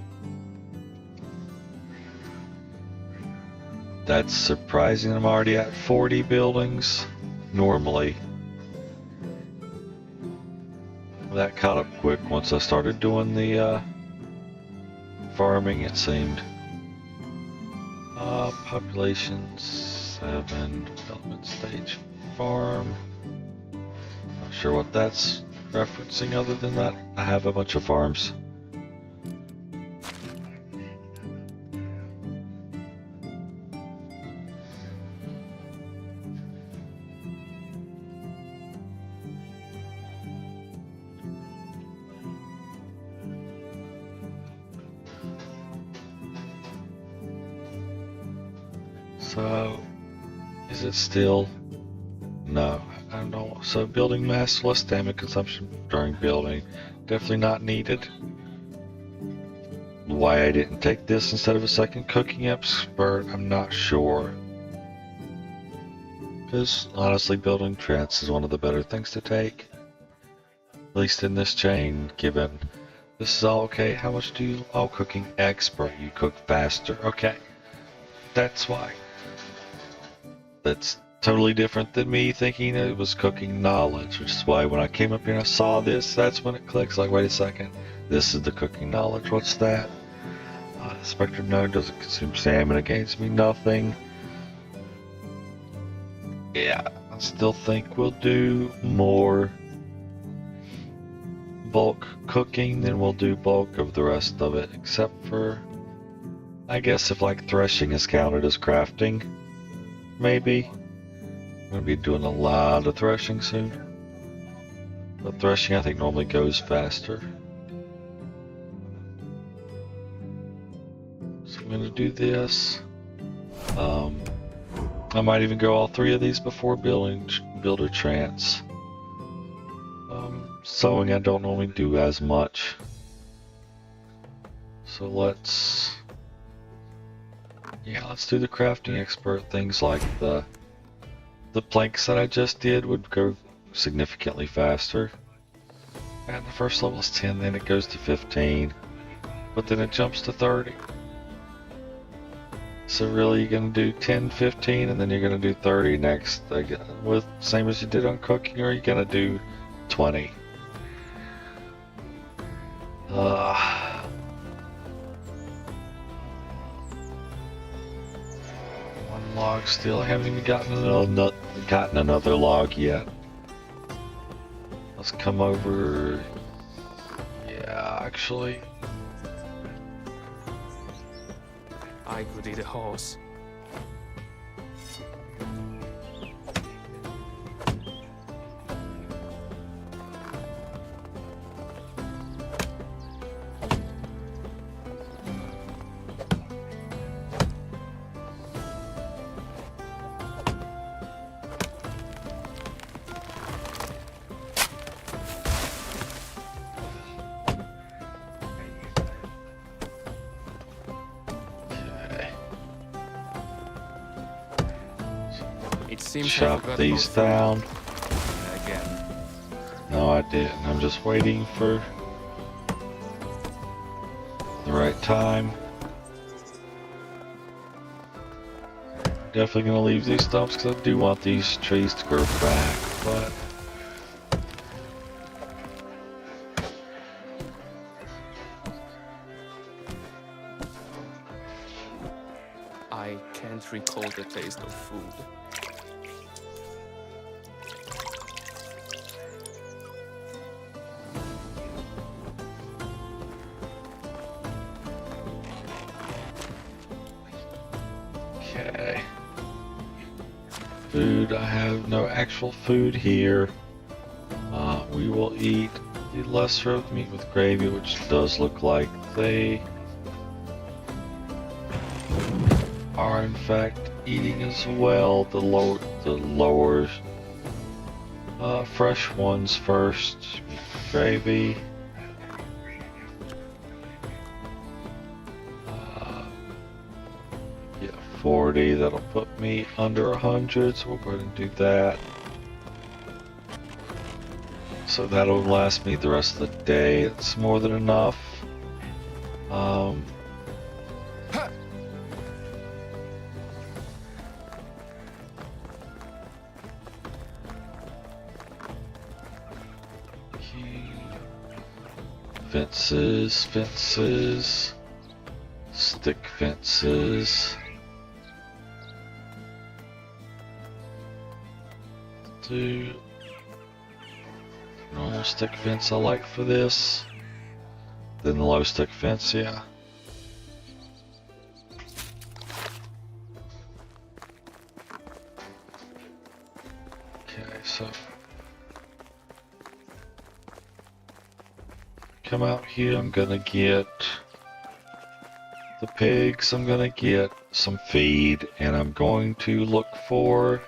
That's surprising. I'm already at 40 buildings normally. That caught up quick once I started doing the farming, it seemed. Population 7, development stage farm. Not sure what that's referencing other than that I have a bunch of farms. So, is it still? No, I don't know. So building mass, less stamina consumption during building. Definitely not needed. Why I didn't take this instead of a second cooking expert, I'm not sure. Because honestly, building trance is one of the better things to take. At least in this chain, given this is all okay. How much do you? Oh, cooking expert. You cook faster. Okay. That's why. That's totally different than me thinking it was cooking knowledge, which is why when I came up here and I saw this, that's when it clicks. Like, wait a second, this is the cooking knowledge. What's that? Spectrum node doesn't consume stamina, gains me nothing. Yeah, I still think we'll do more bulk cooking than we'll do bulk of the rest of it, except for, I guess, if like threshing is counted as crafting. Maybe. I'm going to be doing a lot of threshing soon. But threshing I think normally goes faster. So I'm going to do this. I might even go all 3 of these before builder trance. Sewing I don't normally do as much. So let's do the crafting expert. Things like the planks that I just did would go significantly faster. And the first level is 10, then it goes to 15, but then it jumps to 30. So really you're going to do 10, 15, and then you're going to do 30 next, with same as you did on cooking, or you're going to do 20. One log still. I haven't even gotten another log yet. Let's come over. Yeah, actually. I could eat a horse. Chop these down. Again. No, I didn't. I'm just waiting for the right time. Definitely gonna leave these stumps because I do want these trees to grow back, but I can't recall the taste of food. okay. Food, I have no actual food here. We will eat the lesser of meat with gravy, which does look like they are in fact eating as well. The lower fresh ones first. Meat with gravy. Yeah, 40. That'll put me under 100, so we'll go ahead and do that. So that'll last me the rest of the day. It's more than enough. Fences, fences, stick fences. Do normal stick fence I like for this. Then the low stick fence, yeah. Okay, so come out here, I'm gonna get the pigs, I'm gonna get some feed, and I'm going to look for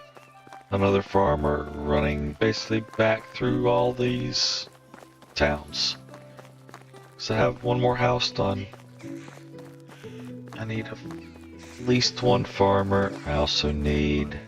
another farmer running basically back through all these towns. So I have one more house done. I need at least one farmer. I also need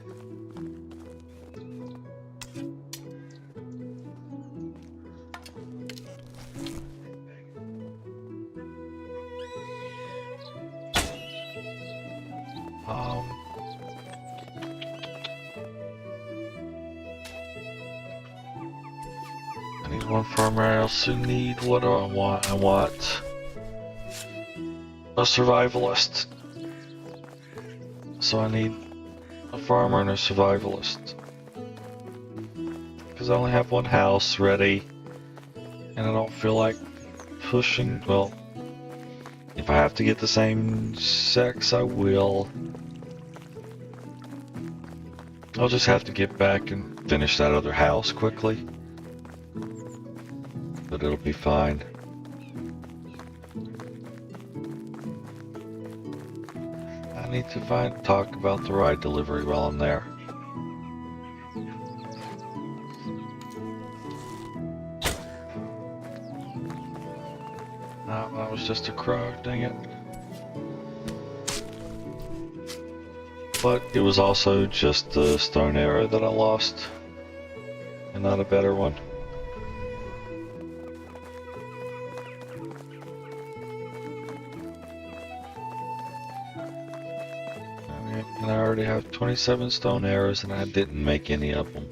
one farmer. I also need, what do I want? I want a survivalist. So I need a farmer and a survivalist. Because I only have one house ready. And I don't feel like pushing, well, if I have to get the same sex, I will. I'll just have to get back and finish that other house quickly. But it'll be fine. I need to talk about the ride delivery while I'm there. No, that was just a crow, dang it. But it was also just the stone arrow that I lost, and not a better one. And I already have 27 stone arrows, and I didn't make any of them.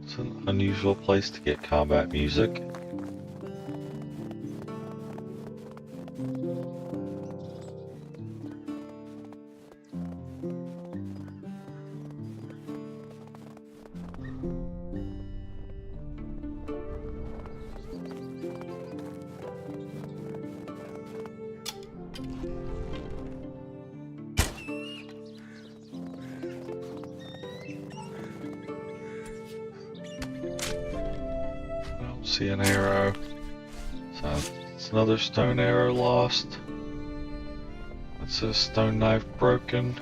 It's an unusual place to get combat music. See an arrow. So it's another stone arrow lost. It says stone knife broken.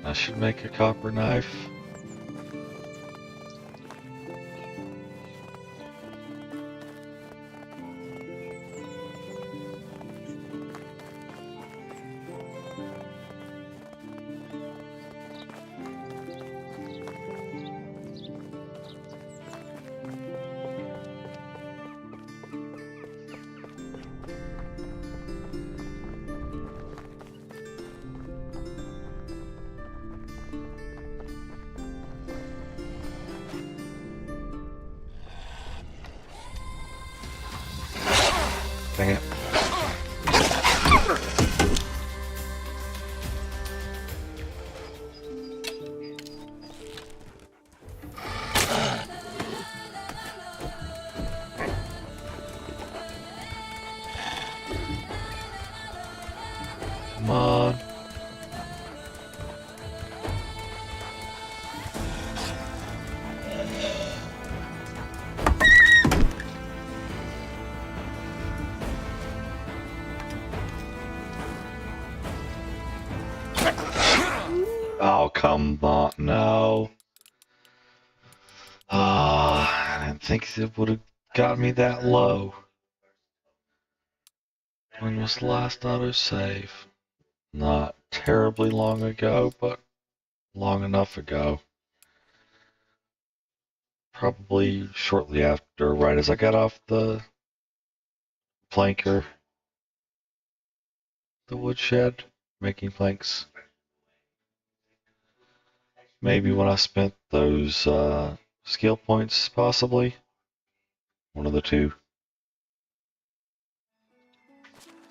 I should make a copper knife. Dang it. Come on. Oh, come on. No. I didn't think it would have got me that low. When was the last autosave? Not terribly long ago, but long enough ago. Probably shortly after, right as I got off the planker, the woodshed, making planks. Maybe when I spent those skill points, possibly. One of the two.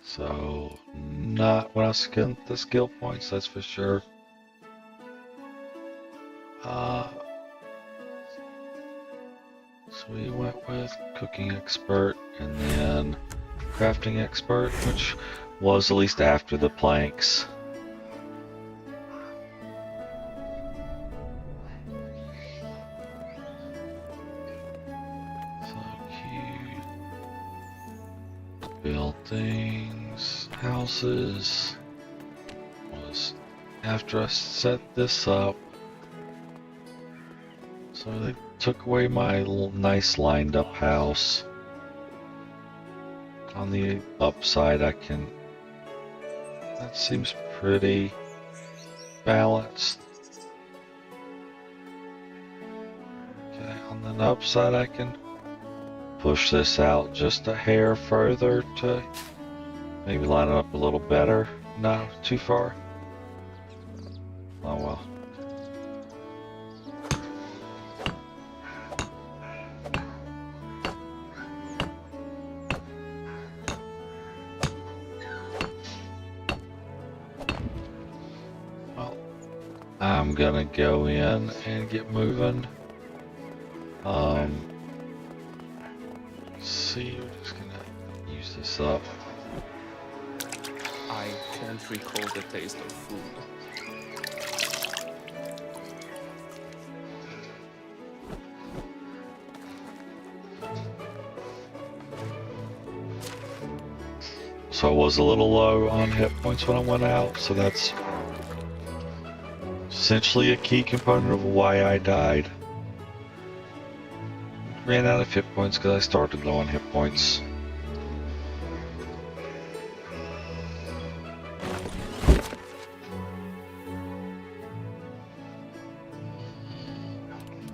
So, not when I spent the skill points, that's for sure. So we went with cooking expert and then crafting expert, which was at least after the planks. So cute. Buildings, houses. Was after I set this up. So they took away my nice lined up house. On the upside I can, that seems pretty balanced. Okay, on the upside I can push this out just a hair further to maybe line it up a little better. No, too far. Oh well. I'm gonna go in and get moving. Let's see, we're just gonna use this up. I can't recall the taste of food. So I was a little low on hit points when I went out, so that's essentially a key component of why I died. Ran out of hit points because I started low on hit points.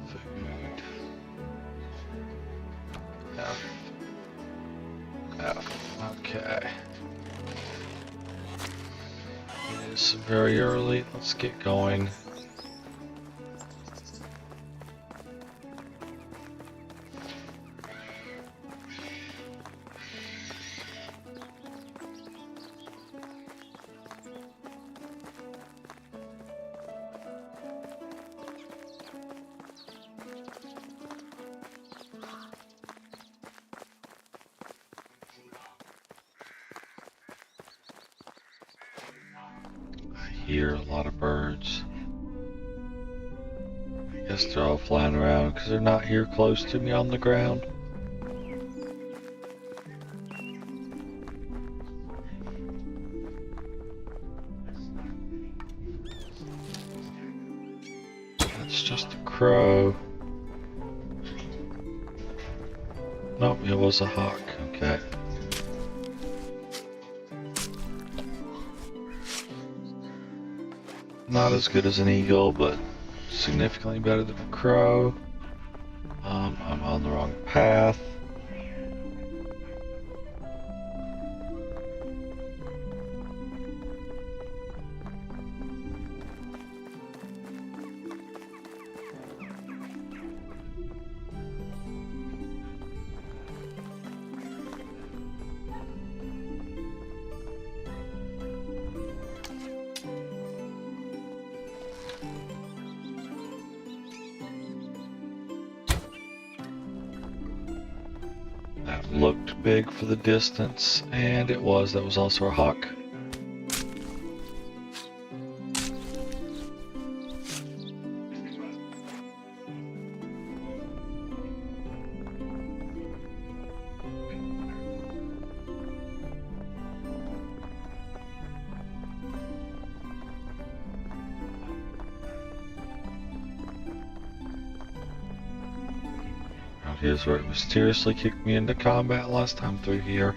Food. F. Okay. It is very early. Let's get going. Hear a lot of birds. I guess they're all flying around because they're not here close to me on the ground. That's just a crow. Nope, it was a hawk. Okay. Not as good as an eagle, but significantly better than a crow. I'm on the wrong path. That looked big for the distance, and it was. That was also a hawk. Here's where it mysteriously kicked me into combat last time through here.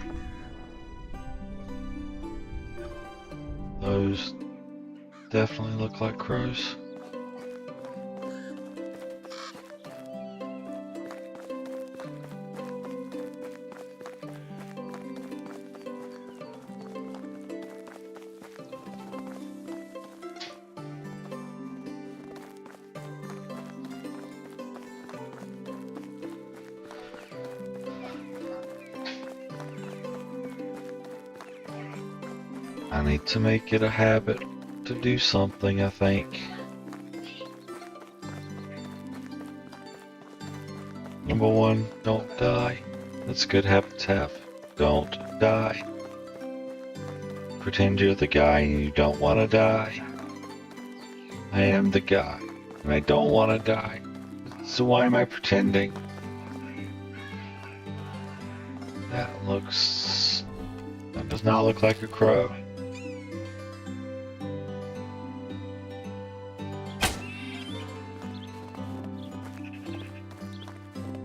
Those definitely look like crows. I need to make it a habit to do something, I think. Number one, don't die. That's a good habit to have. Don't die. Pretend you're the guy and you don't want to die. I am the guy and I don't want to die. So why am I pretending? That does not look like a crow.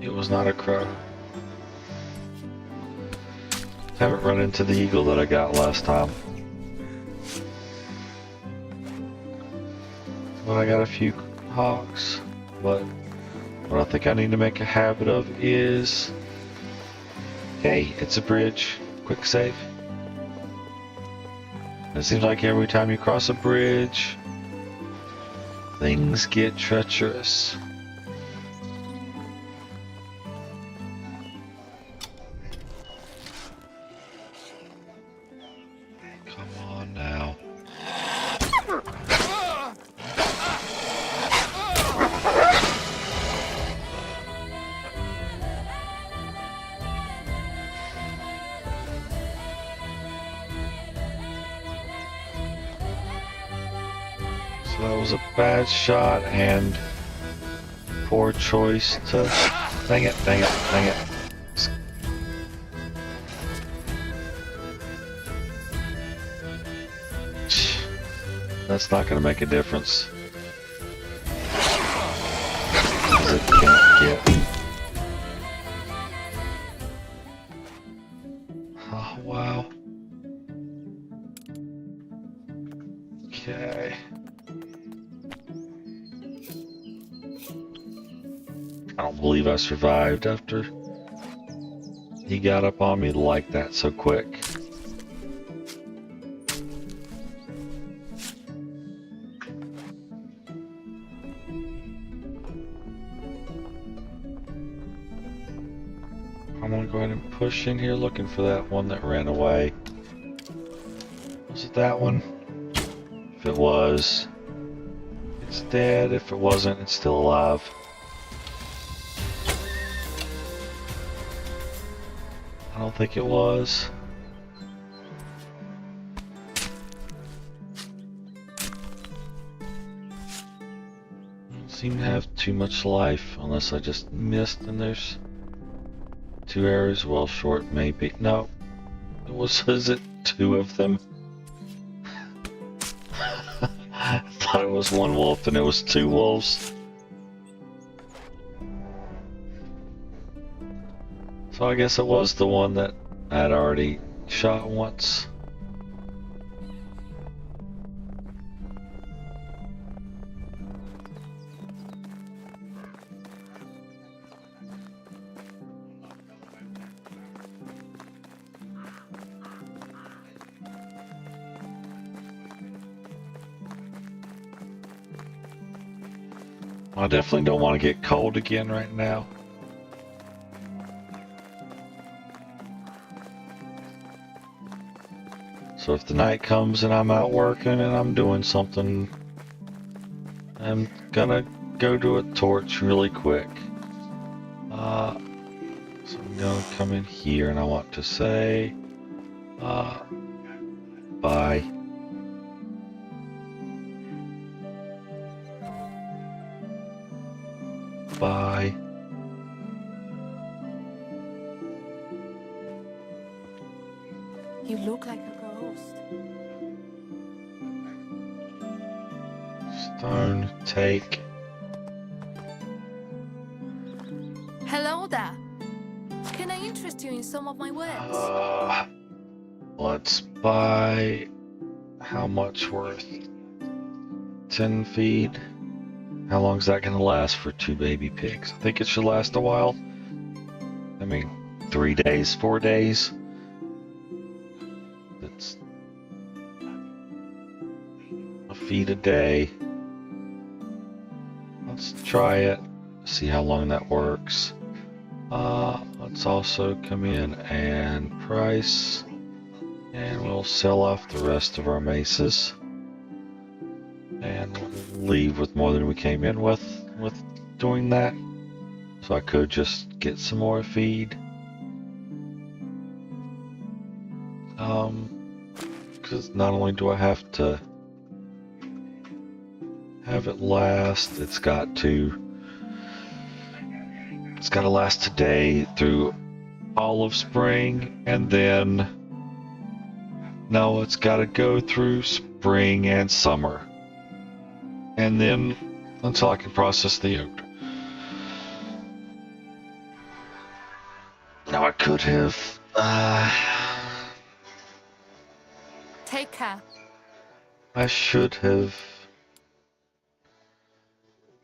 It was not a crow. Haven't run into the eagle that I got last time. But I got a few hawks. But what I think I need to make a habit of is... Hey, it's a bridge. Quick save. It seems like every time you cross a bridge, things get treacherous. Come on now. So that was a bad shot and poor choice to... Dang it, dang it, dang it. That's not going to make a difference. 'Cause it can't get... Oh, wow. Okay. I don't believe I survived after he got up on me like that so quick. I'm gonna go ahead and push in here looking for that one that ran away. Was it that one? If it was, it's dead. If it wasn't, it's still alive. I don't think it was. Don't seem to have too much life unless I just missed and there's 2 arrows well short maybe. No. Was it 2 of them? I thought it was 1 wolf and it was 2 wolves. So I guess it was the one that I had already shot once. I definitely don't want to get cold again right now. So if the night comes and I'm out working and I'm doing something, I'm gonna go to a torch really quick. So I'm gonna come in here and I want to say, bye. Bye. You look like a ghost. Stone take. Hello there. of my words. Let's buy how much worth? 10 feed. How long is that going to last for 2 baby pigs? I think it should last a while. I mean, 3 days, 4 days. It's a feed a day. Let's try it. See how long that works. Let's also come in and price, and we'll sell off the rest of our maces, and we'll leave with more than we came in with doing that. So I could just get some more feed, because not only do I have to have it last, it's got to last today through all of spring, and then no, it's got to go through spring and summer, and then until I can process the oat. Now I could have Take care. I should have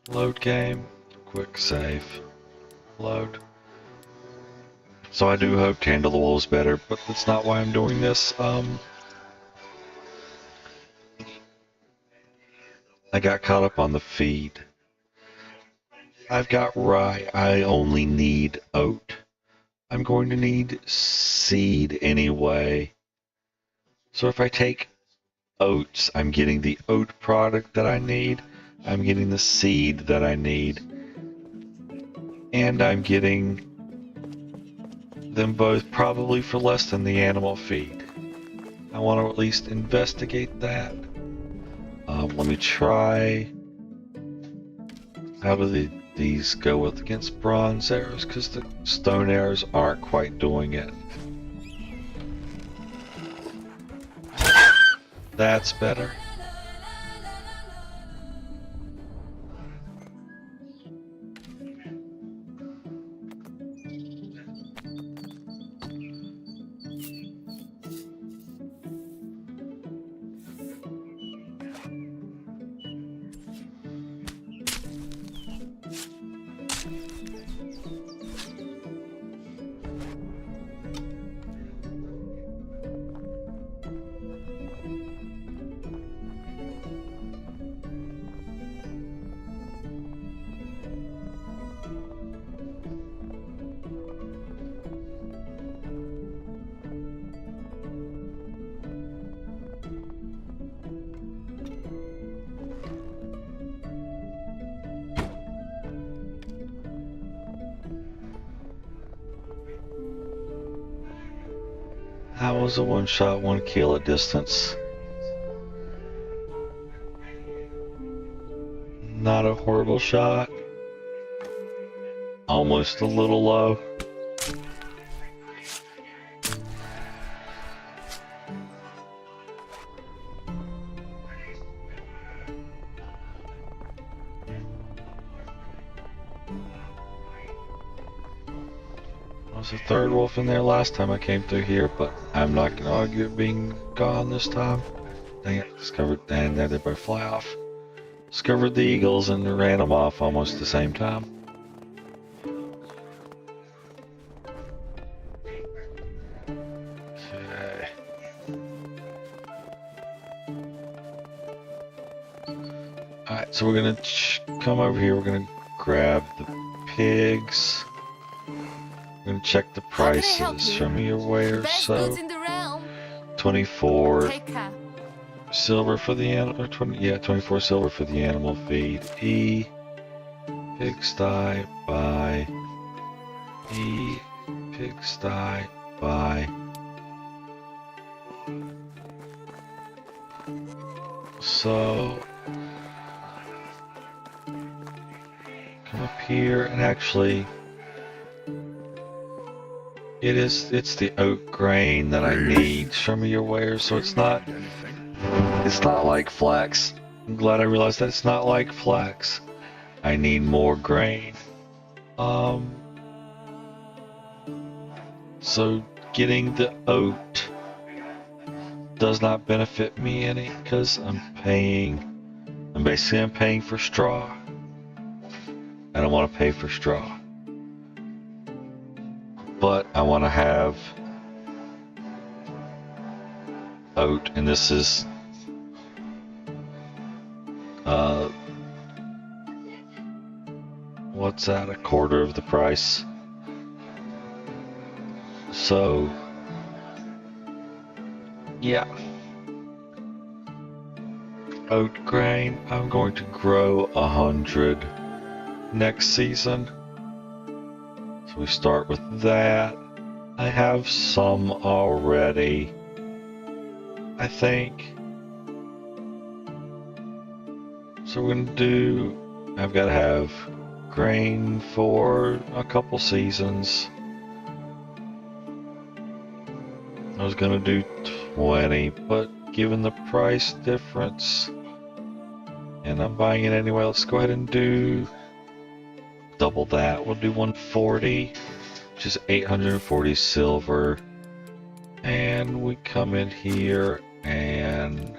load game, quick save, load. So I do hope to handle the wolves better, but that's not why I'm doing this. I got caught up on the feed. I've got rye. I only need oat. I'm going to need seed anyway. So if I take oats, I'm getting the oat product that I need. I'm getting the seed that I need. And I'm getting them both probably for less than the animal feed. I want to at least investigate that. Let me try. How do these go with against bronze arrows? Because the stone arrows aren't quite doing it. That's better. How was a one shot, 1 kill at distance? Not a horrible shot. Almost a little low. There was a third wolf in there last time I came through here, but I'm not going to argue it being gone this time. Dang it, discovered, and there they both fly off. Discovered the eagles and ran them off almost the same time. Okay. Alright, so we're going to come over here, we're going to grab the pigs. I'm gonna check the prices. Show me your wares. Best So goods in the realm. 24 Take care. silver for the animal. 24 silver for the animal feed. E pigsty buy. E pigsty buy. So come up here and actually. It's the oat grain that I need. Show me your wares. So it's not like flax. I'm glad I realized that it's not like flax. I need more grain. So getting the oat does not benefit me any because I'm paying for straw. I don't want to pay for straw. But I want to have oat, and this is what's that, a quarter of the price. So yeah, oat grain, I'm going to grow 100 next season. So we start with that. I have some already, I think. So we're gonna do, I've got to have grain for a couple seasons. I was gonna do 20, but given the price difference, and I'm buying it anyway, let's go ahead and do double that. We'll do 140, which is 840 silver. And we come in here and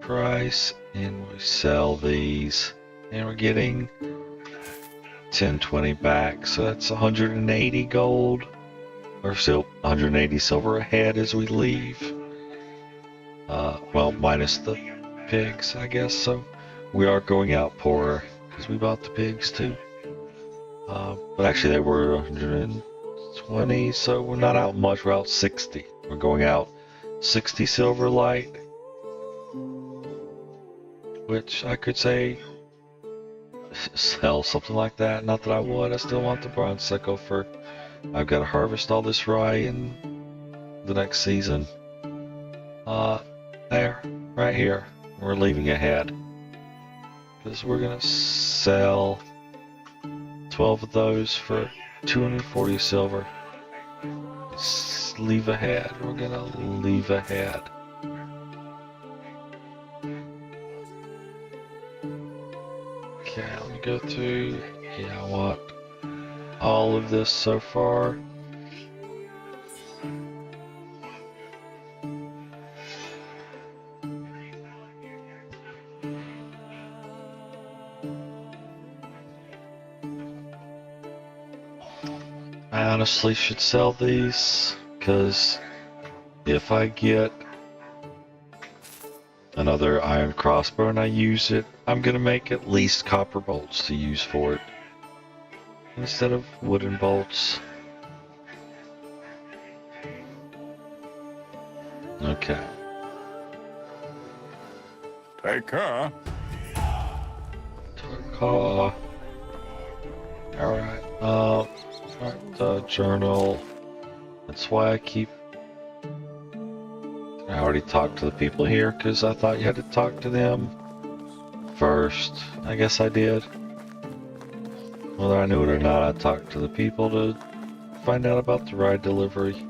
price, and we sell these, and we're getting 1020 back, so that's 180 gold, or still 180 silver ahead as we leave. Well, minus the pigs, I guess. So we are going out poorer because we bought the pigs too. But actually they were 120, so we're not out much. We're out 60. We're going out 60 silver light, which I could say sell something like that. Not that I would. I still want the bronze sickle for. I've got to harvest all this rye in the next season. There, right here. We're leaving ahead because we're gonna sell 12 of those for 240 silver. Leave ahead. We're gonna leave ahead. Okay, let me go through. Yeah, I want all of this so far. I honestly should sell these, because if I get another iron crossbow and I use it, I'm gonna make at least copper bolts to use for it instead of wooden bolts. Okay. Take care. Alright, journal. That's why I keep. I already talked to the people here because I thought you had to talk to them first. I guess I did. Whether I knew it or not, I talked to the people to find out about the ride delivery.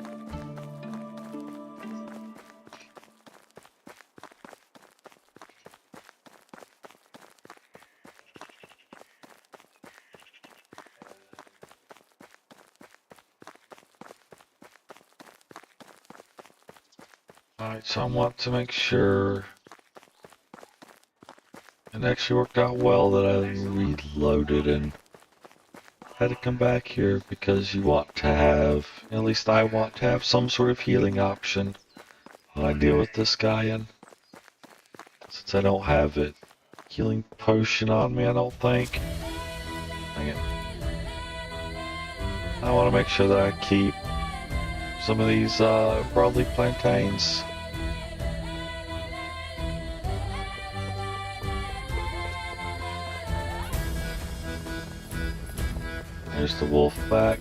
Alright, so I want to make sure it actually worked out well that I reloaded and had to come back here because you want to have, at least I want to have some sort of healing option when I deal with this guy, and since I don't have it, healing potion on me, I don't think. Dang it. I want to make sure that I keep some of these broadleaf plantains. There's the wolf back.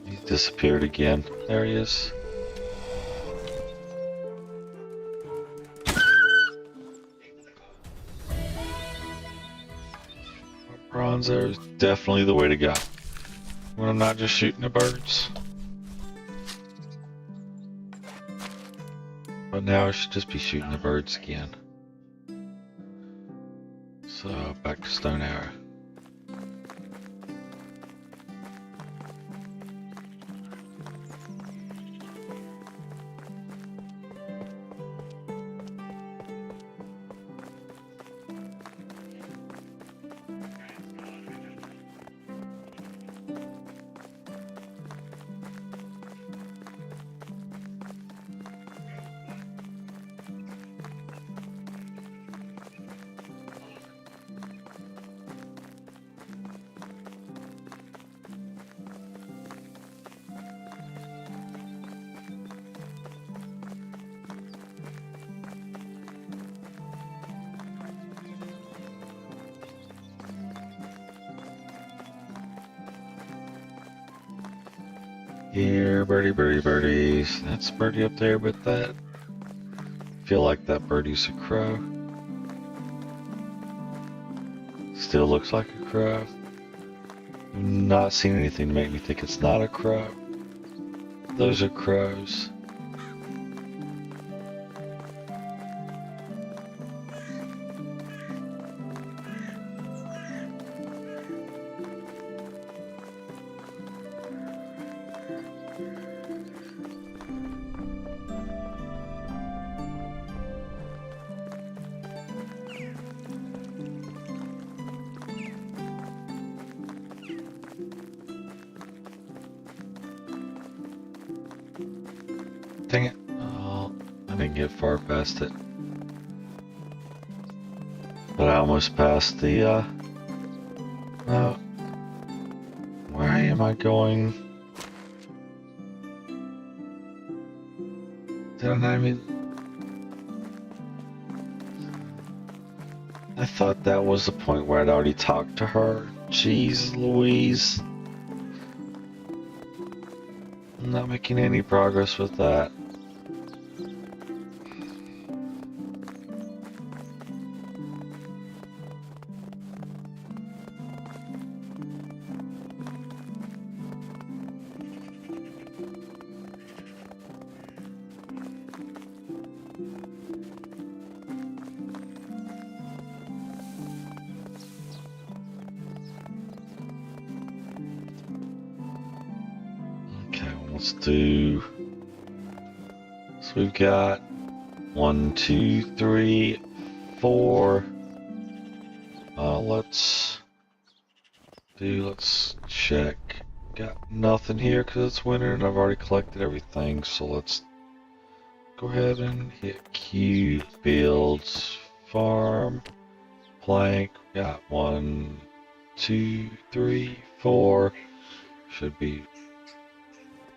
He disappeared again. There he is. Bronze there is definitely the way to go when I'm not just shooting the birds. But now I should just be shooting the birds again. So back to stone arrow. here, birdie, birdie, birdies. That's a birdie up there, but that... I feel like that birdie's a crow. Still looks like a crow. I've not seen anything to make me think it's not a crow. Those are crows. Dang it. Oh, I didn't get far past it. But I almost passed the, oh. Where am I going? Didn't I mean... I thought that was the point where I'd already talked to her. Jeez Louise. I'm not making any progress with that. Let's do, so we've got 1, 2, 3, 4. Let's check. Got nothing here because it's winter and I've already collected everything. So let's go ahead and hit Q, builds, farm, plank. Got 1, 2, 3, 4. Should be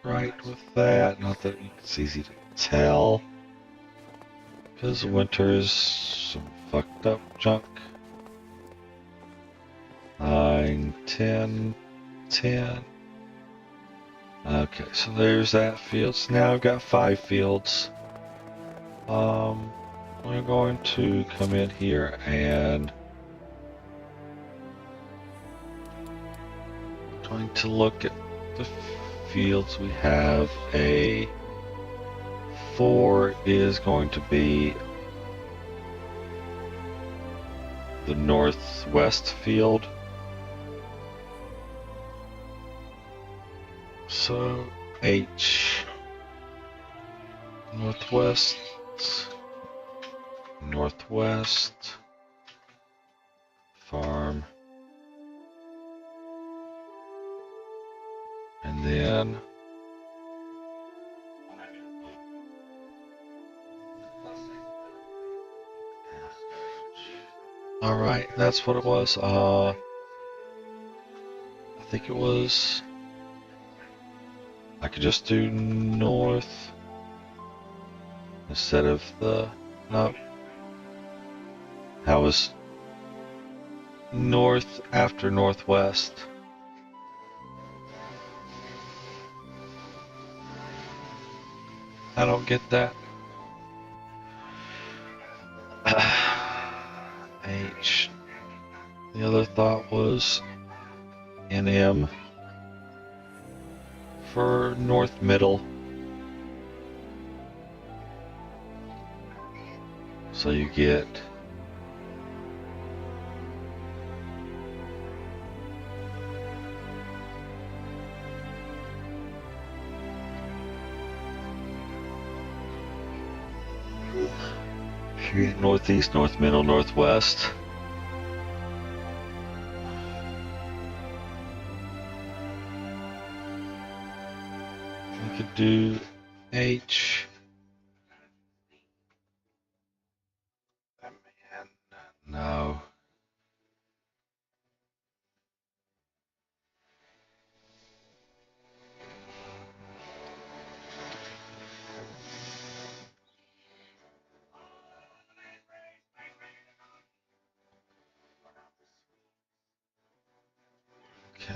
right with that. Not that it's easy to tell because winter is some fucked up junk. 9, 10, 10. Okay, so there's that field. So now I've got 5 fields. We're going to come in here and going to look at the fields we have. A 4 is going to be the northwest field. So H, northwest, northwest, farm, and then all right, that's what it was. I think it was, I could just do north instead of the, no, how was north after northwest? I don't get that. H. The other thought was NM for north middle. So you get northeast, north middle, northwest. We could do H. No. Okay.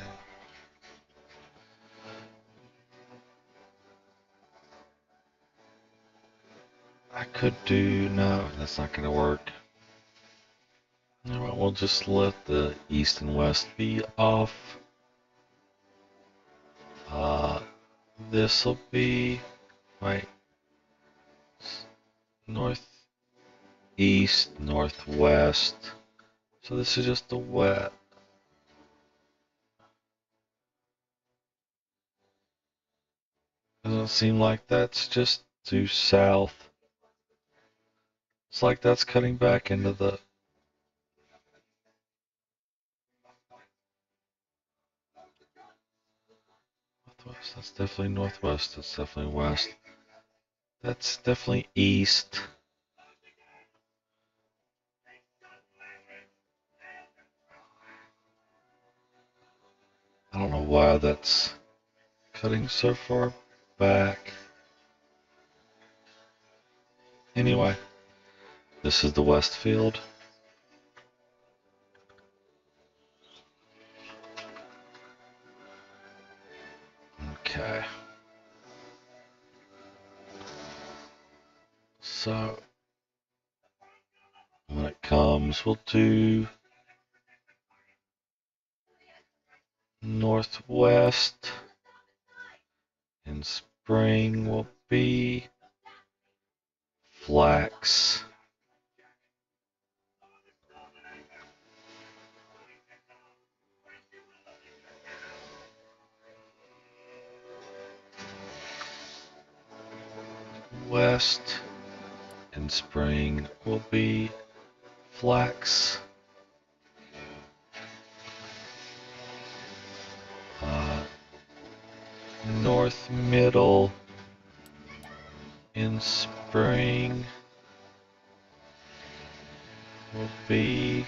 I could do, no, that's not gonna work. Alright, we'll just let the east and west be off. This'll be, right, northeast, northwest. So this is just the wet. Doesn't seem like that's just due south. It's like that's cutting back into the northwest. That's definitely northwest. That's definitely west. That's definitely east. I don't know why that's cutting so far back. Anyway, this is the west field. Okay. So when it comes, we'll do northwest. In spring will be flax. West in spring will be flax. North middle in spring will be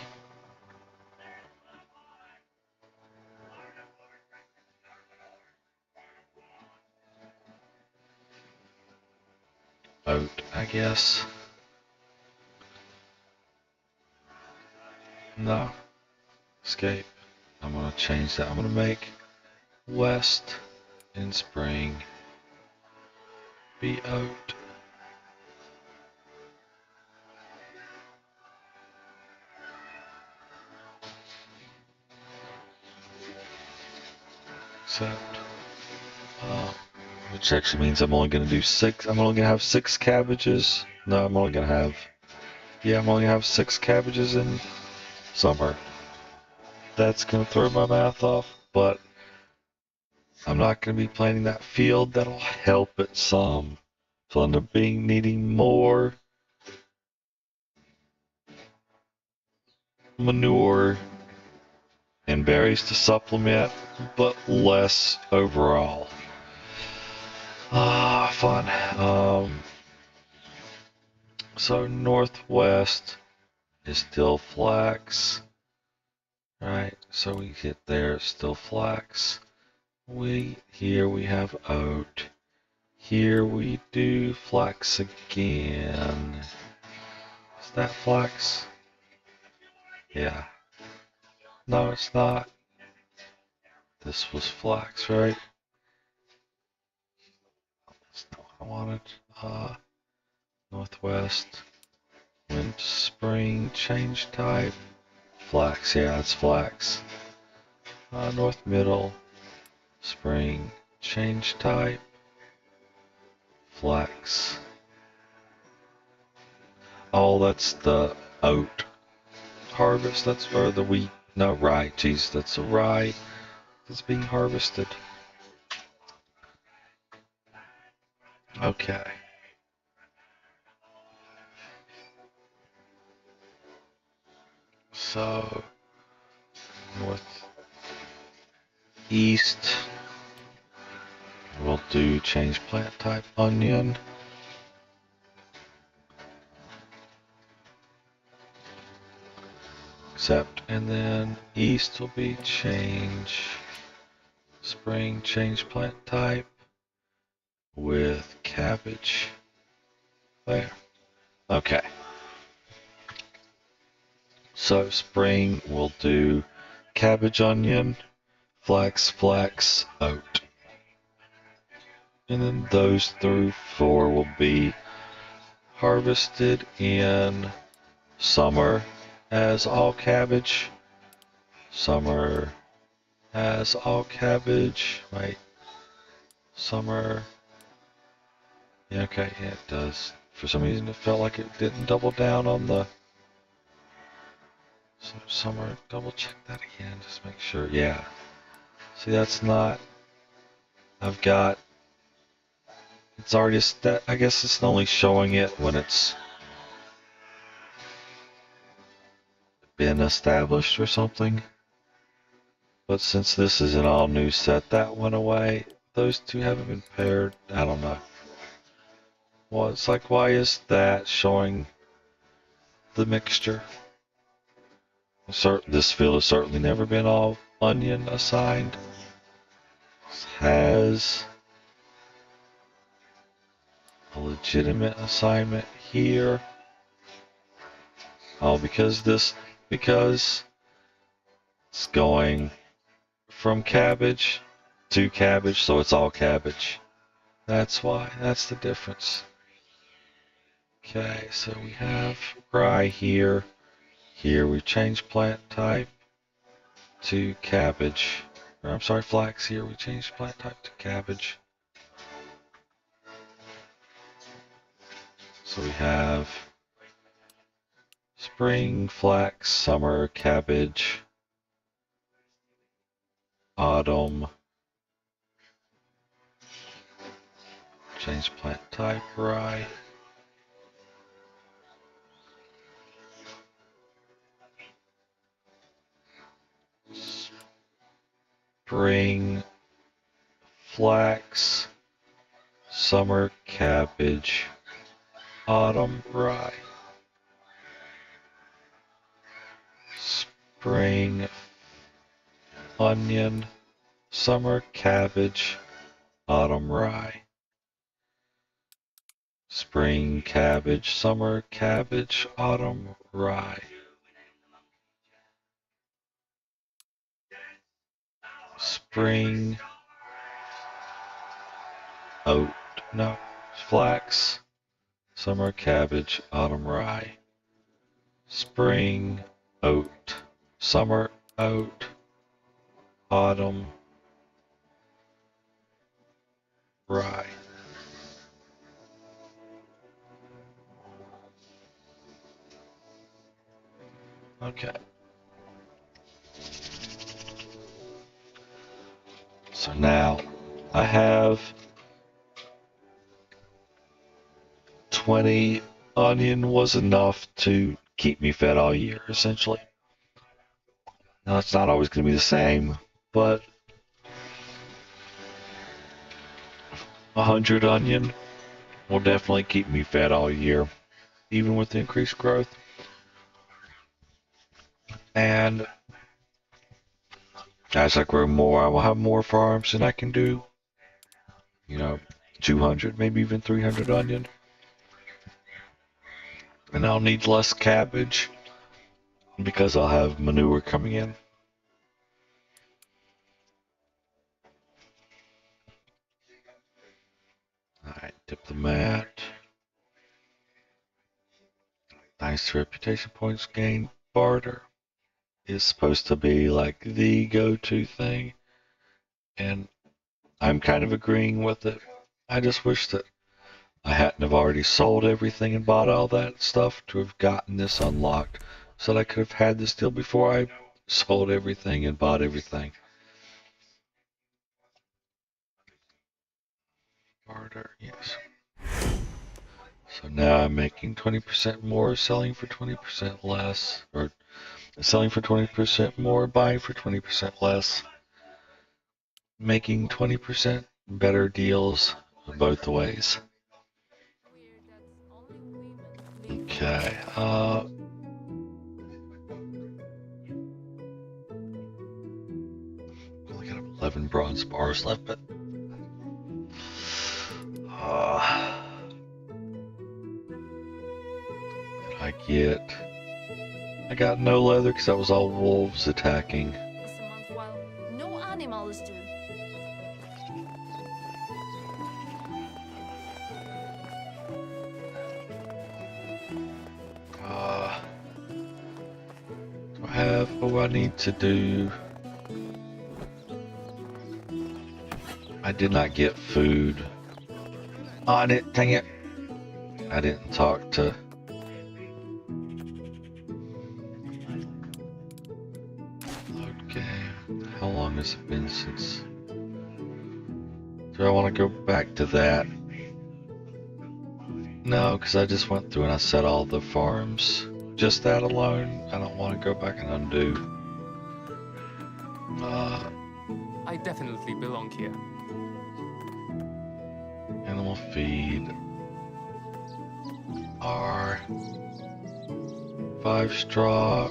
oat, I guess. No, escape. I'm gonna change that. I'm gonna make west in spring be oat. Except, which actually means I'm only gonna do 6. I'm only gonna have 6 cabbages. No, I'm only gonna have, yeah, I'm only gonna have 6 cabbages in summer. That's gonna throw my math off, but I'm not gonna be planting that field. That'll help it some. So I'll end up needing more manure and berries to supplement, but less overall. Fun. So northwest is still flax, right? So we get there, it's still flax. Here we have oat. Here we do flax again. Is that flax? Yeah. No, it's not. This was flax, right? That's not what I wanted. Northwest. Went spring, change type. Flax, yeah, it's flax. North middle. Spring, change type. Flax. Oh, that's the oat harvest. That's, or the wheat. No, rye. Jeez, that's a rye that's being harvested. Okay. So, northeast, we'll do change plant type onion. Except, and then east will be change spring, change plant type with cabbage. There. Okay. So spring we'll do cabbage, onion, flax, oat. And then those through 4 will be harvested in summer as all cabbage. Summer as all cabbage. Wait. Summer. Yeah, okay, yeah, it does. For some reason it felt like it didn't double down on the... So summer, double check that again, just make sure. Yeah. See, that's not... I've got... It's already... I guess it's only showing it when it's been established or something. But since this is an all-new set, that went away. Those two haven't been paired. I don't know. Well, it's like, why is that showing the mixture? This field has certainly never been all onion assigned. This has a legitimate assignment here. Oh, because it's going from cabbage to cabbage, so it's all cabbage. That's why. That's the difference. Okay, so we have rye here. Here we change plant type to cabbage. Or, I'm sorry, flax. Here we change plant type to cabbage. So we have spring, flax, summer, cabbage, autumn. Change plant type, rye. Spring, flax, summer, cabbage, autumn, rye. Spring, onion, summer, cabbage, autumn, rye. Spring, cabbage, summer, cabbage, autumn, rye. Spring, oat, no, flax, summer, cabbage, autumn, rye. Spring, oat, summer, oat, autumn, rye. Okay. So now I have 20 onion was enough to keep me fed all year, essentially. Now it's not always going to be the same, but 100 onion will definitely keep me fed all year, even with increased growth. And as I grow more, I will have more farms and I can do, 200, maybe even 300 onion. And I'll need less cabbage because I'll have manure coming in. Alright, dip the mat. Nice reputation points gained. Barter is supposed to be like the go-to thing. And I'm kind of agreeing with it. I just wish that I hadn't have already sold everything and bought all that stuff to have gotten this unlocked, so that I could have had this deal before I sold everything and bought everything. Barter, yes. So now I'm making 20% more, selling for 20% less, or selling for 20% more, buying for 20% less, making 20% better deals both ways. Okay, only got 11 bronze bars left, but I got no leather because that was all wolves attacking. It's a month while no animals do. whatever I need to do. I did not get food on it, dang it. I didn't talk to... Okay, how long has it been since... Do I want to go back to that? No, because I just went through and I set all the farms. Just that alone, I don't want to go back and undo. I definitely belong here. Animal feed. R. 5 straw.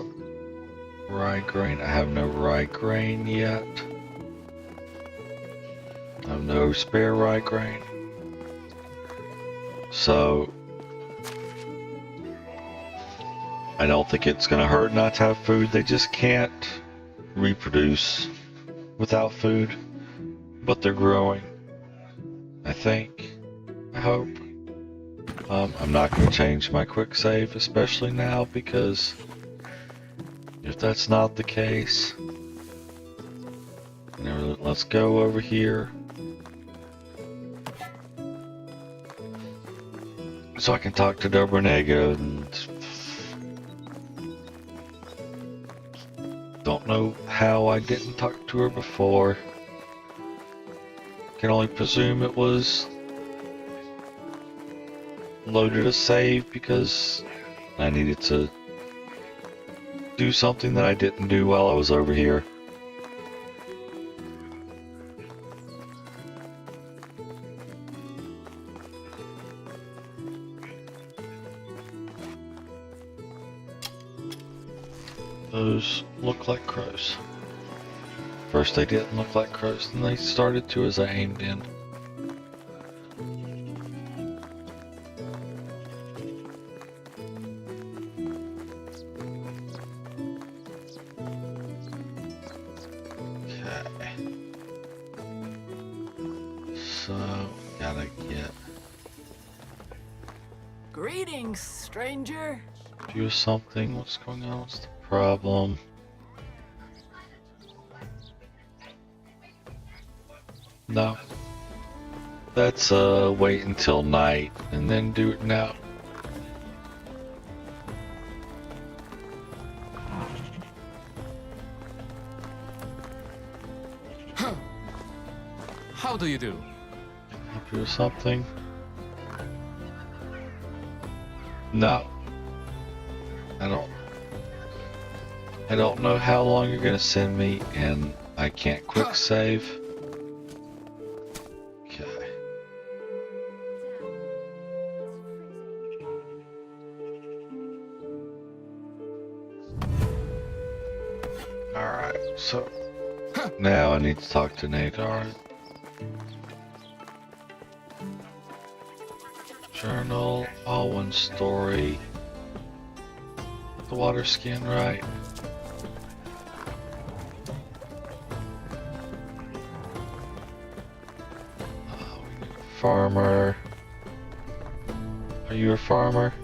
Rye grain. I have no rye grain yet. I have no spare rye grain. So I don't think it's gonna hurt not to have food. They just can't reproduce without food. But they're growing. I think. I hope. I'm not going to change my quick save, especially now, because if that's not the case, let's go over here so I can talk to Dobronega. And don't know how I didn't talk to her before. Can only presume it was loaded a save because I needed to do something that I didn't do while I was over here. Those look like crows. First they didn't look like crows, then they started to as I aimed in. Okay. So, gotta get... Greetings, stranger. do something. What's going on? What's the problem? No. Let's wait until night and then do it now. How do you do? Help you with something? No. I don't know how long you're gonna send me, and I can't quick save. Okay. Alright, so now I need to talk to Nadar. Journal, all one story. The water skin, right? We need a farmer. Are you a farmer?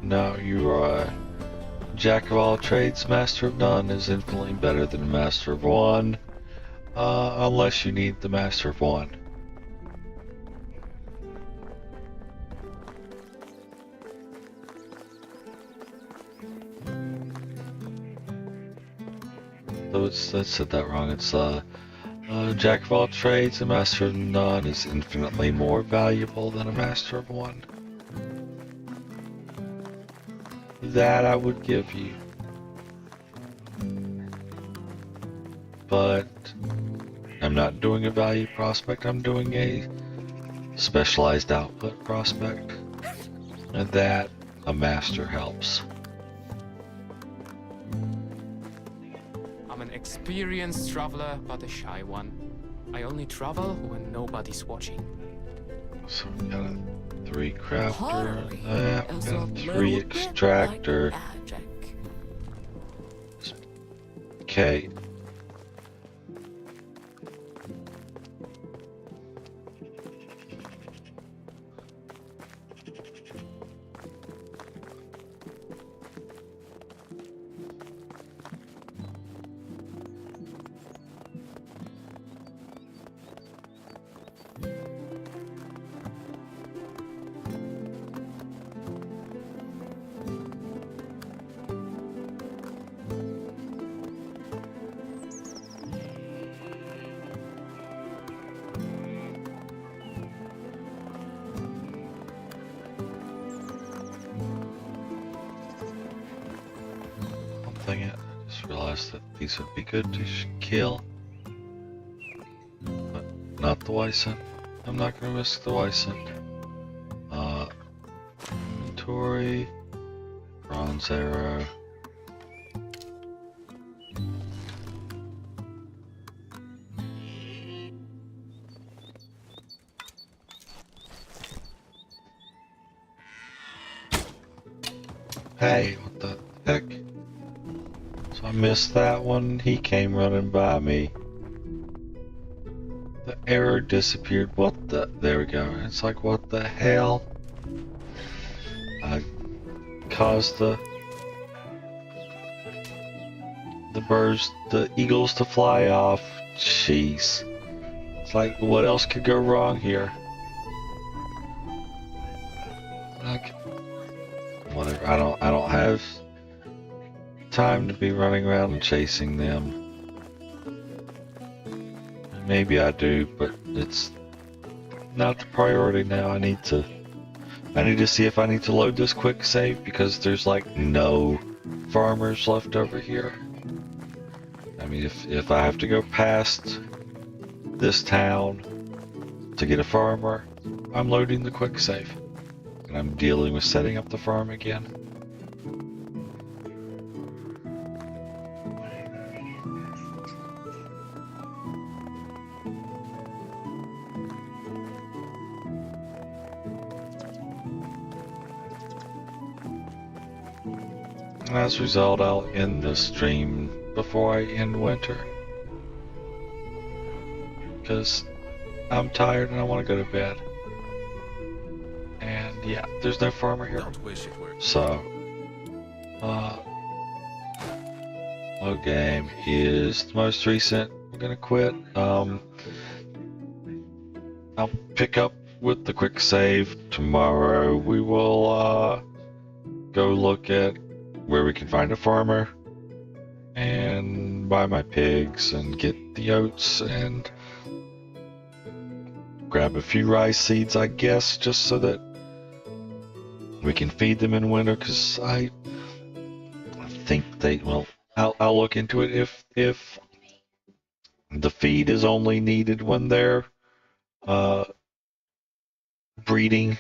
No, you are a jack of all trades, master of none is infinitely better than a master of one. Unless you need the master of one. So I said that wrong. It's jack of all trades, a master of none is infinitely more valuable than a master of one. That I would give you. But I'm not doing a value prospect, I'm doing a specialized output prospect. And that a master helps. I'm an experienced traveler, but a shy one. I only travel when nobody's watching. So we got a 3 crafter, Pottery that, is and a a 3 little bit extractor. like magic. Okay. nothing yet. I just realized that these would be good to kill. But not the Wyson. I'm not going to risk the Wyson. Inventory. Bronze arrow. Hey, what the heck? So I missed that one. He came running by me. The arrow disappeared. What the? There we go. It's like, what the hell? I caused the birds, the eagles to fly off. Jeez. It's like, what else could go wrong here? Like, whatever. I don't have time to be running around and chasing them. Maybe I do, but it's not the priority now. I need to see if I need to load this quick save because there's like no farmers left over here. I mean, if I have to go past this town to get a farmer, I'm loading the quick save. And I'm dealing with setting up the farm again. And as a result, I'll end this stream before I end winter. Because I'm tired and I want to go to bed. And yeah, there's no farmer here. Don't wish it were. So, what game is the most recent? I'm gonna quit. I'll pick up with the quick save tomorrow. We will go look at where we can find a farmer and buy my pigs and get the oats and grab a few rice seeds, I guess, just so that we can feed them in winter, because I think I'll look into it. If the feed is only needed when they're breeding,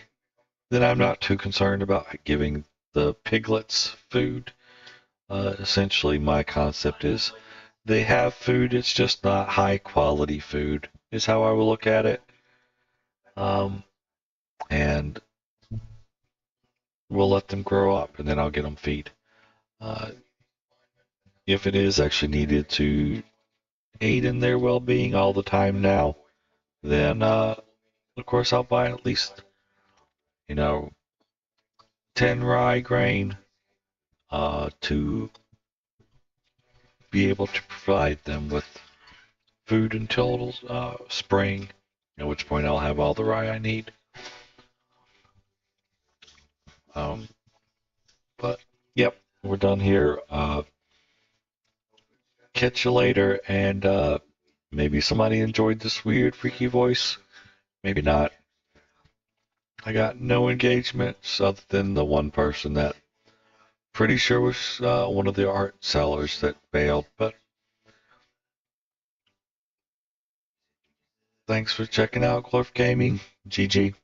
then I'm not too concerned about giving the piglets food. Essentially, my concept is they have food, it's just not high quality food, is how I will look at it. And we'll let them grow up, and then I'll get them feed. If it is actually needed to aid in their well-being all the time now, then of course I'll buy at least 10 rye grain to be able to provide them with food until spring, at which point I'll have all the rye I need. But yep, we're done here. Catch you later, and maybe somebody enjoyed this weird, freaky voice. Maybe not. I got no engagements other than the one person that pretty sure was one of the art sellers that bailed, but thanks for checking out Glorf Gaming. GG.